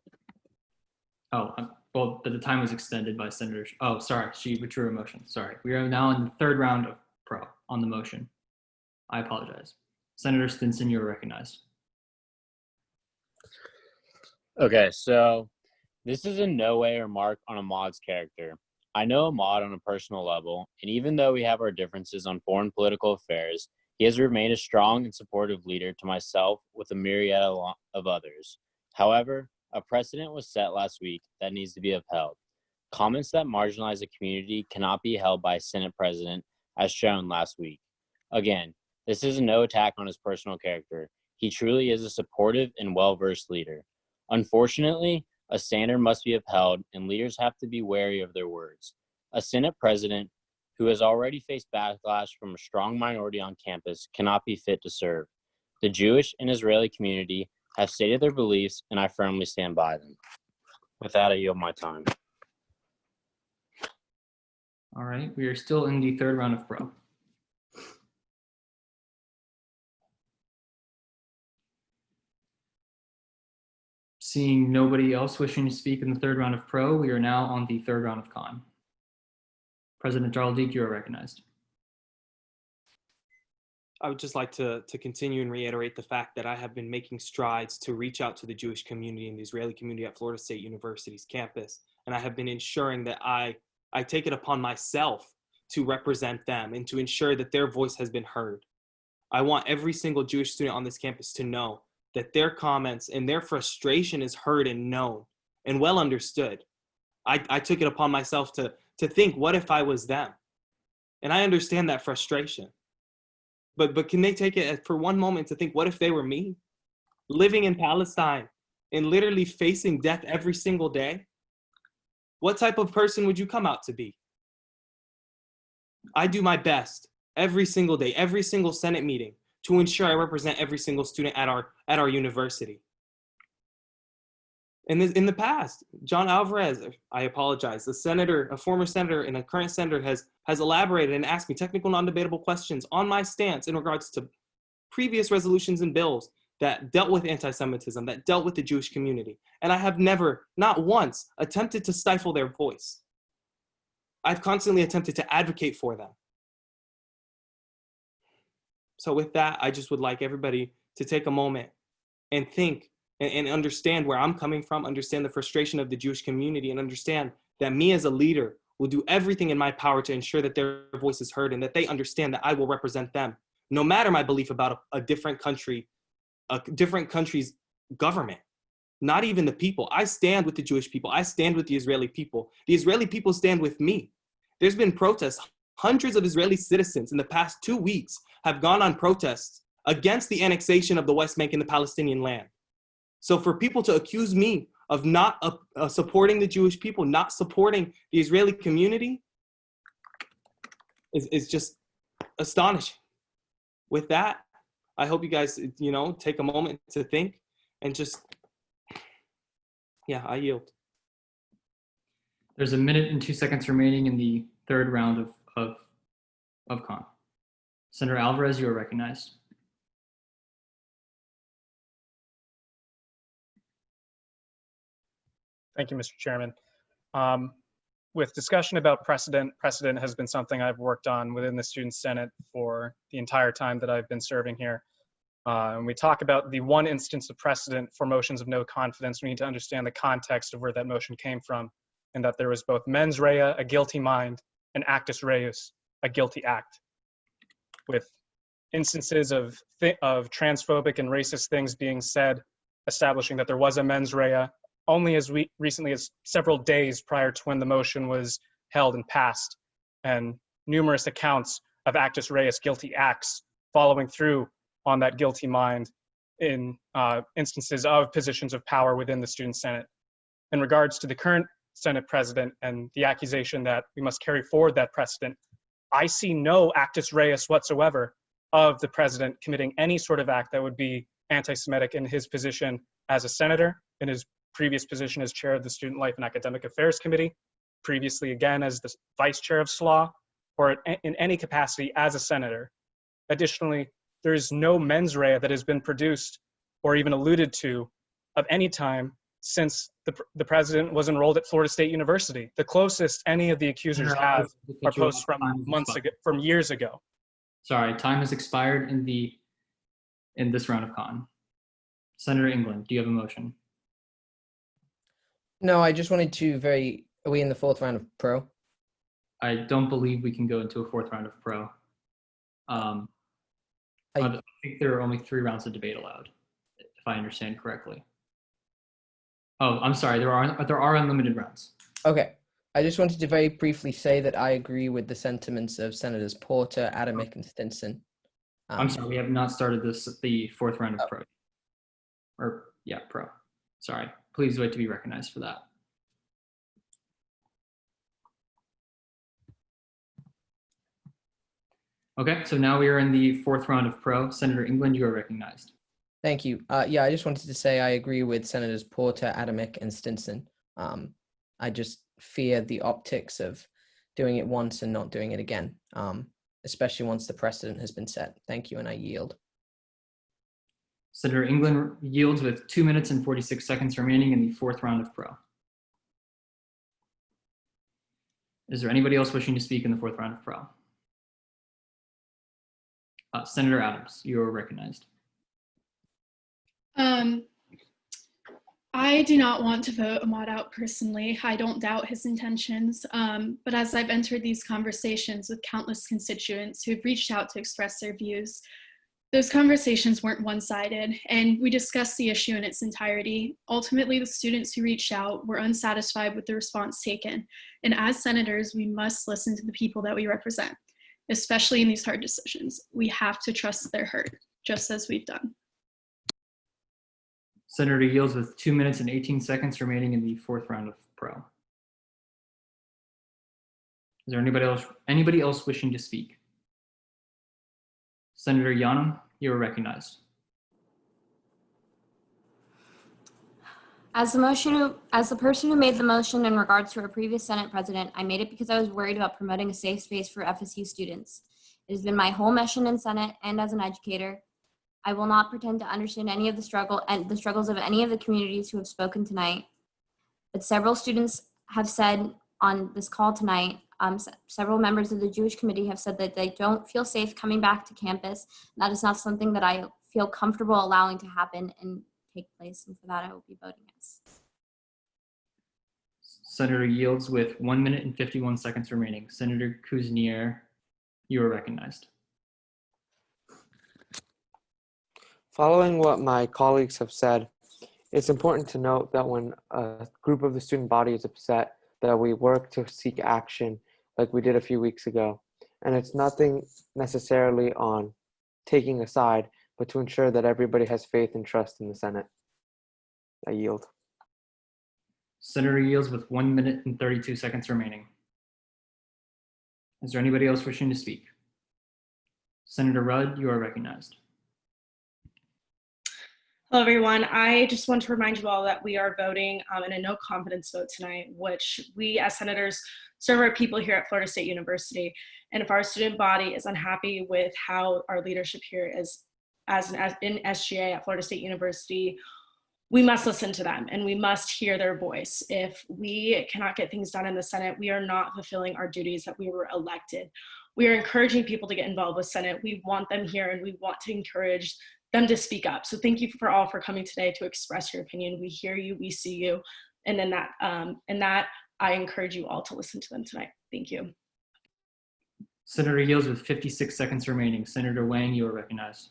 Oh, well, but the time was extended by Senator. Oh, sorry, she withdrew her motion. Sorry. We are now in the third round of pro on the motion. I apologize. Senator Stinson, you are recognized. Okay, so this is in no way a remark on Ahmad's character. I know Ahmad on a personal level, and even though we have our differences on foreign political affairs, he has remained a strong and supportive leader to myself with a myriad of others. However, a precedent was set last week that needs to be upheld. Comments that marginalize a community cannot be held by a Senate president, as shown last week. Again, this is no attack on his personal character. He truly is a supportive and well-versed leader. Unfortunately, a standard must be upheld, and leaders have to be wary of their words. A Senate president who has already faced backlash from a strong minority on campus cannot be fit to serve. The Jewish and Israeli community have stated their beliefs, and I firmly stand by them. With that, I yield my time. All right, we are still in the third round of pro. Seeing nobody else wishing to speak in the third round of pro, we are now on the third round of con. President Darrell Deek, you are recognized. I would just like to continue and reiterate the fact that I have been making strides to reach out to the Jewish community and the Israeli community at Florida State University's campus. And I have been ensuring that I take it upon myself to represent them and to ensure that their voice has been heard. I want every single Jewish student on this campus to know that their comments and their frustration is heard and known and well understood. I took it upon myself to think, what if I was them? And I understand that frustration. But can they take it for one moment to think, what if they were me? Living in Palestine and literally facing death every single day? What type of person would you come out to be? I do my best every single day, every single Senate meeting, to ensure I represent every single student at our university. In the past, John Alvarez, I apologize, a former senator and a current senator has elaborated and asked me technical non-debatable questions on my stance in regards to previous resolutions and bills that dealt with anti-Semitism, that dealt with the Jewish community. And I have never, not once, attempted to stifle their voice. I've constantly attempted to advocate for them. So with that, I just would like everybody to take a moment and think and understand where I'm coming from, understand the frustration of the Jewish community, and understand that me as a leader will do everything in my power to ensure that their voice is heard and that they understand that I will represent them, no matter my belief about a different country, a different country's government, not even the people. I stand with the Jewish people. I stand with the Israeli people. The Israeli people stand with me. There's been protests. Hundreds of Israeli citizens in the past 2 weeks have gone on protests against the annexation of the West Bank and the Palestinian land. So for people to accuse me of not supporting the Jewish people, not supporting the Israeli community, is just astonishing. With that, I hope you guys, take a moment to think and just, I yield. There's 1 minute and 2 seconds remaining in the third round of con. Senator Alvarez, you are recognized. Thank you, Mr. Chairman. With discussion about precedent has been something I've worked on within the Student Senate for the entire time that I've been serving here. When we talk about the one instance of precedent for motions of no confidence, we need to understand the context of where that motion came from, and that there was both mens rea, a guilty mind, and actus reus, a guilty act, with instances of transphobic and racist things being said, establishing that there was a mens rea, only as recently as several days prior to when the motion was held and passed, and numerous accounts of actus reus, guilty acts, following through on that guilty mind in instances of positions of power within the Student Senate. In regards to the current Senate President and the accusation that we must carry forward that precedent, I see no actus reus whatsoever of the President committing any sort of act that would be anti-Semitic in his position as a senator, in his previous position as chair of the Student Life and Academic Affairs Committee, previously again as the vice chair of SLAW, or in any capacity as a senator. Additionally, there is no mens rea that has been produced or even alluded to of any time since the president was enrolled at Florida State University. The closest any of the accusers have are posts from years ago. Sorry, time has expired in this round of con. Senator England, do you have a motion? No, I just wanted to are we in the fourth round of pro? I don't believe we can go into a fourth round of pro. I think there are only 3 rounds of debate allowed, if I understand correctly. Oh, I'm sorry, there are unlimited rounds. Okay. I just wanted to very briefly say that I agree with the sentiments of Senators Porter, Adamick, and Stinson. I'm sorry, we have not started the fourth round of pro. Pro. Sorry, please wait to be recognized for that. Okay, so now we are in the fourth round of pro. Senator England, you are recognized. Thank you. I just wanted to say I agree with Senators Porter, Adamick, and Stinson. I just fear the optics of doing it once and not doing it again, especially once the precedent has been set. Thank you, and I yield. Senator England yields with 2 minutes and 46 seconds remaining in the fourth round of pro. Is there anybody else wishing to speak in the fourth round of pro? Senator Adams, you are recognized. I do not want to vote Ahmad out personally. I don't doubt his intentions, but as I've entered these conversations with countless constituents who have reached out to express their views, those conversations weren't one-sided, and we discussed the issue in its entirety. Ultimately, the students who reached out were unsatisfied with the response taken, and as senators, we must listen to the people that we represent, especially in these hard decisions. We have to trust their heard, just as we've done. Senator yields with 2 minutes and 18 seconds remaining in the fourth round of pro. Is there anybody else wishing to speak? Senator Yanam, you are recognized. As the person who made the motion in regards to our previous Senate president, I made it because I was worried about promoting a safe space for FSU students. It has been my whole mission in Senate and as an educator. I will not pretend to understand any of the struggles of any of the communities who have spoken tonight. But several students have said on this call tonight, several members of the Jewish committee have said that they don't feel safe coming back to campus. That is not something that I feel comfortable allowing to happen and take place. And for that, I will be voting yes. Senator Yields with 1 minute and 51 seconds remaining. Senator Kuznier, you are recognized. Following what my colleagues have said, it's important to note that when a group of the student body is upset, that we work to seek action like we did a few weeks ago. And it's nothing necessarily on taking a side, but to ensure that everybody has faith and trust in the Senate. I yield. Senator Yields with 1 minute and 32 seconds remaining. Is there anybody else wishing to speak? Senator Rudd, you are recognized. Hello, everyone. I just want to remind you all that we are voting in a no confidence vote tonight, which we as senators serve our people here at Florida State University. And if our student body is unhappy with how our leadership here is in SGA at Florida State University, we must listen to them and we must hear their voice. If we cannot get things done in the Senate, we are not fulfilling our duties that we were elected. We are encouraging people to get involved with Senate. We want them here and we want to encourage them to speak up. So thank you for all for coming today to express your opinion. We hear you, we see you. And then that I encourage you all to listen to them tonight. Thank you. Senator Yields with 56 seconds remaining. Senator Wang, you are recognized.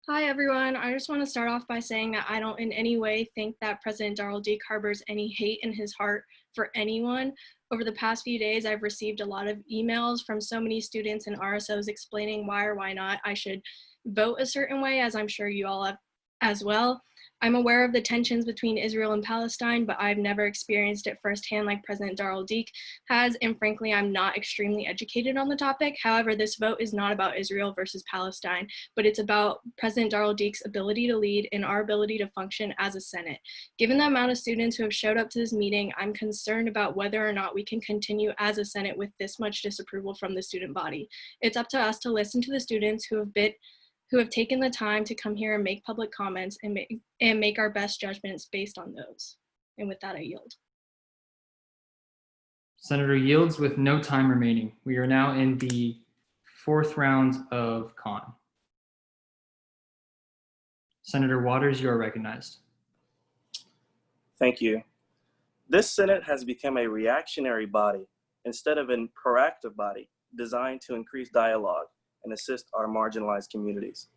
Hi, everyone. I just want to start off by saying that I don't in any way think that President Darrell Deek harbors any hate in his heart for anyone. Over the past few days, I've received a lot of emails from so many students and RSOs explaining why or why not I should vote a certain way, as I'm sure you all have as well. I'm aware of the tensions between Israel and Palestine, but I've never experienced it firsthand like President Darrell Deek has, and frankly, I'm not extremely educated on the topic. However, this vote is not about Israel versus Palestine, but it's about President Darrell Deek's ability to lead and our ability to function as a Senate. Given the amount of students who have showed up to this meeting, I'm concerned about whether or not we can continue as a Senate with this much disapproval from the student body. It's up to us to listen to the students who have taken the time to come here and make public comments and make our best judgments based on those. And with that, I yield. Senator Yields with no time remaining. We are now in the 4th round of con. Senator Waters, you are recognized. Thank you. This Senate has become a reactionary body instead of a proactive body designed to increase dialogue and assist our marginalized communities.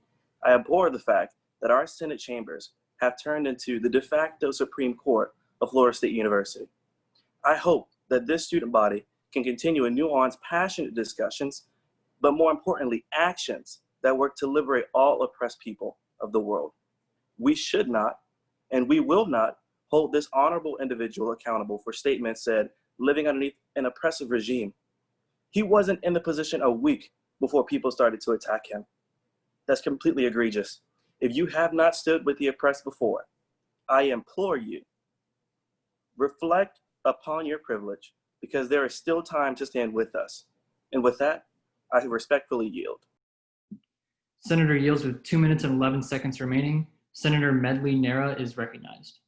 I abhor the fact that our Senate chambers have turned into the de facto Supreme Court of Florida State University. I hope that this student body can continue in nuanced, passionate discussions, but more importantly, actions that work to liberate all oppressed people of the world. We should not, and we will not, hold this honorable individual accountable for statements said living underneath an oppressive regime. He wasn't in the position a week before people started to attack him. That's completely egregious. If you have not stood with the oppressed before, I implore you, reflect upon your privilege, because there is still time to stand with us. And with that, I respectfully yield. Senator Yields with 2 minutes and 11 seconds remaining. Senator Medley Nera is recognized.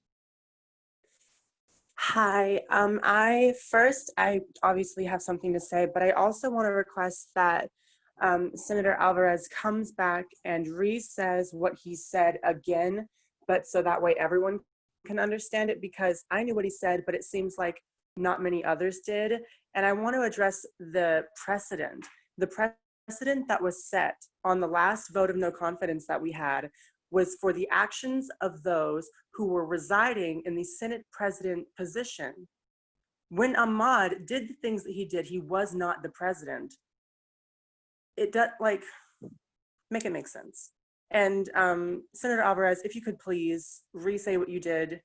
Hi, I obviously have something to say, but I also want to request that Senator Alvarez comes back and re-says what he said again, but so that way everyone can understand it, because I knew what he said, but it seems like not many others did. And I want to address the precedent. The precedent that was set on the last vote of no confidence that we had was for the actions of those who were residing in the Senate president position. When Ahmad did the things that he did, he was not the president. It does, make it make sense. And Senator Alvarez, if you could please re-say what you did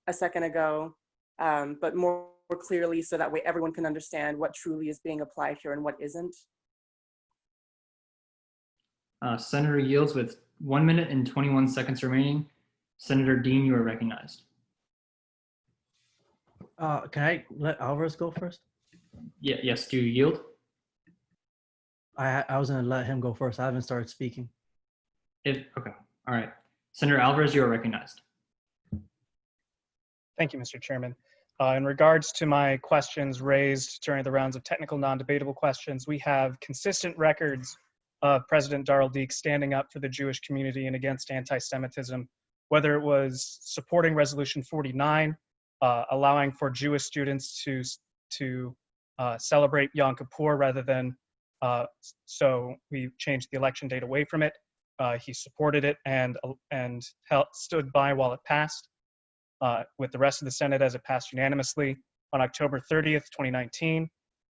a second ago, but more clearly so that way everyone can understand what truly is being applied here and what isn't. Senator Yields with 1 minute and 21 seconds remaining. Senator Dean, you are recognized. Can I let Alvarez go first? Yes, do you yield? I was going to let him go first. I haven't started speaking. Okay, all right. Senator Alvarez, you are recognized. Thank you, Mr. Chairman. In regards to my questions raised during the rounds of technical non-debatable questions, we have consistent records of President Darrell Deek standing up for the Jewish community and against anti-Semitism, whether it was supporting Resolution 49 allowing for Jewish students to celebrate Yom Kippur rather than, so we changed the election date away from it. He supported it and stood by while it passed with the rest of the Senate as it passed unanimously. On October 30th, 2019,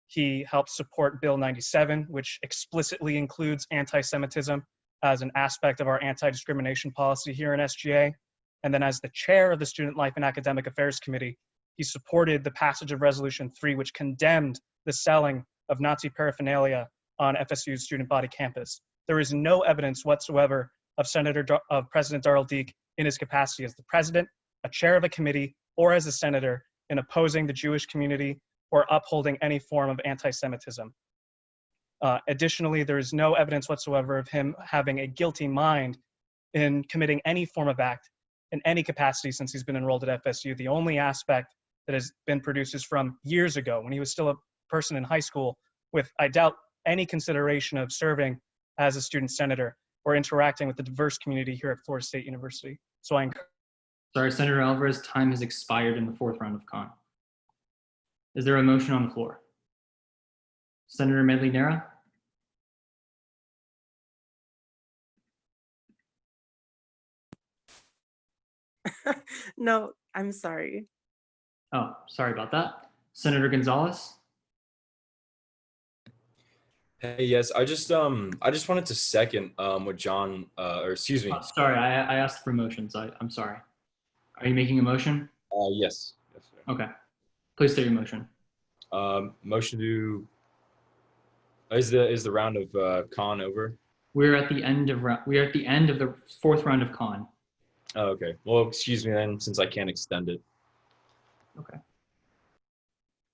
he helped support Bill 97, which explicitly includes anti-Semitism as an aspect of our anti-discrimination policy here in SGA. And then as the chair of the Student Life and Academic Affairs Committee, he supported the passage of Resolution 3, which condemned the selling of Nazi paraphernalia on FSU's student body campus. There is no evidence whatsoever of President Darrell Deek in his capacity as the president, a chair of a committee, or as a senator in opposing the Jewish community or upholding any form of anti-Semitism. Additionally, there is no evidence whatsoever of him having a guilty mind in committing any form of act in any capacity since he's been enrolled at FSU. The only aspect that has been produced is from years ago when he was still a person in high school with, I doubt, any consideration of serving as a student senator or interacting with the diverse community here at Florida State University. So Sorry, Senator Alvarez, time has expired in the 4th round of con. Is there a motion on the floor? Senator Medley Nera? No, I'm sorry. Oh, sorry about that. Senator Gonzalez? Hey, yes, I just wanted to second what John, or excuse me. Sorry, I asked for motions. I'm sorry. Are you making a motion? Yes. Yes, sir. Okay. Please state your motion. Motion to, is the round of con over? We're at the end of the 4th round of con. Oh, okay. Well, excuse me then, since I can't extend it. Okay.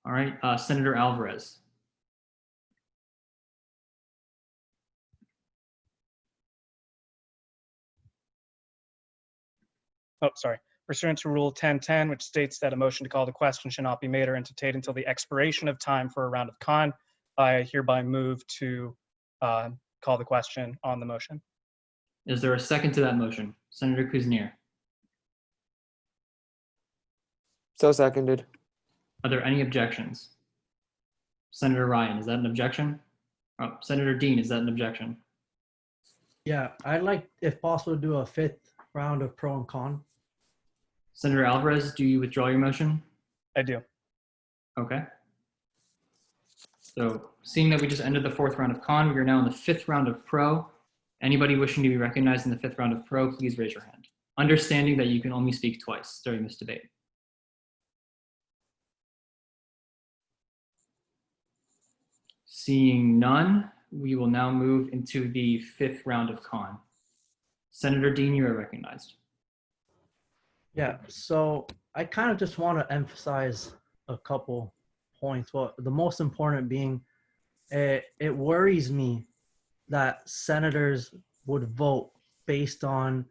All right, Senator Alvarez. Oh, sorry. Pursuant to Rule 1010, which states that a motion to call the question shall not be made or entertained until the expiration of time for a round of con, I hereby move to call the question on the motion. Is there a second to that motion? Senator Kuznier. So seconded. Are there any objections? Senator Ryan, is that an objection? Oh, Senator Dean, is that an objection? Yeah, I'd like, if possible, to do a 5th round of pro and con. Senator Alvarez, do you withdraw your motion? I do. Okay. So seeing that we just ended the 4th round of con, we are now in the 5th round of pro. Anybody wishing to be recognized in the 5th round of pro, please raise your hand. Understanding that you can only speak twice during this debate. Seeing none, we will now move into the 5th round of con. Senator Dean, you are recognized. Yeah, so I kind of just want to emphasize a couple points. Well, the most important being, it worries me that senators would vote based on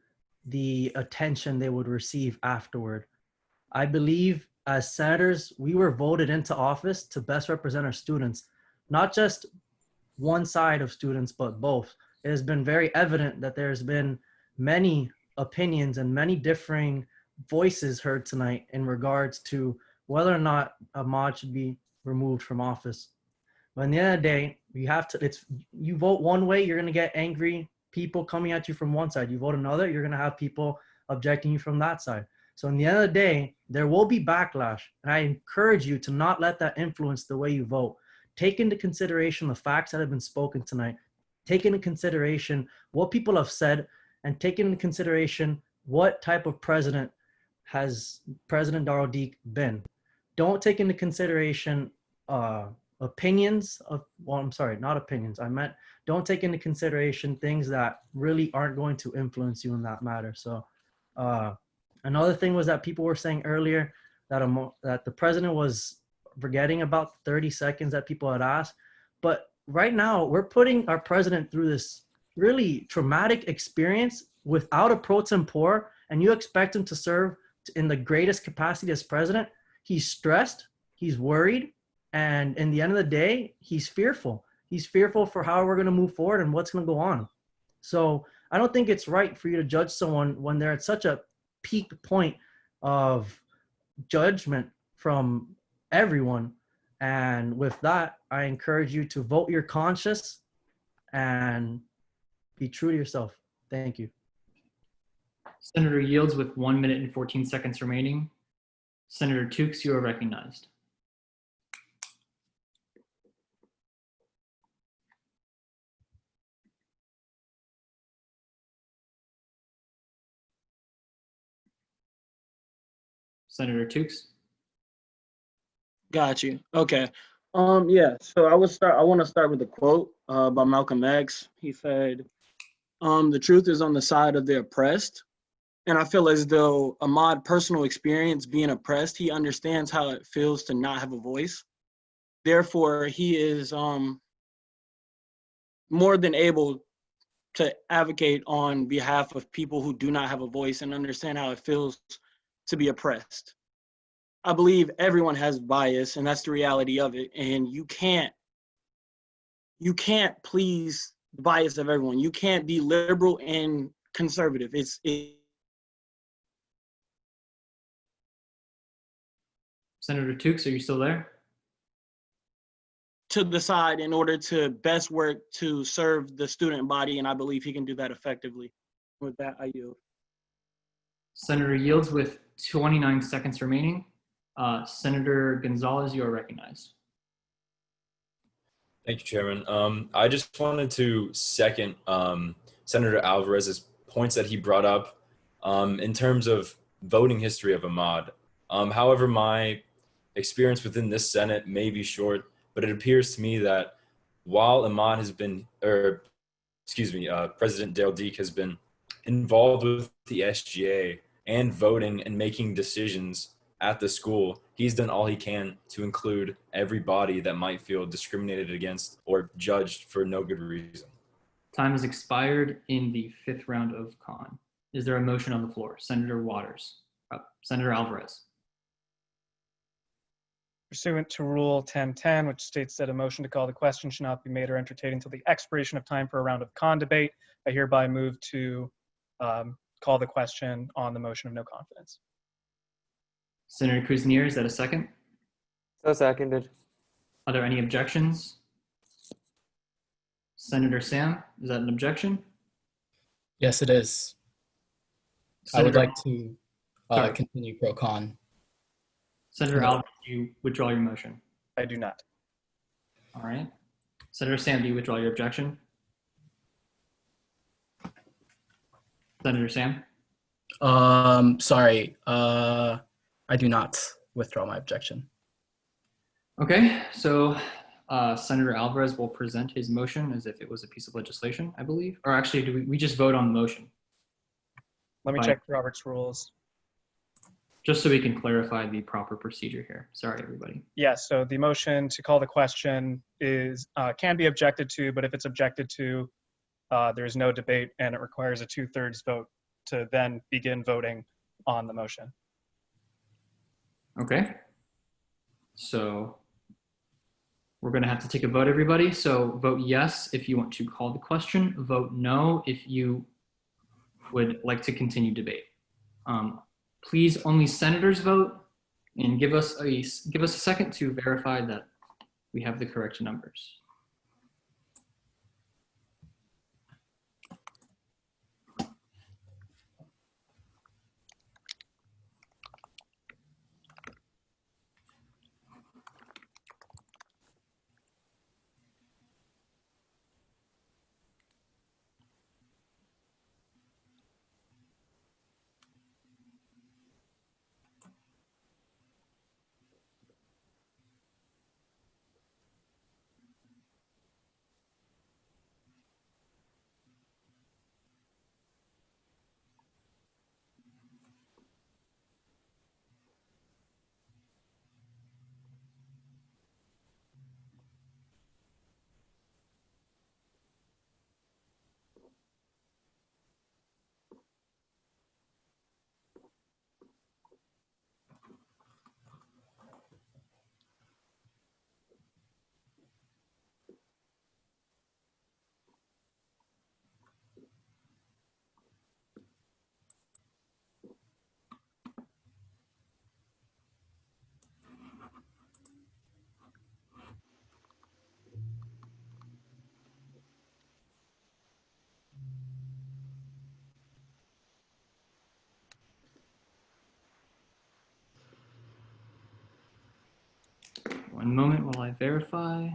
the attention they would receive afterward. I believe as senators, we were voted into office to best represent our students, not just one side of students, but both. It has been very evident that there's been many opinions and many differing voices heard tonight in regards to whether or not Ahmaud should be removed from office. But in the end of the day, you vote one way, you're gonna get angry people coming at you from one side. You vote another, you're gonna have people objecting you from that side. So in the end of the day, there will be backlash. And I encourage you to not let that influence the way you vote. Take into consideration the facts that have been spoken tonight. Take into consideration what people have said, and take into consideration what type of president has President Darrell Deek been. Don't take into consideration opinions of, well, I'm sorry, not opinions. I meant don't take into consideration things that really aren't going to influence you in that matter. So another thing was that people were saying earlier that the president was forgetting about 30 seconds that people had asked. But right now, we're putting our president through this really traumatic experience without a pro tempore, and you expect him to serve in the greatest capacity as president. He's stressed, he's worried, and in the end of the day, he's fearful. He's fearful for how we're going to move forward and what's going to go on. So I don't think it's right for you to judge someone when they're at such a peak point of judgment from everyone. And with that, I encourage you to vote your conscience and be true to yourself. Thank you. Senator yields with 1 minute and 14 seconds remaining. Senator Tukes, you are recognized. Senator Tukes. Got you. Okay. Yeah. So I want to start with a quote by Malcolm X. He said, "The truth is on the side of the oppressed." And I feel as though Ahmad personal experience being oppressed, he understands how it feels to not have a voice. Therefore, he is more than able to advocate on behalf of people who do not have a voice and understand how it feels to be oppressed. I believe everyone has bias, and that's the reality of it. And you can't please the bias of everyone. You can't be liberal and conservative. Senator Tukes, are you still there? To the side in order to best work to serve the student body, and I believe he can do that effectively. With that, I yield. Senator yields with 29 seconds remaining. Senator Gonzalez, you are recognized. Thank you, Chairman. I just wanted to second Senator Alvarez's points that he brought up in terms of voting history of Ahmad. However, my experience within this Senate may be short, but it appears to me that while Ahmad has been, President Darrell Deek has been involved with the SGA and voting and making decisions at the school, he's done all he can to include everybody that might feel discriminated against or judged for no good reason. Time has expired in the 5th round of con. Is there a motion on the floor? Senator Waters. Senator Alvarez. Pursuant to Rule 1010, which states that a motion to call the question should not be made or entertained until the expiration of time for a round of con debate, I hereby move to call the question on the motion of no confidence. Senator Kuznier, is that a second? So seconded. Are there any objections? Senator Sam, is that an objection? Yes, it is. I would like to continue pro con. Senator Alvarez, do you withdraw your motion? I do not. All right. Senator Sam, do you withdraw your objection? Senator Sam? Sorry. I do not withdraw my objection. Okay, so Senator Alvarez will present his motion as if it was a piece of legislation, I believe. Or actually, do we just vote on the motion? Let me check Robert's rules. Just so we can clarify the proper procedure here. Sorry, everybody. Yes, so the motion to call the question is can be objected to, but if it's objected to, there is no debate and it requires a 2/3 vote to then begin voting on the motion. Okay. So we're going to have to take a vote, everybody. So vote yes if you want to call the question. Vote no if you would like to continue debate. Please only senators vote, and give us a second to verify that we have the correct numbers. One moment while I verify.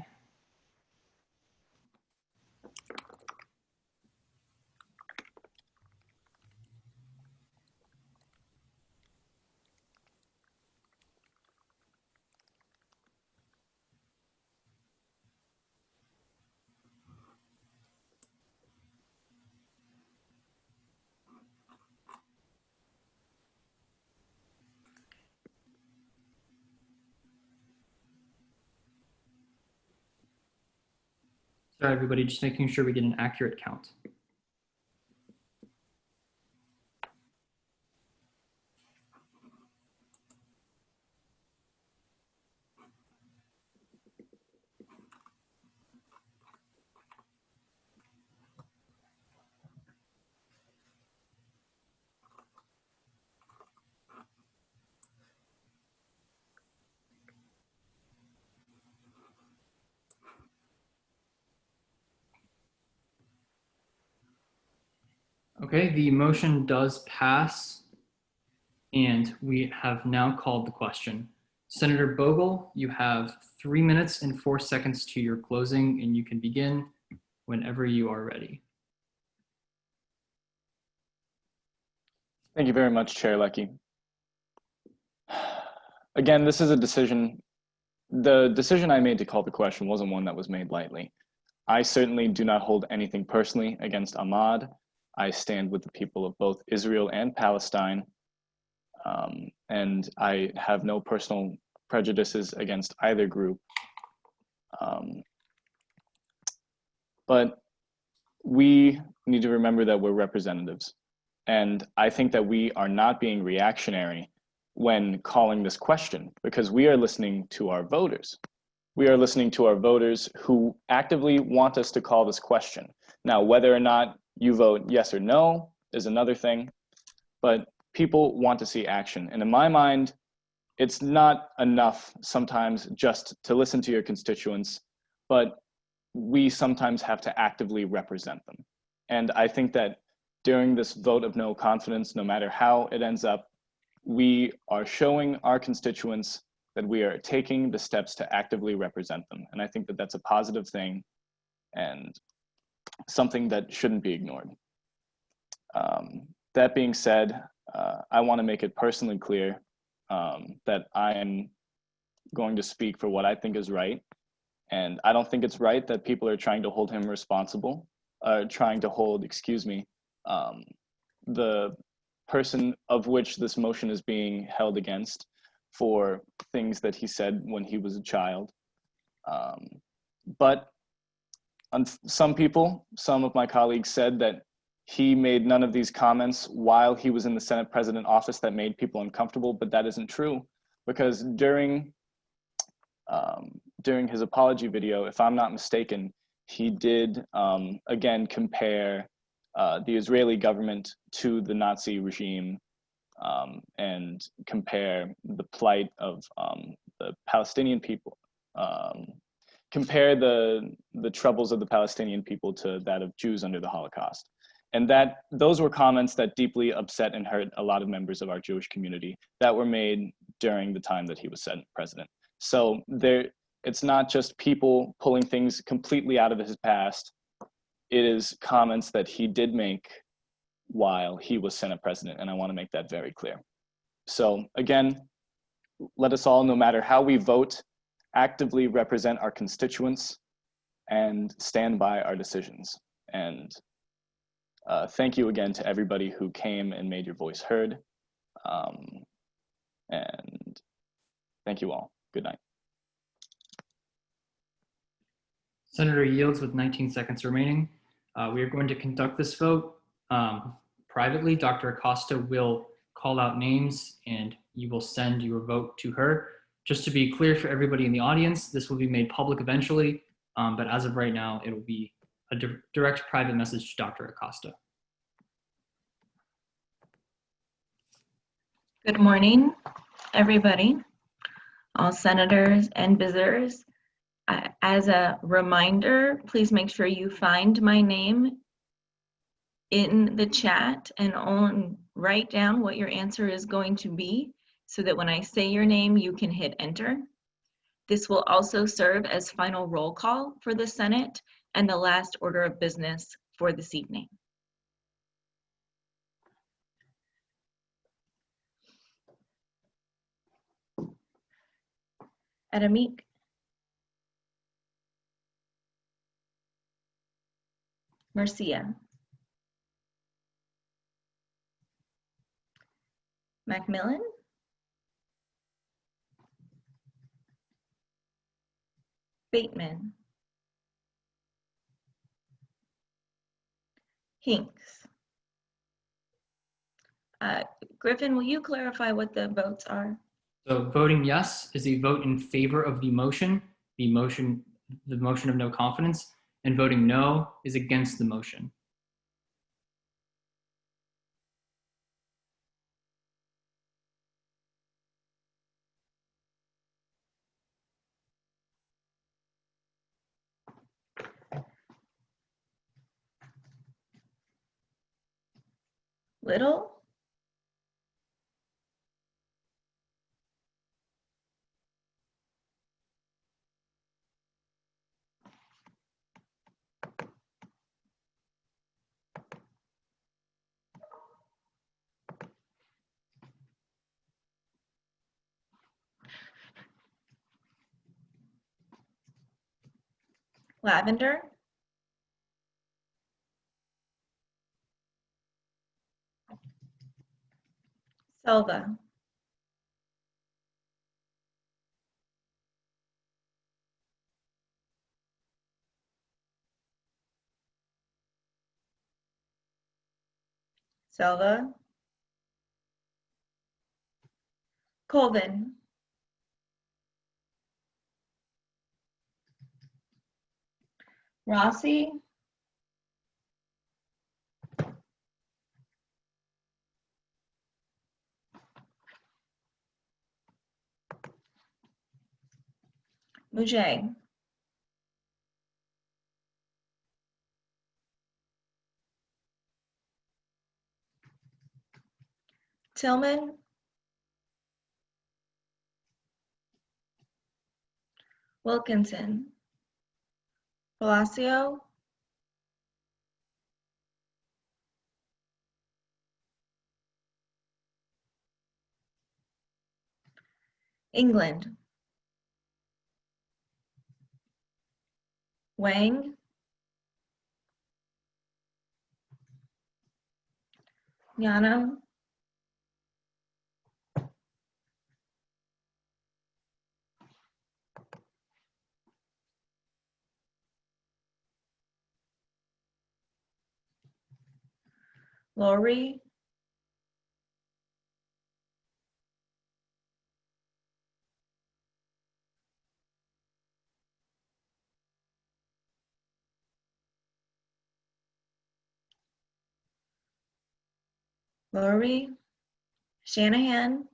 Sorry, everybody, just making sure we get an accurate count. Okay, the motion does pass, and we have now called the question. Senator Bogle, you have 3 minutes and 4 seconds to your closing, and you can begin whenever you are ready. Thank you very much, Chair Leckie. Again, this is a decision. The decision I made to call the question wasn't one that was made lightly. I certainly do not hold anything personally against Ahmaud. I stand with the people of both Israel and Palestine, and I have no personal prejudices against either group. But we need to remember that we're representatives. And I think that we are not being reactionary when calling this question, because we are listening to our voters. We are listening to our voters who actively want us to call this question. Now, whether or not you vote yes or no is another thing, but people want to see action. And in my mind, it's not enough sometimes just to listen to your constituents, but we sometimes have to actively represent them. And I think that during this vote of no confidence, no matter how it ends up, we are showing our constituents that we are taking the steps to actively represent them. And I think that that's a positive thing and something that shouldn't be ignored. That being said, I want to make it personally clear that I am going to speak for what I think is right. And I don't think it's right that people are trying to hold him responsible, trying to hold, the person of which this motion is being held against for things that he said when he was a child. But some people, some of my colleagues said that he made none of these comments while he was in the Senate President office that made people uncomfortable, but that isn't true, because during his apology video, if I'm not mistaken, he did again compare the Israeli government to the Nazi regime and compare the plight of the Palestinian people, compare the troubles of the Palestinian people to that of Jews under the Holocaust. And those were comments that deeply upset and hurt a lot of members of our Jewish community that were made during the time that he was Senate President. So it's not just people pulling things completely out of his past. It is comments that he did make while he was Senate President, and I want to make that very clear. So again, let us all, no matter how we vote, actively represent our constituents and stand by our decisions. And thank you again to everybody who came and made your voice heard. And thank you all. Good night. Senator yields with 19 seconds remaining. We are going to conduct this vote privately. Dr. Acosta will call out names and you will send your vote to her. Just to be clear for everybody in the audience, this will be made public eventually, but as of right now, it will be a direct private message to Dr. Acosta. Good morning, everybody, all senators and visitors. As a reminder, please make sure you find my name in the chat and write down what your answer is going to be so that when I say your name, you can hit enter. This will also serve as final roll call for the Senate and the last order of business for this evening. Adamik. Marcia. Macmillan. Bateman. Hinks. Griffin, will you clarify what the votes are? So voting yes is a vote in favor of the motion of no confidence, and voting no is against the motion. Little. Lavender. Selva. Selva. Colvin. Rossi. Mujay. Tillman. Wilkinson. Palacio. England. Wang. Yano. Lori. Lori. Shanahan.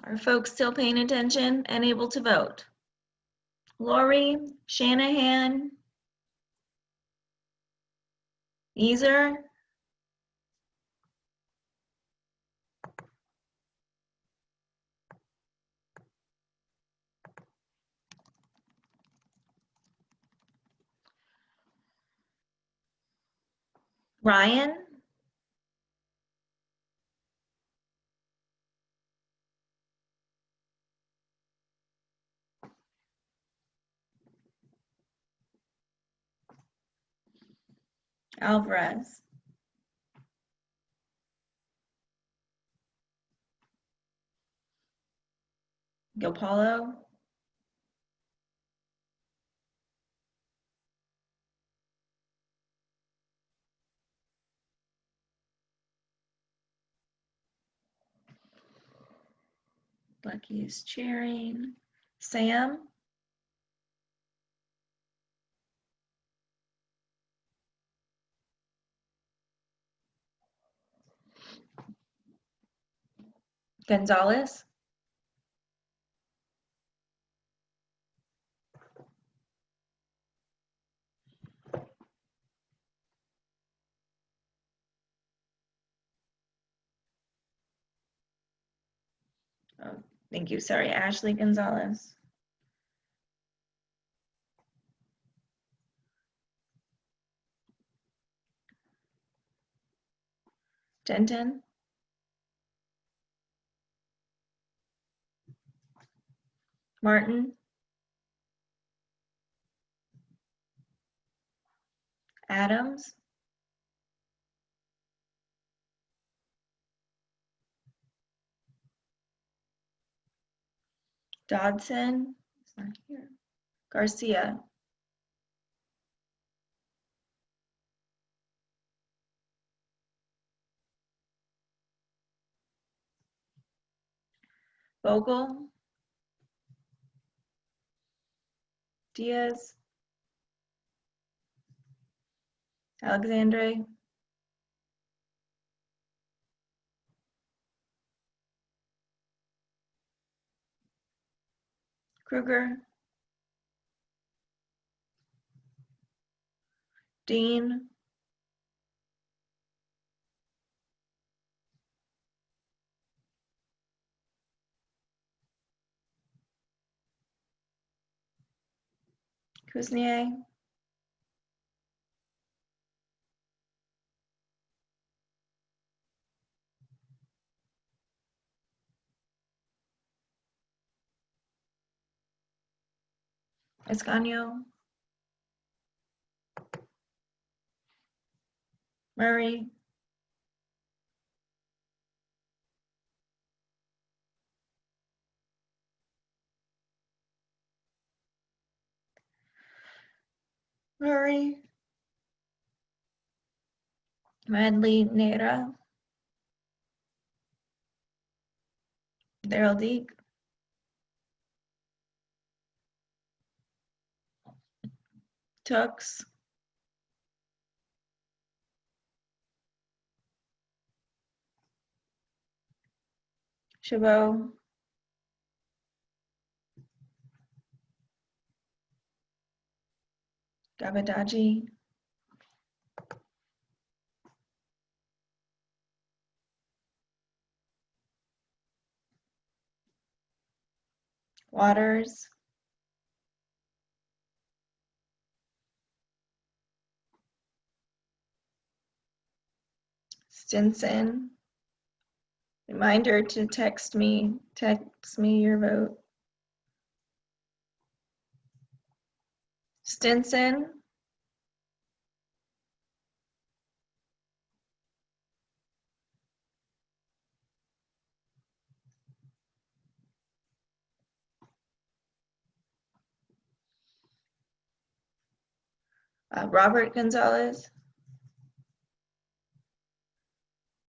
Are folks still paying attention and able to vote? Lori, Shanahan, Easer, Ryan, Alvarez, Gopalo, Lucky is cheering, Sam, Gonzalez, oh, thank you, sorry, Ashley Gonzalez, Denton, Martin, Adams, Dodson, it's not here, Garcia, Vogel, Diaz, Alexandre, Kruger, Dean, Kuznier, Escanio, Murray, Murray, Madly Nera, Daryl Deek, Tux, Chabot, Gabadaji, Waters, Stinson. Reminder to text me your vote. Stinson, Robert Gonzalez,